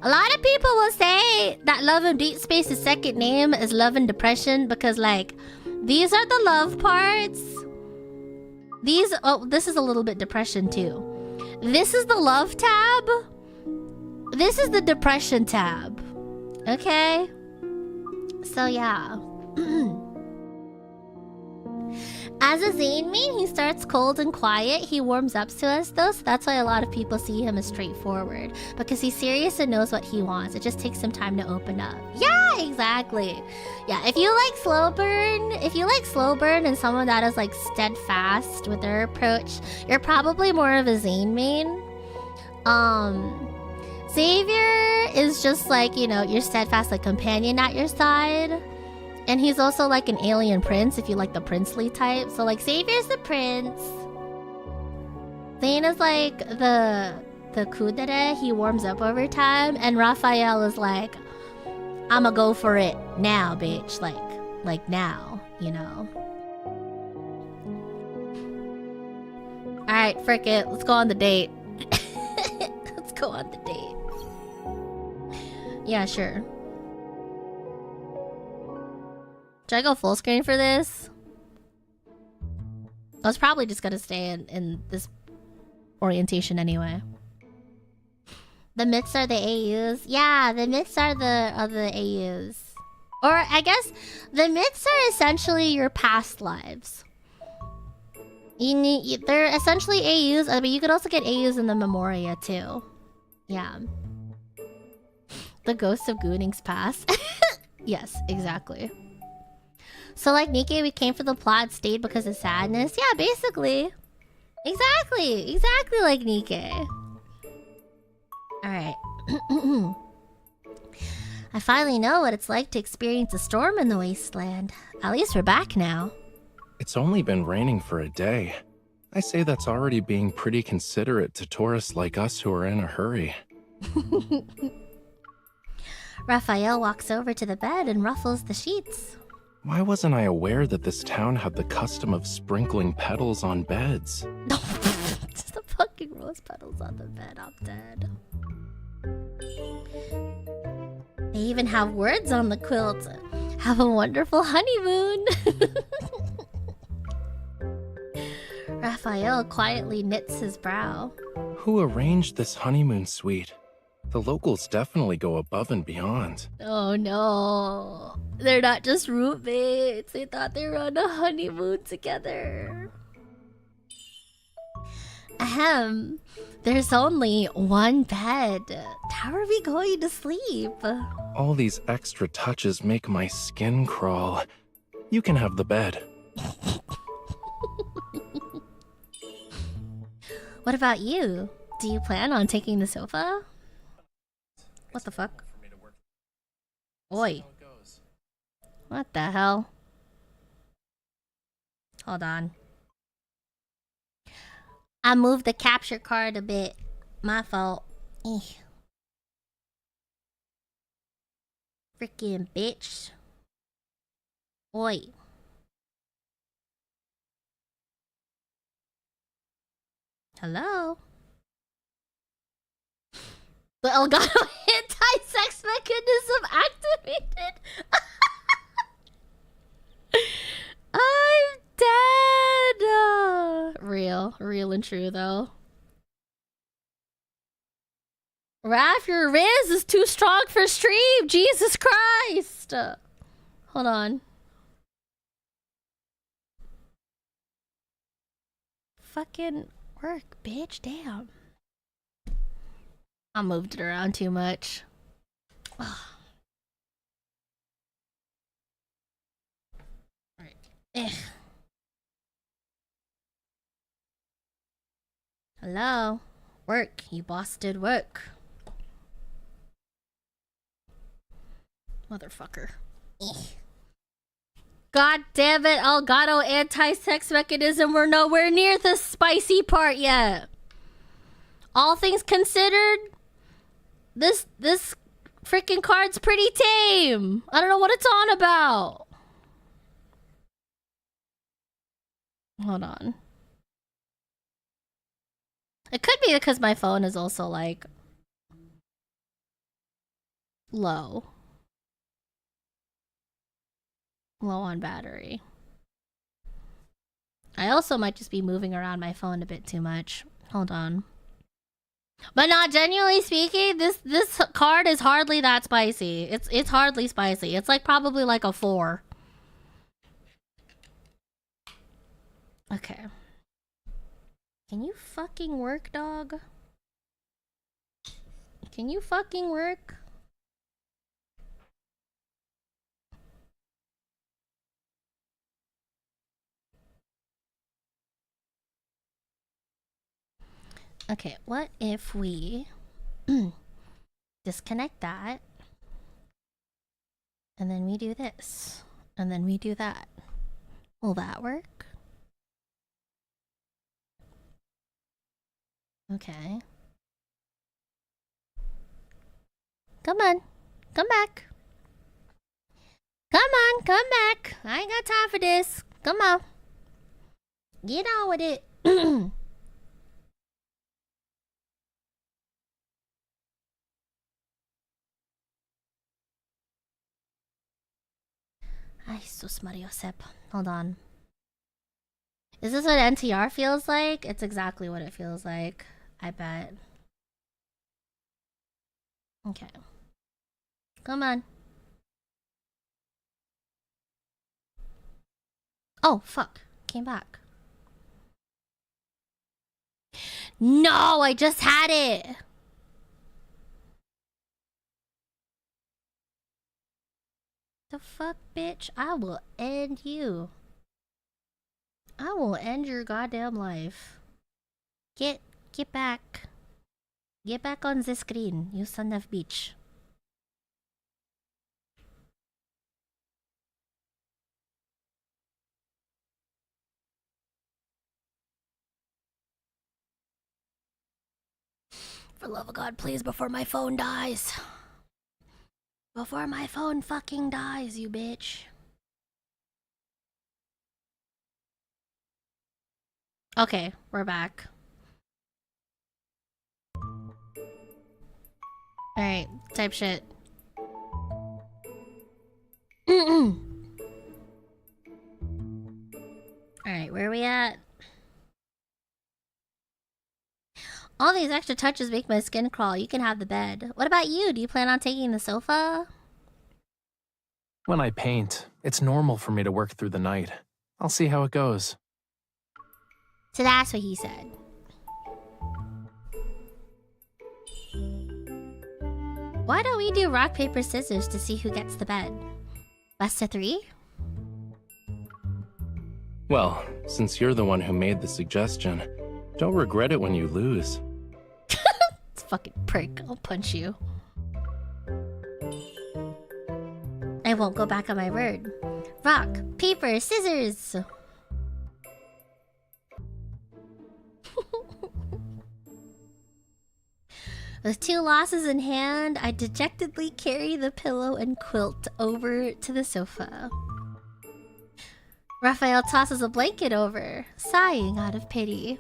[SPEAKER 1] A lot of people will say that Love and Deepspace's second name is Love and Depression because, like, these are the love parts. This is a little bit depression too. This is the love tab. This is the depression tab. Okay? So, yeah. As a Zane main, he starts cold and quiet. He warms up to us though, so that's why a lot of people see him as straightforward. Because he's serious and knows what he wants. It just takes him time to open up. Yeah, exactly. Yeah, if you like slow burn and someone that is like steadfast with their approach, you're probably more of a Zane main. Xavier is just like, you know, your steadfast like companion at your side. And he's also like an alien prince if you like the princely type. So like Xavier's the prince. Zane is like the kudere. He warms up over time. And Raphael is like, I'ma go for it now, bitch. Like now, you know. Alright, frick it. Let's go on the date. Let's go on the date. Yeah, sure. Should I go full screen for this? I was probably just gonna stay in this orientation anyway. The myths are the AUs. Yeah, the myths are the AUs. Or I guess the myths are essentially your past lives. They're essentially AUs, but you could also get AUs in the Memoria too. Yeah. The ghost of Gooning's past. Yes, exactly. So like Nikke, we came for the plot, stayed because of sadness. Yeah, basically. Exactly like Nikke. Alright. I finally know what it's like to experience a storm in the wasteland. At least we're back now.
[SPEAKER 10] It's only been raining for a day. I say that's already being pretty considerate to tourists like us who are in a hurry.
[SPEAKER 1] Raphael walks over to the bed and ruffles the sheets.
[SPEAKER 10] Why wasn't I aware that this town had the custom of sprinkling petals on beds?
[SPEAKER 1] Just the fucking rose petals on the bed, I'm dead. They even have words on the quilt. Have a wonderful honeymoon. Raphael quietly knits his brow.
[SPEAKER 10] Who arranged this honeymoon suite? The locals definitely go above and beyond.
[SPEAKER 1] Oh no. They're not just roommates. They thought they were on a honeymoon together. Ahem. There's only one bed. How are we going to sleep?
[SPEAKER 10] All these extra touches make my skin crawl. You can have the bed.
[SPEAKER 1] What about you? Do you plan on taking the sofa? What the fuck? Oi. What the hell? Hold on. I moved the capture card a bit. My fault. Freaking bitch. Oi. Hello? The Elgato anti-sex mechanism activated. I'm dead. Real and true though. Raph, your Riz is too strong for stream. Jesus Christ. Hold on. Fucking work, bitch. Damn. I moved it around too much. Alright. Hello? Work. You boss did work. Motherfucker. God damn it, Elgato anti-sex mechanism. We're nowhere near the spicy part yet. All things considered, this freaking card's pretty tame. I don't know what it's on about. Hold on. It could be because my phone is also like low on battery. I also might just be moving around my phone a bit too much. Hold on. But not genuinely speaking, this card is hardly that spicy. It's hardly spicy. It's like probably like a 4. Okay. Can you fucking work, dog? Can you fucking work? Okay, what if we disconnect that, and then we do this, and then we do that? Will that work? Okay. Come on. Come back. Come on, come back. I ain't got time for this. Come on. Get on with it. Ay, sus Mario Sep. Hold on. Is this what NTR feels like? It's exactly what it feels like. I bet. Okay. Come on. Oh, fuck. Came back. No, I just had it. The fuck, bitch? I will end you. I will end your goddamn life. Get back. Get back on the screen, you son of bitch. For love of God, please, before my phone dies. Before my phone fucking dies, you bitch. Okay, we're back. Alright, type shit. Alright, where are we at? All these extra touches make my skin crawl. You can have the bed. What about you? Do you plan on taking the sofa?
[SPEAKER 10] When I paint, it's normal for me to work through the night. I'll see how it goes.
[SPEAKER 1] So that's what he said. Why don't we do rock, paper, scissors to see who gets the bed? Best of 3?
[SPEAKER 10] Well, since you're the one who made the suggestion, don't regret it when you lose.
[SPEAKER 1] It's fucking prick. I'll punch you. I won't go back on my word. Rock, paper, scissors! With 2 losses in hand, I dejectedly carry the pillow and quilt over to the sofa. Raphael tosses a blanket over, sighing out of pity.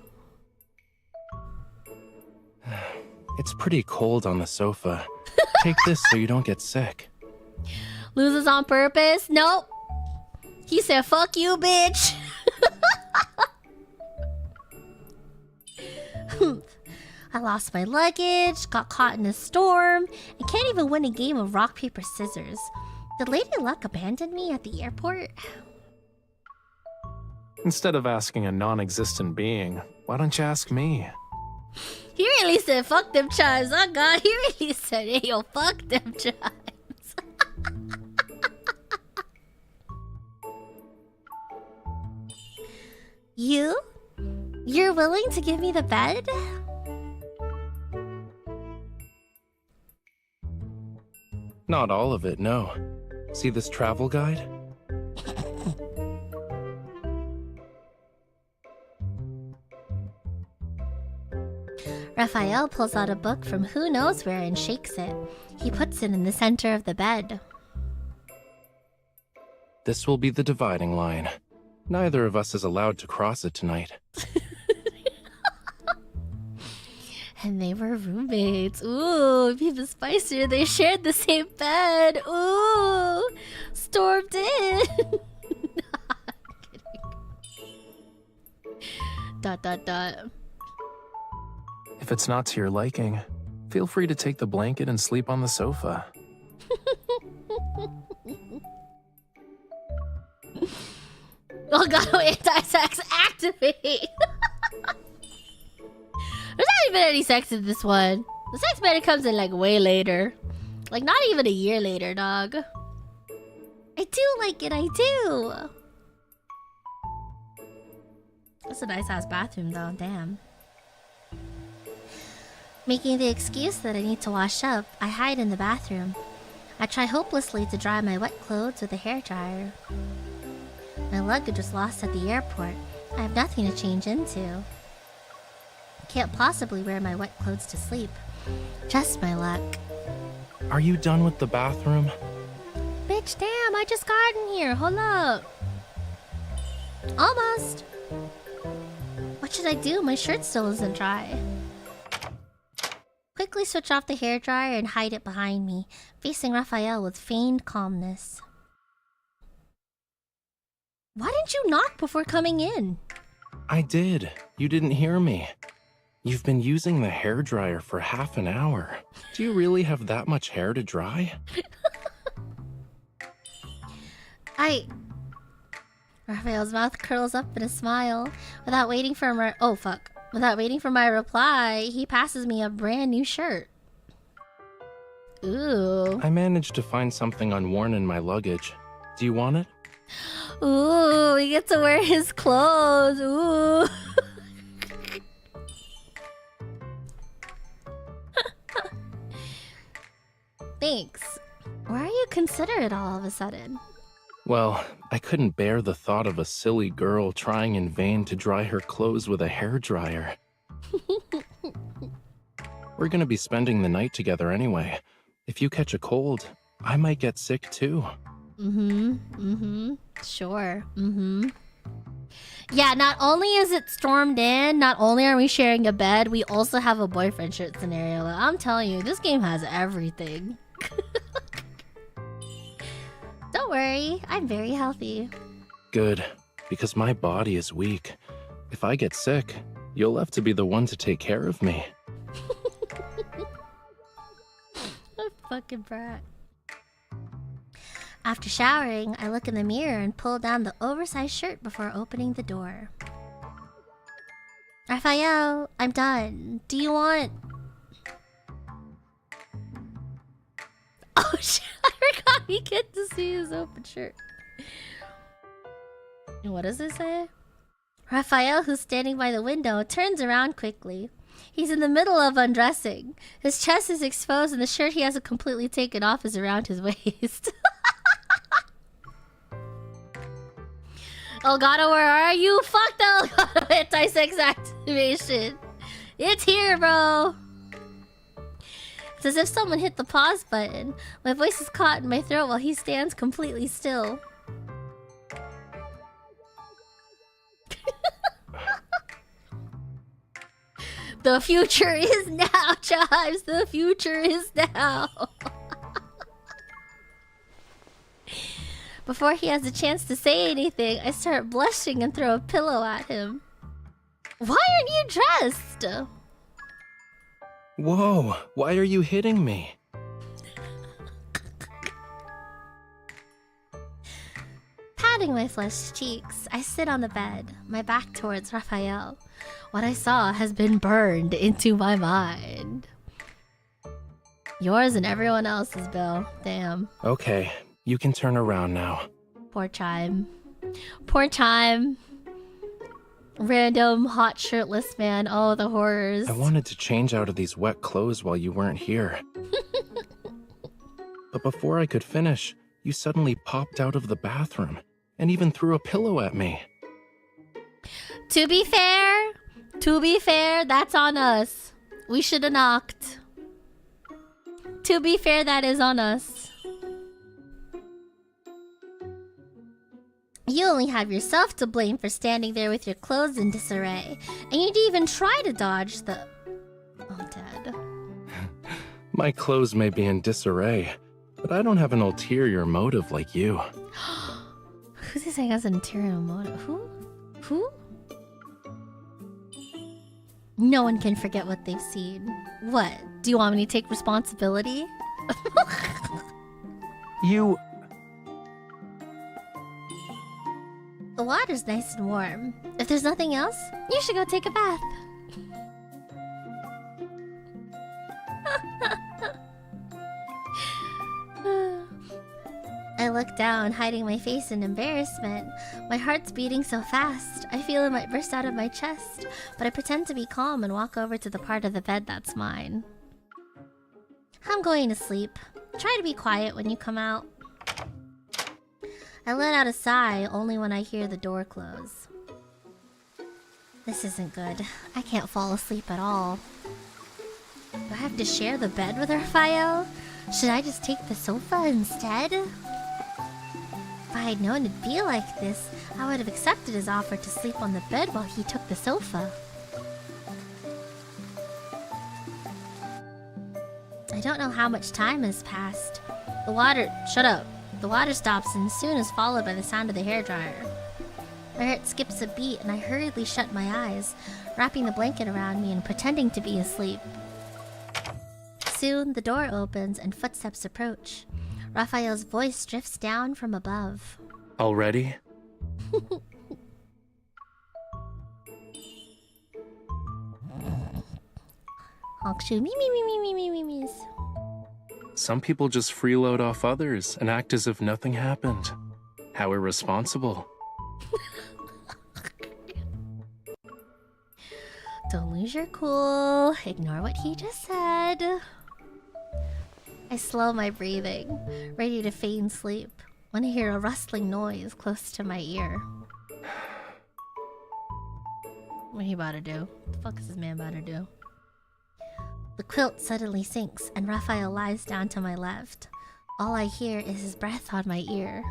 [SPEAKER 10] It's pretty cold on the sofa. Take this so you don't get sick.
[SPEAKER 1] Loses on purpose? Nope. He said, fuck you, bitch. I lost my luggage, got caught in a storm, and can't even win a game of rock, paper, scissors. Did Lady Luck abandon me at the airport?
[SPEAKER 10] Instead of asking a non-existent being, why don't you ask me?
[SPEAKER 1] He really said, fuck them chimes. Oh god, he really said, hey yo, fuck them chimes. You're willing to give me the bed?
[SPEAKER 10] Not all of it, no. See this travel guide?
[SPEAKER 1] Raphael pulls out a book from who knows where and shakes it. He puts it in the center of the bed.
[SPEAKER 10] This will be the dividing line. Neither of us is allowed to cross it tonight.
[SPEAKER 1] And they were roommates. Ooh, even spicier. They shared the same bed. Ooh, stormed in. Kidding. ...
[SPEAKER 10] If it's not to your liking, feel free to take the blanket and sleep on the sofa.
[SPEAKER 1] Oh god, anti-sex activate! There's not even any sex in this one. The sex better comes in like way later. Like not even a year later, dog. I do like it, I do! That's a nice ass bathroom though, damn. Making the excuse that I need to wash up, I hide in the bathroom. I try hopelessly to dry my wet clothes with a hairdryer. My luggage was lost at the airport. I have nothing to change into. Can't possibly wear my wet clothes to sleep. Just my luck.
[SPEAKER 10] Are you done with the bathroom?
[SPEAKER 1] Bitch, damn, I just got in here. Hold up. Almost. What should I do? My shirt still isn't dry. Quickly switch off the hairdryer and hide it behind me, facing Raphael with feigned calmness. Why didn't you knock before coming in?
[SPEAKER 10] I did. You didn't hear me. You've been using the hairdryer for half an hour. Do you really have that much hair to dry?
[SPEAKER 1] Raphael's mouth curls up in a smile. Without waiting for my Without waiting for my reply, he passes me a brand new shirt. Ooh.
[SPEAKER 10] I managed to find something unworn in my luggage. Do you want it?
[SPEAKER 1] Ooh, we get to wear his clothes. Ooh. Thanks. Why are you considerate all of a sudden?
[SPEAKER 10] Well, I couldn't bear the thought of a silly girl trying in vain to dry her clothes with a hairdryer. We're gonna be spending the night together anyway. If you catch a cold, I might get sick too.
[SPEAKER 1] Sure. Yeah, not only is it stormed in, not only are we sharing a bed, we also have a boyfriend shirt scenario. I'm telling you, this game has everything. Don't worry, I'm very healthy.
[SPEAKER 10] Good, because my body is weak. If I get sick, you'll have to be the one to take care of me.
[SPEAKER 1] A fucking brat. After showering, I look in the mirror and pull down the oversized shirt before opening the door. Raphael, I'm done. Do you want... Oh shit, I forgot we get to see his open shirt. What does it say? Raphael, who's standing by the window, turns around quickly. He's in the middle of undressing. His chest is exposed and the shirt he hasn't completely taken off is around his waist. Elgato, where are you? Fuck the Elgato anti-sex activation. It's here, bro. It's as if someone hit the pause button. My voice is caught in my throat while he stands completely still. The future is now, Chives. The future is now. Before he has a chance to say anything, I start blushing and throw a pillow at him. Why aren't you dressed?
[SPEAKER 10] Whoa, why are you hitting me?
[SPEAKER 1] Patting my flushed cheeks, I sit on the bed, my back towards Raphael. What I saw has been burned into my mind. Yours and everyone else's, Bill. Damn.
[SPEAKER 10] Okay, you can turn around now.
[SPEAKER 1] Poor Chime. Poor Chime. Random hot shirtless man. Oh, the horrors.
[SPEAKER 10] I wanted to change out of these wet clothes while you weren't here. But before I could finish, you suddenly popped out of the bathroom and even threw a pillow at me.
[SPEAKER 1] To be fair, that's on us. We should have knocked. To be fair, that is on us. You only have yourself to blame for standing there with your clothes in disarray. And you didn't even try to dodge the... Oh, Dad.
[SPEAKER 10] My clothes may be in disarray, but I don't have an ulterior motive like you.
[SPEAKER 1] Who's he saying has an ulterior motive? Who? No one can forget what they've seen. What? Do you want me to take responsibility?
[SPEAKER 10] You...
[SPEAKER 1] The water's nice and warm. If there's nothing else, you should go take a bath. I look down, hiding my face in embarrassment. My heart's beating so fast, I feel it might burst out of my chest, but I pretend to be calm and walk over to the part of the bed that's mine. I'm going to sleep. Try to be quiet when you come out. I let out a sigh only when I hear the door close. This isn't good. I can't fall asleep at all. Do I have to share the bed with Raphael? Should I just take the sofa instead? If I had known it'd be like this, I would have accepted his offer to sleep on the bed while he took the sofa. I don't know how much time has passed. The water... Shut up. The water stops and soon is followed by the sound of the hairdryer. My heart skips a beat and I hurriedly shut my eyes, wrapping the blanket around me and pretending to be asleep. Soon, the door opens and footsteps approach. Raphael's voice drifts down from above.
[SPEAKER 10] Already? Some people just freeload off others and act as if nothing happened. How irresponsible.
[SPEAKER 1] Don't lose your cool. Ignore what he just said. I slow my breathing, ready to feign sleep, when I hear a rustling noise close to my ear. What are you about to do? What the fuck is this man about to do? The quilt suddenly sinks and Raphael lies down to my left. All I hear is his breath on my ear.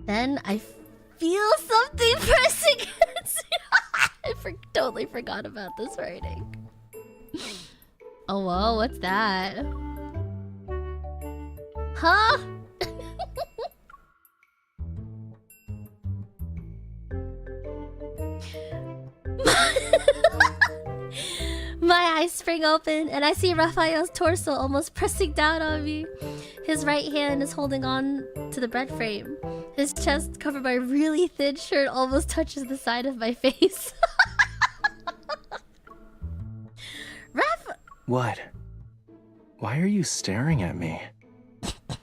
[SPEAKER 1] Then I feel something pressing against me. I totally forgot about this writing. Oh, whoa, what's that? Huh? My eyes spring open and I see Raphael's torso almost pressing down on me. His right hand is holding on to the bed frame. His chest, covered by a really thin shirt, almost touches the side of my face.
[SPEAKER 10] What? Why are you staring at me?
[SPEAKER 1] What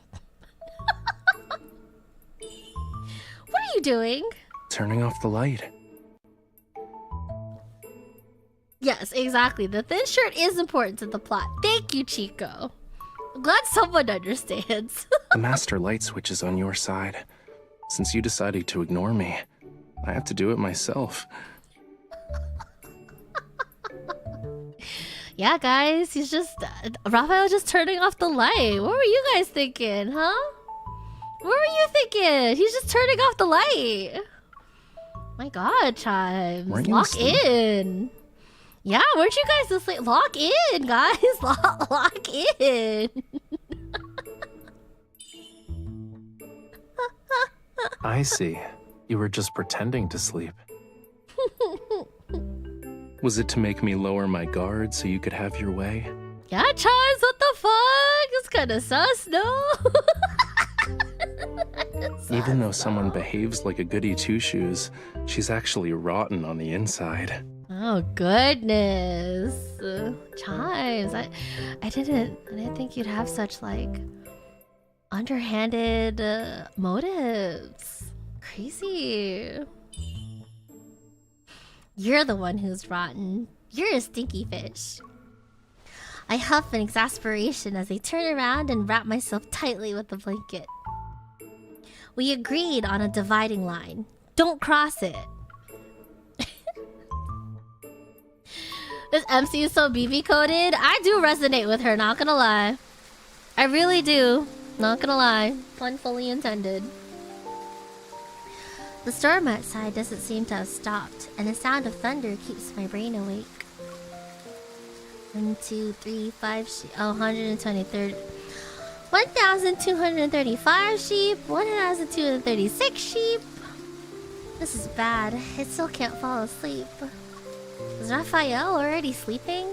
[SPEAKER 1] are you doing?
[SPEAKER 10] Turning off the light.
[SPEAKER 1] Yes, exactly. The thin shirt is important to the plot. Thank you, Chico. I'm glad someone understands.
[SPEAKER 10] The master light switch is on your side. Since you decided to ignore me, I have to do it myself.
[SPEAKER 1] Yeah, guys, he's just... Raphael just turning off the light. What were you guys thinking, huh? What were you thinking? He's just turning off the light. My god, Chimes. Lock in. Yeah, weren't you guys asleep? Lock in, guys. Lock in.
[SPEAKER 10] I see. You were just pretending to sleep. Was it to make me lower my guard so you could have your way?
[SPEAKER 1] Yeah, Chimes, what the fuck? It's kinda sus, no?
[SPEAKER 10] Even though someone behaves like a goody two-shoes, she's actually rotten on the inside.
[SPEAKER 1] Oh goodness. Chimes, I didn't think you'd have such like underhanded motives. Crazy. You're the one who's rotten. You're a stinky fish. I huff in exasperation as I turn around and wrap myself tightly with the blanket. We agreed on a dividing line. Don't cross it. This MC is so BB coded. I do resonate with her, not gonna lie. I really do. Not gonna lie. Pun fully intended. The storm outside doesn't seem to have stopped, and the sound of thunder keeps my brain awake. 1, 2, 3, 5 sheep. Oh, 123. 1,235 sheep. 1,236 sheep. This is bad. I still can't fall asleep. Is Raphael already sleeping?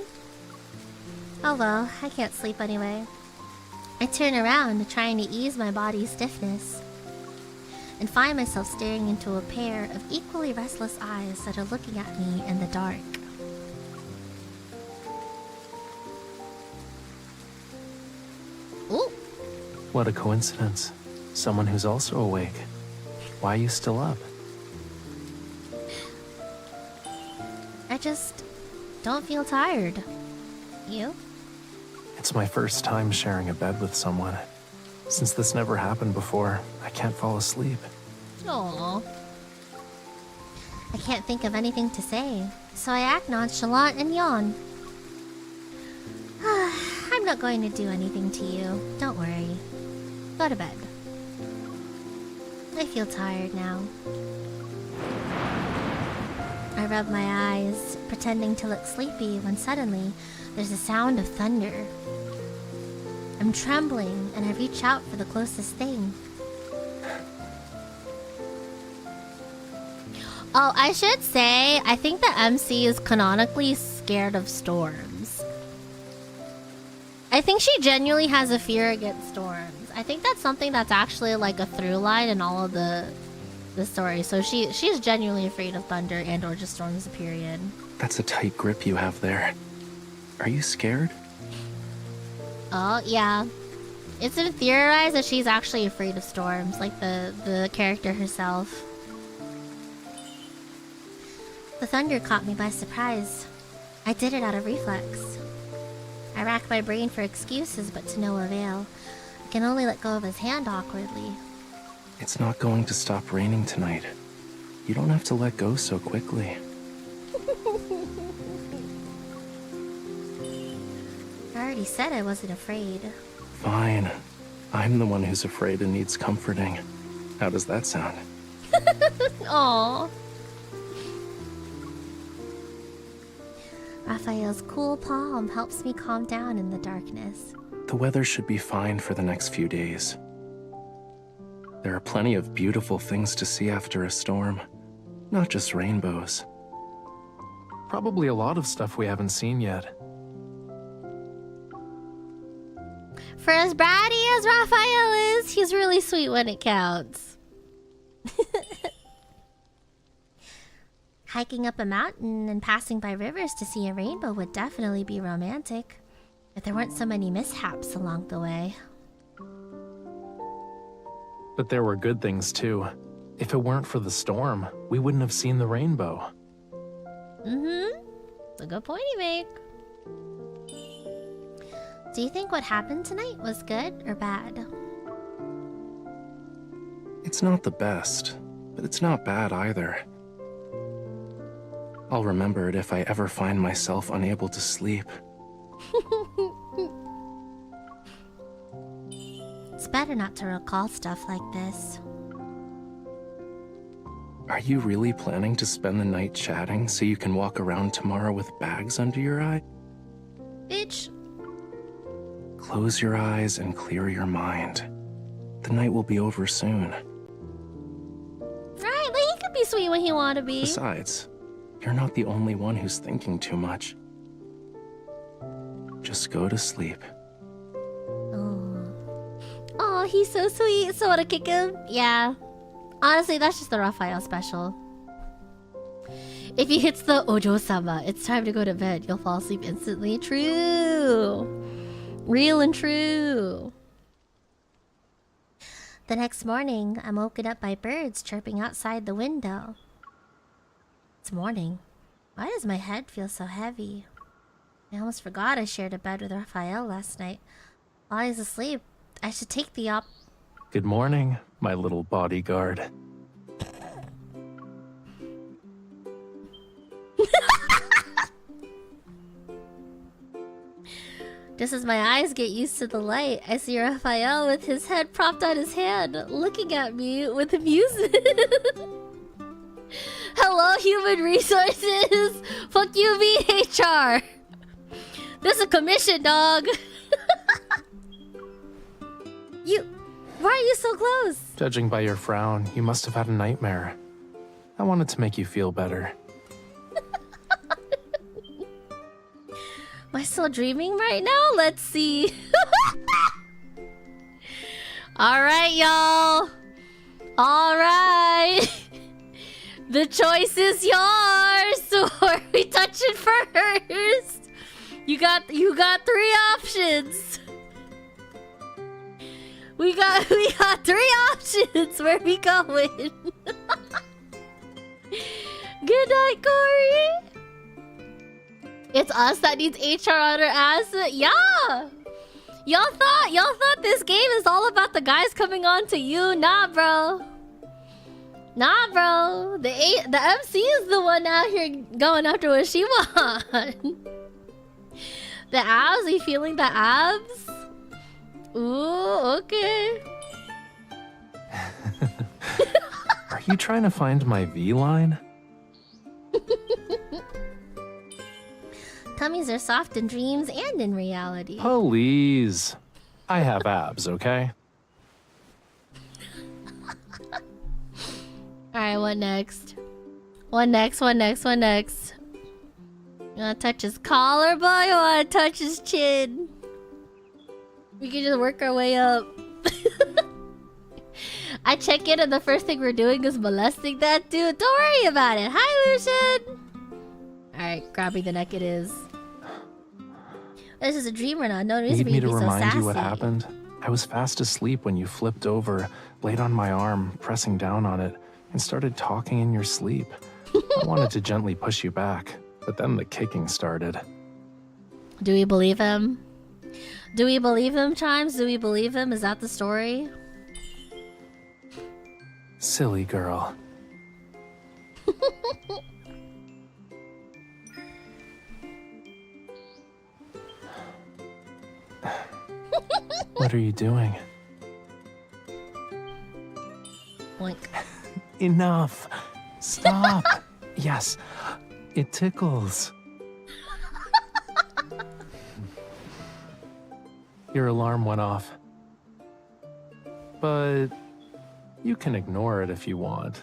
[SPEAKER 1] Oh well, I can't sleep anyway. I turn around, trying to ease my body's stiffness, and find myself staring into a pair of equally restless eyes that are looking at me in the dark. Ooh!
[SPEAKER 10] What a coincidence. Someone who's also awake. Why are you still up?
[SPEAKER 1] I just don't feel tired. You?
[SPEAKER 10] It's my first time sharing a bed with someone. Since this never happened before, I can't fall asleep.
[SPEAKER 1] Aww. I can't think of anything to say, so I act nonchalant and yawn. I'm not going to do anything to you. Don't worry. Go to bed. I feel tired now. I rub my eyes, pretending to look sleepy, when suddenly there's a sound of thunder. I'm trembling and I reach out for the closest thing. Oh, I should say, I think the MC is canonically scared of storms. I think she genuinely has a fear against storms. I think that's something that's actually like a through line in all of the story. So she's genuinely afraid of thunder and or just storms, period.
[SPEAKER 10] That's a tight grip you have there. Are you scared?
[SPEAKER 1] Oh, yeah. It's been theorized that she's actually afraid of storms, like the character herself. The thunder caught me by surprise. I did it out of reflex. I racked my brain for excuses, but to no avail. I can only let go of his hand awkwardly.
[SPEAKER 10] It's not going to stop raining tonight. You don't have to let go so quickly.
[SPEAKER 1] I already said I wasn't afraid.
[SPEAKER 10] Fine. I'm the one who's afraid and needs comforting. How does that sound?
[SPEAKER 1] Aww. Raphael's cool palm helps me calm down in the darkness.
[SPEAKER 10] The weather should be fine for the next few days. There are plenty of beautiful things to see after a storm, not just rainbows. Probably a lot of stuff we haven't seen yet.
[SPEAKER 1] For as bratty as Raphael is, he's really sweet when it counts. Hiking up a mountain and passing by rivers to see a rainbow would definitely be romantic, if there weren't so many mishaps along the way.
[SPEAKER 10] But there were good things too. If it weren't for the storm, we wouldn't have seen the rainbow.
[SPEAKER 1] It's a good point you make. Do you think what happened tonight was good or bad?
[SPEAKER 10] It's not the best, but it's not bad either. I'll remember it if I ever find myself unable to sleep.
[SPEAKER 1] It's better not to recall stuff like this.
[SPEAKER 10] Are you really planning to spend the night chatting so you can walk around tomorrow with bags under your eye?
[SPEAKER 1] Bitch.
[SPEAKER 10] Close your eyes and clear your mind. The night will be over soon.
[SPEAKER 1] Right, but he could be sweet when he wanna be.
[SPEAKER 10] Besides, you're not the only one who's thinking too much. Just go to sleep.
[SPEAKER 1] Oh, he's so sweet. So wanna kick him? Yeah. Honestly, that's just the Raphael special. If he hits the Ojo-sama, it's time to go to bed. You'll fall asleep instantly. True. Real and true. The next morning, I'm woken up by birds chirping outside the window. It's morning. Why does my head feel so heavy? I almost forgot I shared a bed with Raphael last night. While he's asleep, I should take the
[SPEAKER 10] Good morning, my little bodyguard.
[SPEAKER 1] Just as my eyes get used to the light, I see Raphael with his head propped on his hand, looking at me with amusement. Hello, human resources! Fuck you, VHR! This is a commission, dog! Why are you so close?
[SPEAKER 10] Judging by your frown, you must have had a nightmare. I wanted to make you feel better.
[SPEAKER 1] Am I still dreaming right now? Let's see. Alright, y'all. Alright. The choice is yours. So are we touching first? You got 3 options. We got 3 options. Where we going? Good night, Corey. It's us that needs HR on our ass. Yeah. Y'all thought this game is all about the guys coming on to you. Nah, bro. Nah, bro. The MC is the one out here going after what she wants. The abs? Are you feeling the abs? Ooh, okay.
[SPEAKER 10] Are you trying to find my V line?
[SPEAKER 1] Tummies are soft in dreams and in reality.
[SPEAKER 10] Please. I have abs, okay?
[SPEAKER 1] Alright, what next? One next. You wanna touch his collarbone? You wanna touch his chin? We can just work our way up. I check in and the first thing we're doing is molesting that dude. Don't worry about it. Hi, Lucian! Alright, grabbing the neck it is. This is a dream or not? No reason
[SPEAKER 10] Need
[SPEAKER 1] for you
[SPEAKER 10] me
[SPEAKER 1] to
[SPEAKER 10] to
[SPEAKER 1] be so
[SPEAKER 10] remind
[SPEAKER 1] sassy.
[SPEAKER 10] you what happened? I was fast asleep when you flipped over, laid on my arm, pressing down on it, and started talking in your sleep. I wanted to gently push you back, but then the kicking started.
[SPEAKER 1] Do we believe him? Do we believe him, Chimes? Do we believe him? Is that the story?
[SPEAKER 10] Silly girl. What are you doing?
[SPEAKER 1] Oink.
[SPEAKER 10] Enough. Stop. Yes, it tickles. Your alarm went off. But you can ignore it if you want.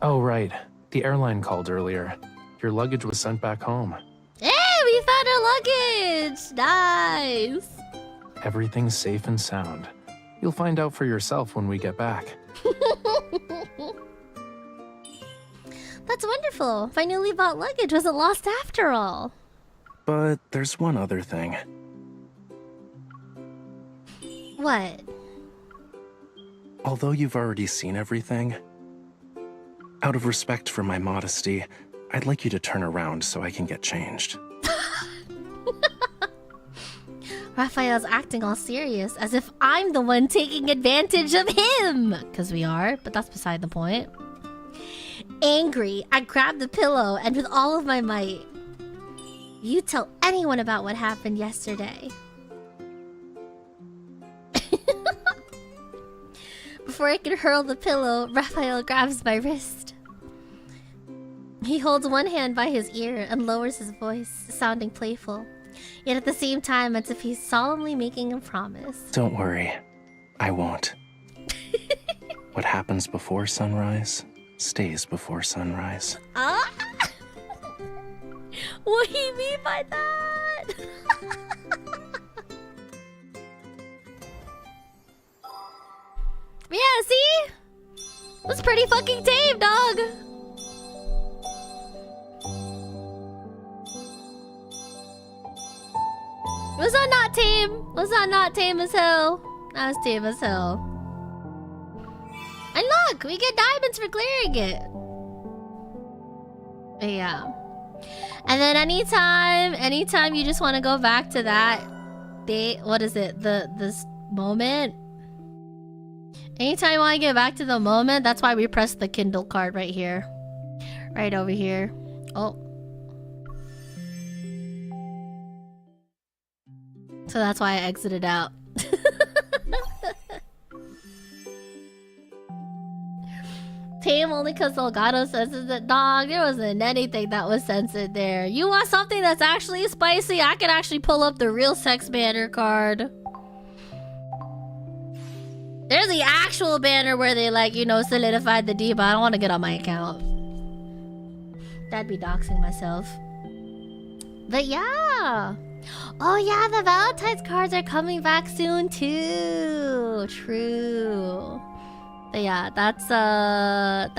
[SPEAKER 10] Oh, right. The airline called earlier. Your luggage was sent back home.
[SPEAKER 1] Hey, we found our luggage! Nice!
[SPEAKER 10] Everything's safe and sound. You'll find out for yourself when we get back.
[SPEAKER 1] That's wonderful. My newly bought luggage wasn't lost after all.
[SPEAKER 10] But there's one other thing.
[SPEAKER 1] What?
[SPEAKER 10] Although you've already seen everything, out of respect for my modesty, I'd like you to turn around so I can get changed.
[SPEAKER 1] Raphael's acting all serious, as if I'm the one taking advantage of him! Because we are, but that's beside the point. Angry, I grabbed the pillow and with all of my might. You tell anyone about what happened yesterday. Before I can hurl the pillow, Raphael grabs my wrist. He holds one hand by his ear and lowers his voice, sounding playful, yet at the same time as if he's solemnly making a promise.
[SPEAKER 10] Don't worry, I won't. What happens before sunrise stays before sunrise.
[SPEAKER 1] Ah! What do you mean by that? Yeah, see? That's pretty fucking tame, dog. Was that not tame? Was that not tame as hell? That was tame as hell. And look, we get diamonds for clearing it. But yeah. And then anytime you just want to go back to that date, what is it? This moment. Anytime you want to get back to the moment, that's why we press the Kindle card right here. Right over here. Oh. So that's why I exited out. Tame only because Elgato censors it. Dog, there wasn't anything that was censored there. You want something that's actually spicy? I can actually pull up the real sex banner card. There's the actual banner where they, like, you know, solidified the D, but I don't want to get on my account. That'd be doxing myself. But yeah. Oh yeah, the Valentine's cards are coming back soon too. True. But yeah, that's the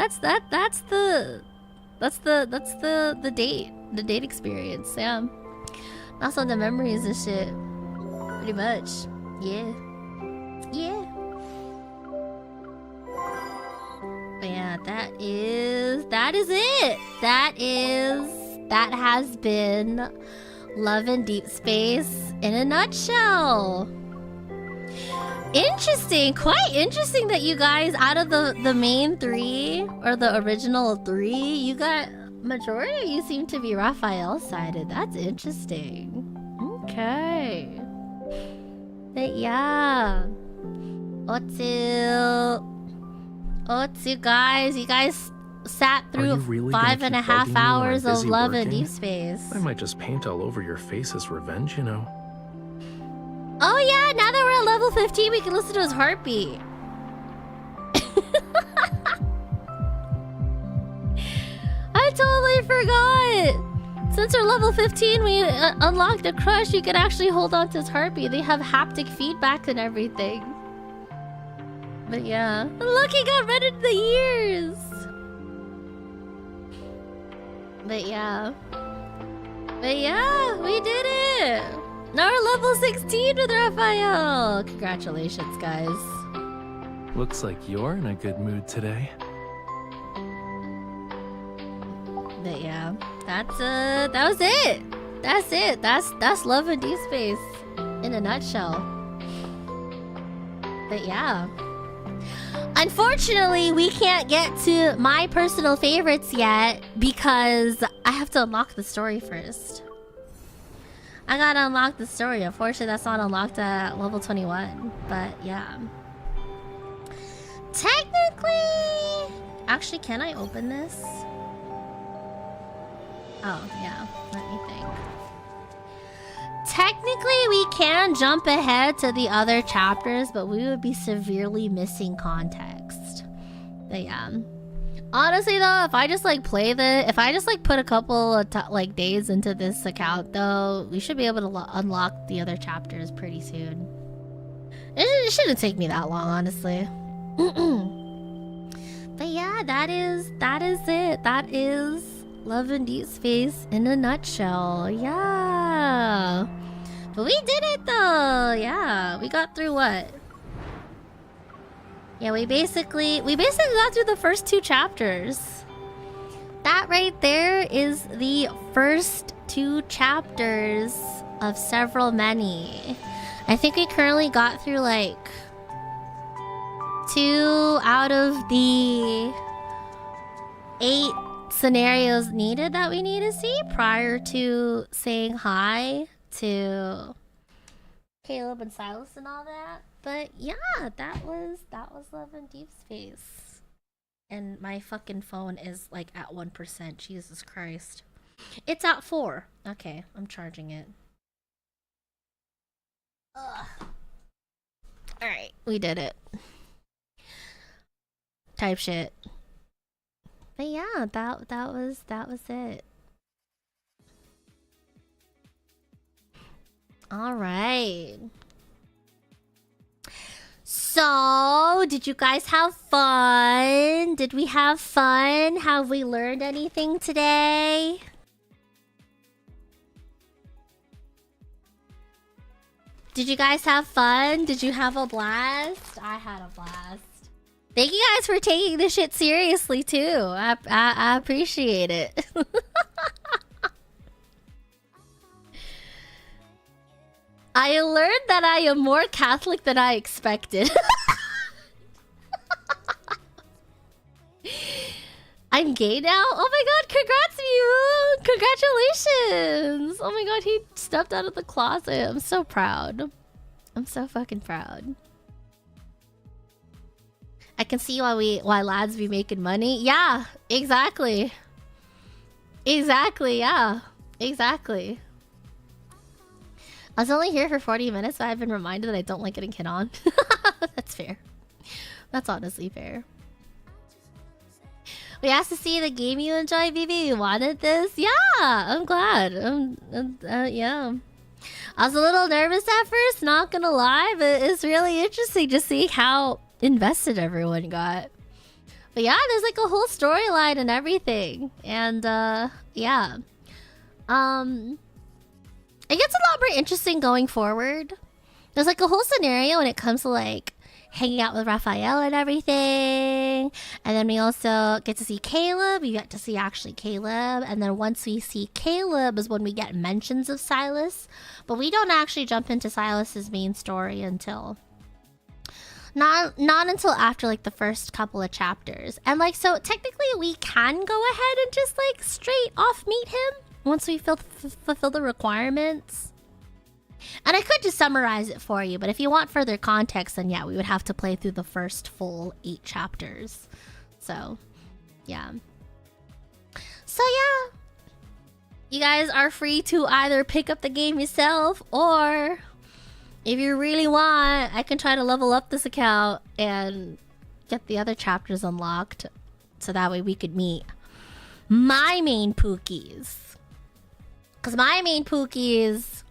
[SPEAKER 1] date experience. Yeah. Also the memories and shit. Pretty much. Yeah. Yeah. But yeah, that is it. That has been Love in Deep Space in a nutshell. Interesting, quite interesting that you guys, out of the main three, or the original three, you got, majority of you seem to be Raphael-sided. That's interesting. Okay. But yeah. Otsu guys, you guys sat through
[SPEAKER 10] Really
[SPEAKER 1] 5.5 hours of Love in Deep Space.
[SPEAKER 10] I might just paint all over your face as revenge, you know.
[SPEAKER 1] Oh yeah, now that we're at level 15, we can listen to his heartbeat. I totally forgot! Since we're level 15, we unlocked a crush. You can actually hold on to his heartbeat. They have haptic feedback and everything. But yeah. Look, he got rid of the ears! But yeah. But yeah, we did it! Now we're level 16 with Raphael! Congratulations, guys.
[SPEAKER 10] Looks like you're in a good mood today.
[SPEAKER 1] But yeah, that was it. That's it. That's Love and Deepspace in a nutshell. But yeah. Unfortunately, we can't get to my personal favorites yet because I have to unlock the story first. I gotta unlock the story. Unfortunately, that's not unlocked at level 21. But yeah. Technically... Actually, can I open this? Oh, yeah. Let me think. Technically, we can jump ahead to the other chapters, but we would be severely missing context. But yeah. Honestly, though, if I just like if I just like put a couple of like days into this account, though, we should be able to unlock the other chapters pretty soon. It shouldn't take me that long, honestly. But yeah, that is it. That is Love and Deepspace in a nutshell. Yeah. But we did it though. Yeah. We got through what? Yeah, we basically got through the first 2 chapters. That right there is the first 2 chapters of several many. I think we currently got through like 2 out of the 8 scenarios needed that we need to see prior to saying hi to Caleb and Silas and all that. But yeah, that was Love and Deepspace. And my fucking phone is like at 1%. Jesus Christ. It's at 4. Okay, I'm charging it. Ugh. Alright, we did it. Type shit. But yeah, that was it. All right. So, did you guys have fun? Did we have fun? Have we learned anything today? Did you guys have fun? Did you have a blast? I had a blast. Thank you guys for taking this shit seriously too. I appreciate it. I learned that I am more Catholic than I expected. I'm gay now? Oh my god, congrats you! Congratulations! Oh my god, he stepped out of the closet. I'm so proud. I'm so fucking proud. I can see why lads be making money. Yeah, exactly. Exactly, yeah. Exactly. I was only here for 40 minutes, but I've been reminded that I don't like getting hit on. That's fair. That's honestly fair. We asked to see the game you enjoy, BB. You wanted this? Yeah, I'm glad. Yeah. I was a little nervous at first, not gonna lie, but it's really interesting to see how invested everyone got. But yeah, there's like a whole storyline and everything. And yeah. It gets a lot more interesting going forward. There's like a whole scenario when it comes to like hanging out with Raphael and everything. And then we also get to see Caleb. We get to see actually Caleb. And then once we see Caleb is when we get mentions of Silas. But we don't actually jump into Silas's main story until... Not until after like the first couple of chapters. And like, so technically we can go ahead and just like straight off meet him once we fulfill the requirements. And I could just summarize it for you, but if you want further context, then yeah, we would have to play through the first full 8 chapters. So, yeah. So yeah. You guys are free to either pick up the game yourself, or if you really want, I can try to level up this account and get the other chapters unlocked, so that way we could meet my main Pookies. Cause my main Pookies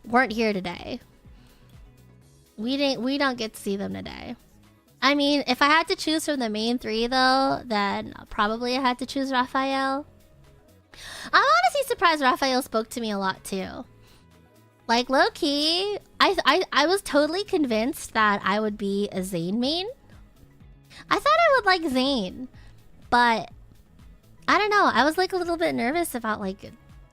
[SPEAKER 1] weren't here today. We don't get to see them today. I mean, if I had to choose from the main three though, then probably I had to choose Raphael. I'm honestly surprised Raphael spoke to me a lot too. Like low-key, I was totally convinced that I would be a Zane main. I thought I would like Zane, but I don't know. I was like a little bit nervous about like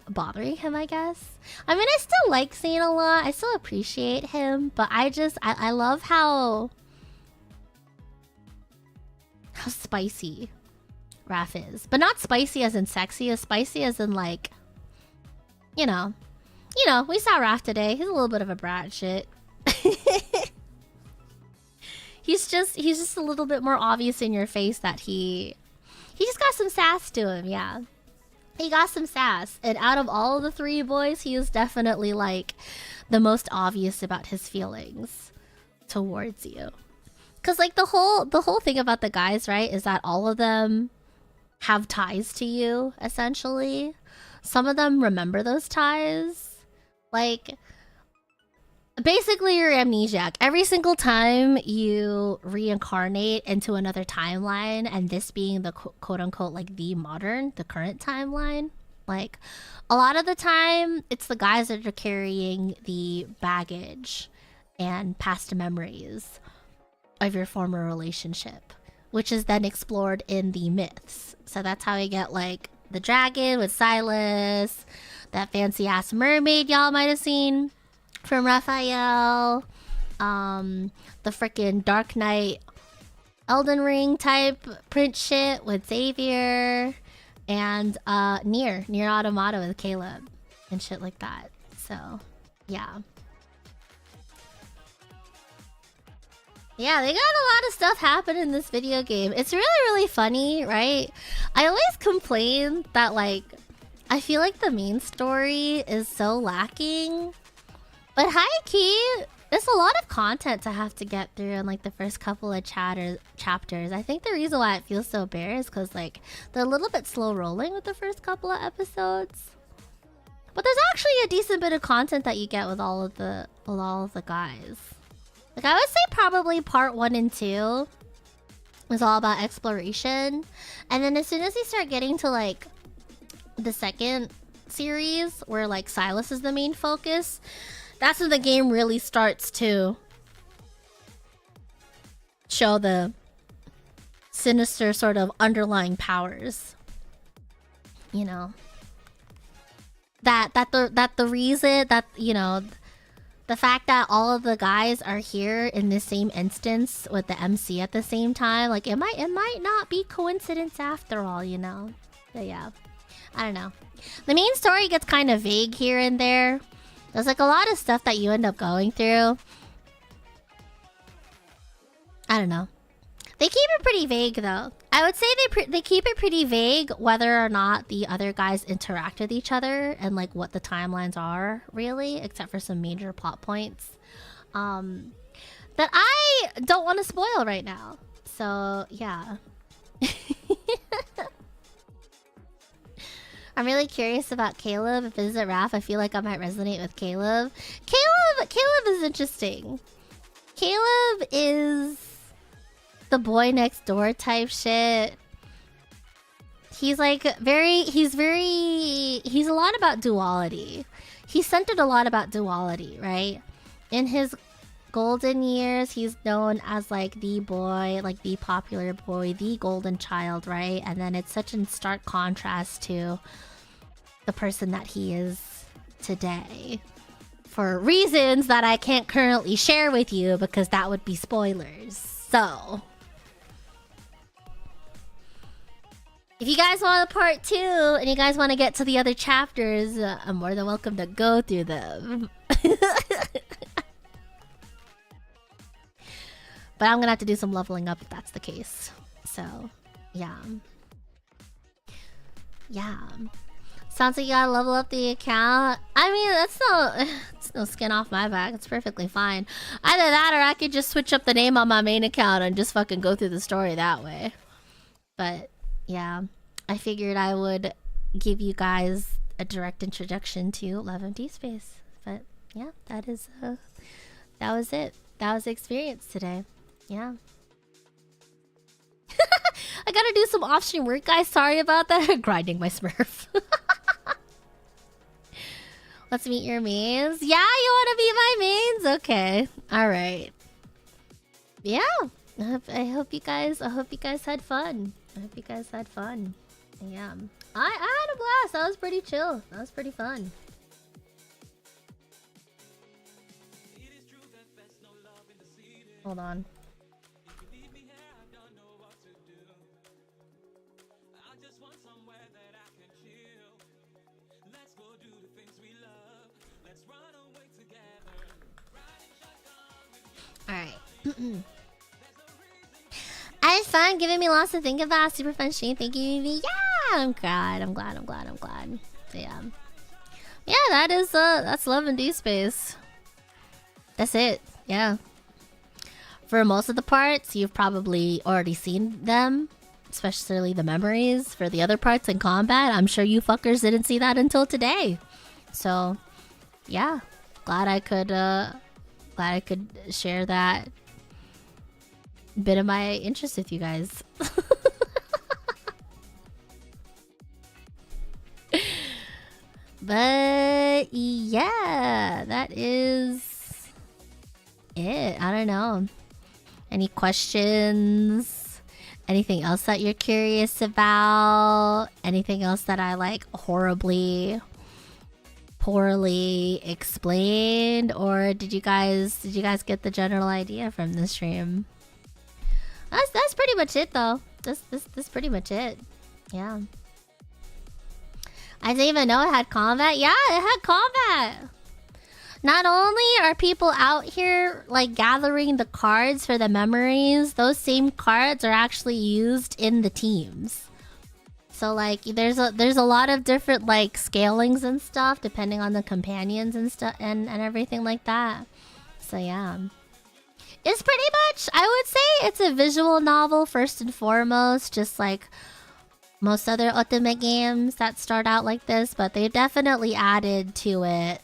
[SPEAKER 1] bothering him, I guess. I mean, I still like Zane a lot. I still appreciate him, but I love how spicy Raph is. But not spicy as in sexy, as spicy as in like, you know, we saw Raph today. He's a little bit of a brat shit. He's just a little bit more obvious in your face that he just got some sass to him, yeah. He got some sass. And out of all of the three boys, he is definitely like the most obvious about his feelings towards you. Cause like the whole thing about the guys, right, is that all of them have ties to you, essentially. Some of them remember those ties. Like, basically you're amnesiac. Every single time you reincarnate into another timeline, and this being the quote-unquote like the current timeline, like a lot of the time it's the guys that are carrying the baggage and past memories of your former relationship, which is then explored in the myths. So that's how we get like the dragon with Silas, that fancy ass mermaid y'all might have seen from Raphael, the freaking Dark Knight Elden Ring type print shit with Xavier, and Nier Automata with Caleb and shit like that. So yeah. Yeah, they got a lot of stuff happen in this video game. It's really funny, right? I always complain that like I feel like the main story is so lacking. But high-key, there's a lot of content to have to get through in like the first couple of chapters. I think the reason why it feels so bare is because like they're a little bit slow rolling with the first couple of episodes. But there's actually a decent bit of content that you get with all of the guys. Like I would say probably part 1 and 2 is all about exploration. And then as soon as you start getting to like the second series where like Silas is the main focus, that's when the game really starts to show the sinister sort of underlying powers. You know, that the reason that, you know, the fact that all of the guys are here in the same instance with the MC at the same time, like it might not be coincidence after all, you know. But yeah, I don't know. The main story gets kind of vague here and there. There's like a lot of stuff that you end up going through. I don't know. They keep it pretty vague though. I would say they keep it pretty vague whether or not the other guys interact with each other and like what the timelines are really, except for some major plot points that I don't want to spoil right now. So yeah. I'm really curious about Caleb. If it isn't Raph, I feel like I might resonate with Caleb. Caleb is interesting. Caleb is the boy next door type shit. He's like he's a lot about duality. He's centered a lot about duality, right? In his golden years, he's known as like the boy, like the popular boy, the golden child, right? And then it's such a stark contrast to the person that he is today, for reasons that I can't currently share with you because that would be spoilers. So if you guys want a part 2 and you guys want to get to the other chapters, I'm more than welcome to go through them. But I'm gonna have to do some leveling up if that's the case. So, yeah. Yeah. Sounds like you gotta level up the account. I mean, that's not... No skin off my back. It's perfectly fine. Either that or I could just switch up the name on my main account and just fucking go through the story that way. But yeah, I figured I would give you guys a direct introduction to Love of Deepspace. But yeah, that was it. That was the experience today. Yeah. I gotta do some off-stream work, guys. Sorry about that. Grinding my Smurf. Let's meet your mains. Yeah, you wanna meet my mains? Okay. Alright. Yeah. I hope you guys had fun. I hope you guys had fun. Yeah. I had a blast. That was pretty chill. That was pretty fun. Hold on. Alright. I had fun giving me lots to think about. Super fun stream. Thank you, Evie. Yeah, I'm glad. So, yeah. Yeah, that's Love and Deepspace. That's it. Yeah. For most of the parts, you've probably already seen them. Especially the memories. For the other parts in combat, I'm sure you fuckers didn't see that until today. So, yeah. Glad I could share that bit of my interest with you guys. But yeah, that is it. I don't know. Any questions? Anything else that you're curious about? Anything else that I like poorly explained, or did you guys get the general idea from the stream? That's pretty much it though. That's pretty much it. Yeah. I didn't even know it had combat. Yeah, it had combat. Not only are people out here like gathering the cards for the memories, those same cards are actually used in the teams. So like there's a lot of different like scalings and stuff depending on the companions and stuff and everything like that. So yeah. It's pretty much, I would say it's a visual novel first and foremost, just like most other Ultimate games that start out like this, but they definitely added to it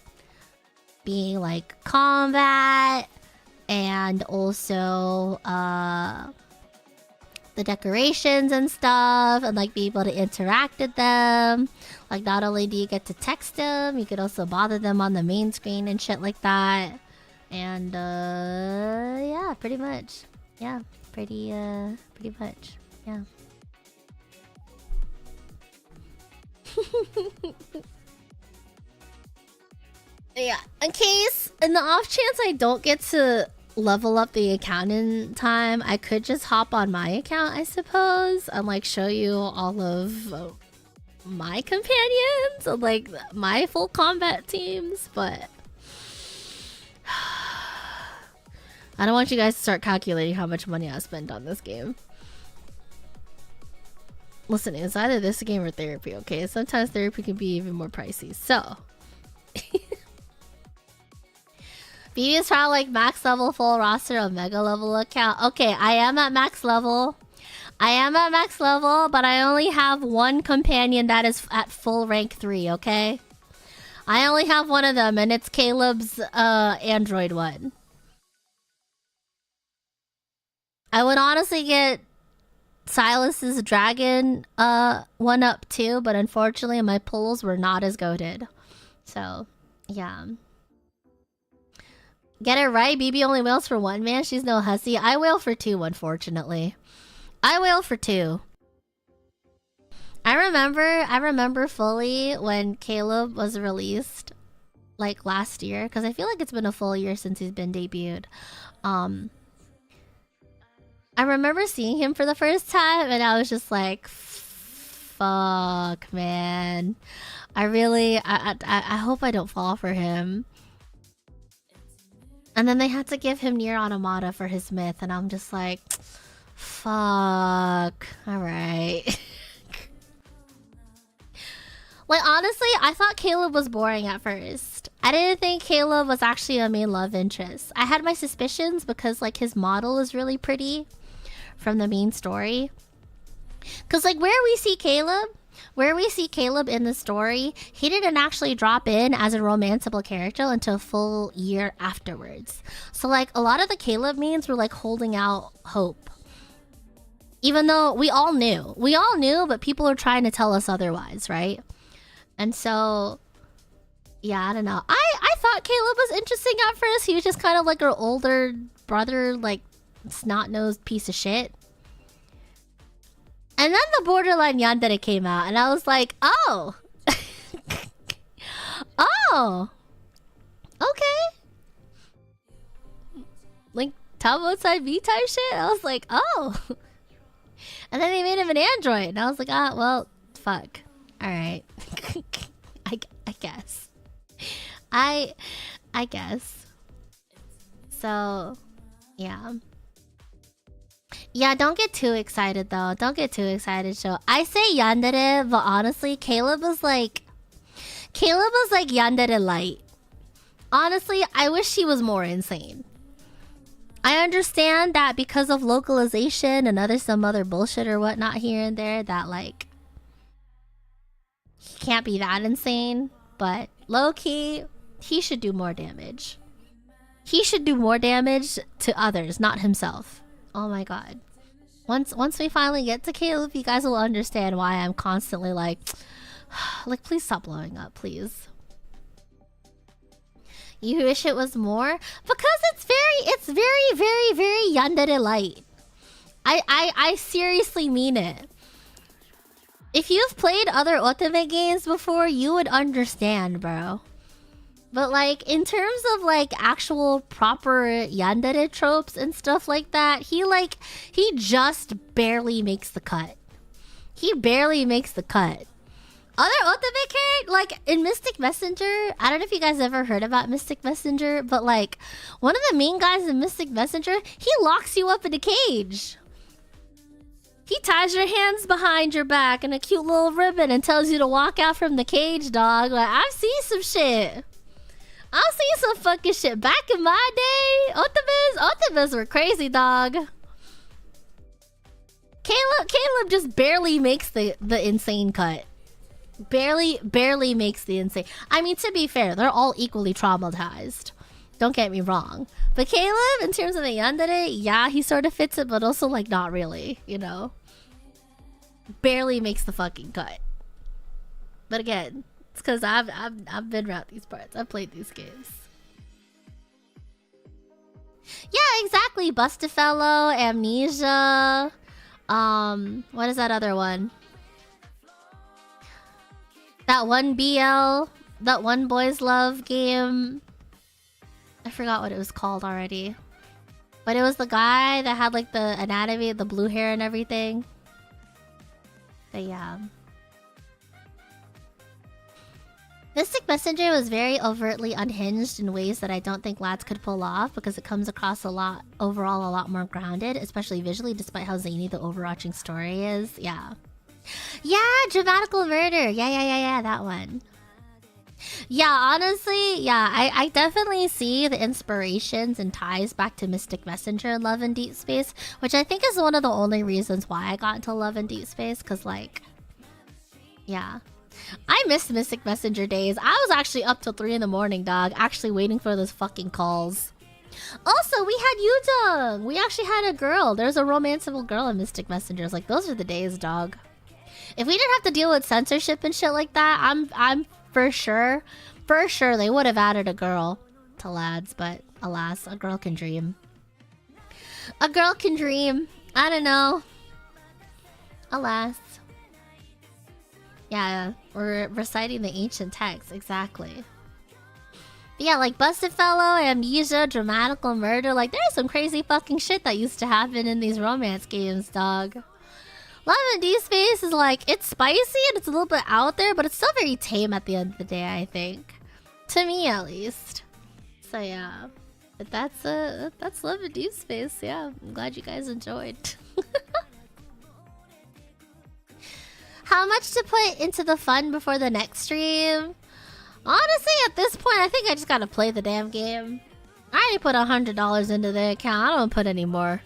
[SPEAKER 1] being like combat and also the decorations and stuff, and like be able to interact with them. Like not only do you get to text them, you could also bother them on the main screen and shit like that. And yeah, pretty much. Yeah, pretty much. Yeah. Yeah, in the off chance I don't get to level up the account in time, I could just hop on my account, I suppose, and like show you all of my companions and like my full combat teams, but I don't want you guys to start calculating how much money I spent on this game. Listen, it's either this game or therapy, okay? Sometimes therapy can be even more pricey, so BB is probably like max level, full roster, omega level account. Okay, I am at max level. But I only have one companion that is at full rank 3, okay? I only have one of them, and it's Caleb's android one. I would honestly get Silas's dragon one up too, but unfortunately my pulls were not as goated. So, yeah. Get it right, BB only wails for one man. She's no hussy. I wail for 2, unfortunately. I wail for 2. I remember fully when Caleb was released, like last year, because I feel like it's been a full year since he's been debuted. I remember seeing him for the first time, and I was just like, "Fuck, man! I hope I don't fall for him." And then they had to give him Nier Automata for his myth, and I'm just like, fuck. Alright. Like, honestly, I thought Caleb was boring at first. I didn't think Caleb was actually a main love interest. I had my suspicions because like his model is really pretty from the main story. Cause like where we see Caleb in the story, he didn't actually drop in as a romanceable character until a full year afterwards. So like a lot of the Caleb memes were like holding out hope. Even though we all knew, but people are trying to tell us otherwise, right? And so, yeah, I don't know. I thought Caleb was interesting at first. He was just kind of like our older brother, like snot-nosed piece of shit. And then the borderline yandere came out, and I was like, oh. Oh. Okay. Like, top outside V type shit? I was like, oh. And then they made him an android, and I was like, ah, well, fuck. Alright. I guess. I guess. So, yeah. Yeah, don't get too excited though. Don't get too excited, show. I say yandere, but honestly, Caleb was like yandere light. Honestly, I wish he was more insane. I understand that because of localization and some other bullshit or whatnot here and there, that like he can't be that insane. But low-key, he should do more damage. He should do more damage to others, not himself. Oh my god. Once we finally get to Caleb, you guys will understand why I'm constantly like please stop blowing up, please. You wish it was more? Because it's very yandere light. I seriously mean it. If you've played other otome games before, you would understand, bro. But like in terms of like actual proper yandere tropes and stuff like that, he just barely makes the cut. He barely makes the cut. Other otome characters, like in Mystic Messenger, I don't know if you guys ever heard about Mystic Messenger, but like one of the main guys in Mystic Messenger, he locks you up in a cage. He ties your hands behind your back in a cute little ribbon and tells you to walk out from the cage, dog. Like, I've seen some shit. I've seen some fucking shit. Back in my day, otames were crazy, dog. Caleb just barely makes the insane cut. Barely makes the insane. I mean, to be fair, they're all equally traumatized. Don't get me wrong. But Caleb, in terms of the yandere, yeah, he sort of fits it, but also like not really, you know? Barely makes the fucking cut. But again, it's because I've been around these parts. I've played these games. Yeah, exactly. Bustafellow, Amnesia. What is that other one? That one BL, that one Boys Love game. I forgot what it was called already. But it was the guy that had like the anatomy, the blue hair and everything. But yeah. Mystic Messenger was very overtly unhinged in ways that I don't think lads could pull off because it comes across overall a lot more grounded, especially visually, despite how zany the overarching story is. Yeah. Yeah, Dramatical Murder. Yeah, that one. Yeah, honestly, yeah, I definitely see the inspirations and ties back to Mystic Messenger and Love and Deepspace, which I think is one of the only reasons why I got into Love and Deepspace, because like, yeah. I miss Mystic Messenger days. I was actually up till 3 in the morning, dog, actually waiting for those fucking calls. Also, we had Yudong. We actually had a girl. There's a romanceable girl in Mystic Messenger. Like, those are the days, dog. If we didn't have to deal with censorship and shit like that, I'm for sure they would have added a girl to lads, but alas, a girl can dream. A girl can dream. I don't know. Alas. Yeah, we're reciting the ancient texts, exactly. But yeah, like Busted Fellow, Amnesia, Dramatical Murder, like there's some crazy fucking shit that used to happen in these romance games, dog. Love and Deepspace is like, it's spicy and it's a little bit out there, but it's still very tame at the end of the day, I think. To me, at least. So yeah. But that's Love and Deepspace, yeah. I'm glad you guys enjoyed. How much to put into the fun before the next stream? Honestly, at this point, I think I just gotta play the damn game. I already put $100 into the account. I don't put any more.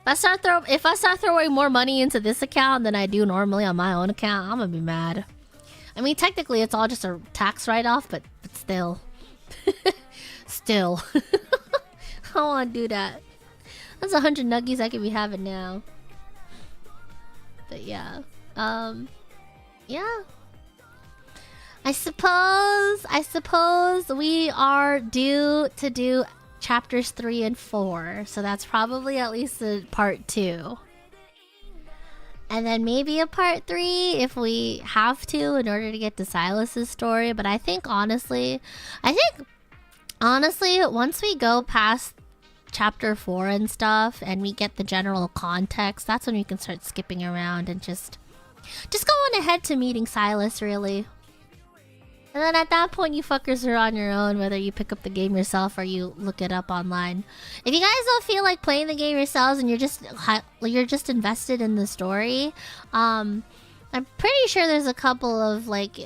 [SPEAKER 1] If I start throwing more money into this account than I do normally on my own account, I'm gonna be mad. I mean, technically, it's all just a tax write-off, but still. Still. I don't want to do that. That's 100 nuggies I could be having now. But yeah. Yeah. I suppose we are due to do chapters 3 and 4. So that's probably at least a part 2. And then maybe a part 3 if we have to in order to get to Silas's story. But I think honestly, once we go past chapter 4 and stuff and we get the general context, that's when we can start skipping around and just going ahead to meeting Silas, really. And then at that point, you fuckers are on your own, whether you pick up the game yourself or you look it up online. If you guys don't feel like playing the game yourselves and you're just invested in the story, I'm pretty sure there's a couple of like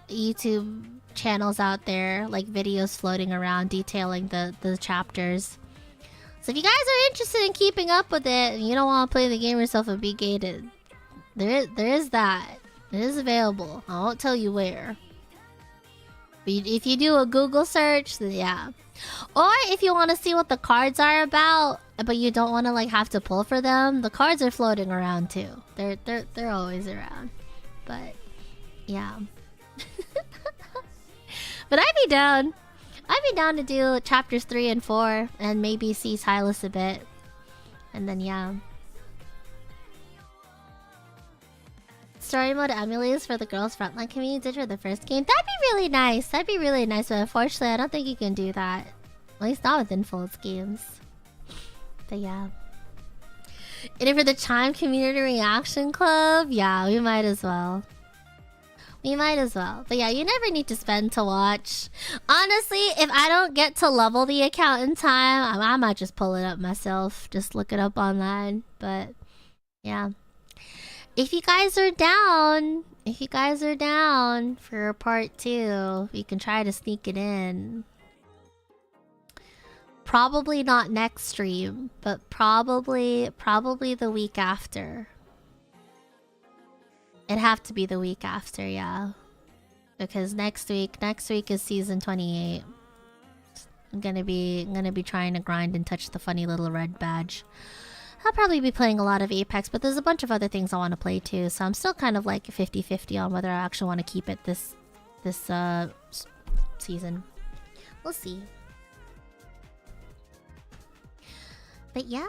[SPEAKER 1] YouTube channels out there, like videos floating around detailing the chapters. So if you guys are interested in keeping up with it and you don't want to play the game yourself and be gated, there is that. It is available. I won't tell you where. But if you do a Google search, then yeah. Or if you want to see what the cards are about, but you don't want to like have to pull for them, the cards are floating around too. They're always around. But yeah. But I'd be down. I'd be down to do chapters 3 and 4 and maybe see Silas a bit. And then yeah. Story mode emulators for the girls frontline community did for the first game. That'd be really nice. That'd be really nice, but unfortunately I don't think you can do that. At least not with Infold's games. But yeah. And for the Chime Community Reaction Club, yeah, we might as well. We might as well. But yeah, you never need to spend to watch. Honestly, if I don't get to level the account in time, I might just pull it up myself. Just look it up online. But yeah. If you guys are down for part 2, we can try to sneak it in. Probably not next stream, but probably the week after. It'd have to be the week after, yeah. Because next week is season 28. I'm gonna be trying to grind and touch the funny little red badge. I'll probably be playing a lot of Apex, but there's a bunch of other things I want to play too, so I'm still kind of like 50-50 on whether I actually want to keep it this season. We'll see. But yeah.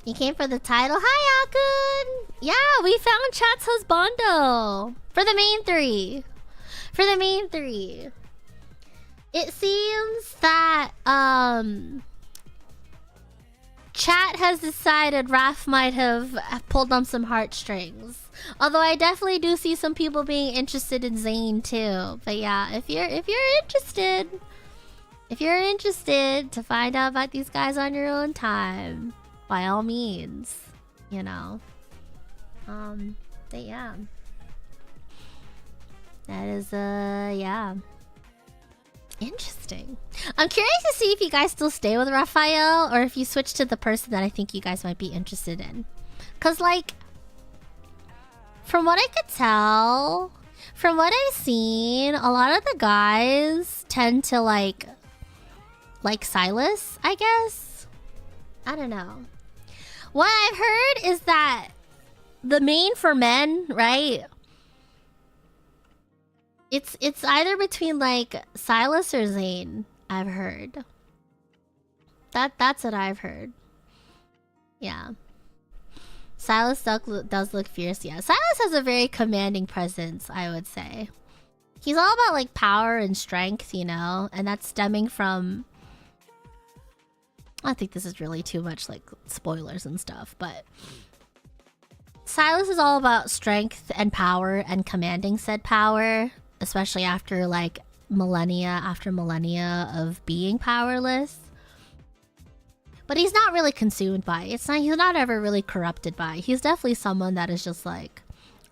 [SPEAKER 1] You came for the title? Hi, Akun! Yeah, we found Chat's Husbando! For the main 3. It seems that, Chat has decided Raph might have pulled on some heartstrings. Although I definitely do see some people being interested in Zane too. But yeah, if you're interested to find out about these guys on your own time, by all means, you know. But yeah. That is yeah. Interesting. I'm curious to see if you guys still stay with Raphael or if you switch to the person that I think you guys might be interested in. Cause like, from what I could tell, from what I've seen, a lot of the guys tend to like Silas, I guess. I don't know. What I've heard is that the main for men, right? It's either between like Silas or Zane, I've heard. That's what I've heard. Yeah. Silas does look fierce, yeah. Silas has a very commanding presence, I would say. He's all about like power and strength, you know, and that's stemming from... I think this is really too much like spoilers and stuff, but... Silas is all about strength and power and commanding said power. Especially after like millennia of being powerless. But he's not really consumed by it. He's not ever really corrupted by it. He's definitely someone that is just like,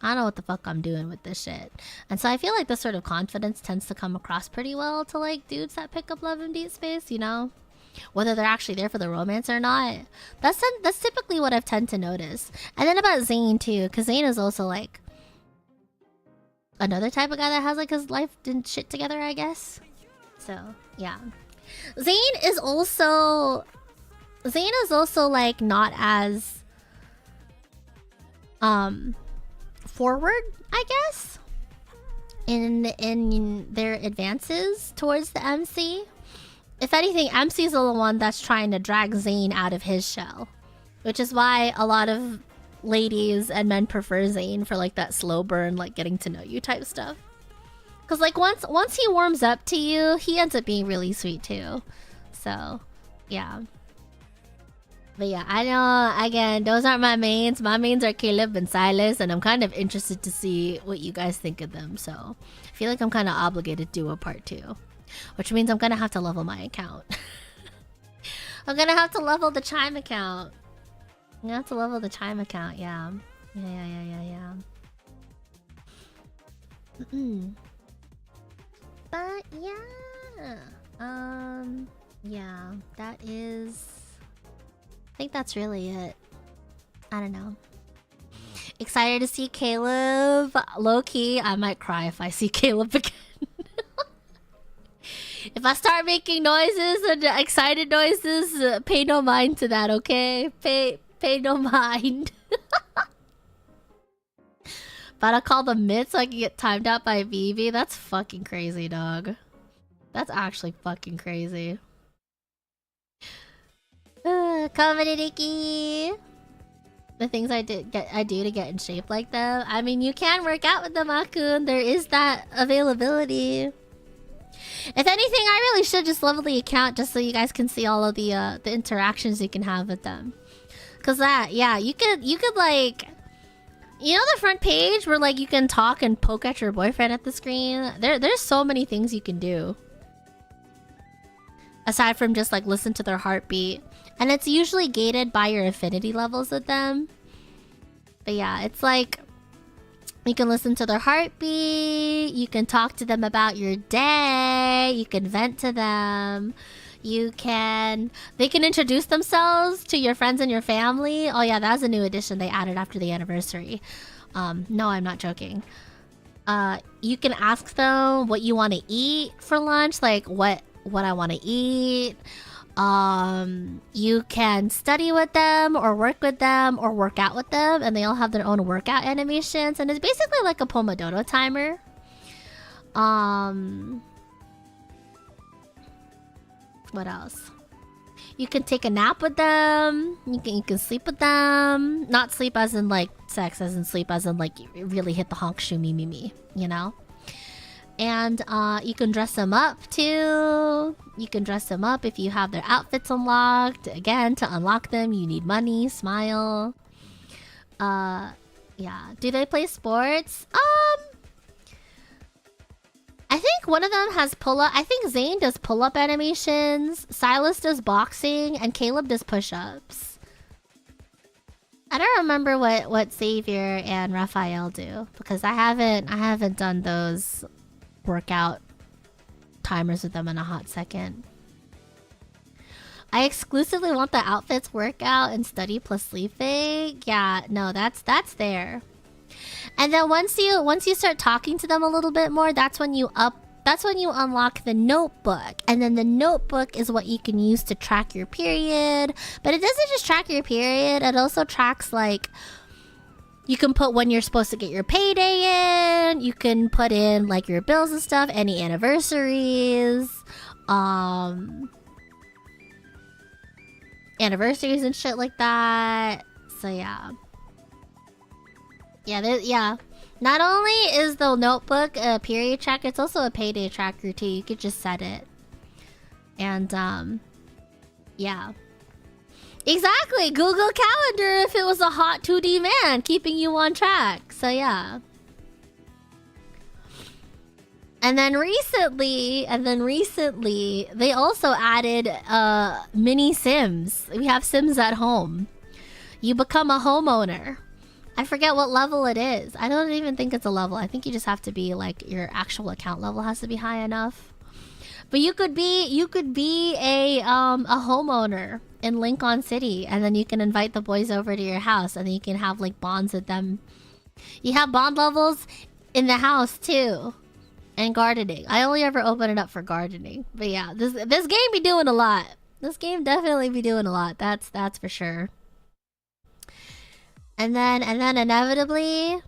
[SPEAKER 1] I don't know what the fuck I'm doing with this shit. And so I feel like this sort of confidence tends to come across pretty well to like dudes that pick up love in Deepspace, you know? Whether they're actually there for the romance or not. That's typically what I've tend to notice. And then about Zane too, because Zane is also like another type of guy that has like his life and shit together, I guess. So yeah. Zane is also like not as forward, I guess, in their advances towards the MC. If anything, MC is the one that's trying to drag Zane out of his shell, which is why a lot of ladies and men prefer Zane for like that slow burn, like getting to know you type stuff. Cause like once he warms up to you, he ends up being really sweet too. So yeah. But yeah, I know, again, those aren't my mains. My mains are Caleb and Silas, and I'm kind of interested to see what you guys think of them. So I feel like I'm kind of obligated to do a part 2. Which means I'm gonna have to level my account. I'm gonna have to level the Chime account. I'm gonna have to level the Chime account, yeah. Yeah. But yeah. Yeah, that is... I think that's really it. I don't know. Excited to see Caleb. Low-key, I might cry if I see Caleb again. If I start making noises and excited noises, pay no mind to that, okay? Pay no mind. But I call them mid so I can get timed out by Vivi. That's fucking crazy, dog. That's actually fucking crazy. Comedy Nikki. The things I do to get in shape like them. I mean, you can work out with them, Akun. There is that availability. If anything, I really should just level the account just so you guys can see all of the interactions you can have with them. Cause yeah, you could like, you know, the front page where like you can talk and poke at your boyfriend at the screen. There's so many things you can do. Aside from just like listen to their heartbeat, and it's usually gated by your affinity levels with them. But yeah, it's like, you can listen to their heartbeat, you can talk to them about your day, you can vent to them, they can introduce themselves to your friends and your family. Oh yeah, that's a new addition they added after the anniversary. No, I'm not joking. You can ask them what you want to eat for lunch, like what I want to eat. You can study with them or work with them or work out with them, and they all have their own workout animations, and it's basically like a Pomodoro timer. What else? You can take a nap with them. You can sleep with them. Not sleep as in like sex, as in sleep as in like you really hit the honk shoe me, you know? And you can dress them up too. You can dress them up if you have their outfits unlocked. Again, to unlock them, you need money, smile. Yeah. Do they play sports? I think one of them has pull-up. I think Zane does pull-up animations. Silas does boxing, and Caleb does push-ups. I don't remember what Xavier and Raphael do because I haven't done those workout timers with them in a hot second. I exclusively want the outfits, workout, and study plus sleeping. Yeah, no, that's there. And then once you start talking to them a little bit more, that's when you unlock the notebook. And then the notebook is what you can use to track your period. But it doesn't just track your period, it also tracks like, you can put when you're supposed to get your payday in. You can put in like your bills and stuff, any anniversaries, anniversaries and shit like that. So yeah. Yeah. Not only is the notebook a period tracker, it's also a payday tracker too. You could just set it. And yeah. Exactly! Google Calendar if it was a hot 2D man keeping you on track. So yeah. And then recently, they also added mini Sims. We have Sims at home. You become a homeowner. I forget what level it is. I don't even think it's a level. I think you just have to be like your actual account level has to be high enough. But you could be a homeowner in Lincoln City, and then you can invite the boys over to your house, and then you can have like bonds with them. You have bond levels in the house too, and gardening. I only ever open it up for gardening, but yeah, this game be doing a lot. This game definitely be doing a lot. That's for sure. And then inevitably,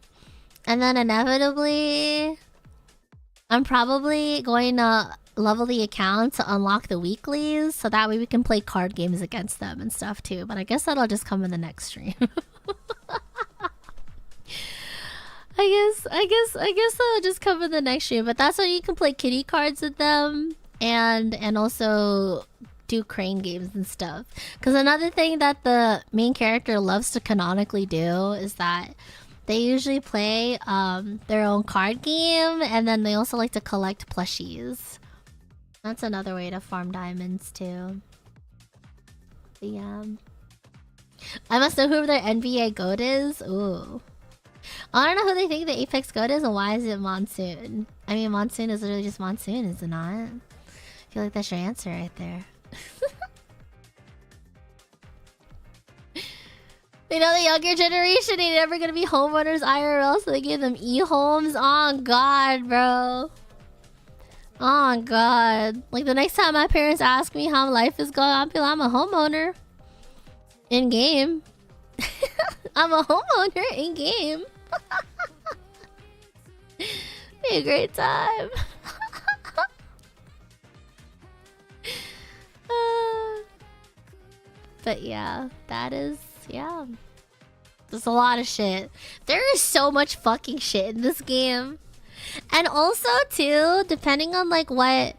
[SPEAKER 1] I'm probably going to level the account to unlock the weeklies, so that way we can play card games against them and stuff too. But I guess that'll just come in the next stream. I guess that'll just come in the next stream. But that's when you can play kitty cards with them and also do crane games and stuff. Because another thing that the main character loves to canonically do is that they usually play their own card game, and then they also like to collect plushies. That's another way to farm diamonds too. But yeah. I must know who their NBA GOAT is. Ooh. I don't know who they think the Apex GOAT is, and why is it Monsoon? I mean, Monsoon is literally just Monsoon, is it not? I feel like that's your answer right there. You know, the younger generation ain't never gonna be homeowners IRL, so they give them e-homes. Oh god, bro. Oh god. Like the next time my parents ask me how life is going, I'll be like, I'm a homeowner. In game. I'm a homeowner in game. Be a great time. But yeah, that is, yeah. There's a lot of shit. There is so much fucking shit in this game. And also too, depending on like what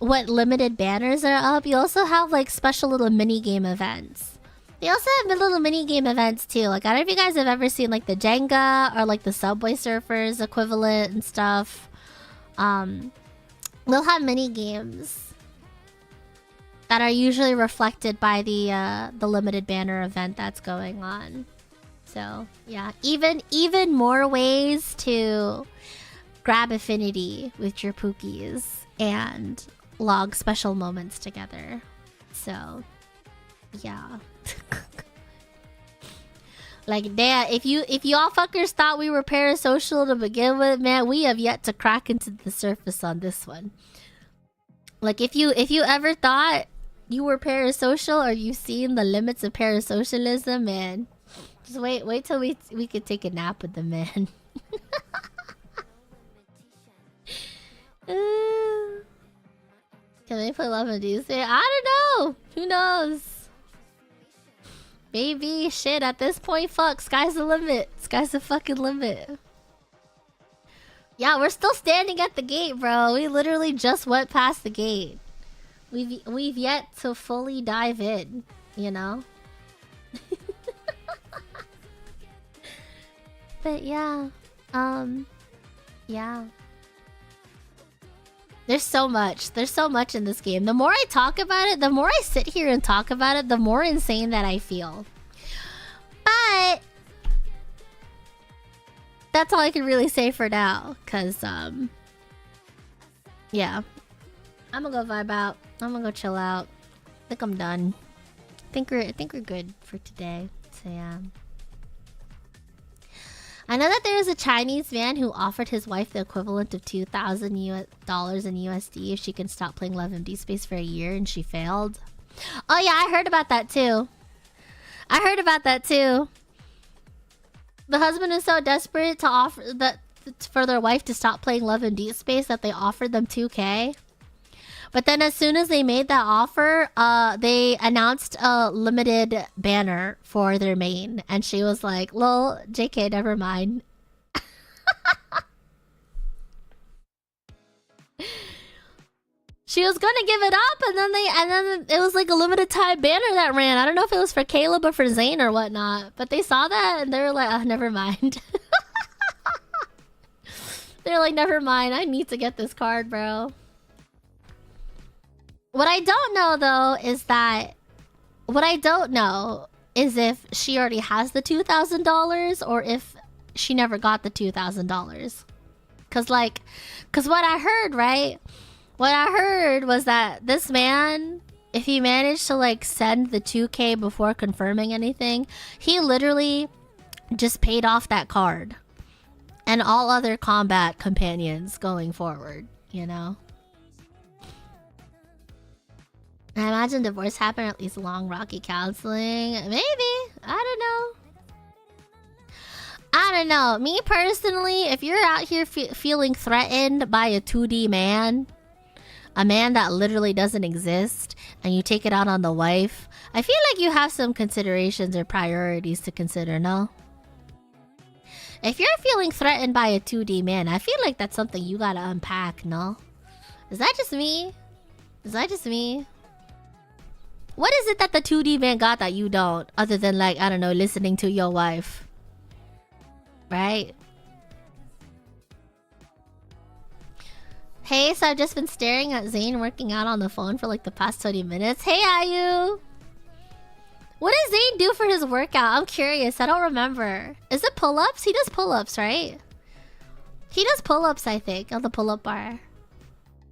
[SPEAKER 1] limited banners are up, you also have like special little mini game events. They also have little mini game events too. Like I don't know if you guys have ever seen like the Jenga or like the Subway Surfers equivalent and stuff. They'll have mini games that are usually reflected by the limited banner event that's going on. So yeah, even more ways to grab affinity with your pookies and log special moments together. So yeah. Like damn, if y'all fuckers thought we were parasocial to begin with, man, we have yet to crack into the surface on this one. Like if you ever thought you were parasocial or you've seen the limits of parasocialism, man, just wait till we could take a nap with the man. Can they play Love and Tuesday? I don't know. Who knows? Maybe. Shit, at this point, fuck. Sky's the limit. Sky's the fucking limit. Yeah, we're still standing at the gate, bro. We literally just went past the gate. We've yet to fully dive in, you know? But yeah. Yeah. There's so much. There's so much in this game. The more I talk about it, the more I sit here and talk about it, the more insane that I feel. But that's all I can really say for now, cause yeah. I'm gonna go vibe out. I'm gonna go chill out. I think I'm done. I think we're good for today. So yeah. I know that there is a Chinese man who offered his wife the equivalent of $2,000 in USD if she can stop playing Love and Deepspace for a year, and she failed. Oh yeah, I heard about that too. The husband is so desperate to offer that for their wife to stop playing Love and Deepspace that they offered them $2K. But then as soon as they made that offer, they announced a limited banner for their main. And she was like, lol, JK, never mind. She was gonna give it up, and then it was like a limited time banner that ran. I don't know if it was for Caleb or for Zane or whatnot. But they saw that and they were like, oh, never mind. They're like, never mind, I need to get this card, bro. What I don't know though is is if she already has the $2,000 or if she never got the $2,000. Cause what I heard, right? What I heard was that this man, if he managed to like send the 2K before confirming anything, he literally just paid off that card and all other combat companions going forward, you know? I imagine divorce happened, or at least long rocky counseling. Maybe. I don't know. Me personally, if you're out here feeling threatened by a 2D man, a man that literally doesn't exist, and you take it out on the wife, I feel like you have some considerations or priorities to consider, no? If you're feeling threatened by a 2D man, I feel like that's something you gotta unpack, no? Is that just me? Is that just me? What is it that the 2D man got that you don't? Other than like, I don't know, listening to your wife. Right? Hey, so I've just been staring at Zane working out on the phone for like the past 20 minutes. Hey, Ayu! What does Zane do for his workout? I'm curious. I don't remember. Is it pull-ups? He does pull-ups, right? He does pull-ups, I think, on the pull-up bar.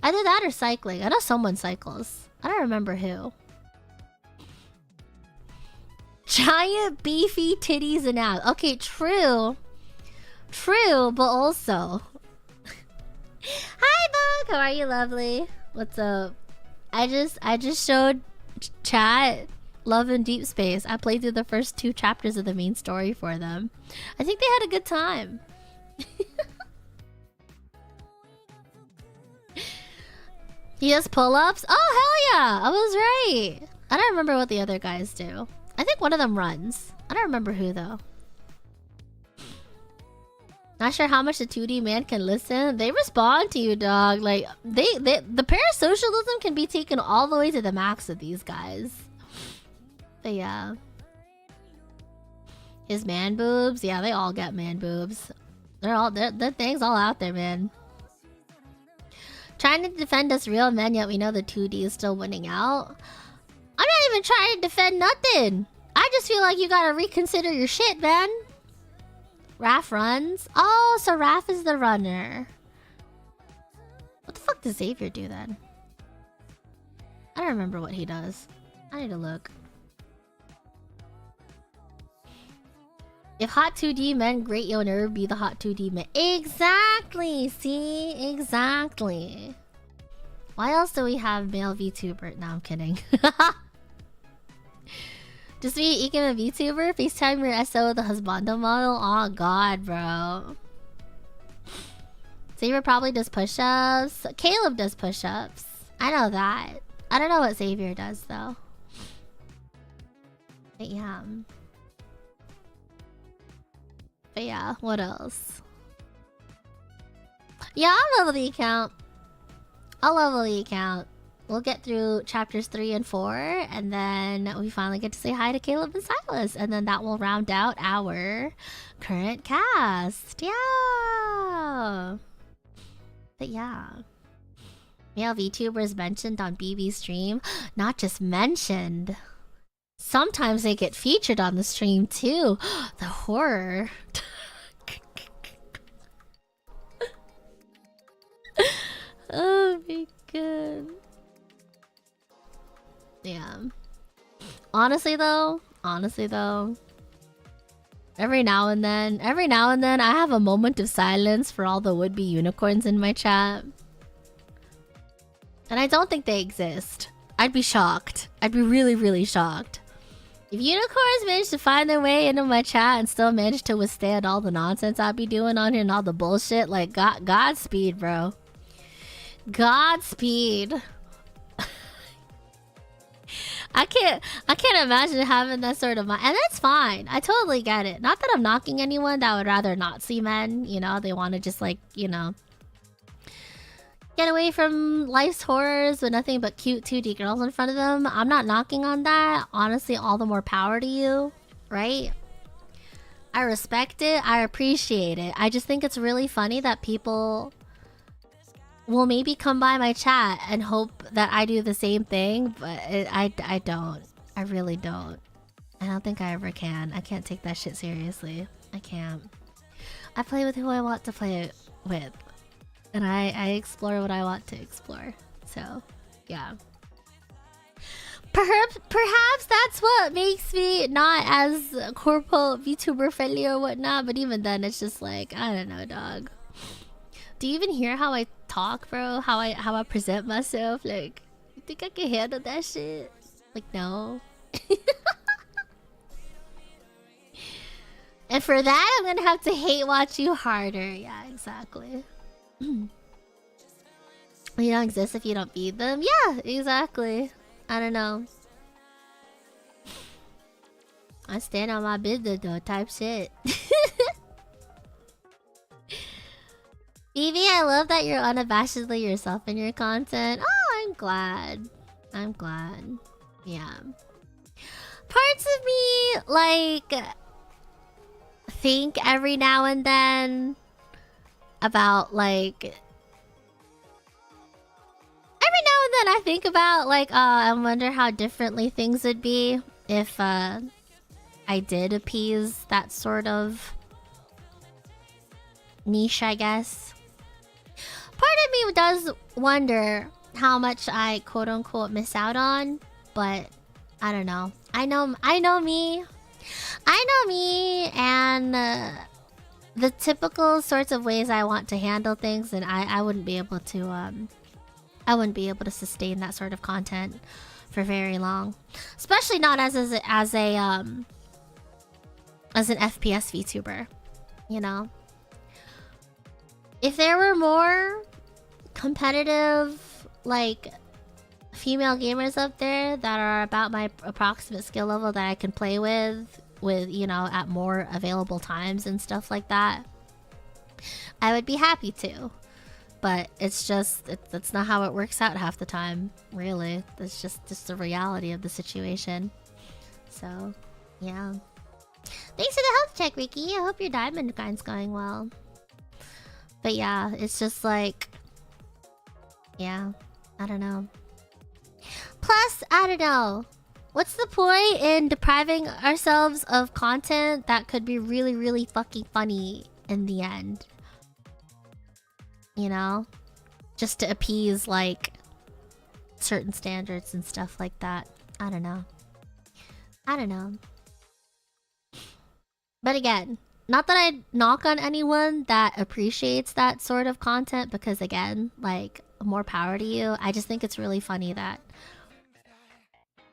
[SPEAKER 1] Either that or cycling. I know someone cycles. I don't remember who. Giant beefy titties and abs. Okay, true. True, but also... Hi, Bug! How are you, lovely? What's up? I just showed chat Love and Deepspace. I played through the first 2 chapters of the main story for them. I think they had a good time. He does pull-ups? Oh, hell yeah! I was right! I don't remember what the other guys do. I think one of them runs. I don't remember who, though. Not sure how much the 2D man can listen. They respond to you, dog. Like, the parasocialism can be taken all the way to the max with these guys. But yeah. His man boobs? Yeah, they all get man boobs. That thing's all out there, man. Trying to defend us real men, yet we know the 2D is still winning out. I'm not even trying to defend nothing. I just feel like you gotta reconsider your shit, man. Raph runs? Oh, so Raph is the runner. What the fuck does Xavier do then? I don't remember what he does. I need to look. If hot 2D men, great, you'll never be the hot 2D men. Exactly! See? Exactly. Why else do we have male VTuber? No, I'm kidding. Just me, Ekin, a VTuber? FaceTime your SO with the Husbando model? Oh god, bro. Xavier probably does push-ups. Caleb does push-ups. I know that. I don't know what Xavier does, though. But yeah. But yeah, what else? Yeah, I'll level the account. I'll level the account. We'll get through chapters 3 and 4, and then we finally get to say hi to Caleb and Silas, and then that will round out our current cast. Yeah. But yeah. Male VTubers mentioned on BB's stream. Not just mentioned. Sometimes they get featured on the stream too. The horror. Oh my god. Yeah. Honestly though, every now and then I have a moment of silence for all the would-be unicorns in my chat. And I don't think they exist. I'd be shocked. I'd be really, really shocked. If unicorns manage to find their way into my chat and still manage to withstand all the nonsense I'd be doing on here and all the bullshit, like, Godspeed, bro. Godspeed. I can't imagine having that sort of mind. And that's fine. I totally get it. Not that I'm knocking anyone that would rather not see men. You know, they want to just like, you know, get away from life's horrors with nothing but cute 2D girls in front of them. I'm not knocking on that. Honestly, all the more power to you, right? I respect it. I appreciate it. I just think it's really funny that people will maybe come by my chat and hope that I do the same thing, but I don't. I really don't. I don't think I ever can. I can't take that shit seriously. I can't. I play with who I want to play with. And I explore what I want to explore. So, yeah. Perhaps that's what makes me not as corpo VTuber friendly or whatnot, but even then it's just like, I don't know, dog. Do you even hear how I talk, bro? How I present myself? Like, you think I can handle that shit? Like, no. And for that, I'm gonna have to hate watch you harder. Yeah, exactly. You don't exist if you don't feed them? Yeah, exactly. I don't know. I stand on my business though, type shit. Evie, I love that you're unabashedly yourself in your content. Oh, I'm glad. I'm glad. Yeah. Parts of me, like, think every now and then about, like... Every now and then I think about, like, I wonder how differently things would be if, I did appease that sort of niche, I guess. Part of me does wonder how much I quote-unquote miss out on, but I don't know. I know me. I know me, and the typical sorts of ways I want to handle things, and I wouldn't be able to sustain that sort of content for very long, especially not as an FPS VTuber, you know. If there were more competitive, like, female gamers up there that are about my approximate skill level that I can play with, you know, at more available times and stuff like that, I would be happy to. But it's just, that's not how it works out half the time, really. That's just the reality of the situation. So, yeah. Thanks for the health check, Ricky. I hope your diamond grind's going well. But yeah, it's just like... Yeah, I don't know. Plus, I don't know. What's the point in depriving ourselves of content that could be really, really fucking funny in the end? You know? Just to appease, like, certain standards and stuff like that. I don't know. I don't know. But again, not that I knock on anyone that appreciates that sort of content, because again, like, more power to you. I just think it's really funny that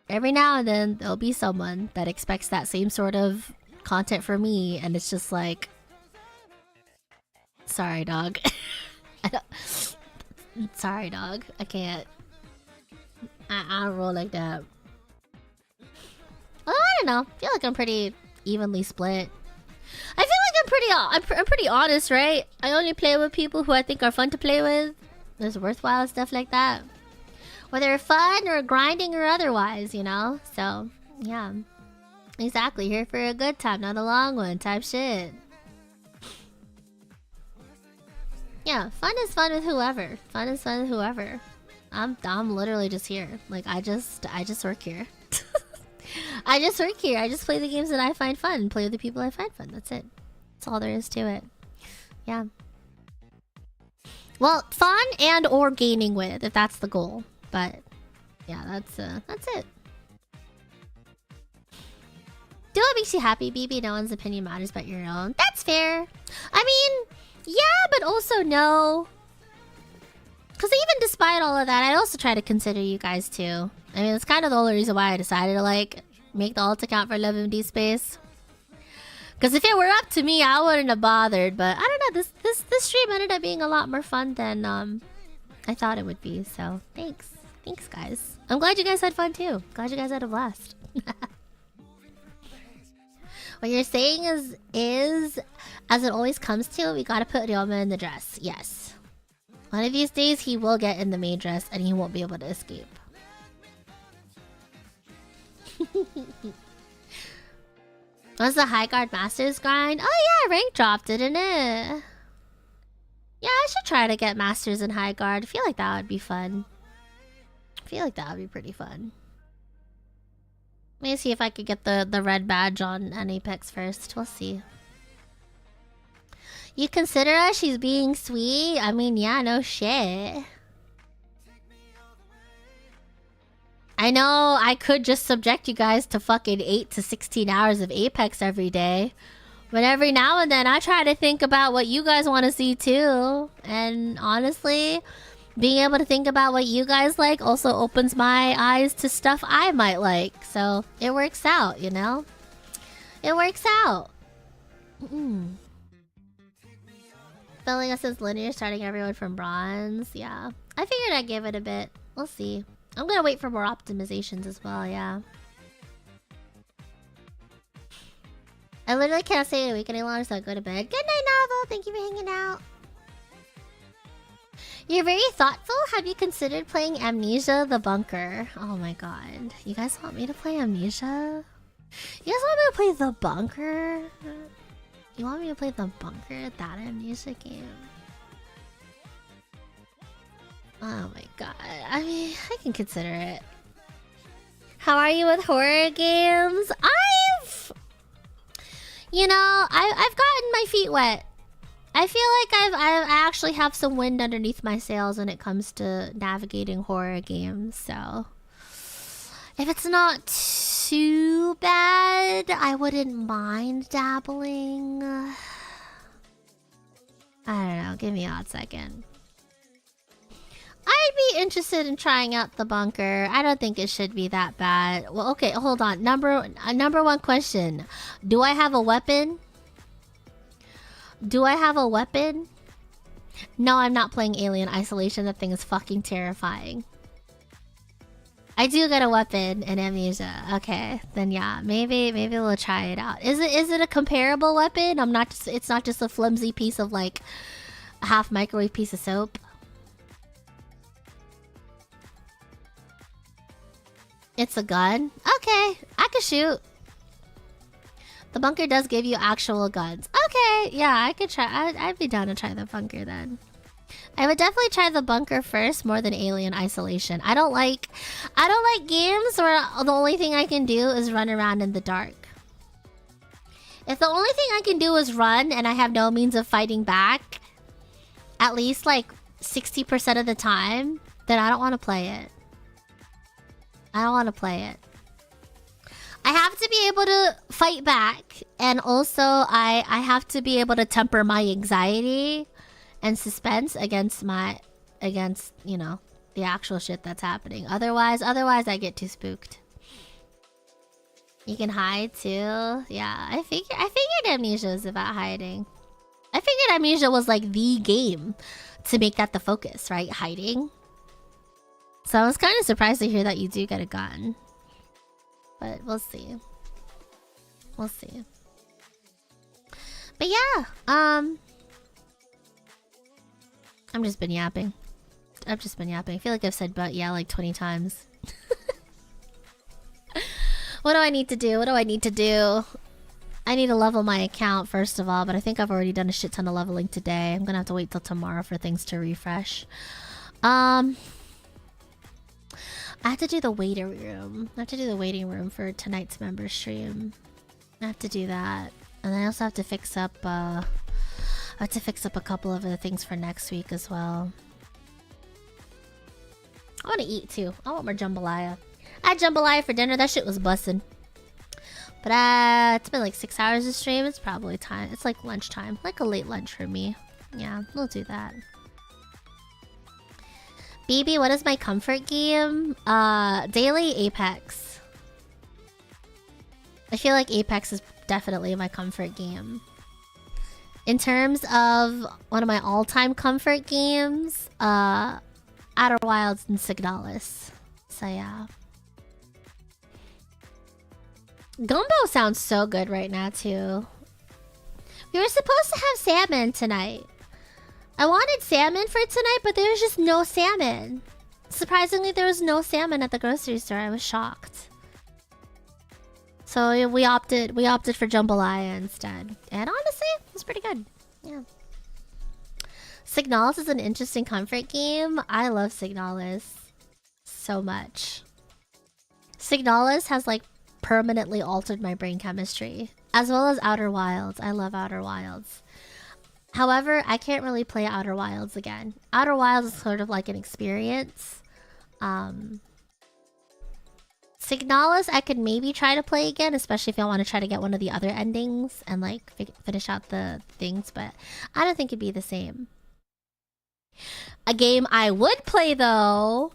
[SPEAKER 1] every now and then there'll be someone that expects that same sort of content from me, and it's just like, sorry, dog. Sorry, dog. I can't. I don't roll like that. Well, I don't know. I feel like I'm pretty evenly split. I feel like I'm pretty honest, right? I only play with people who I think are fun to play with. There's worthwhile stuff like that. Whether fun or grinding or otherwise, you know? So, yeah. Exactly. Here for a good time, not a long one type shit. Yeah, fun is fun with whoever. Fun is fun with whoever. I'm literally just here. Like, I just work here. I just work here. I just play the games that I find fun. Play with the people I find fun. That's it. That's all there is to it. Yeah. Well, fun and or gaining with, if that's the goal. But yeah, that's it. Do what makes you happy, BB. No one's opinion matters but your own. That's fair. I mean, yeah, but also no. Because even despite all of that, I also try to consider you guys too. I mean, it's kind of the only reason why I decided to, like, make the alt account for Love in Deepspace. Because if it were up to me, I wouldn't have bothered. But I don't know, this stream ended up being a lot more fun than I thought it would be. So thanks. Thanks, guys. I'm glad you guys had fun too. Glad you guys had a blast. What you're saying is, as it always comes to, we gotta put Ryoma in the dress. Yes. One of these days, he will get in the main dress and he won't be able to escape. What's the High Guard Masters grind? Oh yeah, rank dropped, didn't it? Yeah, I should try to get Masters in High Guard. I feel like that would be fun. I feel like that would be pretty fun. Let me see if I could get the red badge on Apex first. We'll see. You consider her? She's being sweet? I mean, yeah, no shit. I know I could just subject you guys to fucking 8 to 16 hours of Apex every day. But every now and then I try to think about what you guys want to see too. And honestly, being able to think about what you guys like also opens my eyes to stuff I might like. So it works out, you know? It works out. Filling us as linear, starting everyone from bronze. Yeah. I figured I'd give it a bit. We'll see. I'm gonna wait for more optimizations as well, yeah. I literally can't stay a week any longer, so I'll go to bed. Good night, Novel! Thank you for hanging out. You're very thoughtful. Have you considered playing Amnesia the Bunker? Oh my god. You guys want me to play Amnesia? You guys want me to play the Bunker? You want me to play the Bunker? That Amnesia game? Oh my god. I mean, I can consider it. How are you with horror games? You know, I've gotten my feet wet. I feel like I actually have some wind underneath my sails when it comes to navigating horror games, so if it's not too bad, I wouldn't mind dabbling. I don't know, give me a hot second. I'd be interested in trying out the Bunker. I don't think it should be that bad. Well, okay, hold on. Number one question. Do I have a weapon? Do I have a weapon? No, I'm not playing Alien Isolation. That thing is fucking terrifying. I do get a weapon in Amnesia. Okay, then yeah, maybe we'll try it out. Is it a comparable weapon? It's not just a flimsy piece of like a half microwave piece of soap. It's a gun? Okay, I can shoot. The Bunker does give you actual guns. Okay, yeah, I could try. I'd be down to try the Bunker then. I would definitely try the Bunker first more than Alien Isolation. I don't like games where the only thing I can do is run around in the dark. If the only thing I can do is run and I have no means of fighting back, at least like 60% of the time, then I don't want to play it. I don't want to play it. I have to be able to fight back, and also I have to be able to temper my anxiety and suspense against you know, the actual shit that's happening. Otherwise I get too spooked. You can hide too. Yeah, I figured Amnesia was about hiding. I figured Amnesia was like the game to make that the focus, right? Hiding. So I was kind of surprised to hear that you do get a gun. But we'll see. We'll see. But yeah, I've just been yapping. I feel like I've said but yeah like 20 times. What do I need to do? I need to level my account first of all, but I think I've already done a shit ton of leveling today. I'm gonna have to wait till tomorrow for things to refresh. I have to do the waiting room. I have to do the waiting room for tonight's member stream. I have to do that. And I also have to fix up a couple of other things for next week as well. I want to eat too. I want more jambalaya. I had jambalaya for dinner. That shit was bussin'. But it's been like 6 hours of stream. It's probably time. It's like lunchtime. Like a late lunch for me. Yeah, we'll do that. BB, what is my comfort game? Daily Apex. I feel like Apex is definitely my comfort game. In terms of one of my all-time comfort games, Outer Wilds and Signalis. So yeah. Gumbo sounds so good right now too. We were supposed to have salmon tonight. I wanted salmon for tonight, but there was just no salmon. Surprisingly, there was no salmon at the grocery store. I was shocked. So we opted for jambalaya instead. And honestly, it was pretty good. Yeah. Signalis is an interesting comfort game. I love Signalis so much. Signalis has like permanently altered my brain chemistry. As well as Outer Wilds. I love Outer Wilds. However, I can't really play Outer Wilds again. Outer Wilds is sort of like an experience. Signalis I could maybe try to play again, especially if I want to try to get one of the other endings and like finish out the things, but I don't think it'd be the same. A game I would play though,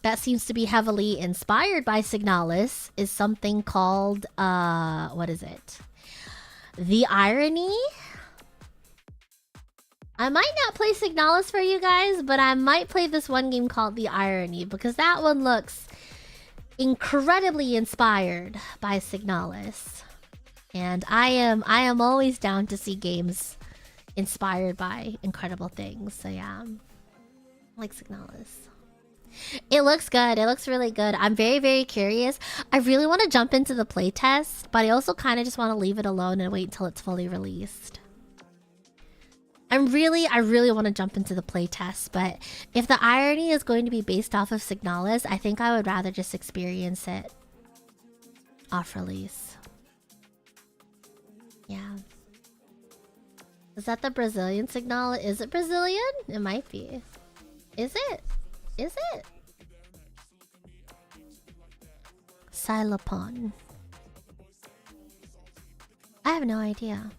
[SPEAKER 1] that seems to be heavily inspired by Signalis, is something called, what is it? The Irony? I might not play Signalis for you guys, but I might play this one game called The Irony, because that one looks incredibly inspired by Signalis. And I am always down to see games inspired by incredible things. So yeah, I like Signalis. It looks good. It looks really good. I'm very, very curious. I really want to jump into the playtest, but I also kind of just want to leave it alone and wait until it's fully released. I really want to jump into the playtest, but if The Irony is going to be based off of Signalis, I think I would rather just experience it off release. Yeah. Is that the Brazilian Signalis? Is it Brazilian? It might be. Is it? Is it? Silopon. I have no idea.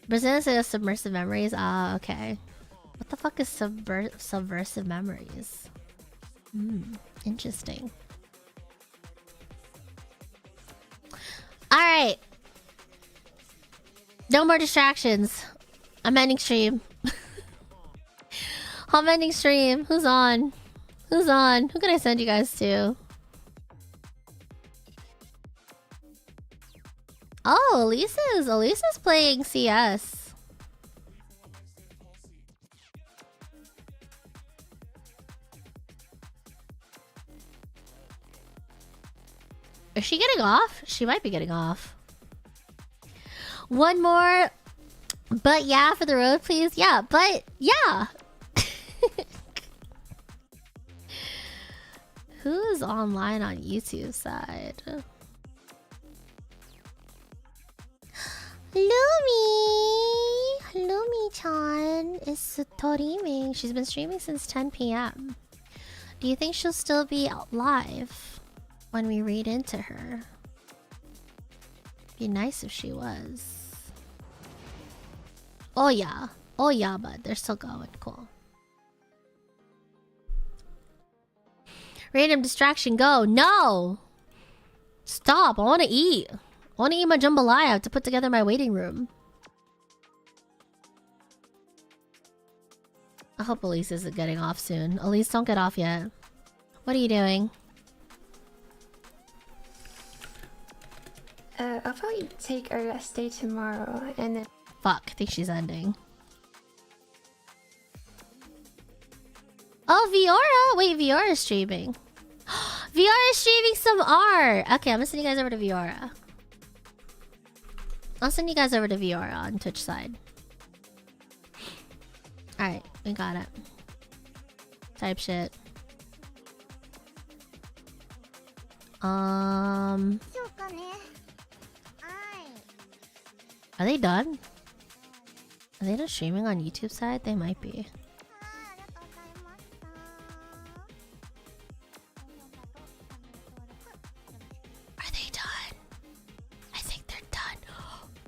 [SPEAKER 1] Brazilian says submersive memories. Ah, okay. What the fuck is subversive memories? Interesting. Alright. No more distractions. I'm ending stream. I'm ending stream. Who's on? Who's on? Who can I send you guys to? Oh, Elisa's playing CS. Is she getting off? She might be getting off. One more. But yeah, for the road, please. Yeah, but yeah. Who's online on YouTube side? Lumi-chan is streaming. She's been streaming since 10 p.m. Do you think she'll still be live when we read into her? Be nice if she was. Oh yeah, bud. They're still going. Cool. Random distraction, go. No! Stop, I want to eat. I want to eat my jambalaya. I have to put together my waiting room. I hope Elise isn't getting off soon. Elise, don't get off yet. What are you doing?
[SPEAKER 14] I'll probably take a rest day tomorrow and then...
[SPEAKER 1] Fuck, I think she's ending. Oh, Viora! Wait, Viora's streaming. Viora's streaming some art! Okay, I'm gonna send you guys over to Viora. I'll send you guys over to Viora on Twitch side. Alright, we got it. Type shit. Are they done? Are they not streaming on YouTube side? They might be. Are they done? I think they're done.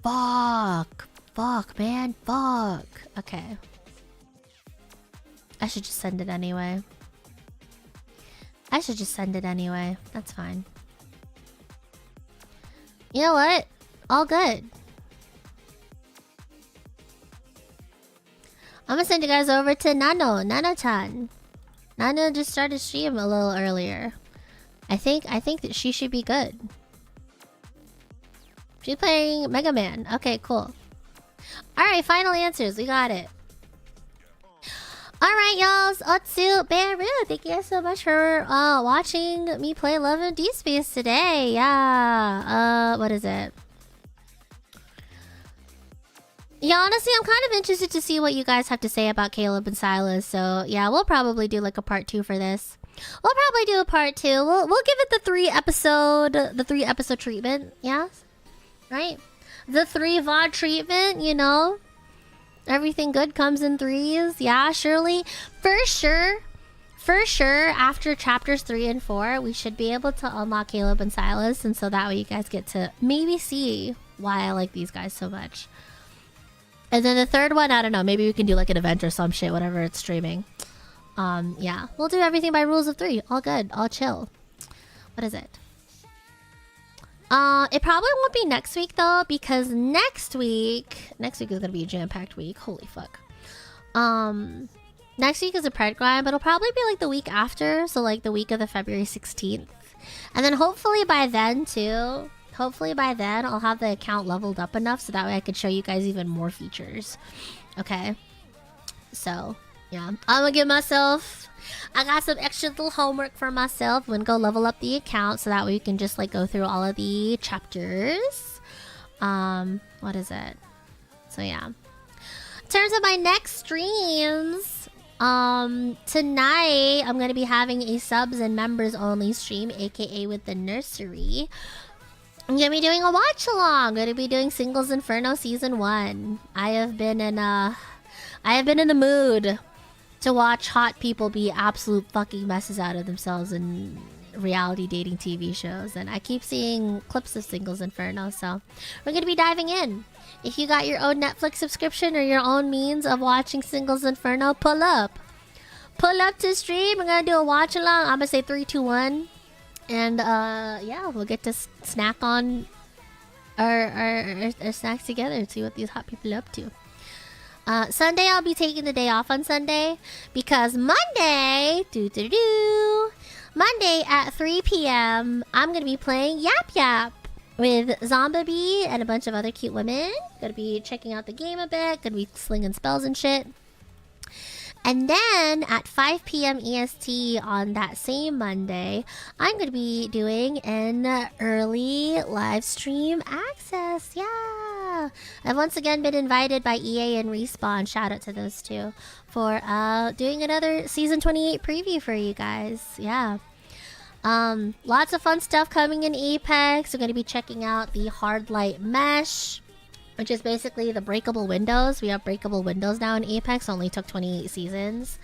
[SPEAKER 1] Fuck. Fuck, man. Fuck. Okay. I should just send it anyway. That's fine. You know what? All good. I'm gonna send you guys over to Nano-chan. Nano just started stream a little earlier. I think that she should be good. She's playing Mega Man. Okay, cool. Alright, final answers. We got it. Alright, y'all. Otsu, Beru, thank you guys so much for watching me play Love and Deepspace today. Yeah. What is it? Yeah, honestly, I'm kind of interested to see what you guys have to say about Caleb and Silas. So yeah, we'll probably do like a part 2 for this. We'll probably do a part 2. We'll give it the 3 episode treatment. Yeah, right. The 3 VOD treatment. You know, everything good comes in 3s. Yeah, surely, for sure. After chapters 3 and 4, we should be able to unlock Caleb and Silas, and so that way you guys get to maybe see why I like these guys so much. And then the 3rd one, I don't know, maybe we can do like an event or some shit, whatever it's streaming. Yeah, we'll do everything by rules of 3. All good, all chill. What is it? It probably won't be next week though, because next week is gonna be a jam-packed week. Holy fuck. Next week is a Pred grind, but it'll probably be like the week after, so like the week of the February 16th. And then hopefully by then too, I'll have the account leveled up enough so that way I could show you guys even more features. Okay? So, yeah. I got some extra little homework for myself. I'm gonna go level up the account so that way we can just like go through all of the chapters. What is it? So yeah. In terms of my next streams, tonight I'm gonna be having a subs and members only stream, aka with the Nursery. I'm gonna be doing a watch along. I'm gonna be doing Singles Inferno Season 1. I have been in the mood to watch hot people be absolute fucking messes out of themselves in reality dating TV shows, and I keep seeing clips of Singles Inferno, so we're gonna be diving in. If you got your own Netflix subscription or your own means of watching Singles Inferno, pull up to stream. We're gonna do a watch along. I'm gonna say 3, 2, 1. And yeah, we'll get to snack on our snacks together and see what these hot people are up to. Sunday, I'll be taking the day off on Sunday because Monday, Monday at 3 p.m., I'm gonna be playing Yap Yap with Zombie and a bunch of other cute women. Gonna be checking out the game a bit. Gonna be slinging spells and shit. And then at 5 p.m. EST on that same Monday, I'm going to be doing an early live stream access. Yeah. I've once again been invited by EA and Respawn. Shout out to those two for doing another Season 28 preview for you guys. Yeah. Lots of fun stuff coming in Apex. We're going to be checking out the Hard Light Mesh, which is basically the breakable windows. We have breakable windows now in Apex. Only took 28 seasons.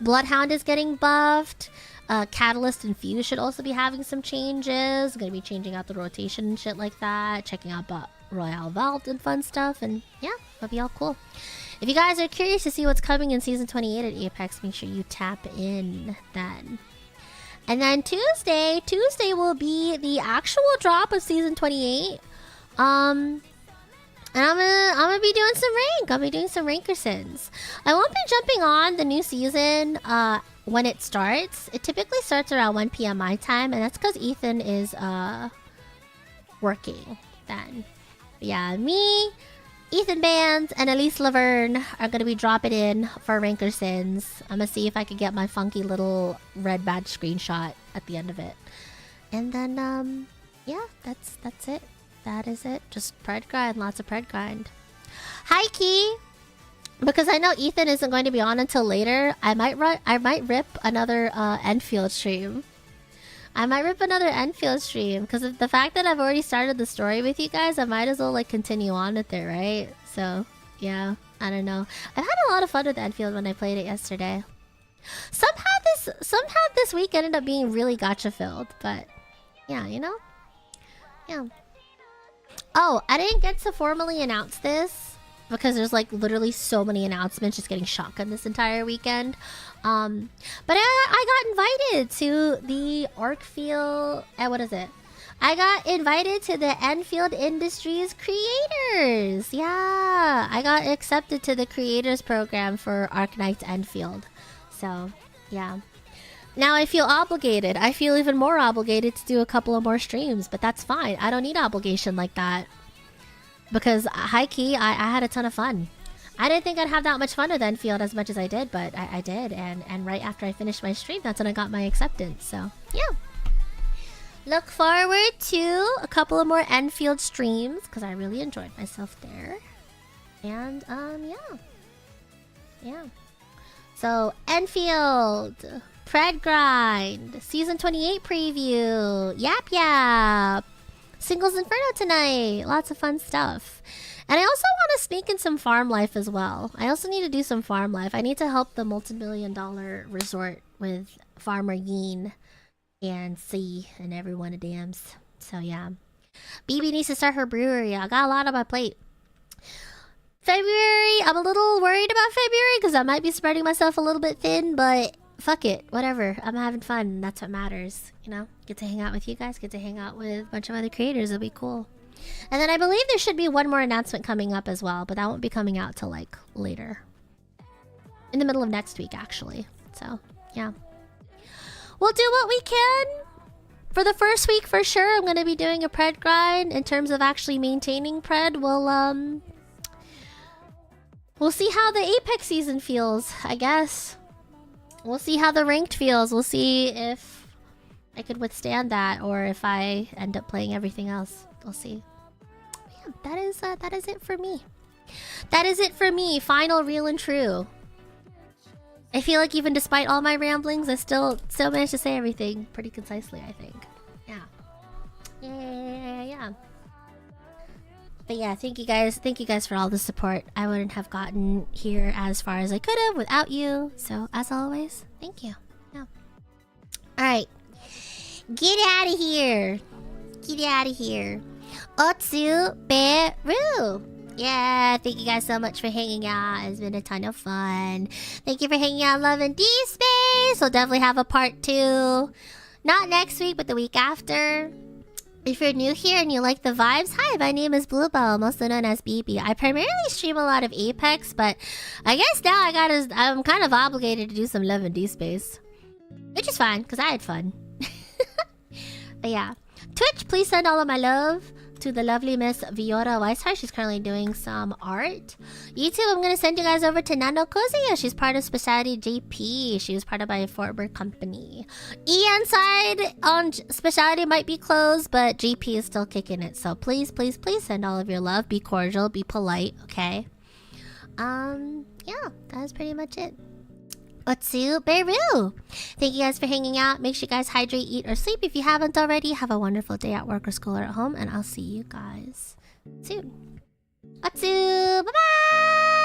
[SPEAKER 1] Bloodhound is getting buffed. Catalyst and Fuse should also be having some changes. Gonna be changing out the rotation and shit like that. Checking out Royale Vault and fun stuff. And yeah, it'll be all cool. If you guys are curious to see what's coming in Season 28 at Apex, make sure you tap in then. And then Tuesday will be the actual drop of Season 28. And I'm gonna be doing some rank. I'll be doing some rankersons. I won't be jumping on the new season when it starts. It typically starts around 1 p.m. my time, and that's because Ethan is working then. But yeah, me, Ethan Bands, and Elise Laverne are gonna be dropping in for rankersons. I'm gonna see if I can get my funky little red badge screenshot at the end of it. And then yeah, that's it. That is it. Just Pred grind. Lots of Pred grind. Hi, Key. Because I know Ethan isn't going to be on until later, I might rip another Enfield stream. Because of the fact that I've already started the story with you guys, I might as well like continue on with it, right? So yeah, I don't know. I've had a lot of fun with Enfield when I played it yesterday. Somehow this week ended up being really gacha filled, but yeah, you know? Yeah. Oh, I didn't get to formally announce this because there's like literally so many announcements just getting shotgun this entire weekend. But I got invited to the Arkfield... what is it? I got invited to the Enfield Industries Creators. Yeah, I got accepted to the Creators Program for Arknights Enfield. So, yeah. Now I feel obligated. I feel even more obligated to do a couple of more streams, but that's fine. I don't need obligation like that. Because, high-key, I had a ton of fun. I didn't think I'd have that much fun with Enfield as much as I did, but I did. And right after I finished my stream, that's when I got my acceptance. So, yeah. Look forward to a couple of more Enfield streams, because I really enjoyed myself there. And yeah. So Enfield, Pred Grind, Season 28 preview, Yap Yap, Singles Inferno tonight, lots of fun stuff. And I also want to sneak in some farm life as well. I also need to do some farm life. I need to help the multi-million-dollar resort with Farmer Yeen and C and everyone at Dams. So yeah. BB needs to start her brewery. I got a lot on my plate. February, I'm a little worried about February because I might be spreading myself a little bit thin, but fuck it, whatever. I'm having fun. That's what matters, you know? Get to hang out with you guys, get to hang out with a bunch of other creators. It'll be cool. And then I believe there should be one more announcement coming up as well, but that won't be coming out till like later. In the middle of next week, actually. So, yeah. We'll do what we can. For the first week, for sure, I'm going to be doing a Pred grind. In terms of actually maintaining Pred, we'll see how the Apex season feels, I guess. We'll see how the ranked feels. We'll see if I could withstand that or if I end up playing everything else. We'll see. Yeah, that is it for me. That is it for me. Final, real, and true. I feel like even despite all my ramblings, I still managed to say everything pretty concisely, I think. Yeah. Yeah. But yeah, thank you guys for all the support. I wouldn't have gotten here as far as I could have without you. So as always, thank you. Yeah. Alright. Get out of here. Get out of here. Otsuberu. Yeah, thank you guys so much for hanging out. It's been a ton of fun. Thank you for hanging out, Love and Deepspace. We'll definitely have a part 2. Not next week, but the week after. If you're new here and you like the vibes, hi, my name is Bluebell, also known as BB. I primarily stream a lot of Apex, but I guess now I'm kind of obligated to do some Love and Deepspace. Which is fine, because I had fun. But yeah. Twitch, please send all of my love to the lovely Miss Viora Weishart. She's currently doing some art. YouTube, I'm going to send you guys over to Nano Kozia. She's part of Specialty JP. She was part of my former company. EN side on Specialty might be closed, but JP is still kicking it. So please, please, please send all of your love. Be cordial, be polite, okay? Yeah, that's pretty much it. Otsuberu. Thank you guys for hanging out. Make sure you guys hydrate, eat, or sleep if you haven't already. Have a wonderful day at work or school or at home, and I'll see you guys soon. Otsu! Bye-bye!